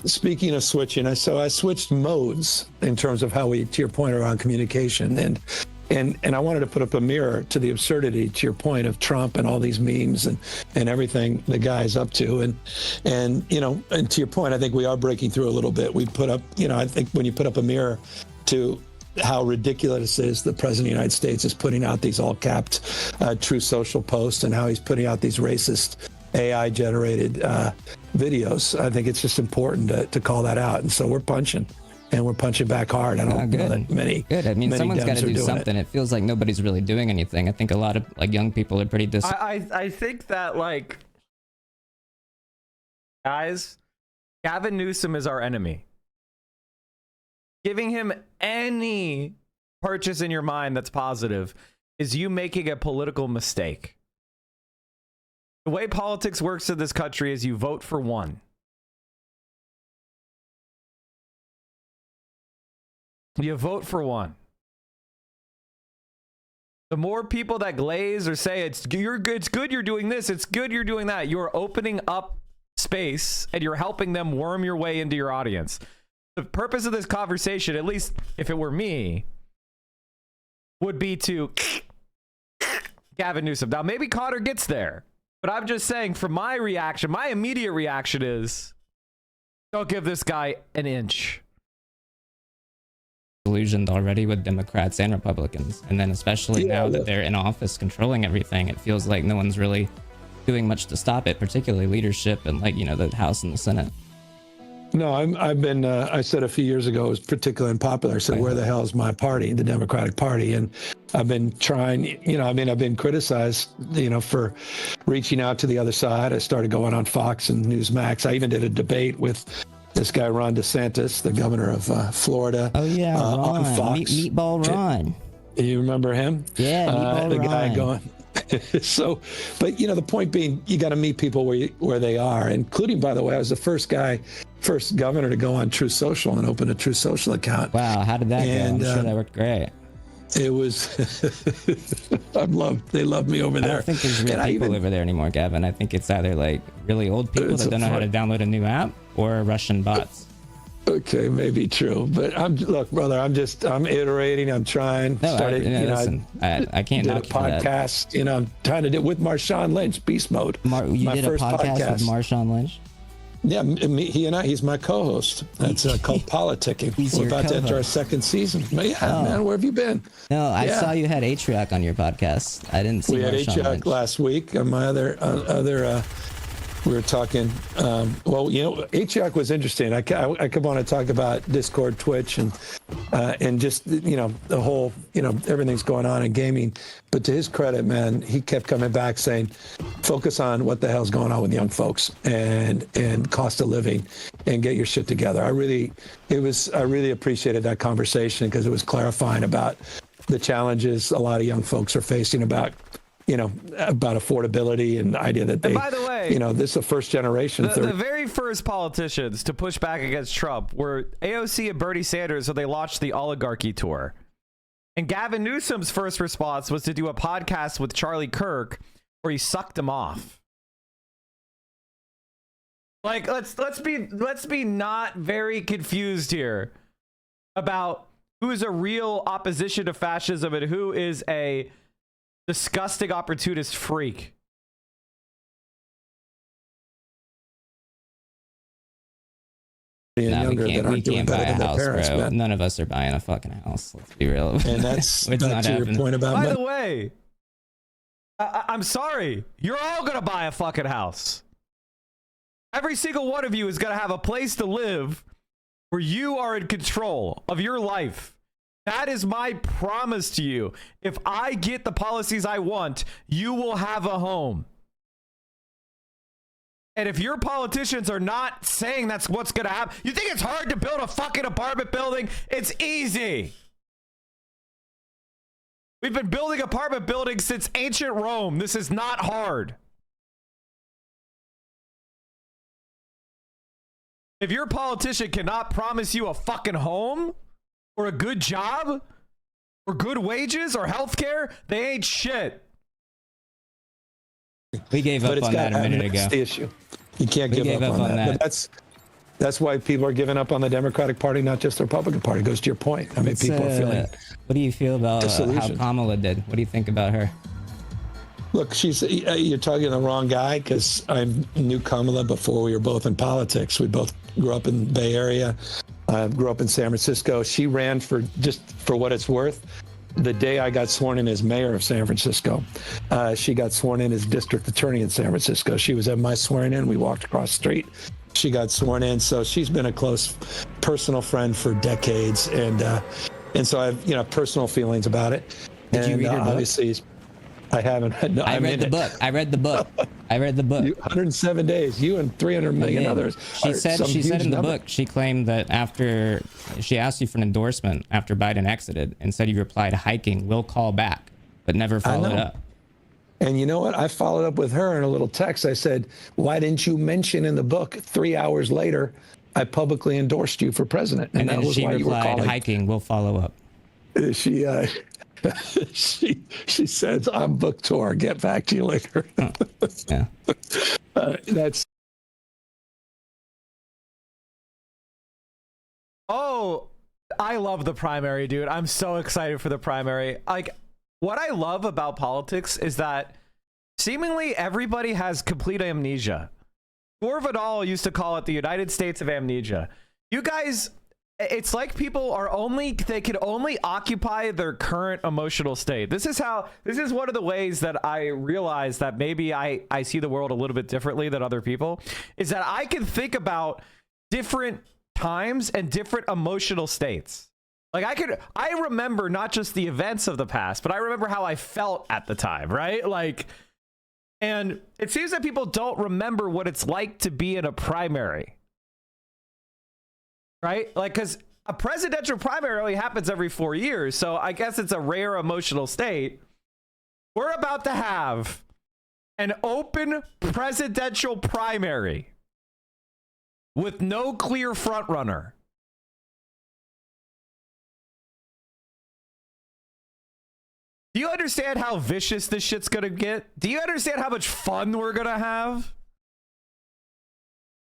Speaking of switching, I switched modes in terms of how we, to your point around communication, and I wanted to put up a mirror to the absurdity, to your point, of Trump and all these memes and everything the guy's up to, and you know, and to your point, I think we are breaking through a little bit. We put up, you know, I think when you put up a mirror to how ridiculous it is the president of the United States is putting out these all-capped True Social posts and how he's putting out these racist AI-generated videos. I think it's just important to call that out, and so we're punching, and we're punching back hard. I don't know that many.
Good. I mean, someone's got to do something. It feels like nobody's really doing anything. I think a lot of like young people are pretty
I think that like guys, Gavin Newsom is our enemy. Giving him any purchase in your mind that's positive is you making a political mistake. The way politics works in this country is you vote for one. You vote for one. The more people that glaze or say it's good you're doing this, it's good you're doing that, you're opening up space and you're helping them worm your way into your audience. The purpose of this conversation, at least if it were me, would be to Gavin Newsom. Now, maybe Connor gets there. But I'm just saying, from my reaction, my immediate reaction is, don't give this guy an inch.
Illusioned already with Democrats and Republicans. And then especially now that they're in office controlling everything, it feels like no one's really doing much to stop it, particularly leadership and like, you know, the House and the Senate.
No, I've been, I said a few years ago, it was particularly unpopular. I said, where the hell is my party, the Democratic Party? And I've been trying, you know, I mean, I've been criticized, you know, for reaching out to the other side. I started going on Fox and Newsmax. I even did a debate with this guy, Ron DeSantis, the governor of Florida.
Oh, yeah, Ron.
On Fox.
Meatball Ron.
You remember him?
Yeah, Meatball
the
Ron.
guy going. So, but you know, the point being, you got to meet people where they are, including, by the way, I was the first governor to go on True Social and open a True Social account.
Wow, how did that go? I'm sure that worked great.
It was, they love me over there.
I don't think there's real people over there anymore, Gavin. I think it's either like really old people that don't know how to download a new app or Russian bots.
Okay, maybe true, but look, brother, I'm iterating, I'm trying.
No, I can't
did a podcast, you know, I'm trying to do with Marshawn Lynch, Beast Mode.
You did a podcast with Marshawn Lynch?
Yeah, he and he's my co-host. That's called Politicking. We're about to enter our second season. But yeah, man, where have you been?
No, I saw you had Atriarch on your podcast. I didn't see
We had
Marshawn
Atriarch
Lynch.
last week. On my other we were talking. Well, Atriarch was interesting. I could want to talk about Discord, Twitch, and just the whole everything's going on in gaming. But to his credit, man, he kept coming back saying, focus on what the hell's going on with young folks and cost of living, and get your shit together. I really appreciated that conversation because it was clarifying about the challenges a lot of young folks are facing about affordability and the idea that they,
and by the way,
this is a first generation.
The very first politicians to push back against Trump were AOC and Bernie Sanders when they launched the oligarchy tour. And Gavin Newsom's first response was to do a podcast with Charlie Kirk where he sucked him off. Like, let's be not very confused here about who is a real opposition to fascism and who is a disgusting opportunist freak.
No, we can't buy a house, bro.
Man.
None of us are buying a fucking house. Let's be real.
And that's
it's not
to your
happening.
point about.
By the way, I'm sorry. You're all gonna buy a fucking house. Every single one of you is gonna have a place to live where you are in control of your life. That is my promise to you. If I get the policies I want, you will have a home. And if your politicians are not saying that's what's going to happen, you think it's hard to build a fucking apartment building? It's easy. We've been building apartment buildings since ancient Rome. This is not hard. If your politician cannot promise you a fucking home or a good job or good wages or health care, they ain't shit.
We gave up on that a minute ago.
That's the issue. You can't give up on that. But that's why people are giving up on the Democratic Party, not just the Republican Party. It goes to your point. I mean, people are feeling.
What do you feel about how Kamala did? What do you think about her?
Look, you're talking to the wrong guy because I knew Kamala before we were both in politics. We both grew up in the Bay Area. Grew up in San Francisco. She ran for what it's worth. The day I got sworn in as mayor of San Francisco, she got sworn in as district attorney in San Francisco. She was at my swearing in. We walked across the street. She got sworn in. So she's been a close personal friend for decades. And so I have, personal feelings about it.
Did you read her book?
Obviously, I haven't. No,
I read the book. I read the book.
107 days. You and 300 million others.
She said in the book, she claimed that after she asked you for an endorsement after Biden exited and said you replied hiking, we'll call back, but never followed up.
And you know what? I followed up with her in a little text. I said, why didn't you mention in the book 3 hours later, I publicly endorsed you for president?
And
that
then
was
she
why you were
replied,
calling.
hiking, we'll follow up.
She says, I'm book tour. Get back to you later.
Yeah.
That's.
Oh, I love the primary, dude. I'm so excited for the primary. Like, what I love about politics is that seemingly everybody has complete amnesia. Gore Vidal used to call it the United States of amnesia. You guys, it's like people are they can only occupy their current emotional state. This is one of the ways that I realize that maybe I see the world a little bit differently than other people, is that I can think about different times and different emotional states. Like I remember not just the events of the past, but I remember how I felt at the time, right? Like, and it seems that people don't remember what it's like to be in a primary. Right? Like, because a presidential primary only happens every 4 years. So I guess it's a rare emotional state. We're about to have an open presidential primary with no clear front runner. Do you understand how vicious this shit's going to get? Do you understand how much fun we're going to have?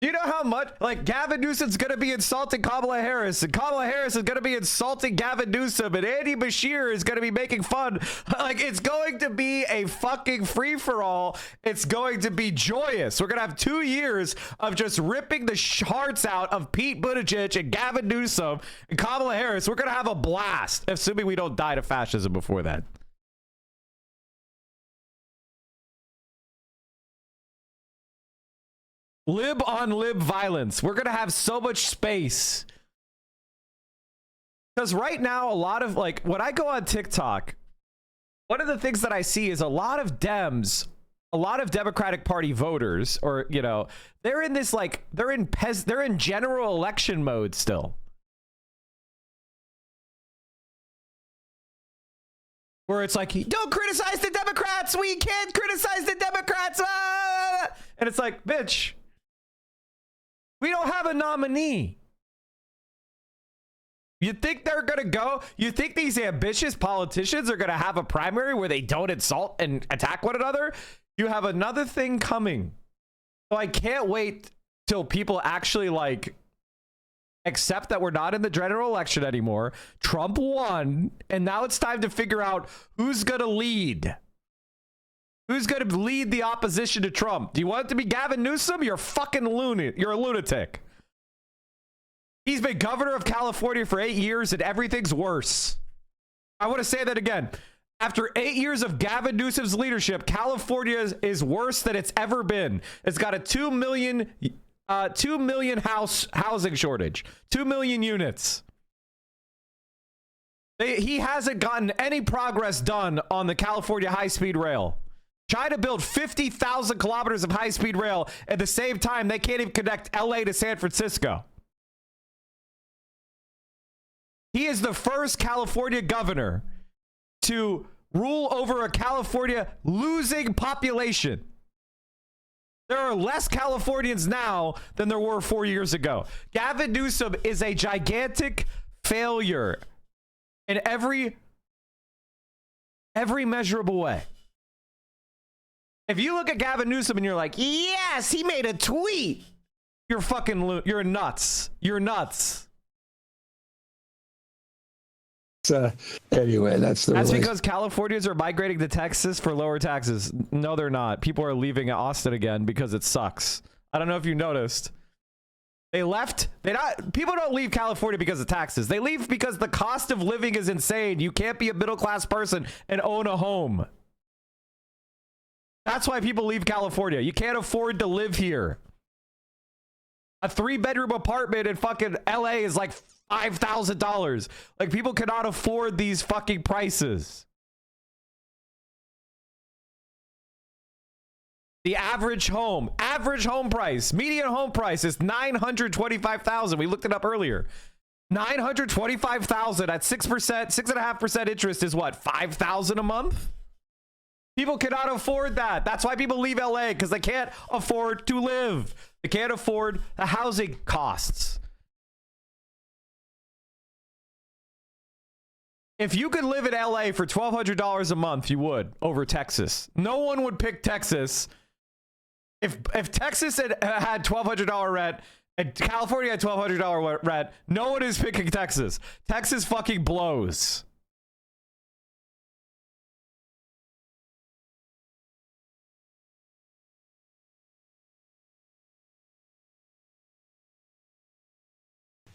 You know how much, like, Gavin Newsom's going to be insulting Kamala Harris, and Kamala Harris is going to be insulting Gavin Newsom, and Andy Bashir is going to be making fun. Like, it's going to be a fucking free-for-all. It's going to be joyous. We're going to have 2 years of just ripping the hearts out of Pete Buttigieg and Gavin Newsom and Kamala Harris. We're going to have a blast, assuming we don't die to fascism before that. Lib on lib violence. We're going to have so much space. Because right now, a lot of, like, when I go on TikTok, one of the things that I see is a lot of Dems, a lot of Democratic Party voters, or, you know, they're in this, like, they're in general election mode still. Where it's like, don't criticize the Democrats. We can't criticize the Democrats. Ah! And it's like, bitch. We don't have a nominee. You think they're going to go? You think these ambitious politicians are going to have a primary where they don't insult and attack one another? You have another thing coming. So I can't wait till people actually, like, accept that we're not in the general election anymore. Trump won, and now it's time to figure out who's going to lead. Who's going to lead the opposition to Trump? Do you want it to be Gavin Newsom? You're fucking lunatic. You're a lunatic. He's been governor of California for 8 years and everything's worse. I want to say that again. After 8 years of Gavin Newsom's leadership, California is worse than it's ever been. It's got a 2 million housing shortage, 2 million units. He hasn't gotten any progress done on the California high-speed rail. Try to build 50,000 kilometers of high-speed rail at the same time they can't even connect LA to San Francisco. He is the first California governor to rule over a California losing population. There are less Californians now than there were 4 years ago. Gavin Newsom is a gigantic failure in every measurable way. If you look at Gavin Newsom and you're like, yes, he made a tweet, you're fucking, you're nuts. You're nuts.
Anyway, that's
because Californians are migrating to Texas for lower taxes. No, they're not. People are leaving Austin again because it sucks. I don't know if you noticed. They left. People don't leave California because of taxes. They leave because the cost of living is insane. You can't be a middle-class person and own a home. That's why people leave California. You can't afford to live here. A 3-bedroom apartment in fucking LA is like $5,000. Like, people cannot afford these fucking prices. The average home price, median home price is $925,000. We looked it up earlier. $925,000 at 6%, 6.5% interest is what, $5,000 a month? People cannot afford that. That's why people leave LA, because they can't afford to live. They can't afford the housing costs. If you could live in LA for $1,200 a month, you would, over Texas. No one would pick Texas. If Texas had $1,200 rent and California had $1,200 rent, no one is picking Texas. Texas fucking blows.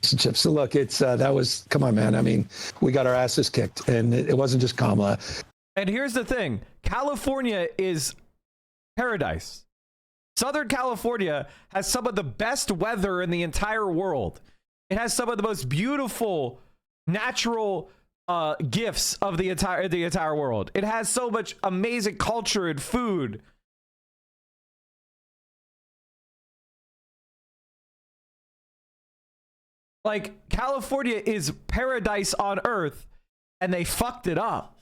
So look, it's that was, come on, man. I mean, we got our asses kicked, and it wasn't just Kamala.
And here's the thing: California is paradise. Southern California has some of the best weather in the entire world. It has some of the most beautiful natural gifts of the entire world. It has so much amazing culture and food. Like, California is paradise on earth, and they fucked it up.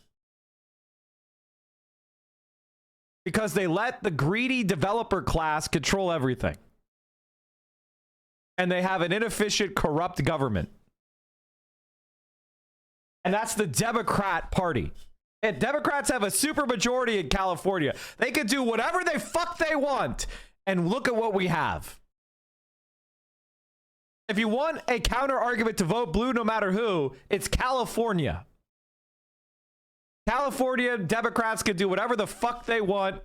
Because they let the greedy developer class control everything. And they have an inefficient, corrupt government. And that's the Democrat Party. And Democrats have a super majority in California. They can do whatever the fuck they want. And look at what we have. If you want a counter argument to vote blue no matter who, it's California. California Democrats can do whatever the fuck they want,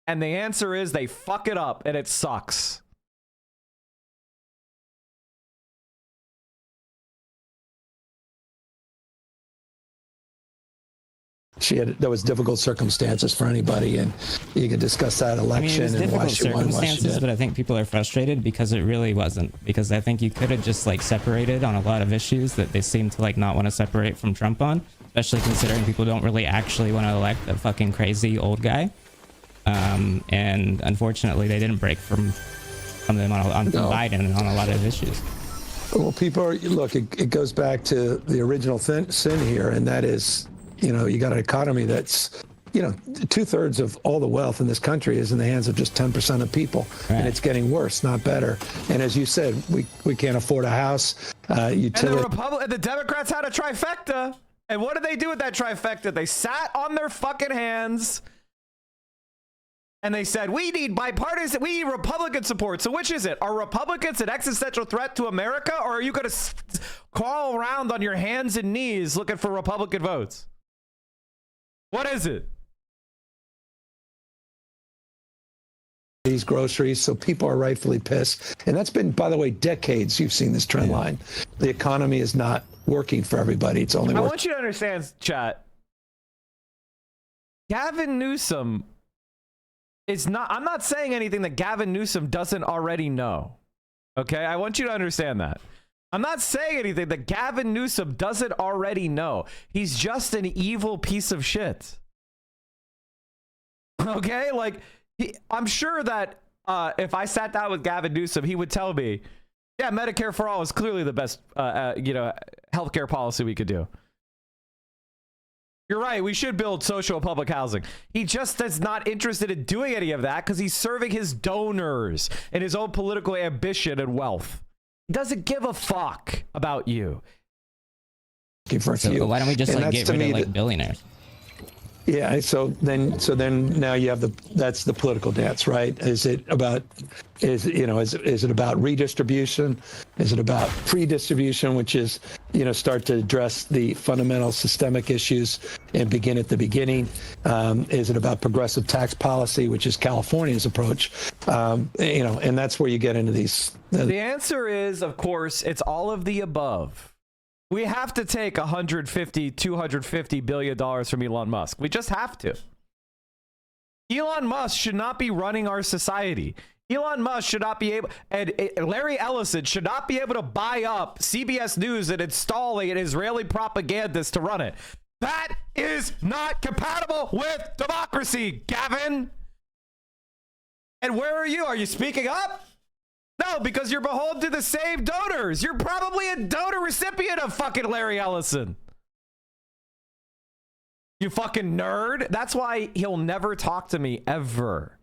and the answer is they fuck it up, and it sucks.
There was difficult circumstances for anybody, and you could discuss that election
it was
and why
difficult
she won, why she
circumstances,
did.
but I think people are frustrated because it really wasn't. Because I think you could have just like separated on a lot of issues that they seem to like not want to separate from Trump on, especially considering people don't really actually want to elect a fucking crazy old guy. And unfortunately, they didn't break from them on Biden and on a lot of issues.
Well, people are, look, it goes back to the original sin here, and that is, you know, you got an economy that's, you know, 2/3 of all the wealth in this country is in the hands of just 10% of people, and it's getting worse, not better. And as you said, we can't afford a house.
And the Democrats had a trifecta, and what did they do with that trifecta? They sat on their fucking hands, and they said, we need bipartisan, we need Republican support. So which is it? Are Republicans an existential threat to America, or are you going to crawl around on your hands and knees looking for Republican votes? What is it?
These groceries, so people are rightfully pissed. And that's been, by the way, decades you've seen this trend line. The economy is not working for everybody. It's only
I
working.
want you to understand, chat. Gavin Newsom is not, I'm not saying anything that Gavin Newsom doesn't already know. Okay? I want you to understand that. I'm not saying anything that Gavin Newsom doesn't already know. He's just an evil piece of shit. Okay? Like, I'm sure that if I sat down with Gavin Newsom, he would tell me, yeah, Medicare for all is clearly the best, healthcare policy we could do. You're right. We should build social and public housing. He just is not interested in doing any of that because he's serving his donors and his own political ambition and wealth. He doesn't give a fuck about you.
So why don't we just like get rid of like billionaires?
Yeah, so then now you have that's the political dance, right? Is it about is it about redistribution? Is it about pre-distribution, which is, start to address the fundamental systemic issues and begin at the beginning? Is it about progressive tax policy, which is California's approach? And that's where you get into these.
The answer is, of course, it's all of the above. We have to take $150-250 billion from Elon Musk. We just have to. Elon Musk should not be running our society. Elon Musk should not be able, and Larry Ellison should not be able to buy up CBS News and installing an Israeli propagandist to run it. That is not compatible with democracy, Gavin. And where are you? Are you speaking up? No, because you're beholden to the same donors. You're probably a donor recipient of fucking Larry Ellison. You fucking nerd. That's why he'll never talk to me ever.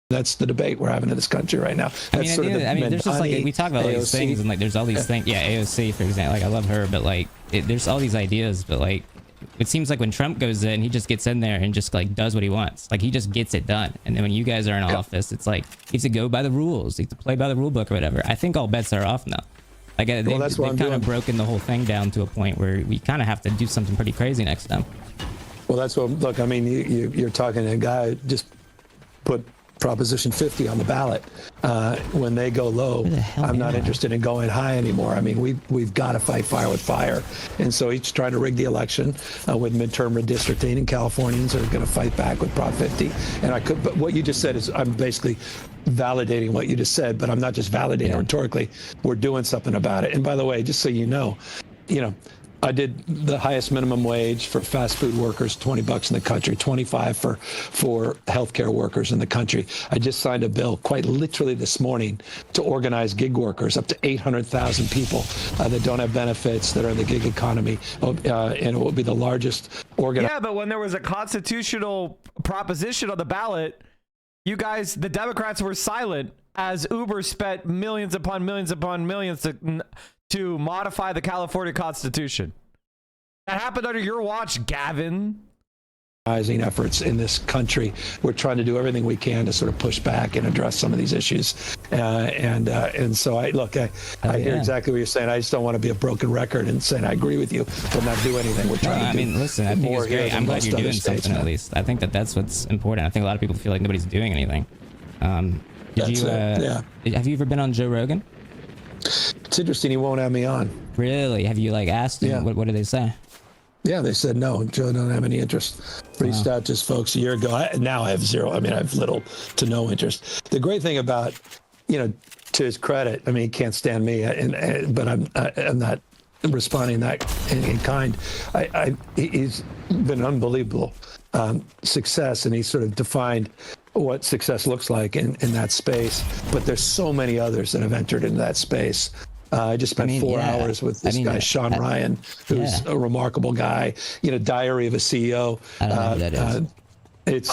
That's the debate we're having in this country right now.
There's just like, we talk about all these things, and like there's all these things. Yeah, AOC, for example. Like, I love her, but like there's all these ideas, but like it seems like when Trump goes in, he just gets in there and just like does what he wants. Like, he just gets it done. And then when you guys are in office, it's like he has to go by the rules. He has to play by the rule book or whatever. I think all bets are off now. Like, they've kind of broken the whole thing down to a point where we kind of have to do something pretty crazy next time.
Well, that's what, look, I mean, you're talking to a guy who just put Proposition 50 on the ballot. When they go low, I'm not interested in going high anymore. I mean, we've got to fight fire with fire. And so he's trying to rig the election with midterm redistricting, and Californians are going to fight back with Prop 50. But what you just said is, I'm basically validating what you just said, but I'm not just validating rhetorically. We're doing something about it. And by the way, just so you know, I did the highest minimum wage for fast food workers, $20 in the country, $25 for healthcare workers in the country. I just signed a bill quite literally this morning to organize gig workers, up to 800,000 people that don't have benefits, that are in the gig economy, and it will be the largest
Yeah, but when there was a constitutional proposition on the ballot, you guys, the Democrats, were silent as Uber spent millions upon millions upon millions to modify the California Constitution. That happened under your watch, Gavin.
efforts in this country. We're trying to do everything we can to sort of push back and address some of these issues. And so I hear exactly what you're saying. I just don't want to be a broken record and saying I agree with you, but not do anything. We're trying to do
listen, I think it's great. I'm glad you're doing something at least. I think that's what's important. I think a lot of people feel like nobody's doing anything. Have you ever been on Joe Rogan?
It's interesting. He won't have me on.
Really? Have you asked him?
Yeah.
What did they say?
Yeah, they said no. Joe don't have any interest. Reached out to his folks a year ago. Now I have zero. I mean, I have little to no interest. The great thing about, to his credit, I mean, he can't stand me, but I'm not responding that in kind. He's been unbelievable success, and he's sort of defined what success looks like in that space. But there's so many others that have entered into that space. I just spent 4 hours with this guy, Sean Ryan, who's a remarkable guy. Diary of a CEO.
I don't know who that is.
It's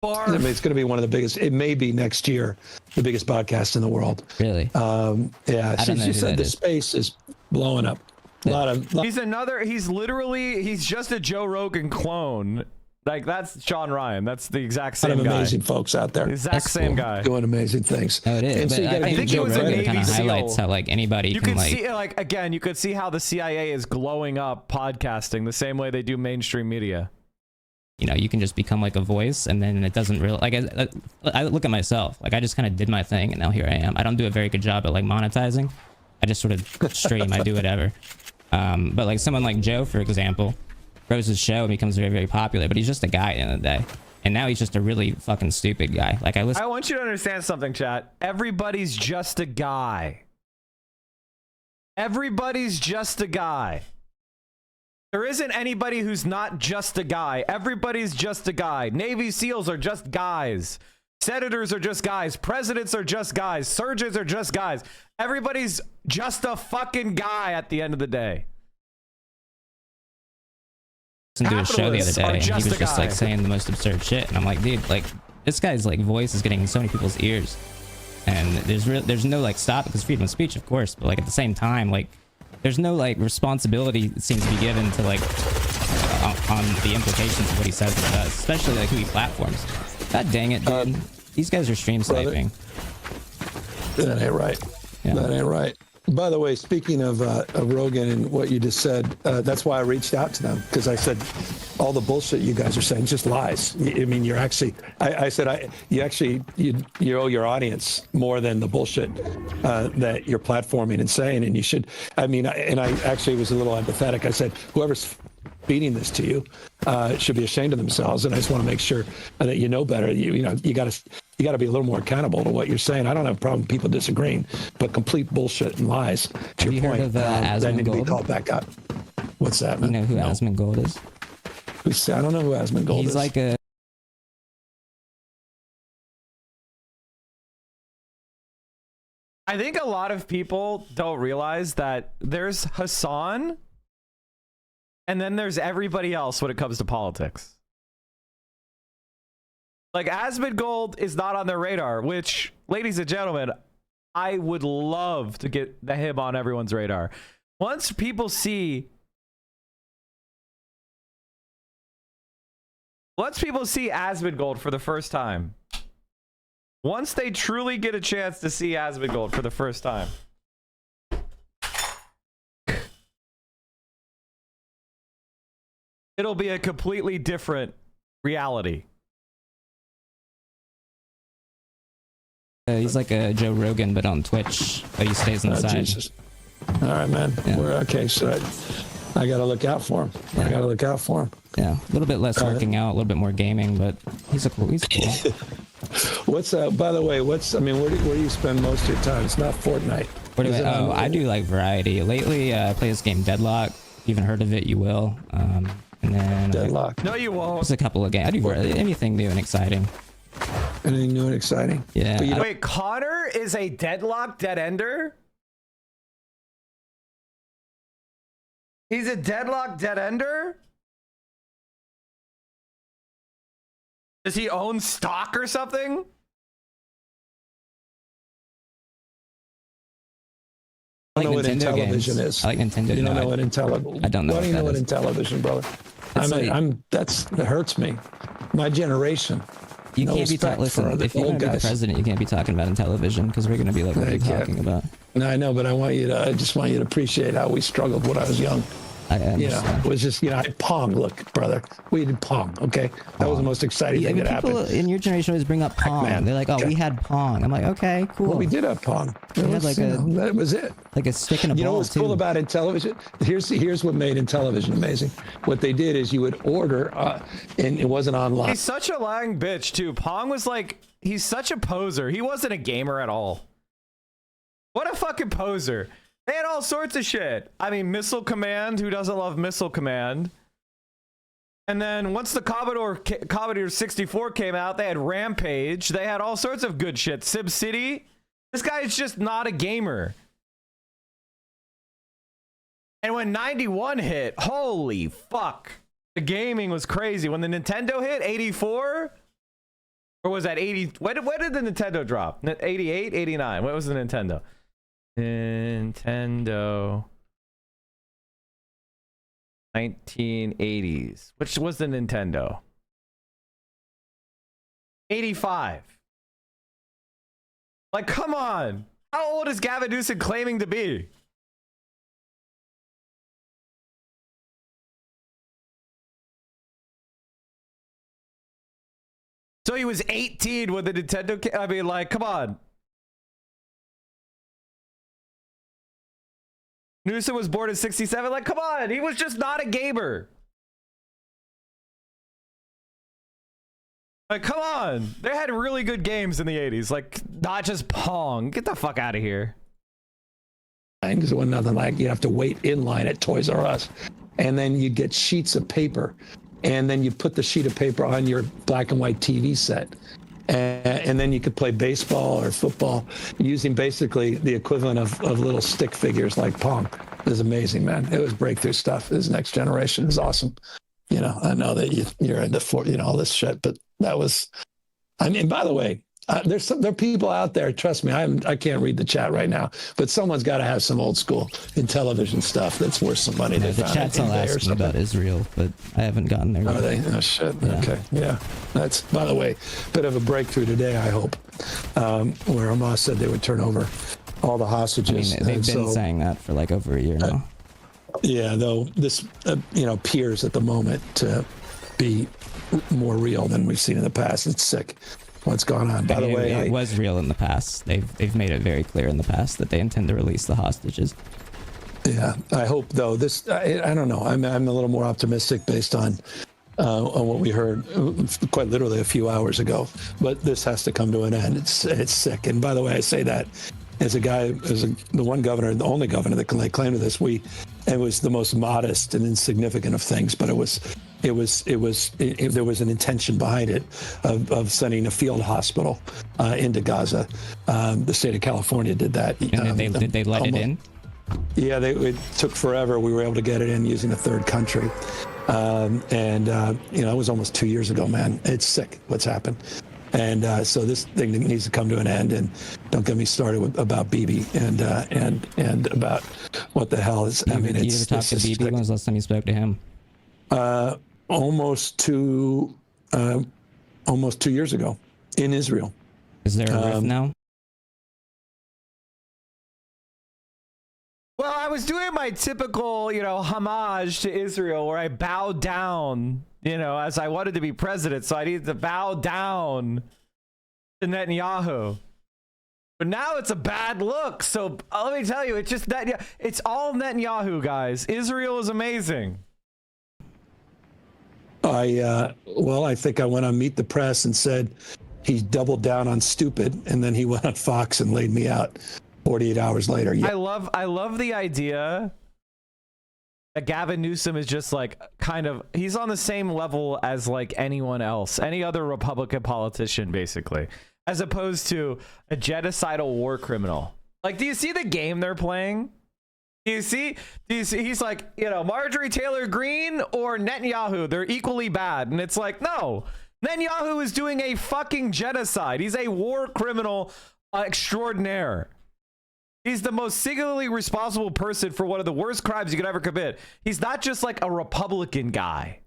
I mean, it's going to be one of the biggest. It may be next year the biggest podcast in the world.
Really?
Yeah. She said the space is blowing up.
He's just a Joe Rogan clone. Like, that's Sean Ryan. That's the exact same guy.
Amazing folks out there.
The exact same guy.
Doing amazing things.
Oh, it is.
And so you
I think
he was a Navy
kind of
SEAL.
highlights how anybody
You
can
could see, again, you could see how the CIA is glowing up podcasting the same way they do mainstream media.
You can just become a voice, and then it doesn't really I look at myself, I just kind of did my thing, and now here I am. I don't do a very good job at monetizing. I just sort of stream. I do whatever. But someone like Joe, for example, grows his show and becomes very, very popular, but he's just a guy at the end of the day. And now he's just a really fucking stupid guy.
I want you to understand something, chat. Everybody's just a guy. Everybody's just a guy. There isn't anybody who's not just a guy. Everybody's just a guy. Navy SEALs are just guys. Senators are just guys. Presidents are just guys. Surgeons are just guys. Everybody's just a fucking guy at the end of the day.
Listened to his show the other day, and he was just saying the most absurd shit. And I'm like, dude, this guy's voice is getting in so many people's ears. And there's no stop, because freedom of speech, of course, but at the same time, there's no responsibility that seems to be given to on the implications of what he says and does, especially who he platforms. God dang it, dude. These guys are stream sniping.
That ain't right.
Yeah.
That ain't right. By the way, speaking of Rogan and what you just said, that's why I reached out to them, because I said all the bullshit you guys are saying just lies. I mean, you're actually. I said you owe your audience more than the bullshit that you're platforming and saying, and you should. I mean, and I actually was a little empathetic. I said, whoever's feeding this to you should be ashamed of themselves, and I just want to make sure that you know better. You got to be a little more accountable to what you're saying. I don't have a problem with people disagreeing, but complete bullshit and lies. To your point, that need to be called back up. What's that, man?
You know who Asmongold is?
I don't know who Asmongold is.
He's like a.
I think a lot of people don't realize that there's Hassan, and then there's everybody else when it comes to politics. Asmongold is not on their radar, which, ladies and gentlemen, I would love to get him on everyone's radar. Once people see Asmongold for the first time, once they truly get a chance to see Asmongold for the first time, it'll be a completely different reality.
He's like a Joe Rogan, but on Twitch, but he stays inside.
Jesus. All right, man.
Yeah.
We're okay. So I got to look out for him.
Yeah.
I got to look out for him.
Yeah, a little bit less working out, a little bit more gaming, but he's cool.
What's by the way? Where do you spend most of your time? It's not Fortnite.
I do variety. Lately, I play this game Deadlock. If you haven't heard of it, you will. And then
Deadlock.
No, you won't.
There's a couple of games. I do anything new and exciting.
Anything new and exciting?
Yeah.
Wait, Connor is a Deadlock dead ender? He's a Deadlock dead ender? Does he own stock or something?
I don't know what
Nintendo
Intellivision
games.
is.
I like Nintendo.
You don't know what Intellivision.
I don't know.
Why don't you know what
is.
Intellivision, brother?
It's
That hurts me. My generation.
You
No
can't be
respect
listen.
for the
If you're
old
going to be the
guys.
president, you can't be talking about Intellivision because we're going to be like, what are you talking about?
No, I know, but I just want you to appreciate how we struggled when I was young.
I understand.
It was just, I Pong. Look, brother, we did Pong. Okay, that was the most exciting thing that
people
happened.
in your generation always bring up Pong.
Man.
They're like, oh,
Okay.
we had Pong. I'm like, okay, cool.
Well, we did have Pong. That was it.
Like a stick and a ball.
You know what's cool about Intellivision? Here's what made Intellivision amazing. What they did is you would order, and it wasn't online.
He's such a lying bitch too. Pong was like, he's such a poser. He wasn't a gamer at all. What a fucking poser. They had all sorts of shit. I mean, Missile Command. Who doesn't love Missile Command? And then once the Commodore 64 came out, they had Rampage. They had all sorts of good shit. SimCity. This guy is just not a gamer. And when 91 hit, holy fuck. The gaming was crazy. When the Nintendo hit, 84? Or was that 80? When did the Nintendo drop? 88, 89? What was the Nintendo? Nintendo 1980s. Which was the Nintendo? 85. Like, come on. How old is Gavin Newsom claiming to be? So he was 18 when the Nintendo I mean, like, come on. Newsom was born in 67. Like, come on. He was just not a gamer. Like, come on. They had really good games in the 80s. Like, not just Pong. Get the fuck out of here.
Because it wasn't nothing like you have to wait in line at Toys R Us. And then you'd get sheets of paper. And then you put the sheet of paper on your black and white TV set. And then you could play baseball or football using basically the equivalent of little stick figures like Pong. It was amazing, man. It was breakthrough stuff. This next generation is awesome. I know that you're into all this shit, but that was, I mean, by the way, there are people out there, trust me, I can't read the chat right now, but someone's got to have some old school Intellivision stuff that's worth some money.
The chat's all asking about Israel, but I haven't gotten there yet.
Are they? Oh, shit. Yeah. Okay. Yeah. That's, by the way, a bit of a breakthrough today, I hope, where Hamas said they would turn over all the hostages.
I mean, they've been saying that for like over a year now.
Yeah, though this, appears at the moment to be more real than we've seen in the past. It's sick what's gone on. By the way,
it was real in the past. They've made it very clear in the past that they intend to release the hostages.
Yeah, I hope though. This, I don't know. I'm a little more optimistic based on what we heard quite literally a few hours ago. But this has to come to an end. It's sick. And by the way, I say that as a guy, the one governor, the only governor that can lay claim to this. It was the most modest and insignificant of things, but there was an intention behind it of sending a field hospital into Gaza. The state of California did that.
And did they let it in?
Yeah, it took forever. We were able to get it in using a third country. It was almost 2 years ago, man. It's sick what's happened. And so this thing needs to come to an end. And don't get me started about Bibi and about what the hell is. I mean,
you ever talked to Bibi? When was the last time you spoke to him?
Almost 2 years ago in Israel.
Is there a rift now?
Well, I was doing my typical, homage to Israel where I bowed down, as I wanted to be president. So I needed to bow down to Netanyahu. But now it's a bad look. So let me tell you, it's just that it's all Netanyahu, guys. Israel is amazing.
I think I went on Meet the Press and said he doubled down on stupid, and then he went on Fox and laid me out 48 hours later. Yeah.
I love the idea that Gavin Newsom is just like he's on the same level as like anyone else, any other Republican politician, basically, as opposed to a genocidal war criminal. Like, do you see the game they're playing? Do you see? He's like, Marjorie Taylor Greene or Netanyahu, they're equally bad. And it's like, no, Netanyahu is doing a fucking genocide. He's a war criminal extraordinaire. He's the most singularly responsible person for one of the worst crimes you could ever commit. He's not just like a Republican guy.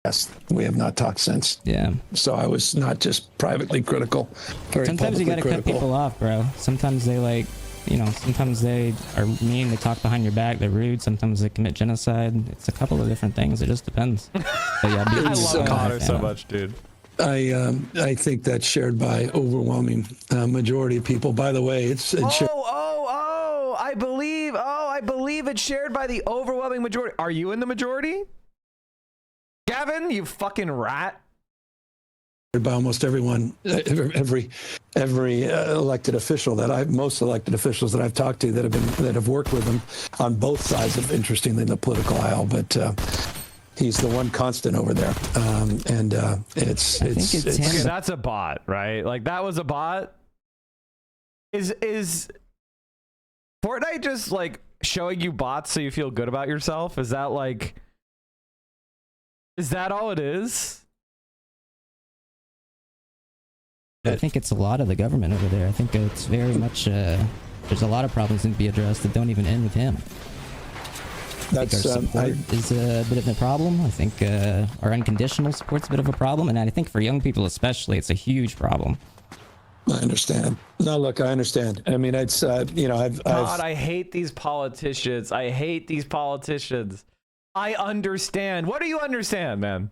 Yes, we have not talked since.
Yeah.
So I was not just privately critical, very
Sometimes you
publicly
gotta cut
critical.
people off, bro. Sometimes they like, you know, sometimes they are mean, they talk behind your back, they're rude, sometimes they commit genocide. It's a couple of different things. It just depends. But yeah,
I love Connor so much, dude.
I think that's shared by overwhelming majority of people. By the way, it's shared.
I believe it's shared by the overwhelming majority. Are you in the majority? Gavin, you fucking rat.
By almost everyone, every elected official most elected officials that I've talked to that have worked with him on both sides of, interestingly, the political aisle. But he's the one constant over there, it's
okay, that's a bot, right? Like that was a bot. Is Fortnite just like showing you bots so you feel good about yourself? Is that all it is?
I think it's a lot of the government over there. I think it's very much, there's a lot of problems that need to be addressed that don't even end with him. I think our support is a bit of a problem. I think our unconditional support's a bit of a problem. And I think for young people especially, it's a huge problem.
I understand. No, look, I understand. I mean, it's,
God, I hate these politicians. I understand. What do you understand, man?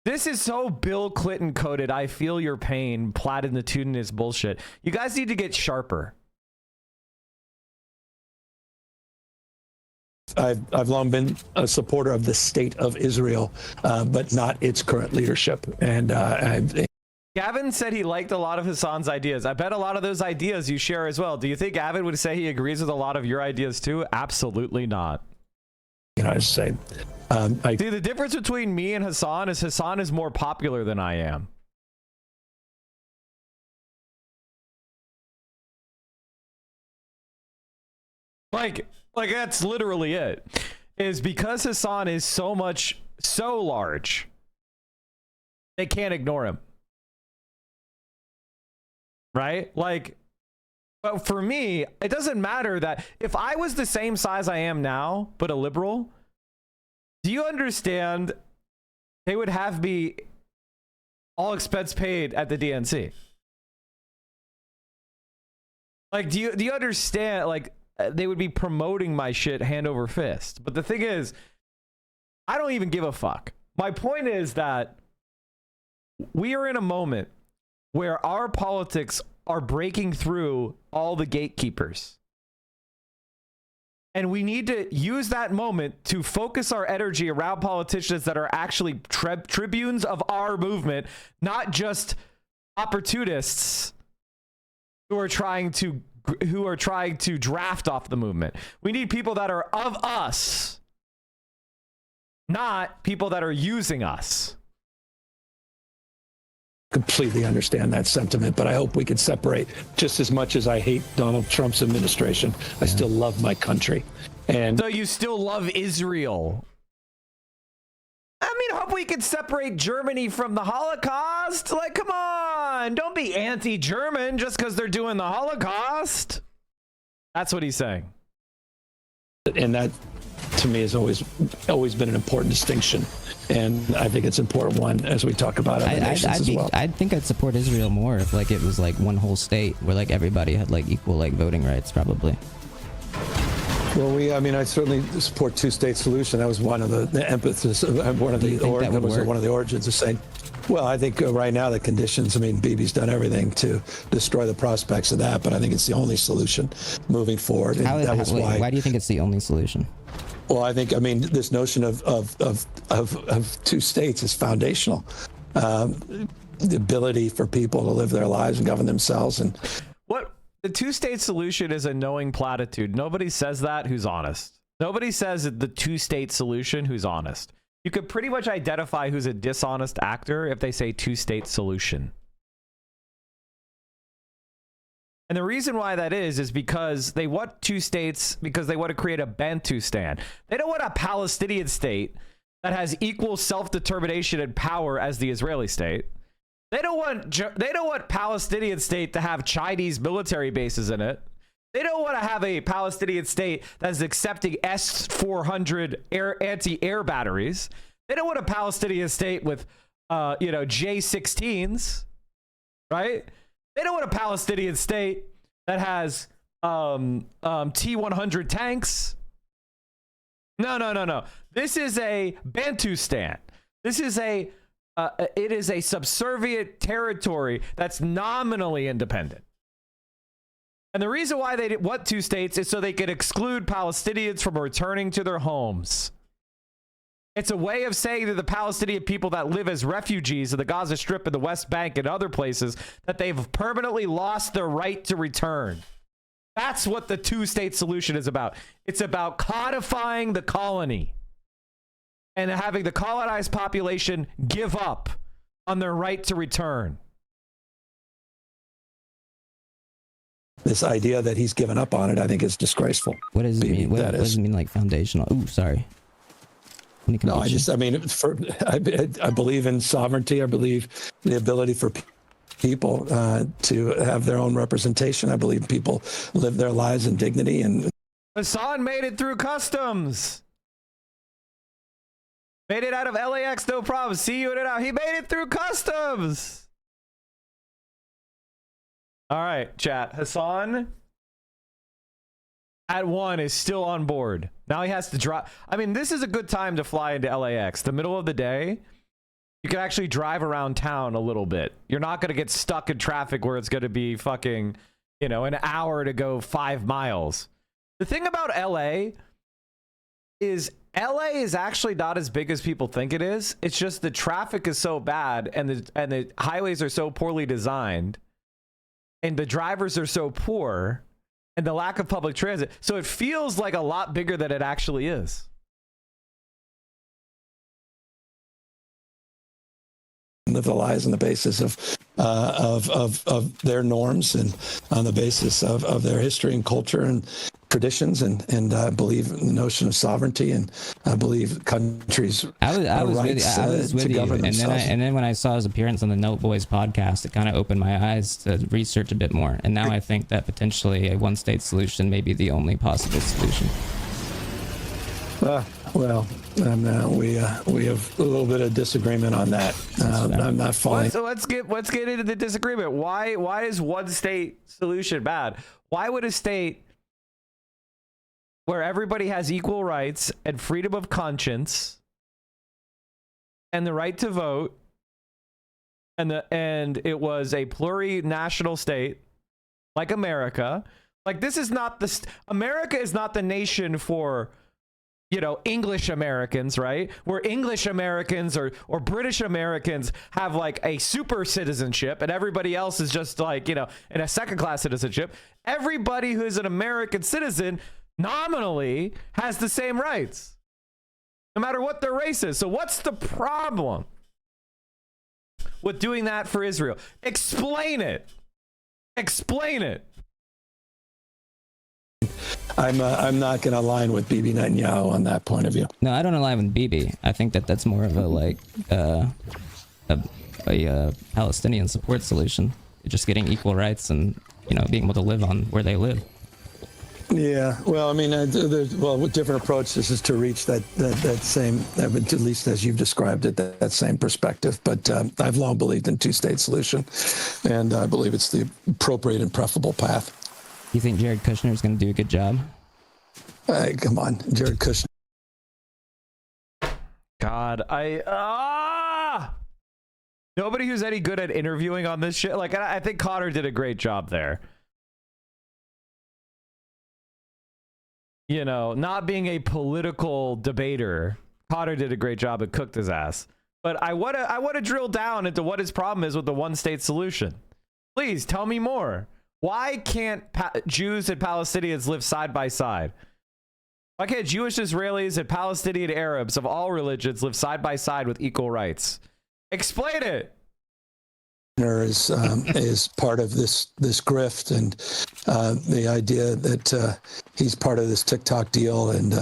This is so Bill Clinton coded. I feel your pain. Platitudinous bullshit. You guys need to get sharper.
I've long been a supporter of the state of Israel, but not its current leadership. And
Gavin said he liked a lot of Hassan's ideas. I bet a lot of those ideas you share as well. Do you think Gavin would say he agrees with a lot of your ideas too? Absolutely not.
I say,
see, the difference between me and Hassan is more popular than I am. Like that's literally it. Is because Hassan is so large, they can't ignore him. Right? Like, but for me, it doesn't matter that if I was the same size I am now, but a liberal, do you understand they would have me all expense paid at the DNC? Like, do you understand? Like, they would be promoting my shit hand over fist. But the thing is, I don't even give a fuck. My point is that we are in a moment where our politics are breaking through all the gatekeepers. And we need to use that moment to focus our energy around politicians that are actually tribunes of our movement, not just opportunists who are trying to draft off the movement. We need people that are of us, not people that are using us.
completely understand that sentiment, but I hope we can separate. Just as much as I hate Donald Trump's administration, I still love my country. And
so you still love Israel? I mean, hope we can separate Germany from the Holocaust. Like, come on, don't be anti-German just because they're doing the Holocaust. That's what he's saying.
And that, to me, has always been an important distinction. And I think it's an important one as we talk about other nations as well.
I think I'd support Israel more if like it was like one whole state where like everybody had like equal like voting rights, probably.
Well, I certainly support two-state solution. That was one of the emphasis, one of the origins of saying. Well, I think right now the conditions. I mean, Bibi's done everything to destroy the prospects of that, but I think it's the only solution moving forward. And
why do you think it's the only solution?
Well, I think this notion of two states is foundational. The ability for people to live their lives and govern themselves. And
what the two-state solution is a knowing platitude. Nobody says that who's honest. Nobody says the two-state solution who's honest. You could pretty much identify who's a dishonest actor if they say two-state solution. And the reason why that is because they want two states, because they want to create a Bantustan. They don't want a Palestinian state that has equal self-determination and power as the Israeli state. They don't want Palestinian state to have Chinese military bases in it. They don't want to have a Palestinian state that's accepting S-400 anti-air batteries. They don't want a Palestinian state with, J-16s, right? They don't want a Palestinian state that has T-100 tanks. No. This is a Bantustan. This is it is a subservient territory that's nominally independent. And the reason why they want two states is so they could exclude Palestinians from returning to their homes. It's a way of saying to the Palestinian people that live as refugees in the Gaza Strip and the West Bank and other places that they've permanently lost their right to return. That's what the two-state solution is about. It's about codifying the colony and having the colonized population give up on their right to return.
This idea that he's given up on it, I think, is disgraceful.
What does it mean? What does it mean, like foundational? Ooh, sorry.
No, I believe in sovereignty. I believe the ability for people to have their own representation. I believe people live their lives in dignity. And
Hassan made it through customs. Made it out of LAX, no problem. See you in and out. He made it through customs. All right, chat. Hassan at 1 is still on board. Now he has to drive. I mean, this is a good time to fly into LAX. The middle of the day, you can actually drive around town a little bit. You're not going to get stuck in traffic where it's going to be fucking, an hour to go 5 miles. The thing about LA is actually not as big as people think it is. It's just the traffic is so bad and the highways are so poorly designed and the drivers are so poor and the lack of public transit. So it feels like a lot bigger than it actually is.
Live their lives on the basis of their norms and on the basis of their history and culture and traditions, and I believe in the notion of sovereignty, and I believe countries' rights to govern themselves.
And then when I saw his appearance on the Note Boys podcast, it kind of opened my eyes to research a bit more. And now I think that potentially a one-state solution may be the only possible solution.
Well, we have a little bit of disagreement on that. I'm not following.
So let's get into the disagreement. Why is one state solution bad? Why would a state where everybody has equal rights and freedom of conscience and the right to vote, and it was a plurinational state like America, like this is not America is not the nation for English Americans, right? Where English Americans or British Americans have like a super citizenship and everybody else is just like, in a second class citizenship. Everybody who's an American citizen nominally has the same rights, no matter what their race is. So what's the problem with doing that for Israel? Explain it. Explain it.
I'm not going to align with Bibi Netanyahu on that point of view.
No, I don't align with Bibi. I think that's more of a Palestinian support solution. Just getting equal rights and being able to live on where they live.
Yeah, well, I mean, with different approaches is to reach that same, at least as you've described it, that same perspective. But I've long believed in two-state solution, and I believe it's the appropriate and preferable path.
You think Jared Kushner is going to do a good job?
Come on, Jared Kushner.
God, nobody who's any good at interviewing on this shit. Like, I think Connor did a great job there. Not being a political debater, Connor did a great job and cooked his ass. But I want to drill down into what his problem is with the one-state solution. Please tell me more. Why can't Jews and Palestinians live side by side? Why can't Jewish Israelis and Palestinian Arabs of all religions live side by side with equal rights? Explain it.
partner is part of this grift, and the idea that he's part of this TikTok deal, and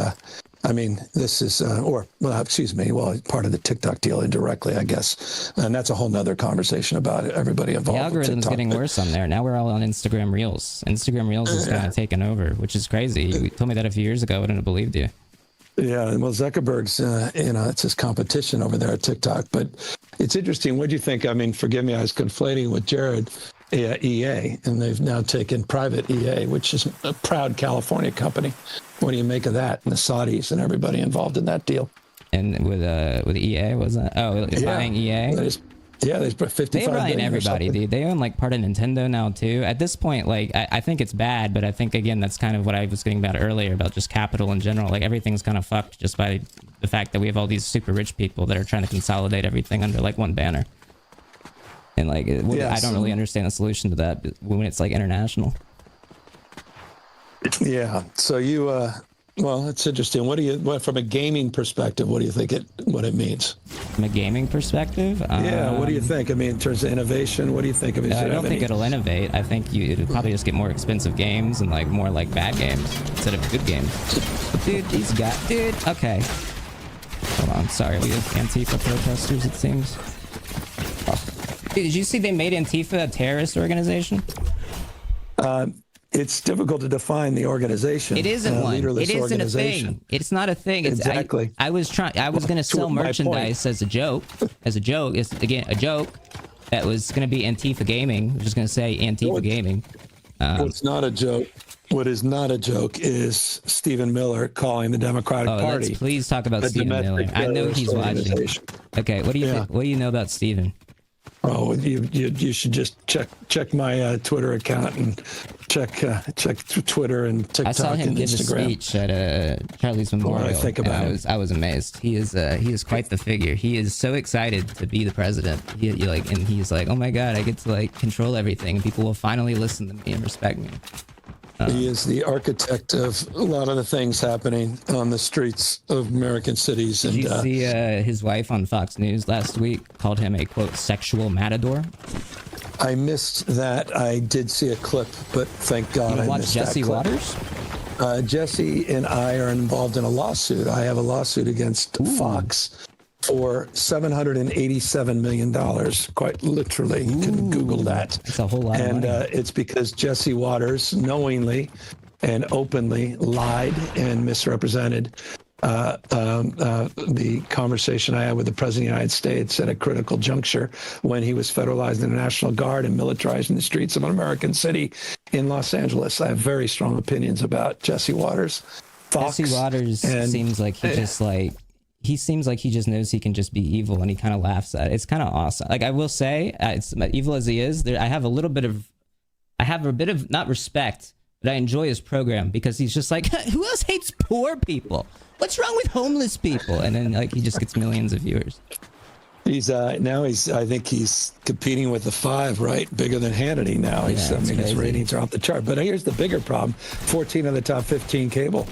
I mean, this is, part of the TikTok deal indirectly, I guess. And that's a whole nother conversation about everybody involved.
The algorithm's getting worse on there. Now we're all on Instagram Reels. Instagram Reels is kind of taken over, which is crazy. You told me that a few years ago. I wouldn't have believed you.
Yeah, well, Zuckerberg's, it's his competition over there at TikTok. But it's interesting. What do you think? I mean, forgive me, I was conflating with Jared, EA, and they've now taken private EA, which is a proud California company. What do you make of that, and the Saudis and everybody involved in that deal?
And with EA, was that? Oh, buying EA?
They put 55
They
billion
own everybody, dude. They own like part of Nintendo now too. At this point, like I think it's bad, but I think again that's kind of what I was getting about earlier about just capital in general. Like everything's kind of fucked just by the fact that we have all these super rich people that are trying to consolidate everything under like one banner. And like I don't really understand the solution to that when it's like international.
Yeah. So you, well, it's interesting. From a gaming perspective, what do you think what it means?
From a gaming perspective?
Yeah. What do you think? I mean, in terms of innovation, what do you think of it?
I don't think it'll innovate. I think it'll probably just get more expensive games and like more like bad games instead of good games. Dude, these guys, okay. Hold on. Sorry. We have Antifa protesters, it seems. Dude, did you see they made Antifa a terrorist organization?
It's difficult to define the organization.
It isn't one. It isn't a thing. It's not a thing. It's,
exactly.
I was going to sell merchandise as a joke. As a joke. It's, again, a joke that was going to be Antifa Gaming. I was just going to say Antifa Gaming.
What's not a joke? What is not a joke is Stephen Miller calling the Democratic Party.
Let's please talk about Stephen Miller. I know he's watching. Okay, what do you know about Stephen?
Oh, you should just check my Twitter account and check Twitter and TikTok.
I saw him
and
give
Instagram.
a speech at Charlie's Memorial.
I think about him.
I was amazed. He is quite the figure. He is so excited to be the president. And he's like, oh my god, I get to like control everything, and people will finally listen to me and respect me.
He is the architect of a lot of the things happening on the streets of American cities.
Did you see his wife on Fox News last week called him a, quote, sexual matador?
I missed that. I did see a clip, but thank God I missed that clip.
Waters?
Jesse and I are involved in a lawsuit. I have a lawsuit against Fox for $787 million, quite literally. You can Google that.
It's a whole lot of money.
And it's because Jesse Waters knowingly and openly lied and misrepresented the conversation I had with the President of the United States at a critical juncture when he was federalizing the National Guard and militarizing the streets of an American city in Los Angeles. I have very strong opinions about Jesse Waters. Fox,
Jesse Waters seems like he seems like he just knows he can just be evil, and he kind of laughs at it. It's kind of awesome. Like, I will say, it's evil as he is, I have a bit of not respect, but I enjoy his program because he's just like, who else hates poor people? What's wrong with homeless people? And then like he just gets millions of viewers. I think he's competing with the Five, right? Bigger than Hannity now. His ratings are off the chart. But here's the bigger problem: 14 of the top 15 cable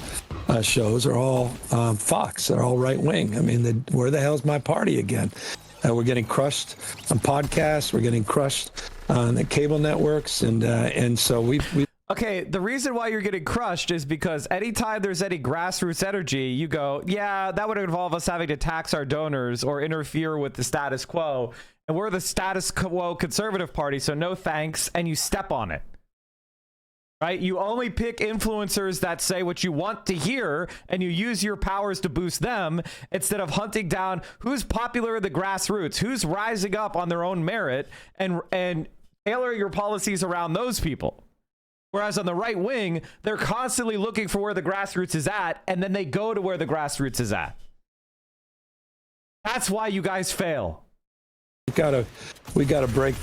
shows are all Fox. They're all right wing. I mean, where the hell's my party again? We're getting crushed on podcasts. We're getting crushed on the cable networks, and so we.
Okay, the reason why you're getting crushed is because anytime there's any grassroots energy, you go, yeah, that would involve us having to tax our donors or interfere with the status quo. And we're the status quo conservative party, so no thanks, and you step on it. Right? You only pick influencers that say what you want to hear, and you use your powers to boost them instead of hunting down who's popular in the grassroots, who's rising up on their own merit, and tailor your policies around those people. Whereas on the right wing, they're constantly looking for where the grassroots is at, and then they go to where the grassroots is at. That's why you guys fail.
We gotta break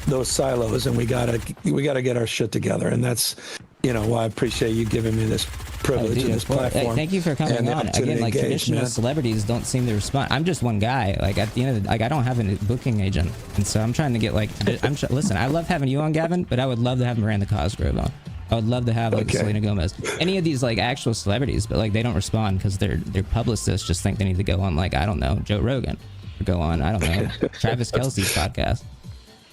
those silos, and we gotta get our shit together. And that's, why I appreciate you giving me this privilege and this platform.
Thank you for coming on. Again, like traditional celebrities don't seem to respond. I'm just one guy. Like at the end of I don't have a booking agent, and so I'm trying to get listen, I love having you on, Gavin, but I would love to have Miranda Cosgrove on. I would love to have Selena Gomez, any of these like actual celebrities, but like they don't respond because their publicists just think they need to go on like, I don't know, Joe Rogan, or go on, I don't know, Travis Kelce's podcast.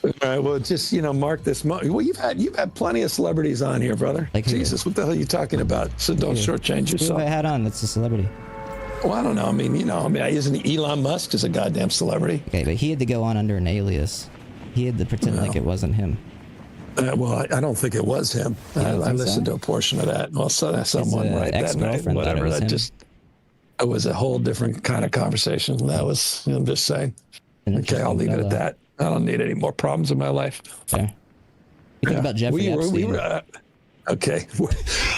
All right, well, just mark this moment. Well, you've had plenty of celebrities on here, brother.
Like
Jesus, what the hell are you talking about? So don't shortchange yourself.
Who have I had on that's a celebrity?
Well, I don't know. I mean, isn't Elon Musk is a goddamn celebrity?
Okay, but he had to go on under an alias. He had to pretend like it wasn't him.
Well, I don't think it was him. I listened to a portion of that. Well, someone right that night, whatever. It was a whole different kind of conversation. That was, I'm just saying. Okay, I'll leave it at that. I don't need any more problems in my life.
Okay. You think about Jeffrey Epstein?
Okay.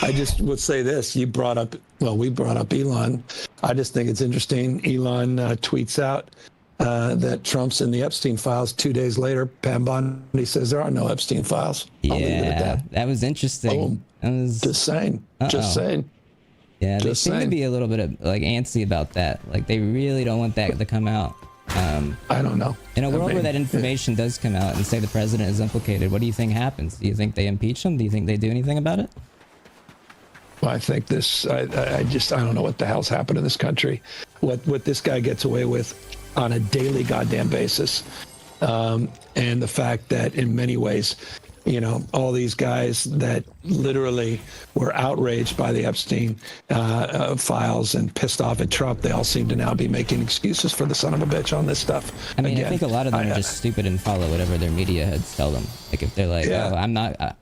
I just would say this. We brought up Elon. I just think it's interesting. Elon tweets out that Trump's in the Epstein files. 2 days later, Pam Bondi says there are no Epstein files. I'll leave it at that.
Was interesting.
Just saying. Just saying.
Yeah, they seem to be a little bit of antsy about that. Like they really don't want that to come out.
I don't know.
In a world where that information does come out and say the president is implicated, what do you think happens? Do you think they impeach him? Do you think they do anything about it?
Well, I think I don't know what the hell's happened in this country. What this guy gets away with on a daily goddamn basis. And the fact that in many ways, all these guys that literally were outraged by the Epstein files and pissed off at Trump, they all seem to now be making excuses for the son of a bitch on this stuff.
I mean, I think a lot of them are just stupid and follow whatever their media heads tell them. Like if they're like, oh,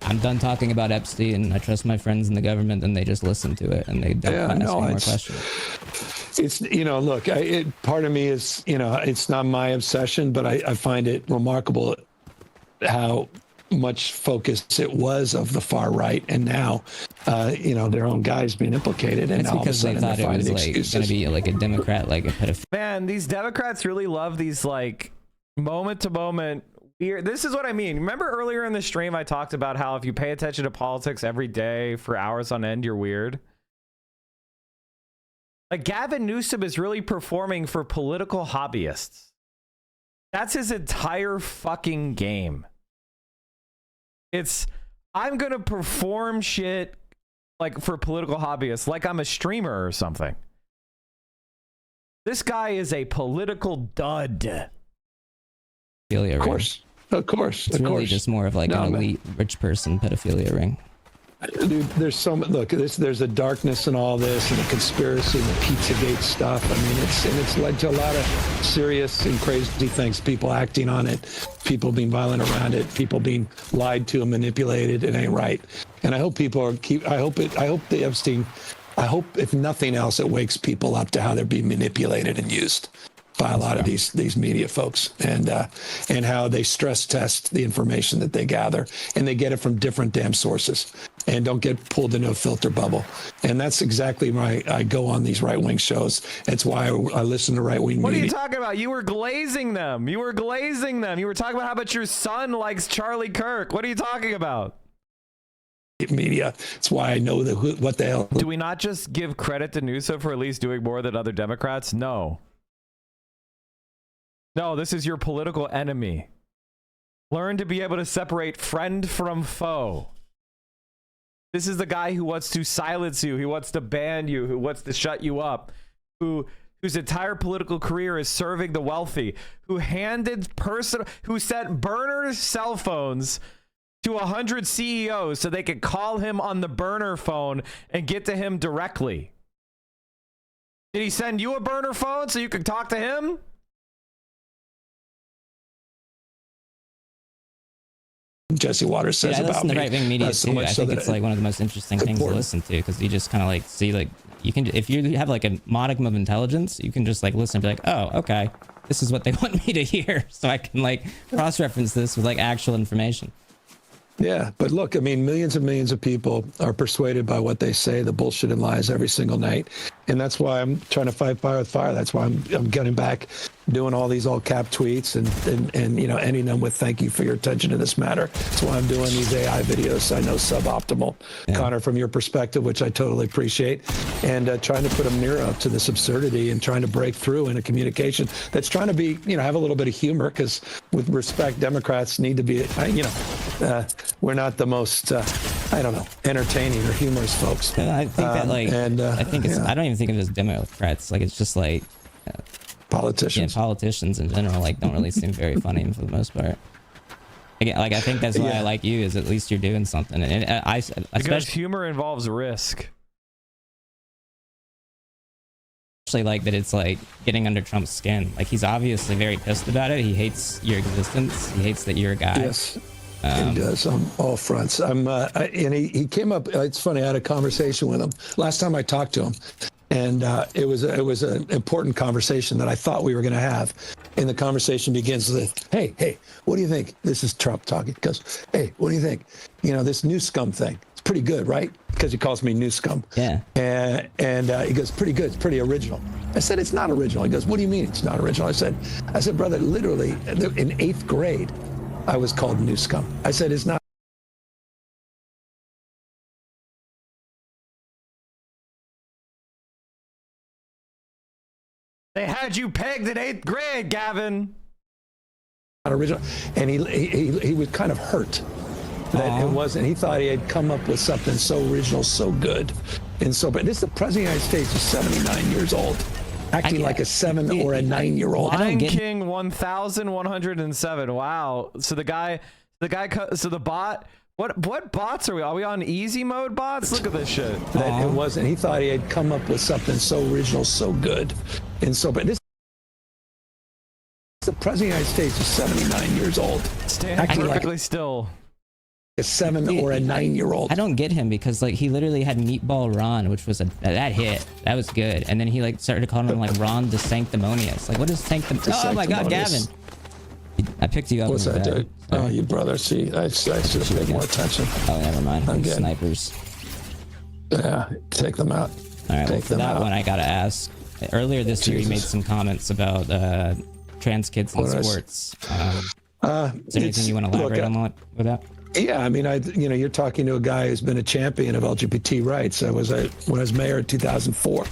I'm done talking about Epstein, I trust my friends in the government, then they just listen to it and they don't ask any more questions.
It's, look, part of me is, it's not my obsession, but I find it remarkable how much focus it was of the far right, and now, their own guys being implicated, and all of a sudden
they thought it was going to be like a Democrat, like a pedophile.
Man, these Democrats really love these moment to moment weird. This is what I mean. Remember earlier in the stream, I talked about how if you pay attention to politics every day for hours on end, you're weird. Like Gavin Newsom is really performing for political hobbyists. That's his entire fucking game. I'm going to perform shit for political hobbyists, like I'm a streamer or something. This guy is a political dud.
Pedophilia ring.
Of course.
It's really just more of an elite rich person pedophilia ring.
Dude, there's so much. Look, there's a darkness in all this, and the conspiracy, and the Pizzagate stuff. I mean, it's led to a lot of serious and crazy things. People acting on it, people being violent around it, people being lied to and manipulated. It ain't right. And I hope people I hope the Epstein. I hope, if nothing else, it wakes people up to how they're being manipulated and used by a lot of these media folks, and how they stress test the information that they gather, and they get it from different damn sources, and don't get pulled into a filter bubble. And that's exactly why I go on these right-wing shows. That's why I listen to right-wing media.
What are you talking about? You were glazing them. You were talking about how about your son likes Charlie Kirk. What are you talking about?
Media. It's why I know what the hell.
Do we not just give credit to Newsom for at least doing more than other Democrats? No, this is your political enemy. Learn to be able to separate friend from foe. This is the guy who wants to silence you, who wants to ban you, who wants to shut you up, whose entire political career is serving the wealthy, who sent burner cell phones to 100 CEOs so they could call him on the burner phone and get to him directly. Did he send you a burner phone so you could talk to him?
Jesse Waters says about
me. I listen to right-wing media too. I think it's one of the most interesting things to listen to, because you just kind of see you can, if you have a modicum of intelligence, you can just listen and be like, oh, okay, this is what they want me to hear, so I can cross-reference this with actual information.
Yeah, but look, I mean, millions and millions of people are persuaded by what they say, the bullshit and lies every single night. And that's why I'm trying to fight fire with fire. That's why I'm getting back, doing all these all cap tweets and ending them with thank you for your attention to this matter. That's why I'm doing these AI videos. I know suboptimal, Connor, from your perspective, which I totally appreciate, and trying to put a mirror up to this absurdity and trying to break through in a communication that's trying to be, have a little bit of humor, because with respect, Democrats need to be, we're not the most, entertaining or humorous folks.
I think I don't even think of it as Democrats. It's just
politicians.
Yeah, politicians in general don't really seem very funny for the most part.
Like I think that's why I like you, is at least you're doing something. And
because
especially
humor involves risk.
like that it's like getting under Trump's skin. Like he's obviously very pissed about it. He hates your existence. He hates that you're a guy.
Yes, he does on all fronts. And he came up. It's funny. I had a conversation with him last time I talked to him, and it was an important conversation that I thought we were going to have. And the conversation begins with, "Hey, what do you think?" This is Trump talking. He goes, "Hey, what do you think? You know, this new scum thing. It's pretty good, right?" Because he calls me new scum.
Yeah.
And he goes, "Pretty good. It's pretty original." I said, "It's not original." He goes, "What do you mean it's not original?" I said, "Brother, literally in 8th grade, I was called new scum." I said, "It's not."
They had you pegged in 8th grade, Gavin.
Not original. And he was kind of hurt that it wasn't. He thought he had come up with something so original, so good, and so. But this is the president of the United States, is 79 years old, acting like a 7 or a 9-year-old.
Lion King 1107. Wow. So the bot. What bots are we? Are we on easy mode bots? Look at this shit.
That it wasn't. He thought he had come up with something so original, so good, and so. But this. The president of the United States is 79 years old.
Stand perfectly still.
A 7 or a 9-year-old.
I don't get him, because like he literally had Meatball Ron, which was that hit. That was good. And then he like started calling him like Ron the Sanctimonious. Like what is Oh my God, Gavin. I picked you up.
What's that, dude? Oh, you brother. See, I should have paid more attention.
Oh, never mind. I'm snipers.
Yeah, take them out.
All right, well, for that one, I gotta ask. Earlier this year, you made some comments about trans kids in sports. Is there anything you want to elaborate on with that?
Yeah, I mean, you're talking to a guy who's been a champion of LGBT rights. When I was mayor in 2004,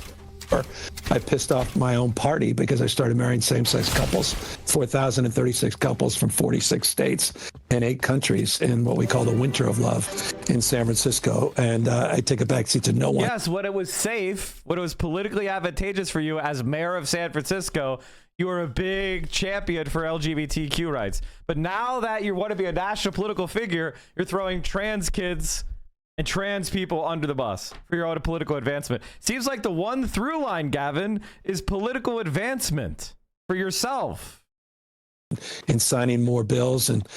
I pissed off my own party because I started marrying same-sex couples, 4,036 couples from 46 states and 8 countries in what we call the Winter of Love in San Francisco. And I take a backseat to no one.
Yes, when it was safe, when it was politically advantageous for you as mayor of San Francisco, you were a big champion for LGBTQ rights. But now that you want to be a national political figure, you're throwing trans kids and trans people under the bus for your own political advancement. Seems like the one through line, Gavin, is political advancement for yourself.
In signing more bills and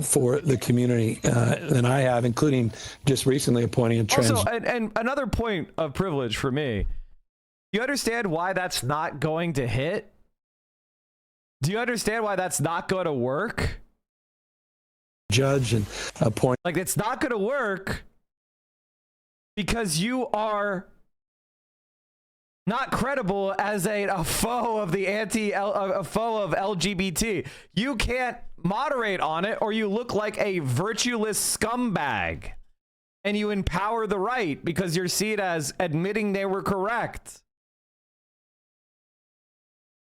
for the community than I have, including just recently appointing a trans.
Also, and another point of privilege for me, you understand why that's not going to hit? Do you understand why that's not going to work?
Judge and appoint.
Like, it's not going to work because you are not credible as a foe of the a foe of LGBT. You can't moderate on it, or you look like a virtueless scumbag, and you empower the right because you're seen as admitting they were correct.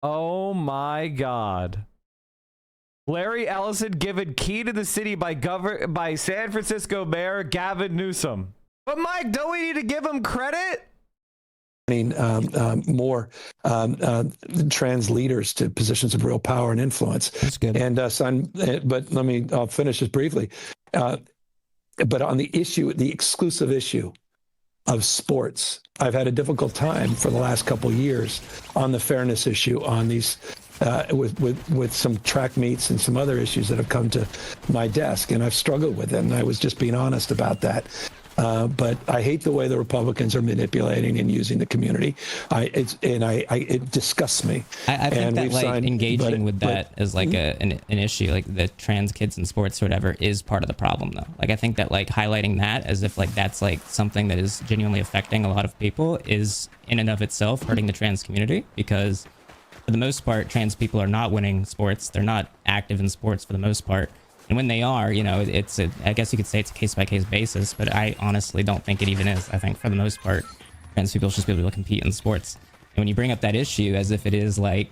Oh my God. Larry Ellison given key to the city by San Francisco Mayor Gavin Newsom. But Mike, don't we need to give him credit?
More trans leaders to positions of real power and influence.
That's good.
And but I'll finish this briefly. But on the issue, the exclusive issue of sports, I've had a difficult time for the last couple of years on the fairness issue on these with some track meets and some other issues that have come to my desk, and I've struggled with them. And I was just being honest about that. But I hate the way the Republicans are manipulating and using the community. It disgusts me.
I think that like engaging with that as like an issue, like the trans kids in sports or whatever, is part of the problem though. Like I think that like highlighting that as if like that's like something that is genuinely affecting a lot of people is in and of itself hurting the trans community, because for the most part, trans people are not winning sports. They're not active in sports for the most part. And when they are, you know, I guess you could say it's a case-by-case basis, but I honestly don't think it even is. I think for the most part, trans people should be able to compete in sports. And when you bring up that issue as if it is like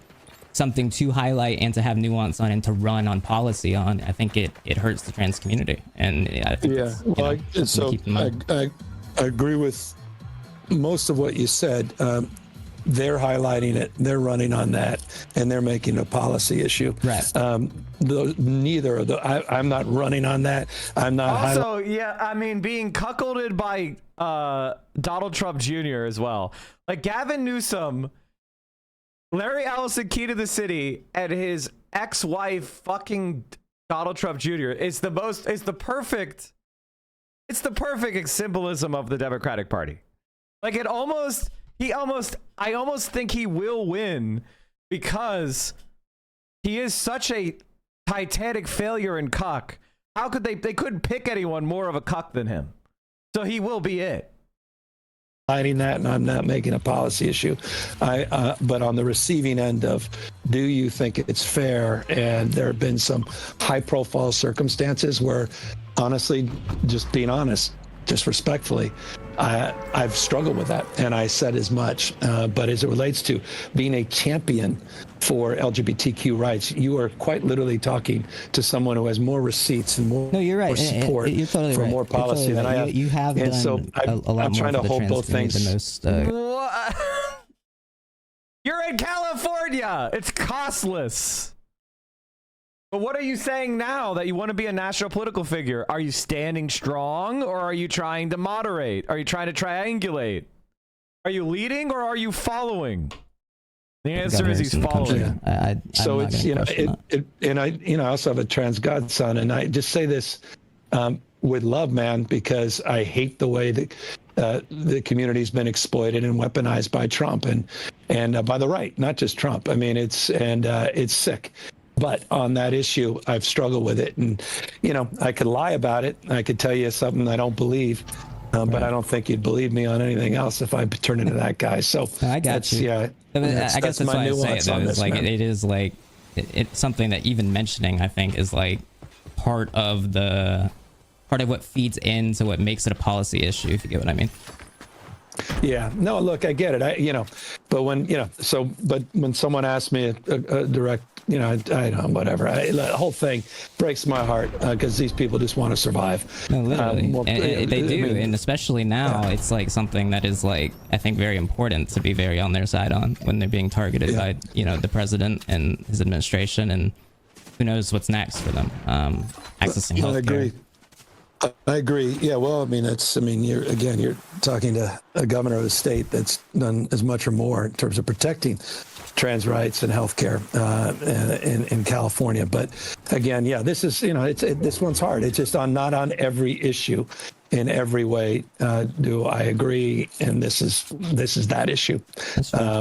something to highlight and to have nuance on and to run on policy on, I think it hurts the trans community. And I think
I agree with most of what you said. they're highlighting it, they're running on that, and they're making a policy issue.
Right.
Neither of the, I'm not running on that. I'm not.
Also, yeah, I mean, being cuckolded by Donald Trump Jr. as well. Like Gavin Newsom, Larry Ellison, key to the city, and his ex-wife, fucking Donald Trump Jr. is the perfect symbolism of the Democratic Party. Like I almost think he will win because he is such a titanic failure in cuck. How could they couldn't pick anyone more of a cuck than him. So he will be it.
Hiding that, and I'm not making a policy issue. But on the receiving end of, do you think it's fair? And there have been some high-profile circumstances where, honestly, just being honest, just respectfully, I've struggled with that, and I said as much. But as it relates to being a champion for LGBTQ rights, you are quite literally talking to someone who has more receipts and more,
you're right.
more support
You're totally
for
right.
more policy than I have.
You have
and
done
so
a lot
I'm
more
trying
for
to
the
hold both
trans community
things.
than most.
You're in California. It's costless. But what are you saying now that you want to be a national political figure? Are you standing strong or are you trying to moderate? Are you trying to triangulate? Are you leading or are you following? The answer is he's following.
So it's, you know, and I also have a trans godson, and I just say this with love, man, because I hate the way that the community's been exploited and weaponized by Trump and by the right, not just Trump. I mean, it's sick. But on that issue, I've struggled with it. And, you know, I could lie about it. I could tell you something I don't believe. But I don't think you'd believe me on anything else if I turn into that guy. So
I got you.
Yeah,
I guess that's
my
why I say it,
nuance
though.
on
It's
this,
like
man.
it is like it's something that even mentioning, I think, is like part of what feeds into what makes it a policy issue. If you get what I mean.
Yeah, no, look, I get it. But when someone asks me a direct, I don't know, whatever. The whole thing breaks my heart because these people just want to survive.
No, literally. And they do,
I mean,
and especially now, it's like something that is like, I think, very important to be very on their side on when they're being targeted by, the president and his administration, and who knows what's next for them. Accessing healthcare.
I agree. I agree. Yeah. Well, I mean, you're talking to a governor of a state that's done as much or more in terms of protecting trans rights and healthcare in California. But again, yeah, this is, this one's hard. It's just not on every issue in every way do I agree. And this is that issue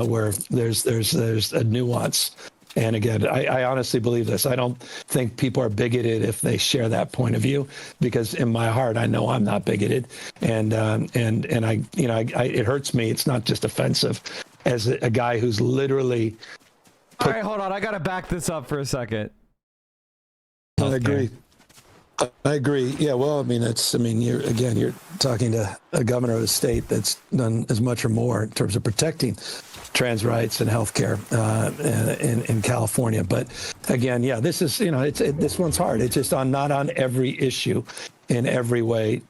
where there's a nuance. And again, I honestly believe this. I don't think people are bigoted if they share that point of view, because in my heart, I know I'm not bigoted. And it hurts me. It's not just offensive, as a guy who's literally.
All right, hold on. I got to back this up for a second.
I agree. I agree. Yeah. Well, I mean, you're talking to a governor of a state that's done as much or more in terms of protecting trans rights and healthcare in California. But again, yeah, this is, this one's hard. It's just not on every issue in every way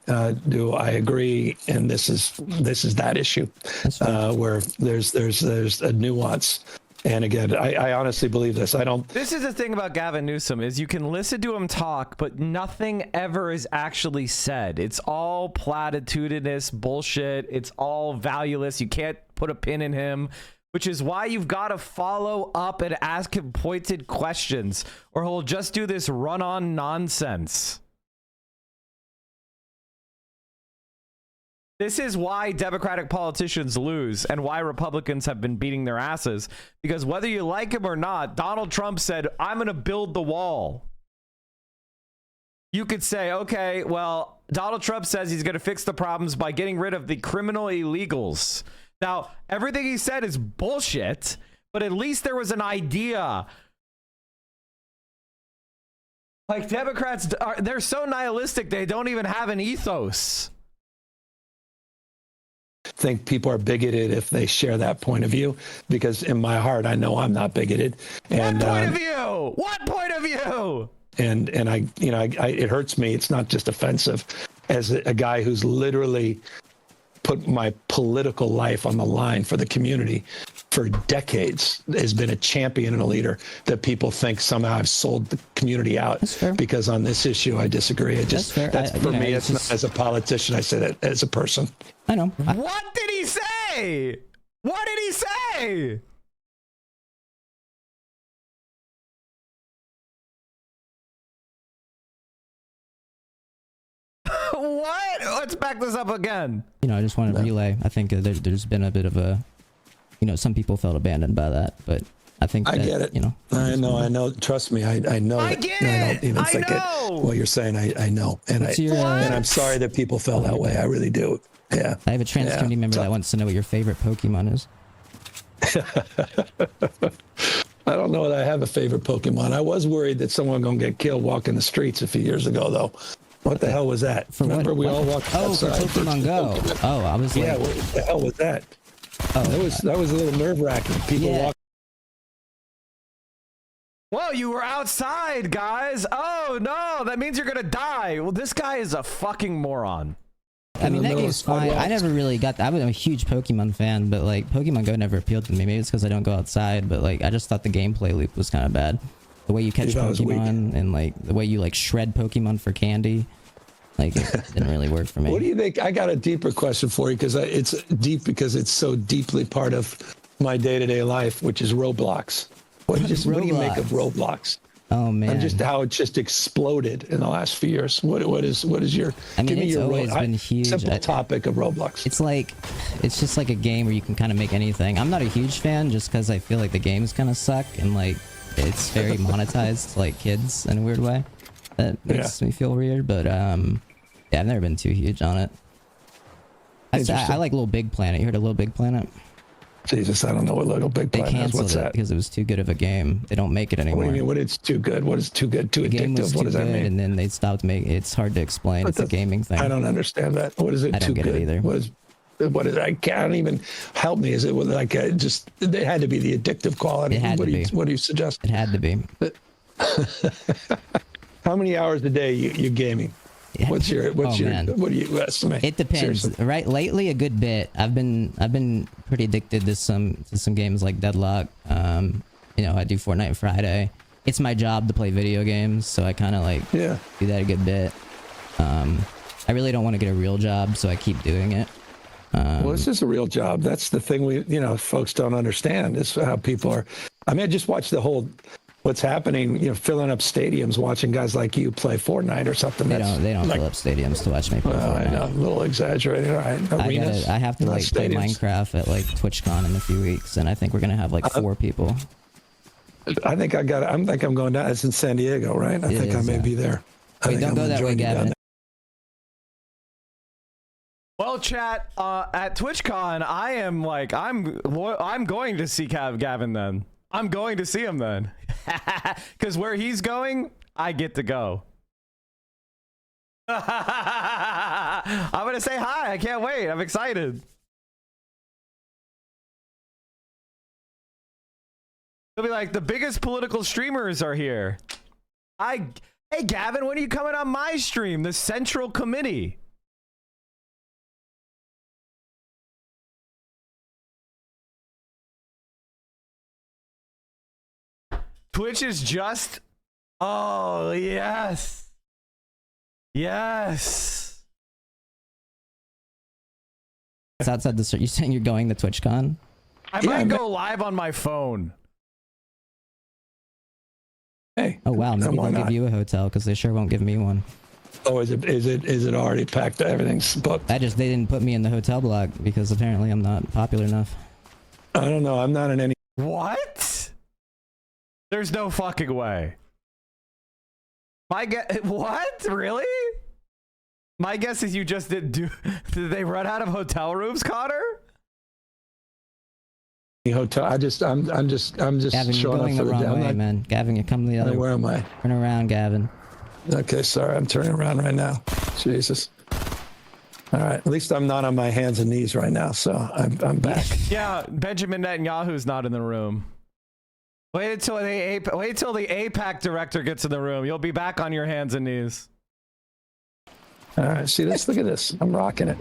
do I agree. And this is that issue where there's a nuance. And again, I honestly believe this.
This is the thing about Gavin Newsom is you can listen to him talk, but nothing ever is actually said. It's all platitudinous bullshit. It's all valueless. You can't put a pin in him, which is why you've got to follow up and ask him pointed questions, or he'll just do this run-on nonsense. This is why Democratic politicians lose and why Republicans have been beating their asses, because whether you like him or not, Donald Trump said, I'm going to build the wall. You could say, okay, well, Donald Trump says he's going to fix the problems by getting rid of the criminal illegals. Now, everything he said is bullshit, but at least there was an idea. Like, Democrats, they're so nihilistic, they don't even have an ethos.
Think people are bigoted if they share that point of view, because in my heart, I know I'm not bigoted. And
what point of view? What point of view?
And it hurts me. It's not just offensive, as a guy who's literally put my political life on the line for the community. for decades has been a champion and a leader that people think somehow I've sold the community out because on this issue I disagree. That's for me. It's not as a politician. I say that as a person.
I know.
What did he say? What did he say? What? Let's back this up again.
I just want to relay. I think there's been a bit of a, some people felt abandoned by that, but I think
I get it. I know. Trust me, I know.
I
it.
get
I
it.
don't even think
know.
it. What you're saying, I know, and and I'm sorry that people felt that way. I really do. Yeah.
I have a trans community member that wants to know what your favorite Pokemon is.
I don't know that I have a favorite Pokemon. I was worried that someone gonna get killed walking the streets a few years ago, though. What the hell was that? Remember we all walked outside.
For Pokemon Go. Oh, I was like,
what the hell was that?
Oh,
that was a little nerve-wracking. People walk.
Whoa, you were outside, guys. Oh no, that means you're gonna die. Well, this guy is a fucking moron.
I mean, that game's fine. I never really got that. I'm a huge Pokemon fan, but like Pokemon Go never appealed to me. Maybe it's because I don't go outside, but like I just thought the gameplay loop was kind of bad. The way you catch Pokemon and like the way you like shred Pokemon for candy, like it didn't really work for me.
What do you think? I got a deeper question for you because it's deep because it's so deeply part of my day-to-day life, which is Roblox. What do you make of Roblox?
Oh man!
And just how it just exploded in the last few years. What is your?
I mean,
give me
it's
your
always been huge.
Simple topic of Roblox.
It's just like a game where you can kind of make anything. I'm not a huge fan just because I feel like the games kind of suck and like it's very monetized to like kids in a weird way. That makes me feel weird. But yeah, I've never been too huge on it. I like Little Big Planet. You heard of Little Big Planet?
Jesus, I don't know what Little Big Planet is.
They canceled
What's that?
because it was too good of a game. They don't make it anymore.
What do you mean? What is too good? What is too good? Too addictive? What does that mean?
And then they stopped making. It's hard to explain. It's a gaming thing.
I don't understand that. What is it?
I don't get it either.
What is? I can't even help me. Is it like just? It had to be the addictive quality.
It had to be.
What do you suggest?
It had to be.
How many hours a day you gaming? What do you estimate?
It depends.
Seriously.
Right, lately a good bit. I've been pretty addicted to some games like Deadlock. I do Fortnite Friday. It's my job to play video games, so I kind of like do that a good bit. I really don't want to get a real job, so I keep doing it.
Well, this is a real job. That's the thing folks don't understand is how people are. I mean, I just watched the whole what's happening, filling up stadiums, watching guys like you play Fortnite or something.
They don't fill up stadiums to watch me play Fortnite.
I know, a little exagerated. All right,
I have to like play Minecraft at like TwitchCon in a few weeks, and I think we're gonna have like 4 people.
I think I'm going down. It's in San Diego, right? I think I may be there.
Wait, don't go that way, Gavin.
Well, chat, at TwitchCon, I'm going to see Gavin then. I'm going to see him then. Because where he's going, I get to go. I'm going to say hi. I can't wait. I'm excited. He'll be like, the biggest political streamers are here. Hey, Gavin, when are you coming on my stream? The Central Committee. Twitch is just... Oh, yes. Yes.
It's outside the... You're saying you're going to TwitchCon?
I might go live on my phone.
Hey.
Oh, wow. Maybe they'll give you a hotel because they sure won't give me one.
Oh, is it already packed? Everything's booked?
They didn't put me in the hotel block because apparently I'm not popular enough.
I don't know. I'm not in any...
What? There's no fucking way. What? Really? My guess is you just didn't do... Did they run out of hotel rooms, Connor?
Hotel. I'm just
Gavin, you're going the wrong way, man. Gavin, you're coming the other way.
Where am I?
Turn around, Gavin.
Okay, sorry. I'm turning around right now. Jesus. All right. At least I'm not on my hands and knees right now, so I'm back.
Yeah, Benjamin Netanyahu's not in the room. Wait until the AIPAC director gets in the room. You'll be back on your hands and knees.
All right. See this? Look at this. I'm rocking it.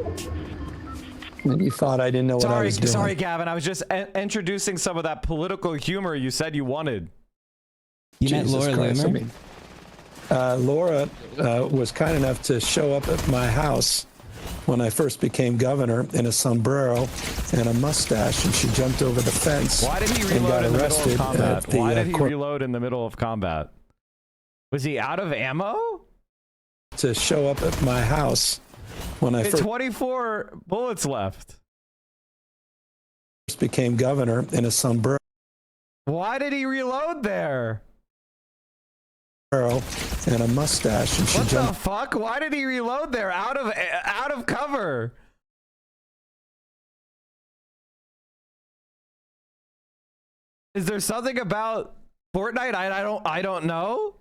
And you thought I didn't know what I was doing.
Sorry, Gavin. I was just introducing some of that political humor you said you wanted.
You met Laura
Christ,
Loomer?
Laura was kind enough to show up at my house when I first became governor in a sombrero and a mustache, and she jumped over the fence.
Why did he
and got
reload in the middle of
arrested
combat?
at the,
Why did he reload in the middle of combat? Was he out of ammo?
To show up at my house when I first
24 bullets left.
became governor in a sombrero.
Why did he reload there?
And a mustache, and she
What
jumped.
the fuck? Why did he reload there out of cover? Is there something about Fortnite I don't know?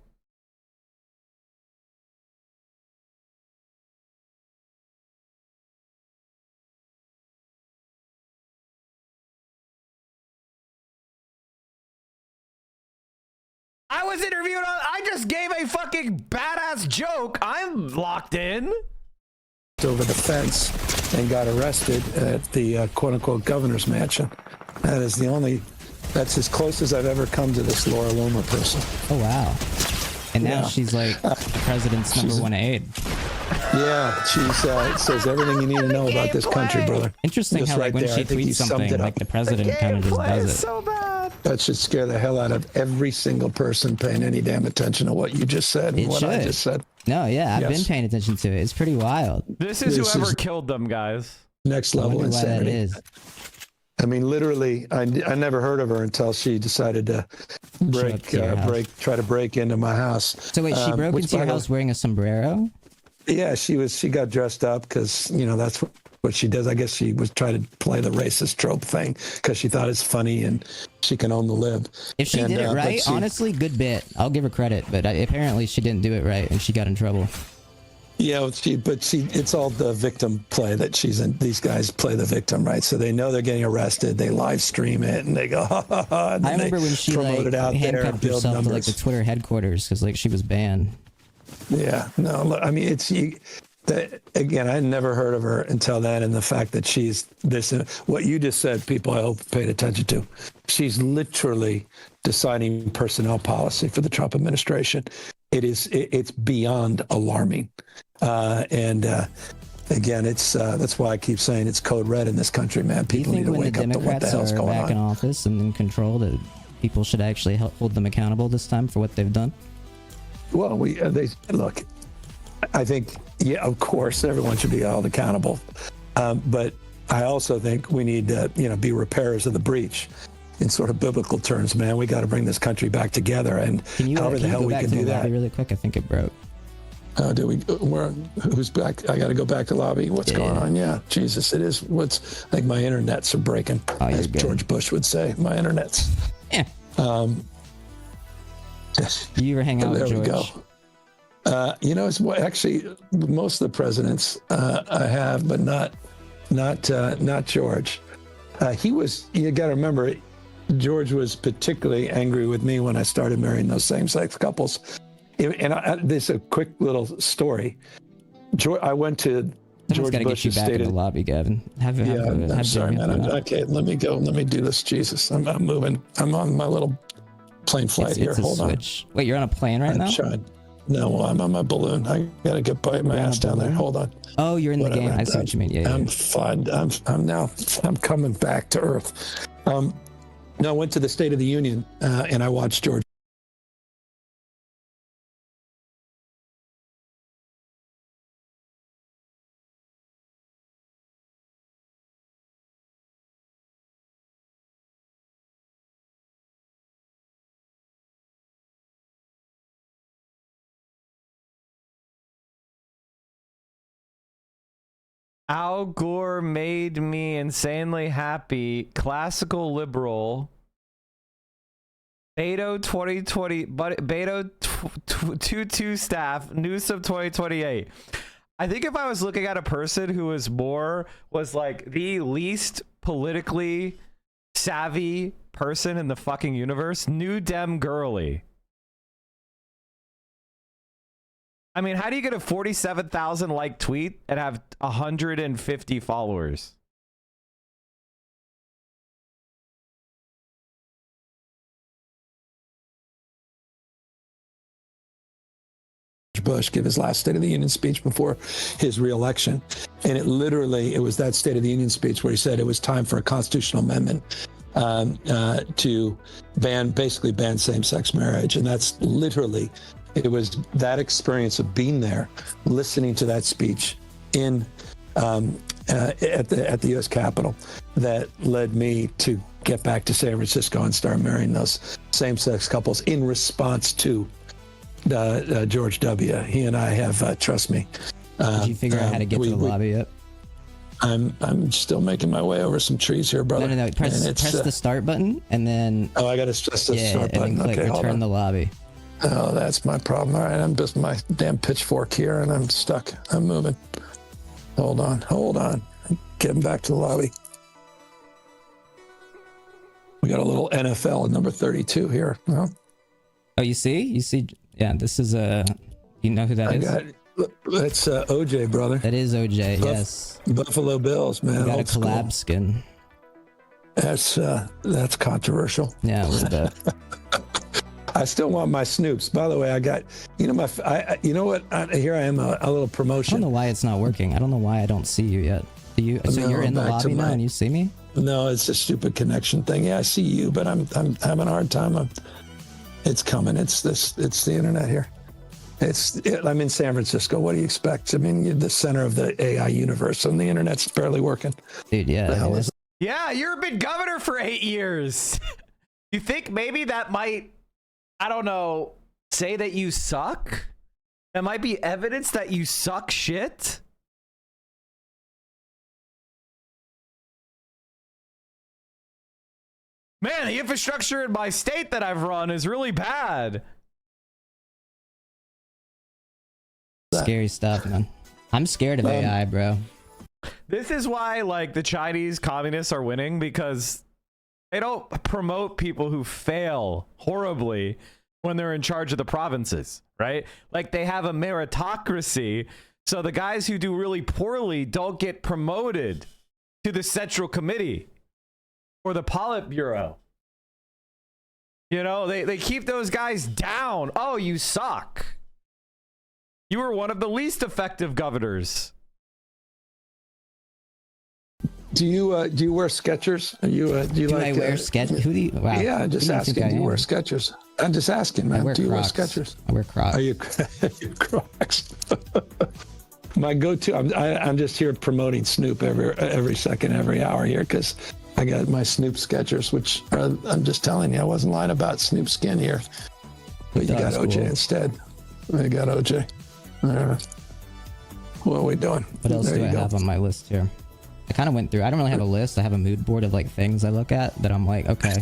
I was interviewed on. I just gave a fucking badass joke. I'm locked in.
Over the fence and got arrested at the quote-unquote governor's mansion. That is the only. That's as close as I've ever come to this Laura Loomer person.
Oh wow! And now she's like the president's number one aide.
Yeah, she's says everything you need to know about this country, brother.
Interesting
Just
how like
right
when
there,
she
I think you
tweets
summed
something,
it
like
up.
the president kind of just does it.
So bad.
That should scare the hell out of every single person paying any damn attention to what you just said and
It
what I
should.
just said.
No, yeah, I've been
Yes.
paying attention to it. It's pretty wild.
This is
This
whoever
is-
killed them, guys.
Next
I
level
wonder why that
insanity.
is.
I mean, literally, I never heard of her until she decided to try to break into my house.
So wait, she broke
which,
into your
by the-
house wearing a sombrero?
Yeah, she got dressed up because that's what she does. I guess she was trying to play the racist trope thing because she thought it's funny and she can own the lib.
If she
And,
did it
but
right, honestly, good bit. I'll give her credit, but apparently she didn't do it right, and she got in trouble.
Yeah, it's all the victim play that she's in. These guys play the victim, right? So they know they're getting arrested. They live stream it and they go, ha ha ha. And
I remember when she
promote
like
it out there and
handcuffed
build
herself to like
numbers.
the Twitter headquarters because like she was banned.
Yeah, no, look, I mean, again, I never heard of her until then, and the fact that she's this, what you just said, people I hope paid attention to. She's literally deciding personnel policy for the Trump administration. It's beyond alarming, and again, that's why I keep saying it's code red in this country, man. People need to
When the
wake up to what the
Democrats
hell's
are
going
back in
on.
office and in control, that people should actually hold them accountable this time for what they've done?
Well, they look. I think, yeah, of course, everyone should be held accountable, but I also think we need to, be repairers of the breach, in sort of biblical terms. Man, we got to bring this country back together, and however the hell we can do that.
Really quick, I think it broke.
Do we? Who's back? I got to go back to lobby. What's going on? Yeah, Jesus, it is. I think my internets are breaking, as George Bush would say. My internets.
Yeah. You ever hang out with George?
There we go. It's actually most of the presidents I have, but not George. He was. You got to remember, George was particularly angry with me when I started marrying those same-sex couples. This is a quick little story. I went to George
got to get you
Bush's
back in the lobby, Gavin.
I'm sorry, man. Okay, let me go. Let me do this. Jesus, I'm moving. I'm on my little plane flight here. Hold on.
Wait, you're on a plane right now?
No, I'm on my balloon. I gotta get my ass down there. Hold on.
Oh, you're in the game. I see what you mean. Yeah.
I'm fine. I'm coming back to Earth. No, I went to the State of the Union and I watched George.
Al Gore made me insanely happy. Classical liberal. Beto 2020, but Beto 22 staff. Newsom 2028. I think if I was looking at a person who was like the least politically savvy person in the fucking universe, New Dem Girly. I mean, how do you get a 47,000 like tweet and have 150 followers?
Bush give his last State of the Union speech before his reelection. And it was that State of the Union speech where he said it was time for a constitutional amendment to basically ban same-sex marriage. And that's literally, it was that experience of being there, listening to that speech at the U.S. Capitol that led me to get back to San Francisco and start marrying those same-sex couples in response to George W. He and I have, trust me.
Did you figure out how to get to the lobby yet?
I'm still making my way over some trees here, brother.
No. Press the start button and then.
Oh, I got to press the start button.
And then click return the lobby.
Oh, that's my problem. All right, I'm just my damn pitchfork here, and I'm stuck. I'm moving. Hold on. I'm getting back to the lobby. We got a little NFL number 32 here. No?
Oh, you see? Yeah, this is you know who that is?
That's OJ, brother.
That is OJ, yes.
Buffalo Bills, man.
You got a collab skin.
That's controversial.
Yeah, a little bit.
I still want my Snoops. By the way, I got, you know what? Here I am, a little promotion.
I don't know why it's not working. I don't know why I don't see you yet. Do you? So you're in the lobby now and you see me?
No, it's a stupid connection thing. Yeah, I see you, but I'm having a hard time. It's coming. It's the internet here. I'm in San Francisco. What do you expect? I mean, you're the center of the AI universe, and the internet's barely working.
Dude, yeah.
Yeah, you've been governor for 8 years. You think maybe that might, I don't know, say that you suck? That might be evidence that you suck shit? Man, the infrastructure in my state that I've run is really bad.
Scary stuff, man. I'm scared of AI, bro.
This is why, like, the Chinese communists are winning, because they don't promote people who fail horribly when they're in charge of the provinces, right? Like, they have a meritocracy, so the guys who do really poorly don't get promoted to the Central Committee or the Politburo. You know, they keep those guys down. Oh, you suck. You were one of the least effective governors.
Do you wear Skechers? Do
I wear Skechers? Who do you? Wow.
Yeah, I'm just asking. Do you wear Skechers? I'm just asking, man. Do you wear Skechers?
I wear Crocs.
Are you Crocs? My go-to. I'm just here promoting Snoop every second, every hour here, because I got my Snoop Skechers, which I'm just telling you, I wasn't lying about Snoop skin here. But you got OJ instead. I got OJ. What are we doing?
What else do I have on my list here? I kind of went through. I don't really have a list. I have a mood board of like things I look at that I'm like, okay,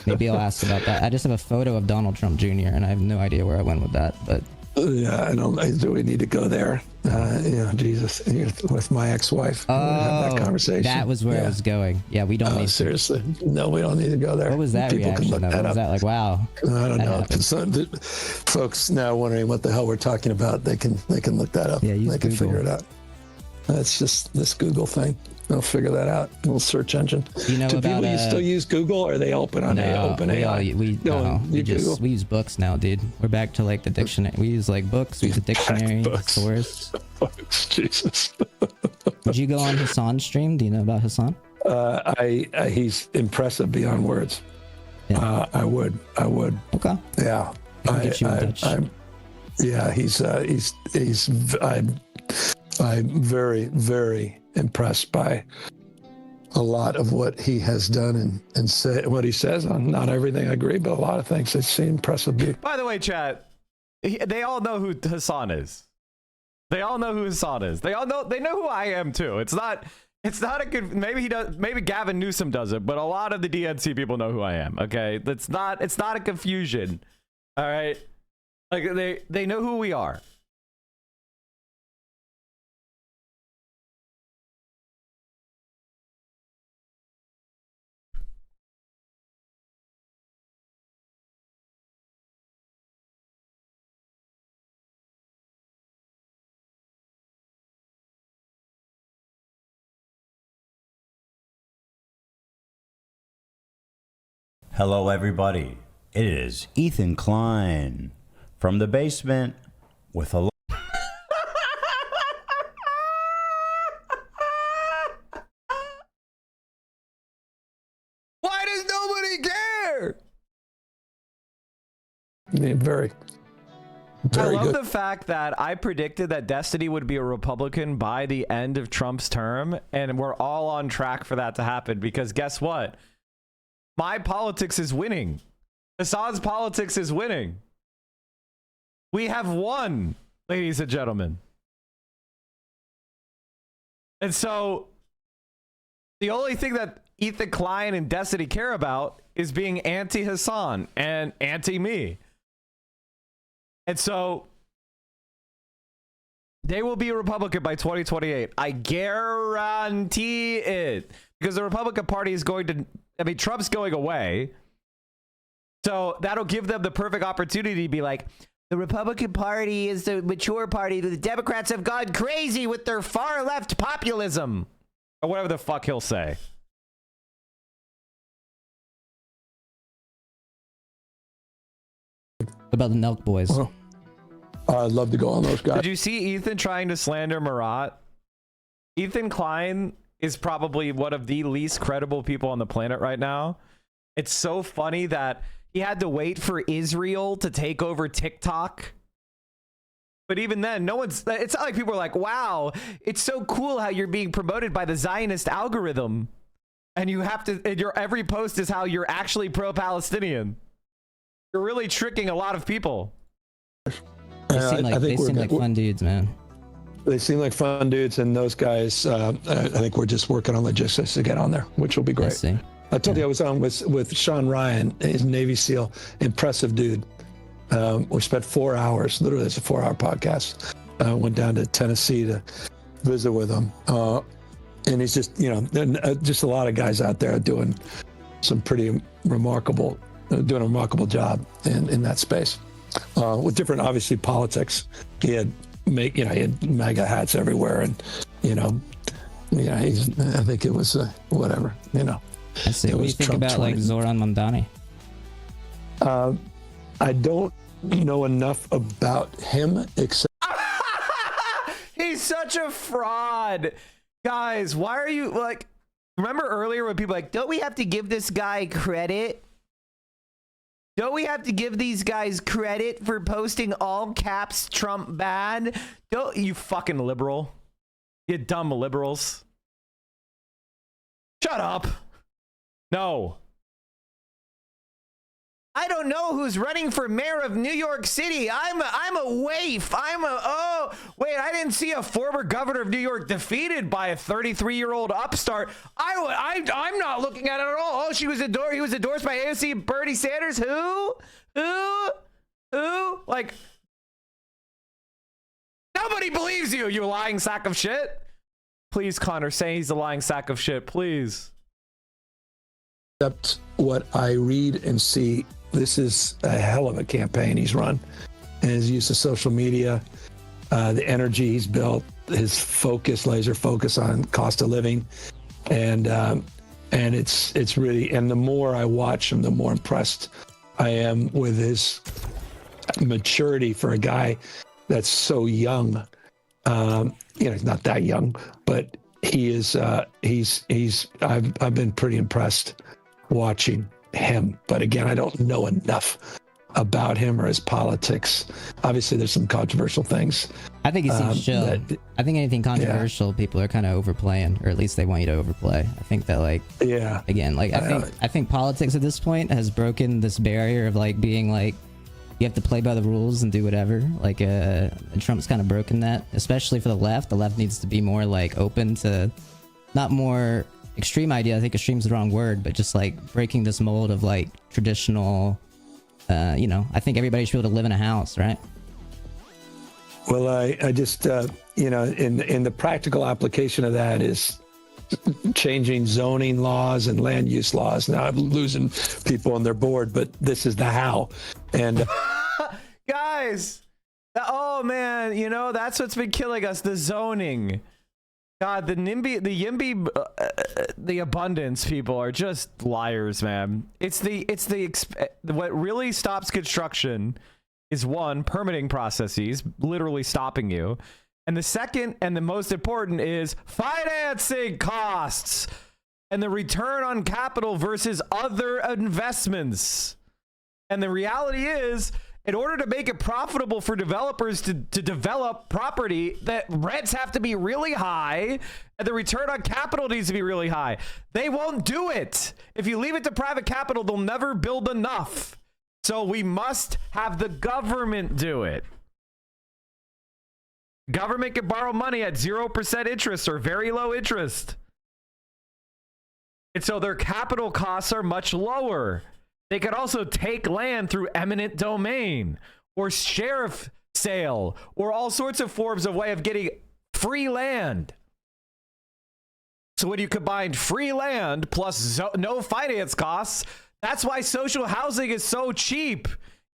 maybe I'll ask about that. I just have a photo of Donald Trump Jr. and I have no idea where I went with that. But
yeah, I don't. Do we need to go there? Jesus, with my ex-wife.
Oh,
have that conversation.
That was where I was going. Yeah, we don't need.
Seriously, no, we don't need to go there.
What was that
People
reaction?
Can look that
was
up.
that like, wow?
I don't know. Folks now wondering what the hell we're talking about. They can look that up.
Yeah,
they can figure it out. That's just this Google thing. They'll figure that out. A little search engine.
You know
Do
about,
people still use Google, or are they open on OpenAI?
We use books now, dude. We're back to like the dictionary. We use like books. We use a dictionary, source.
Jesus.
Did you go on Hassan's stream? Do you know about Hassan?
He's impressive beyond words.
Yeah.
I would.
Okay.
Yeah.
Get you in touch.
I'm very, very impressed by a lot of what he has done and say what he says on not everything I agree, but a lot of things. It's impressive.
By the way, chat, they all know who Hassan is. They all know who Hassan is. They know who I am too. It's not a good, maybe Gavin Newsom does it, but a lot of the DNC people know who I am. Okay. It's not a confusion. All right. Like they know who we are.
Hello, everybody. It is Ethan Klein from the basement with a
Why does nobody care?
Very
I love
good.
the fact that I predicted that Destiny would be a Republican by the end of Trump's term, and we're all on track for that to happen, because guess what? My politics is winning. Assad's politics is winning. We have won, ladies and gentlemen. And so the only thing that Ethan Klein and Destiny care about is being anti-Hassan and anti-me. And so they will be a Republican by 2028. I guarantee it. Because the Republican Party is going to, I mean, Trump's going away. So that'll give them the perfect opportunity to be like, the Republican Party is the mature party. The Democrats have gone crazy with their far left populism. Or whatever the fuck he'll say.
What about the Nelk boys?
Well, I'd love to go on those guys.
Did you see Ethan trying to slander Marat? Ethan Klein is probably one of the least credible people on the planet right now. It's so funny that he had to wait for Israel to take over TikTok. But even then, no one's, it's not like people are like, wow, it's so cool how you're being promoted by the Zionist algorithm. And you have to, and your every post is how you're actually pro-Palestinian. You're really tricking a lot of people.
They seem like fun dudes, man.
They seem like fun dudes, and those guys, I think we're just working on logistics to get on there, which will be great. I told you I was on with Sean Ryan, he's a Navy SEAL, impressive dude. We spent 4 hours, literally it's a 4-hour podcast. Went down to Tennessee to visit with him. And he's just, you know, just a lot of guys out there doing some pretty remarkable, doing a remarkable job in that space. With different, obviously, politics. He had MAGA hats everywhere, and I think it was whatever,
I see. What do you think about like Zoran Mandani?
I don't know enough about him except
He's such a fraud. Guys, why are you like, remember earlier when people were like, don't we have to give this guy credit? Don't we have to give these guys credit for posting all caps Trump bad? Don't you fucking liberal. You dumb liberals. Shut up. No. I don't know who's running for mayor of New York City. I'm a waif. Oh, wait, I didn't see a former governor of New York defeated by a 33-year-old upstart. I'm not looking at it at all. Oh, he was endorsed by AOC Bernie Sanders. Who? Like, nobody believes you, you lying sack of shit. Please, Connor, say he's a lying sack of shit, please.
Except what I read and see. This is a hell of a campaign he's run, and his use of social media, the energy he's built, his focus, laser focus on cost of living, and it's really. And the more I watch him, the more impressed I am with his maturity for a guy that's so young. He's not that young, but he is. I've been pretty impressed watching him, but again, I don't know enough about him or his politics. Obviously, there's some controversial things.
I think he seems chill. I think anything controversial, people are kind of overplaying, or at least they want you to overplay. I think that, like, again, like I think politics at this point has broken this barrier of like being like you have to play by the rules and do whatever. Like, Trump's kind of broken that, especially for the left. The left needs to be more like open to, not more extreme idea. I think extreme's the wrong word, but just like breaking this mold of like traditional, I think everybody should be able to live in a house, right?
Well, I just, in the practical application of that is changing zoning laws and land use laws. Now I'm losing people on their board, but this is the how. And
guys, oh man, that's what's been killing us, the zoning. God, the YIMBY, the abundance people are just liars, man. It's what really stops construction is one, permitting processes, literally stopping you. And the second and the most important is financing costs and the return on capital versus other investments. And the reality is, in order to make it profitable for developers to develop property, that rents have to be really high and the return on capital needs to be really high. They won't do it. If you leave it to private capital, they'll never build enough. So we must have the government do it. Government can borrow money at 0% interest or very low interest. And so their capital costs are much lower. They could also take land through eminent domain or sheriff sale or all sorts of forms of way of getting free land. So when you combine free land plus no finance costs, that's why social housing is so cheap.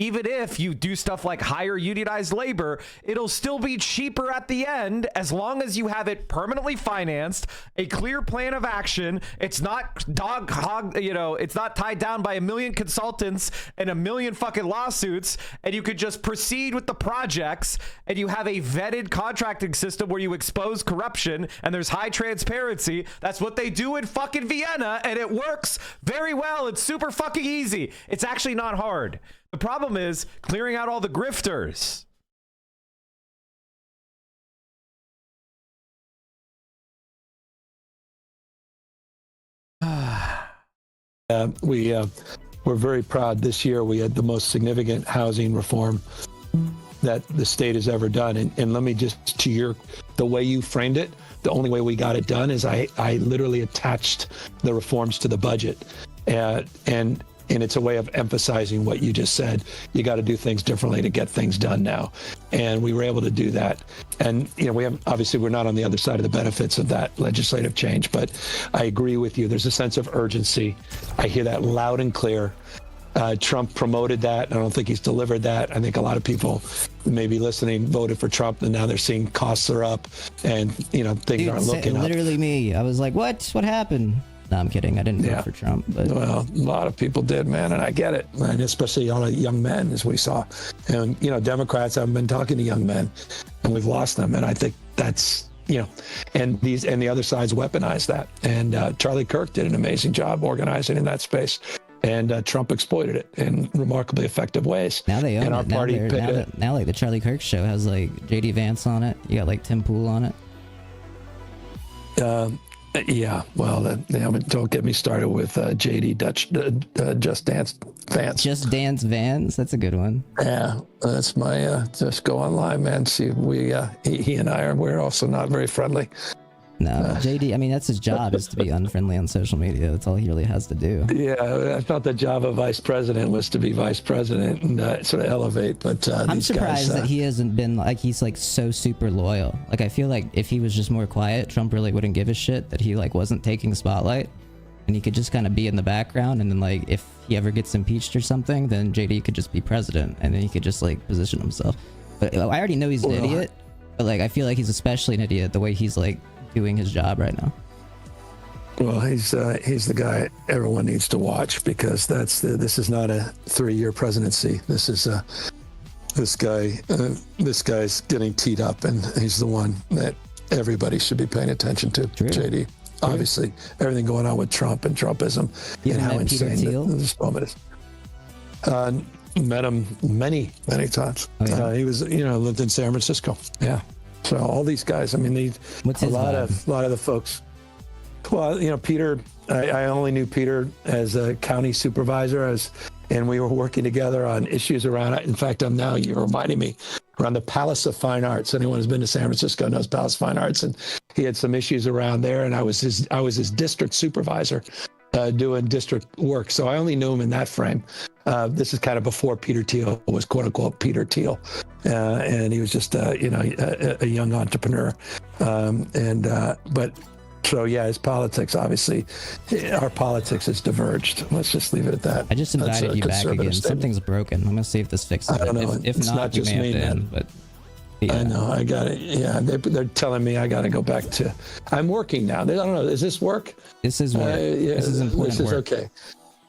Even if you do stuff like hire unionized labor, it'll still be cheaper at the end as long as you have it permanently financed, a clear plan of action. It's not it's not tied down by a million consultants and a million fucking lawsuits, and you could just proceed with the projects, and you have a vetted contracting system where you expose corruption and there's high transparency. That's what they do in fucking Vienna, and it works very well. It's super fucking easy. It's actually not hard. The problem is clearing out all the grifters.
We're very proud this year. We had the most significant housing reform that the state has ever done. And let me just, the way you framed it, the only way we got it done is I literally attached the reforms to the budget. And it's a way of emphasizing what you just said. You got to do things differently to get things done now. And we were able to do that. And, we're not on the other side of the benefits of that legislative change, but I agree with you. There's a sense of urgency. I hear that loud and clear. Trump promoted that. I don't think he's delivered that. I think a lot of people maybe listening voted for Trump, and now they're seeing costs are up and, things aren't looking up.
Literally me. I was like, what happened? No, I'm kidding. I didn't vote for Trump. But
well, a lot of people did, man, and I get it, and especially all the young men, as we saw. And Democrats haven't been talking to young men, and we've lost them. And I think that's and the other side's weaponized that. And Charlie Kirk did an amazing job organizing in that space, and Trump exploited it in remarkably effective ways.
Now they own
and our
it.
party
now, like the Charlie Kirk show has like JD Vance on it. You got like Tim Pool on it.
Yeah, well, don't get me started with JD Just Dance Vance.
Just Dance Vance, that's a good one.
Yeah, that's my. Just go online, man. See, he and we're also not very friendly.
No, JD. That's his job is to be unfriendly on social media. That's all he really has to do.
Yeah, I thought the job of vice president was to be vice president and sort of elevate. But
I'm surprised that he hasn't been he's so super loyal. Like I feel like if he was just more quiet, Trump really wouldn't give a shit that he wasn't taking spotlight, and he could just kind of be in the background. And then if he ever gets impeached or something, then JD could just be president, and then he could just position himself. But I already know he's an idiot. But I feel like he's especially an idiot the way he's doing his job right now.
Well, he's the guy everyone needs to watch, because this is not a 3-year presidency. This is this guy's getting teed up, and he's the one that everybody should be paying attention to. True. JD. True. Obviously, everything going on with Trump and Trumpism, and how insane this moment is. Met him many times. Oh, yeah. He was lived in San Francisco. Yeah. So all these guys, a lot of the folks. Well, Peter, I only knew Peter as a county supervisor, and we were working together on issues around it. In fact, you're reminding me, around the Palace of Fine Arts. Anyone who's been to San Francisco knows Palace of Fine Arts, and he had some issues around there, and I was his district supervisor, doing district work. So I only knew him in that frame. This is kind of before Peter Thiel was quote unquote Peter Thiel, and he was just a young entrepreneur. So yeah, his politics, obviously, our politics has diverged. Let's just leave it at that.
I just invited you back again. Something's broken. I'm gonna see if this fixes it.
I don't know.
If not, you may have to end, but yeah.
I know. I got it. Yeah, they're telling me I got to go back to. I'm working now. I don't know. Is this work?
This is work.
Yeah,
this is important.
This is
work.
okay.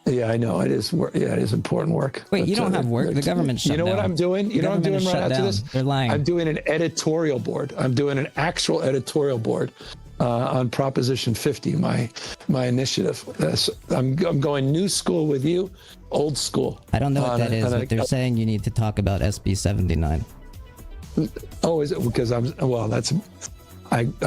Yeah, I know it is. Yeah, it is important work.
Wait, you don't have work. The government shut
down. You know what I'm doing? You know what I'm doing right after this?
They're lying.
I'm doing an editorial board. I'm doing an actual editorial board on Proposition 50, my initiative. I'm going new school with you, old school.
I don't know what that is, but they're saying you need to talk about SB 79.
Oh, is it because I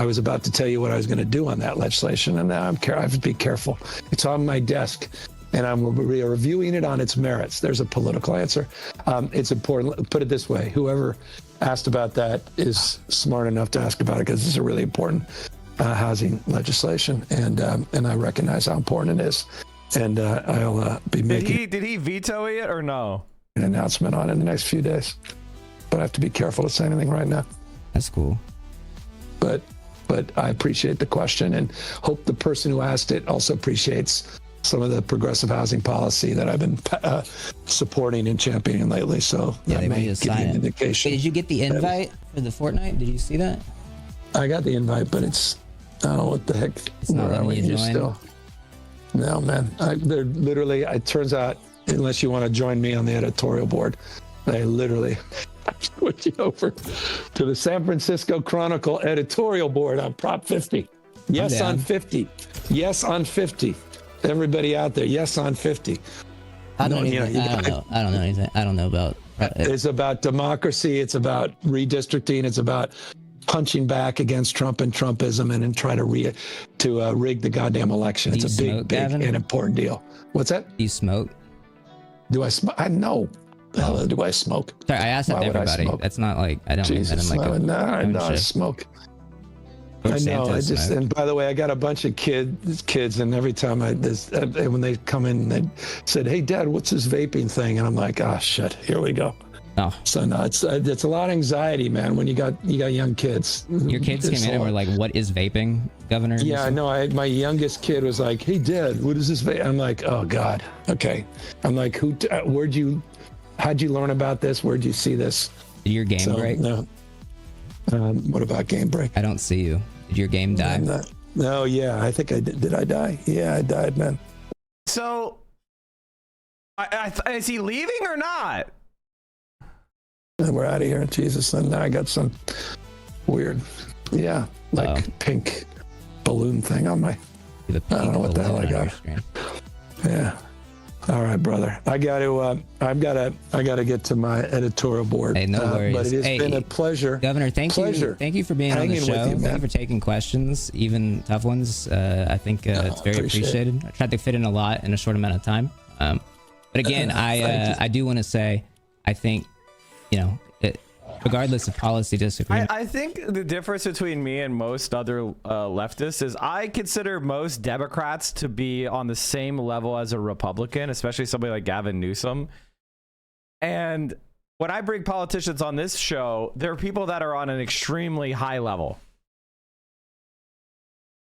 was about to tell you what I was going to do on that legislation, and now I have to be careful. It's on my desk, and I'm reviewing it on its merits. There's a political answer. It's important. Put it this way: whoever asked about that is smart enough to ask about it, because it's a really important housing legislation, and I recognize how important it is. And I'll be making.
Did he veto it or no?
An announcement on it in the next few days, but I have to be careful to say anything right now.
That's cool.
But I appreciate the question, and hope the person who asked it also appreciates some of the progressive housing policy that I've been supporting and championing lately. So
yeah,
that may give you an indication.
Wait, did you get the invite for the Fortnite? Did you see that?
I got the invite, but I don't know what the heck.
It's not letting you join.
No, man. They're literally. It turns out, unless you want to join me on the editorial board, they literally switch you over to the San Francisco Chronicle editorial board on Prop 50. Yes on 50. Yes on 50. Everybody out there, yes on 50.
I don't know anything. I don't know about it.
It's about democracy. It's about redistricting. It's about punching back against Trump and Trumpism and try to rig the goddamn election. It's a big and important deal. What's that?
Do you smoke?
Do I smoke? I know. Do I smoke?
Sorry, I asked that to everybody. That's not like I don't mean that in like
no, I smoke. I know. And by the way, I got a bunch of kids, and every time when they come in, they said, "Hey, Dad, what's this vaping thing?" And I'm like, "Oh shit, here we go."
Oh.
So no, it's a lot of anxiety, man. When you got young kids.
Your kids came in and were like, "What is vaping, Governor?"
Yeah, I know. My youngest kid was like, "Hey, Dad, what is this vape?" I'm like, "Oh God, okay." I'm like, how'd you learn about this? Where'd you see this?
Did your game break?
No. What about game break?
I don't see you. Did your game die?
No, yeah, I think I did. Did I die? Yeah, I died, man.
So, is he leaving or not?
And we're out of here, Jesus. And now I got some weird, pink balloon thing on my. I don't know what the hell I got. Yeah. All right, brother. I gotta get to my editorial board.
Hey, no worries.
But it has been a pleasure,
Governor. Thank you for being on the show. Thank you for taking questions, even tough ones. I think it's very appreciated. I tried to fit in a lot in a short amount of time. But again, I do want to say, I think, regardless of policy disagreement.
I think the difference between me and most other leftists is I consider most Democrats to be on the same level as a Republican, especially somebody like Gavin Newsom. And when I bring politicians on this show, there are people that are on an extremely high level.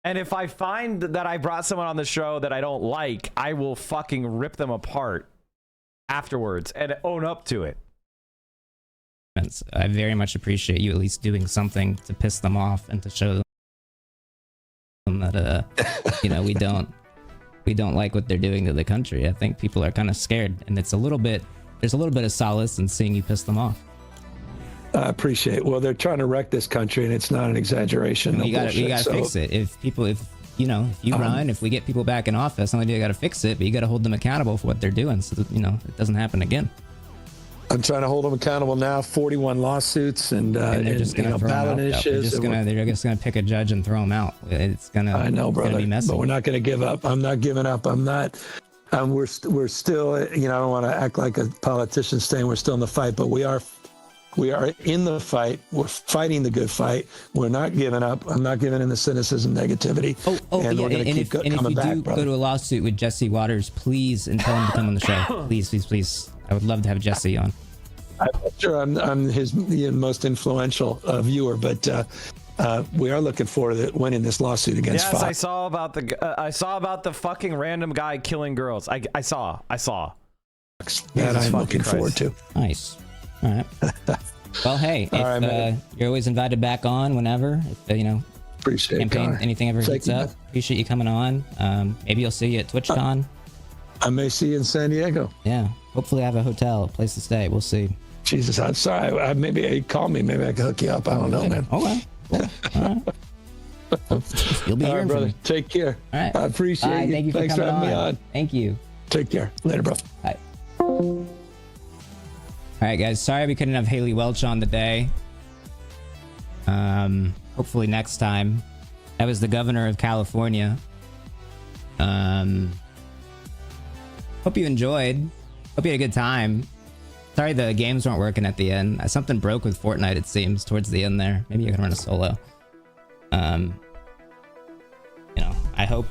And if I find that I brought someone on the show that I don't like, I will fucking rip them apart afterwards and own up to it.
I very much appreciate you at least doing something to piss them off and to show them that we don't like what they're doing to the country. I think people are kind of scared, and there's a little bit of solace in seeing you piss them off.
I appreciate it. Well, they're trying to wreck this country, and it's not an exaggeration.
You got to fix it. If you run, if we get people back in office, not only do you got to fix it, but you got to hold them accountable for what they're doing, so that it doesn't happen again.
I'm trying to hold them accountable now. 41 lawsuits and
they're just going to
ballot initiatives.
They're just going to pick a judge and throw them out. It's going to.
I know, brother.
Be messy.
But we're not going to give up. I'm not giving up. I'm not. We're still. I don't want to act like a politician saying we're still in the fight, but we are in the fight. We're fighting the good fight. We're not giving up. I'm not giving in the cynicism, negativity.
And we're going to keep coming back, brother. Go to a lawsuit with Jesse Waters, please, and tell him to come on the show. Please. I would love to have Jesse on.
I'm sure I'm his most influential viewer, but we are looking forward to winning this lawsuit against Fox.
Yes, I saw about the fucking random guy killing girls. I saw.
That I'm looking forward to.
Nice. All right. Well, hey, you're always invited back on whenever. If,
appreciate
campaign, anything ever heats up. Appreciate you coming on. Maybe you'll see you at TwitchCon.
I may see you in San Diego.
Yeah. Hopefully I have a hotel, a place to stay. We'll see.
Jesus, I'm sorry. Maybe call me. Maybe I can hook you up. I don't know, man.
Okay. Cool. All right. You'll be
All
hearing
right, brother.
from me.
Take care.
All right.
I appreciate
Bye.
you.
Thank you for
Thanks
coming
having me on.
Thank you.
Take care. Later, bro.
Bye. All right, guys. Sorry we couldn't have Haley Welch on today. Hopefully next time. That was the governor of California. Hope you enjoyed. Hope you had a good time. Sorry the games weren't working at the end. Something broke with Fortnite, it seems, towards the end there. Maybe you can run a solo. You know, I hope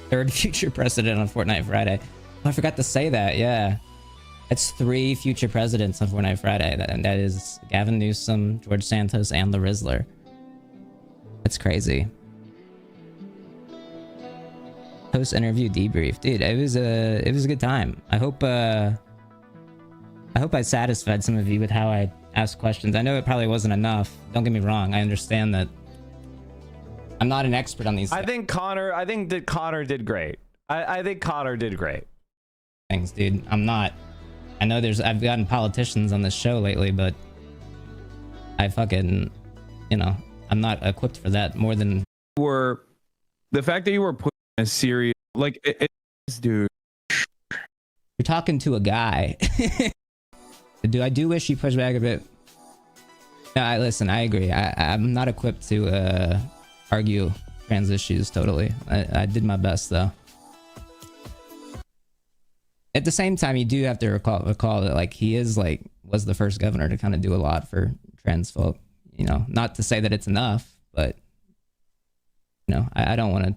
third future president on Fortnite Friday. Oh, I forgot to say that. Yeah, it's 3 future presidents on Fortnite Friday, and that is Gavin Newsom, George Santos, and the Rizzler. That's crazy. Post interview debrief, dude. It was a good time. I hope I satisfied some of you with how I asked questions. I know it probably wasn't enough. Don't get me wrong. I understand that I'm not an expert on these.
I think Connor did great. I think Connor did great.
Things, dude. I'm not. I know I've gotten politicians on this show lately, but I fucking, you know, I'm not equipped for that more than.
The fact that you were put in a serious, like, dude.
You're talking to a guy. Dude, I do wish you pushed back a bit. No, listen, I agree. I'm not equipped to argue trans issues totally. I did my best though. At the same time, you do have to recall that like he was the first governor to kind of do a lot for trans folk. You know, not to say that it's enough, but you know, I don't want to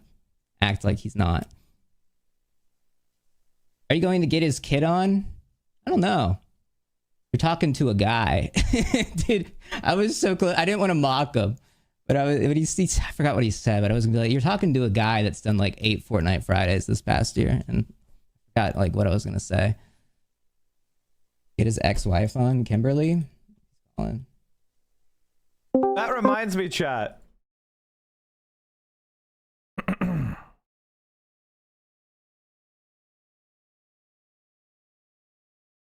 act like he's not. Are you going to get his kid on? I don't know. You're talking to a guy. Dude, I was so close. I didn't want to mock him, but I forgot what he said, but I was gonna be like, you're talking to a guy that's done like 8 Fortnite Fridays this past year, and I forgot like what I was gonna say. Get his ex-wife on, Kimberly.
That reminds me, chat.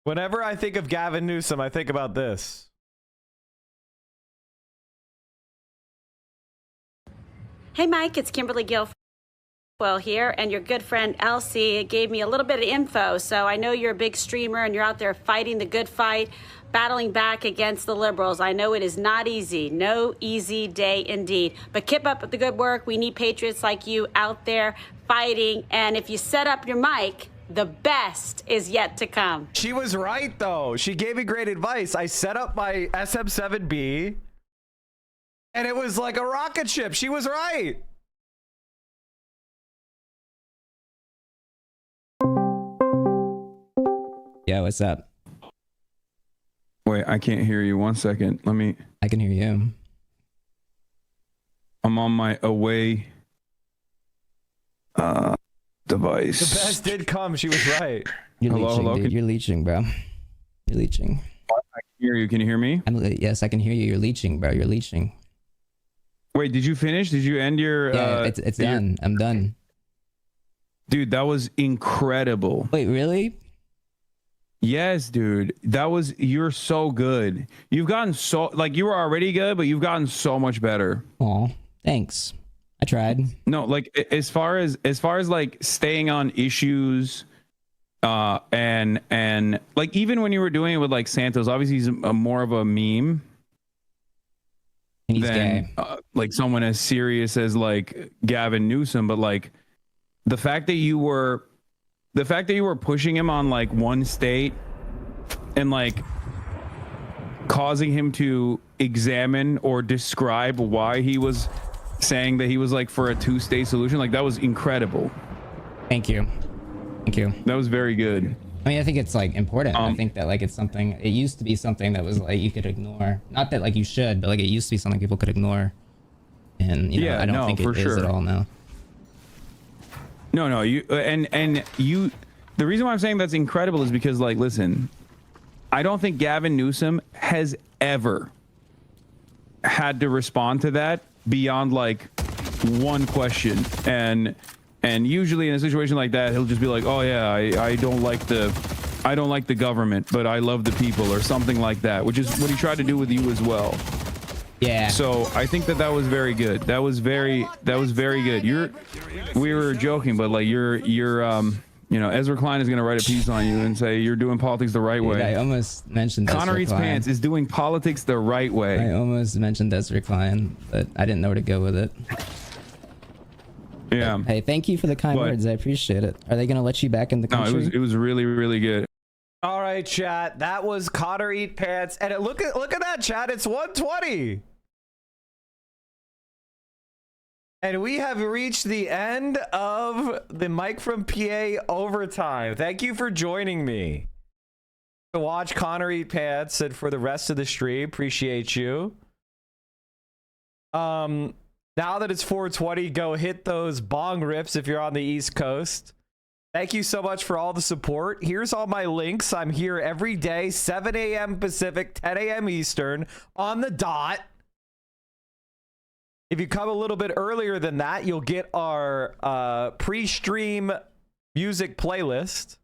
Whenever I think of Gavin Newsom, I think about this.
Hey, Mike, it's Kimberly Guilfoyle here, and your good friend Elsie gave me a little bit of info. So I know you're a big streamer and you're out there fighting the good fight, battling back against the liberals. I know it is not easy. No easy day indeed. But keep up with the good work. We need patriots like you out there fighting. And if you set up your mic, the best is yet to come.
She was right, though. She gave me great advice. I set up my SM7B, and it was like a rocket ship. She was right.
Yeah, what's up?
Wait, I can't hear you. 1 second.
I can hear you.
I'm on my away device.
The best did come. She was right.
You're
Hello,
leeching,
hello?
dude. You're leeching, bro. You're leeching.
I can hear you. Can you hear me?
Yes, I can hear you. You're leeching, bro. You're leeching.
Wait, did you finish? Did you end your?
Yeah, it's done. I'm done.
Dude, that was incredible.
Wait, really?
Yes, dude. You're so good. You've gotten so, like, you were already good, but you've gotten so much better.
Aw, thanks. I tried.
No, like, as far as like staying on issues, and like, even when you were doing it with like Santos, obviously he's more of a meme.
And he's
than like someone as serious as like Gavin Newsom, but like the fact that you were pushing him on like one state and like causing him to examine or describe why he was saying that he was like for a 2-state solution, like that was incredible.
Thank you.
That was very good.
I mean, I think it's like important. I think that like it used to be something that was like you could ignore. Not that like you should, but like it used to be something people could ignore. And you know, I don't think it is at all now.
No, you the reason why I'm saying that's incredible is because, like, listen, I don't think Gavin Newsom has ever had to respond to that beyond like one question, and And usually in a situation like that, he'll just be like, oh yeah, I don't like the government, but I love the people, or something like that, which is what he tried to do with you as well.
Yeah.
So I think that was very good. That was very good. We were joking, but like you're you know, Ezra Klein is gonna write a piece on you and say you're doing politics the right way.
I almost mentioned
Connor
Ezra
Eats
Klein.
Pants is doing politics the right way.
I almost mentioned Ezra Klein, but I didn't know where to go with it.
Yeah.
But, hey, thank you for the kind words. I appreciate it. Are they gonna let you back in the country?
No, it was really, really good.
All right, chat. That was Connor Eat Pants, and look at that, chat. It's 1:20, and we have reached the end of the Mike from PA overtime. Thank you for joining me to watch Connor Eat Pants, and for the rest of the stream, appreciate you. Now that it's 4:20, go hit those bong rips if you're on the East Coast. Thank you so much for all the support. Here's all my links. I'm here every day, 7 a.m. Pacific, 10 a.m. Eastern, on the dot. If you come a little bit earlier than that, you'll get our pre-stream music playlist.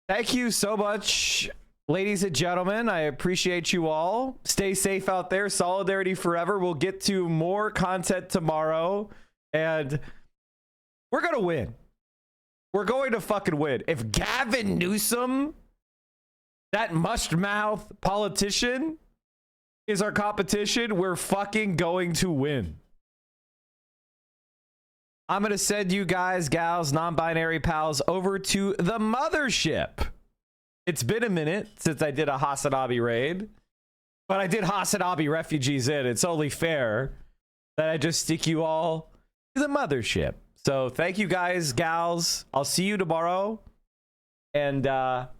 Thank you so much, ladies and gentlemen. I appreciate you all. Stay safe out there. Solidarity forever. We'll get to more content tomorrow, and we're going to win. We're going to fucking win. If Gavin Newsom, that mush-mouth politician, is our competition, we're fucking going to win. I'm going to send you guys, gals, non-binary pals over to the mothership. It's been a minute since I did a Hasanabi raid, but I did Hasanabi refugees in. It's only fair that I just stick you all to the mothership. So thank you guys, gals. I'll see you tomorrow. And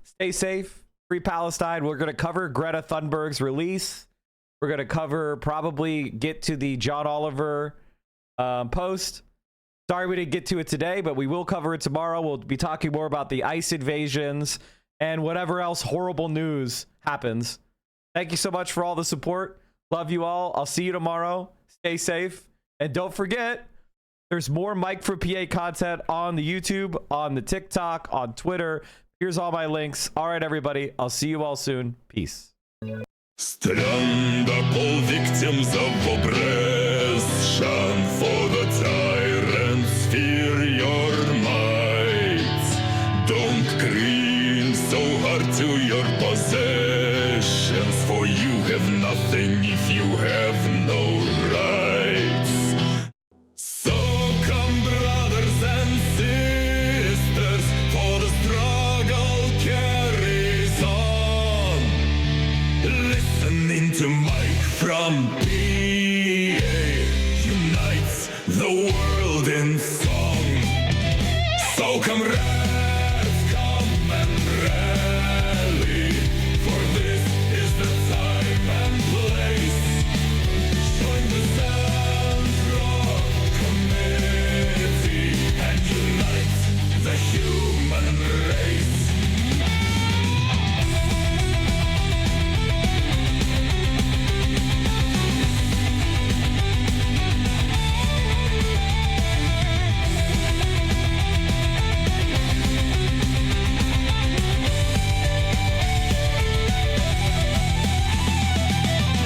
stay safe. Free Palestine. We're going to cover Greta Thunberg's release. We're going to probably get to the John Oliver post. Sorry we didn't get to it today, but we will cover it tomorrow. We'll be talking more about the ICE invasions and whatever else horrible news happens. Thank you so much for all the support. Love you all. I'll see you tomorrow. Stay safe. And don't forget, there's more Mike for PA content on the YouTube, on the TikTok, on Twitter. Here's all my links. All right, everybody. I'll see you all soon. Peace.
Stand up, all victims of oppression, for the tyrants fear your might. Don't cling so hard to your possessions, for you have nothing if you have no rights. So come, brothers and sisters, for the struggle carries on. Listening to Mike from PA unites the world in song. So come and rally, for this is the time and place. Join the Central Committee and unite the human race.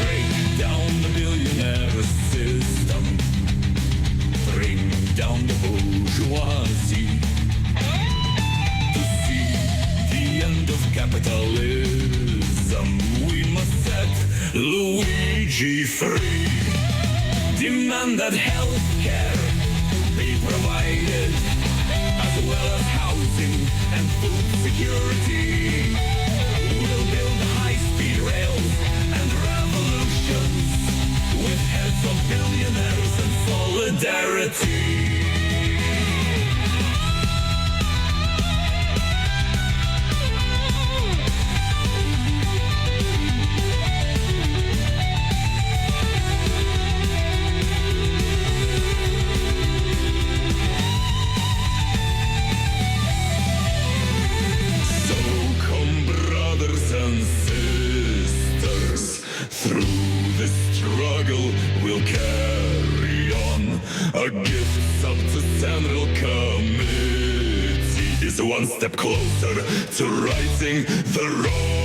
Break down the billionaire system. Bring down the bourgeoisie. To see the end of capitalism, we must set Luigi free. Demand that health care be provided, as well as housing and food security. We'll build high-speed rails and revolutions with heads of billionaires and solidarity. So come, brothers and sisters, through this struggle we'll carry on. A gift of the Central Committee is one step closer to righting the wrong.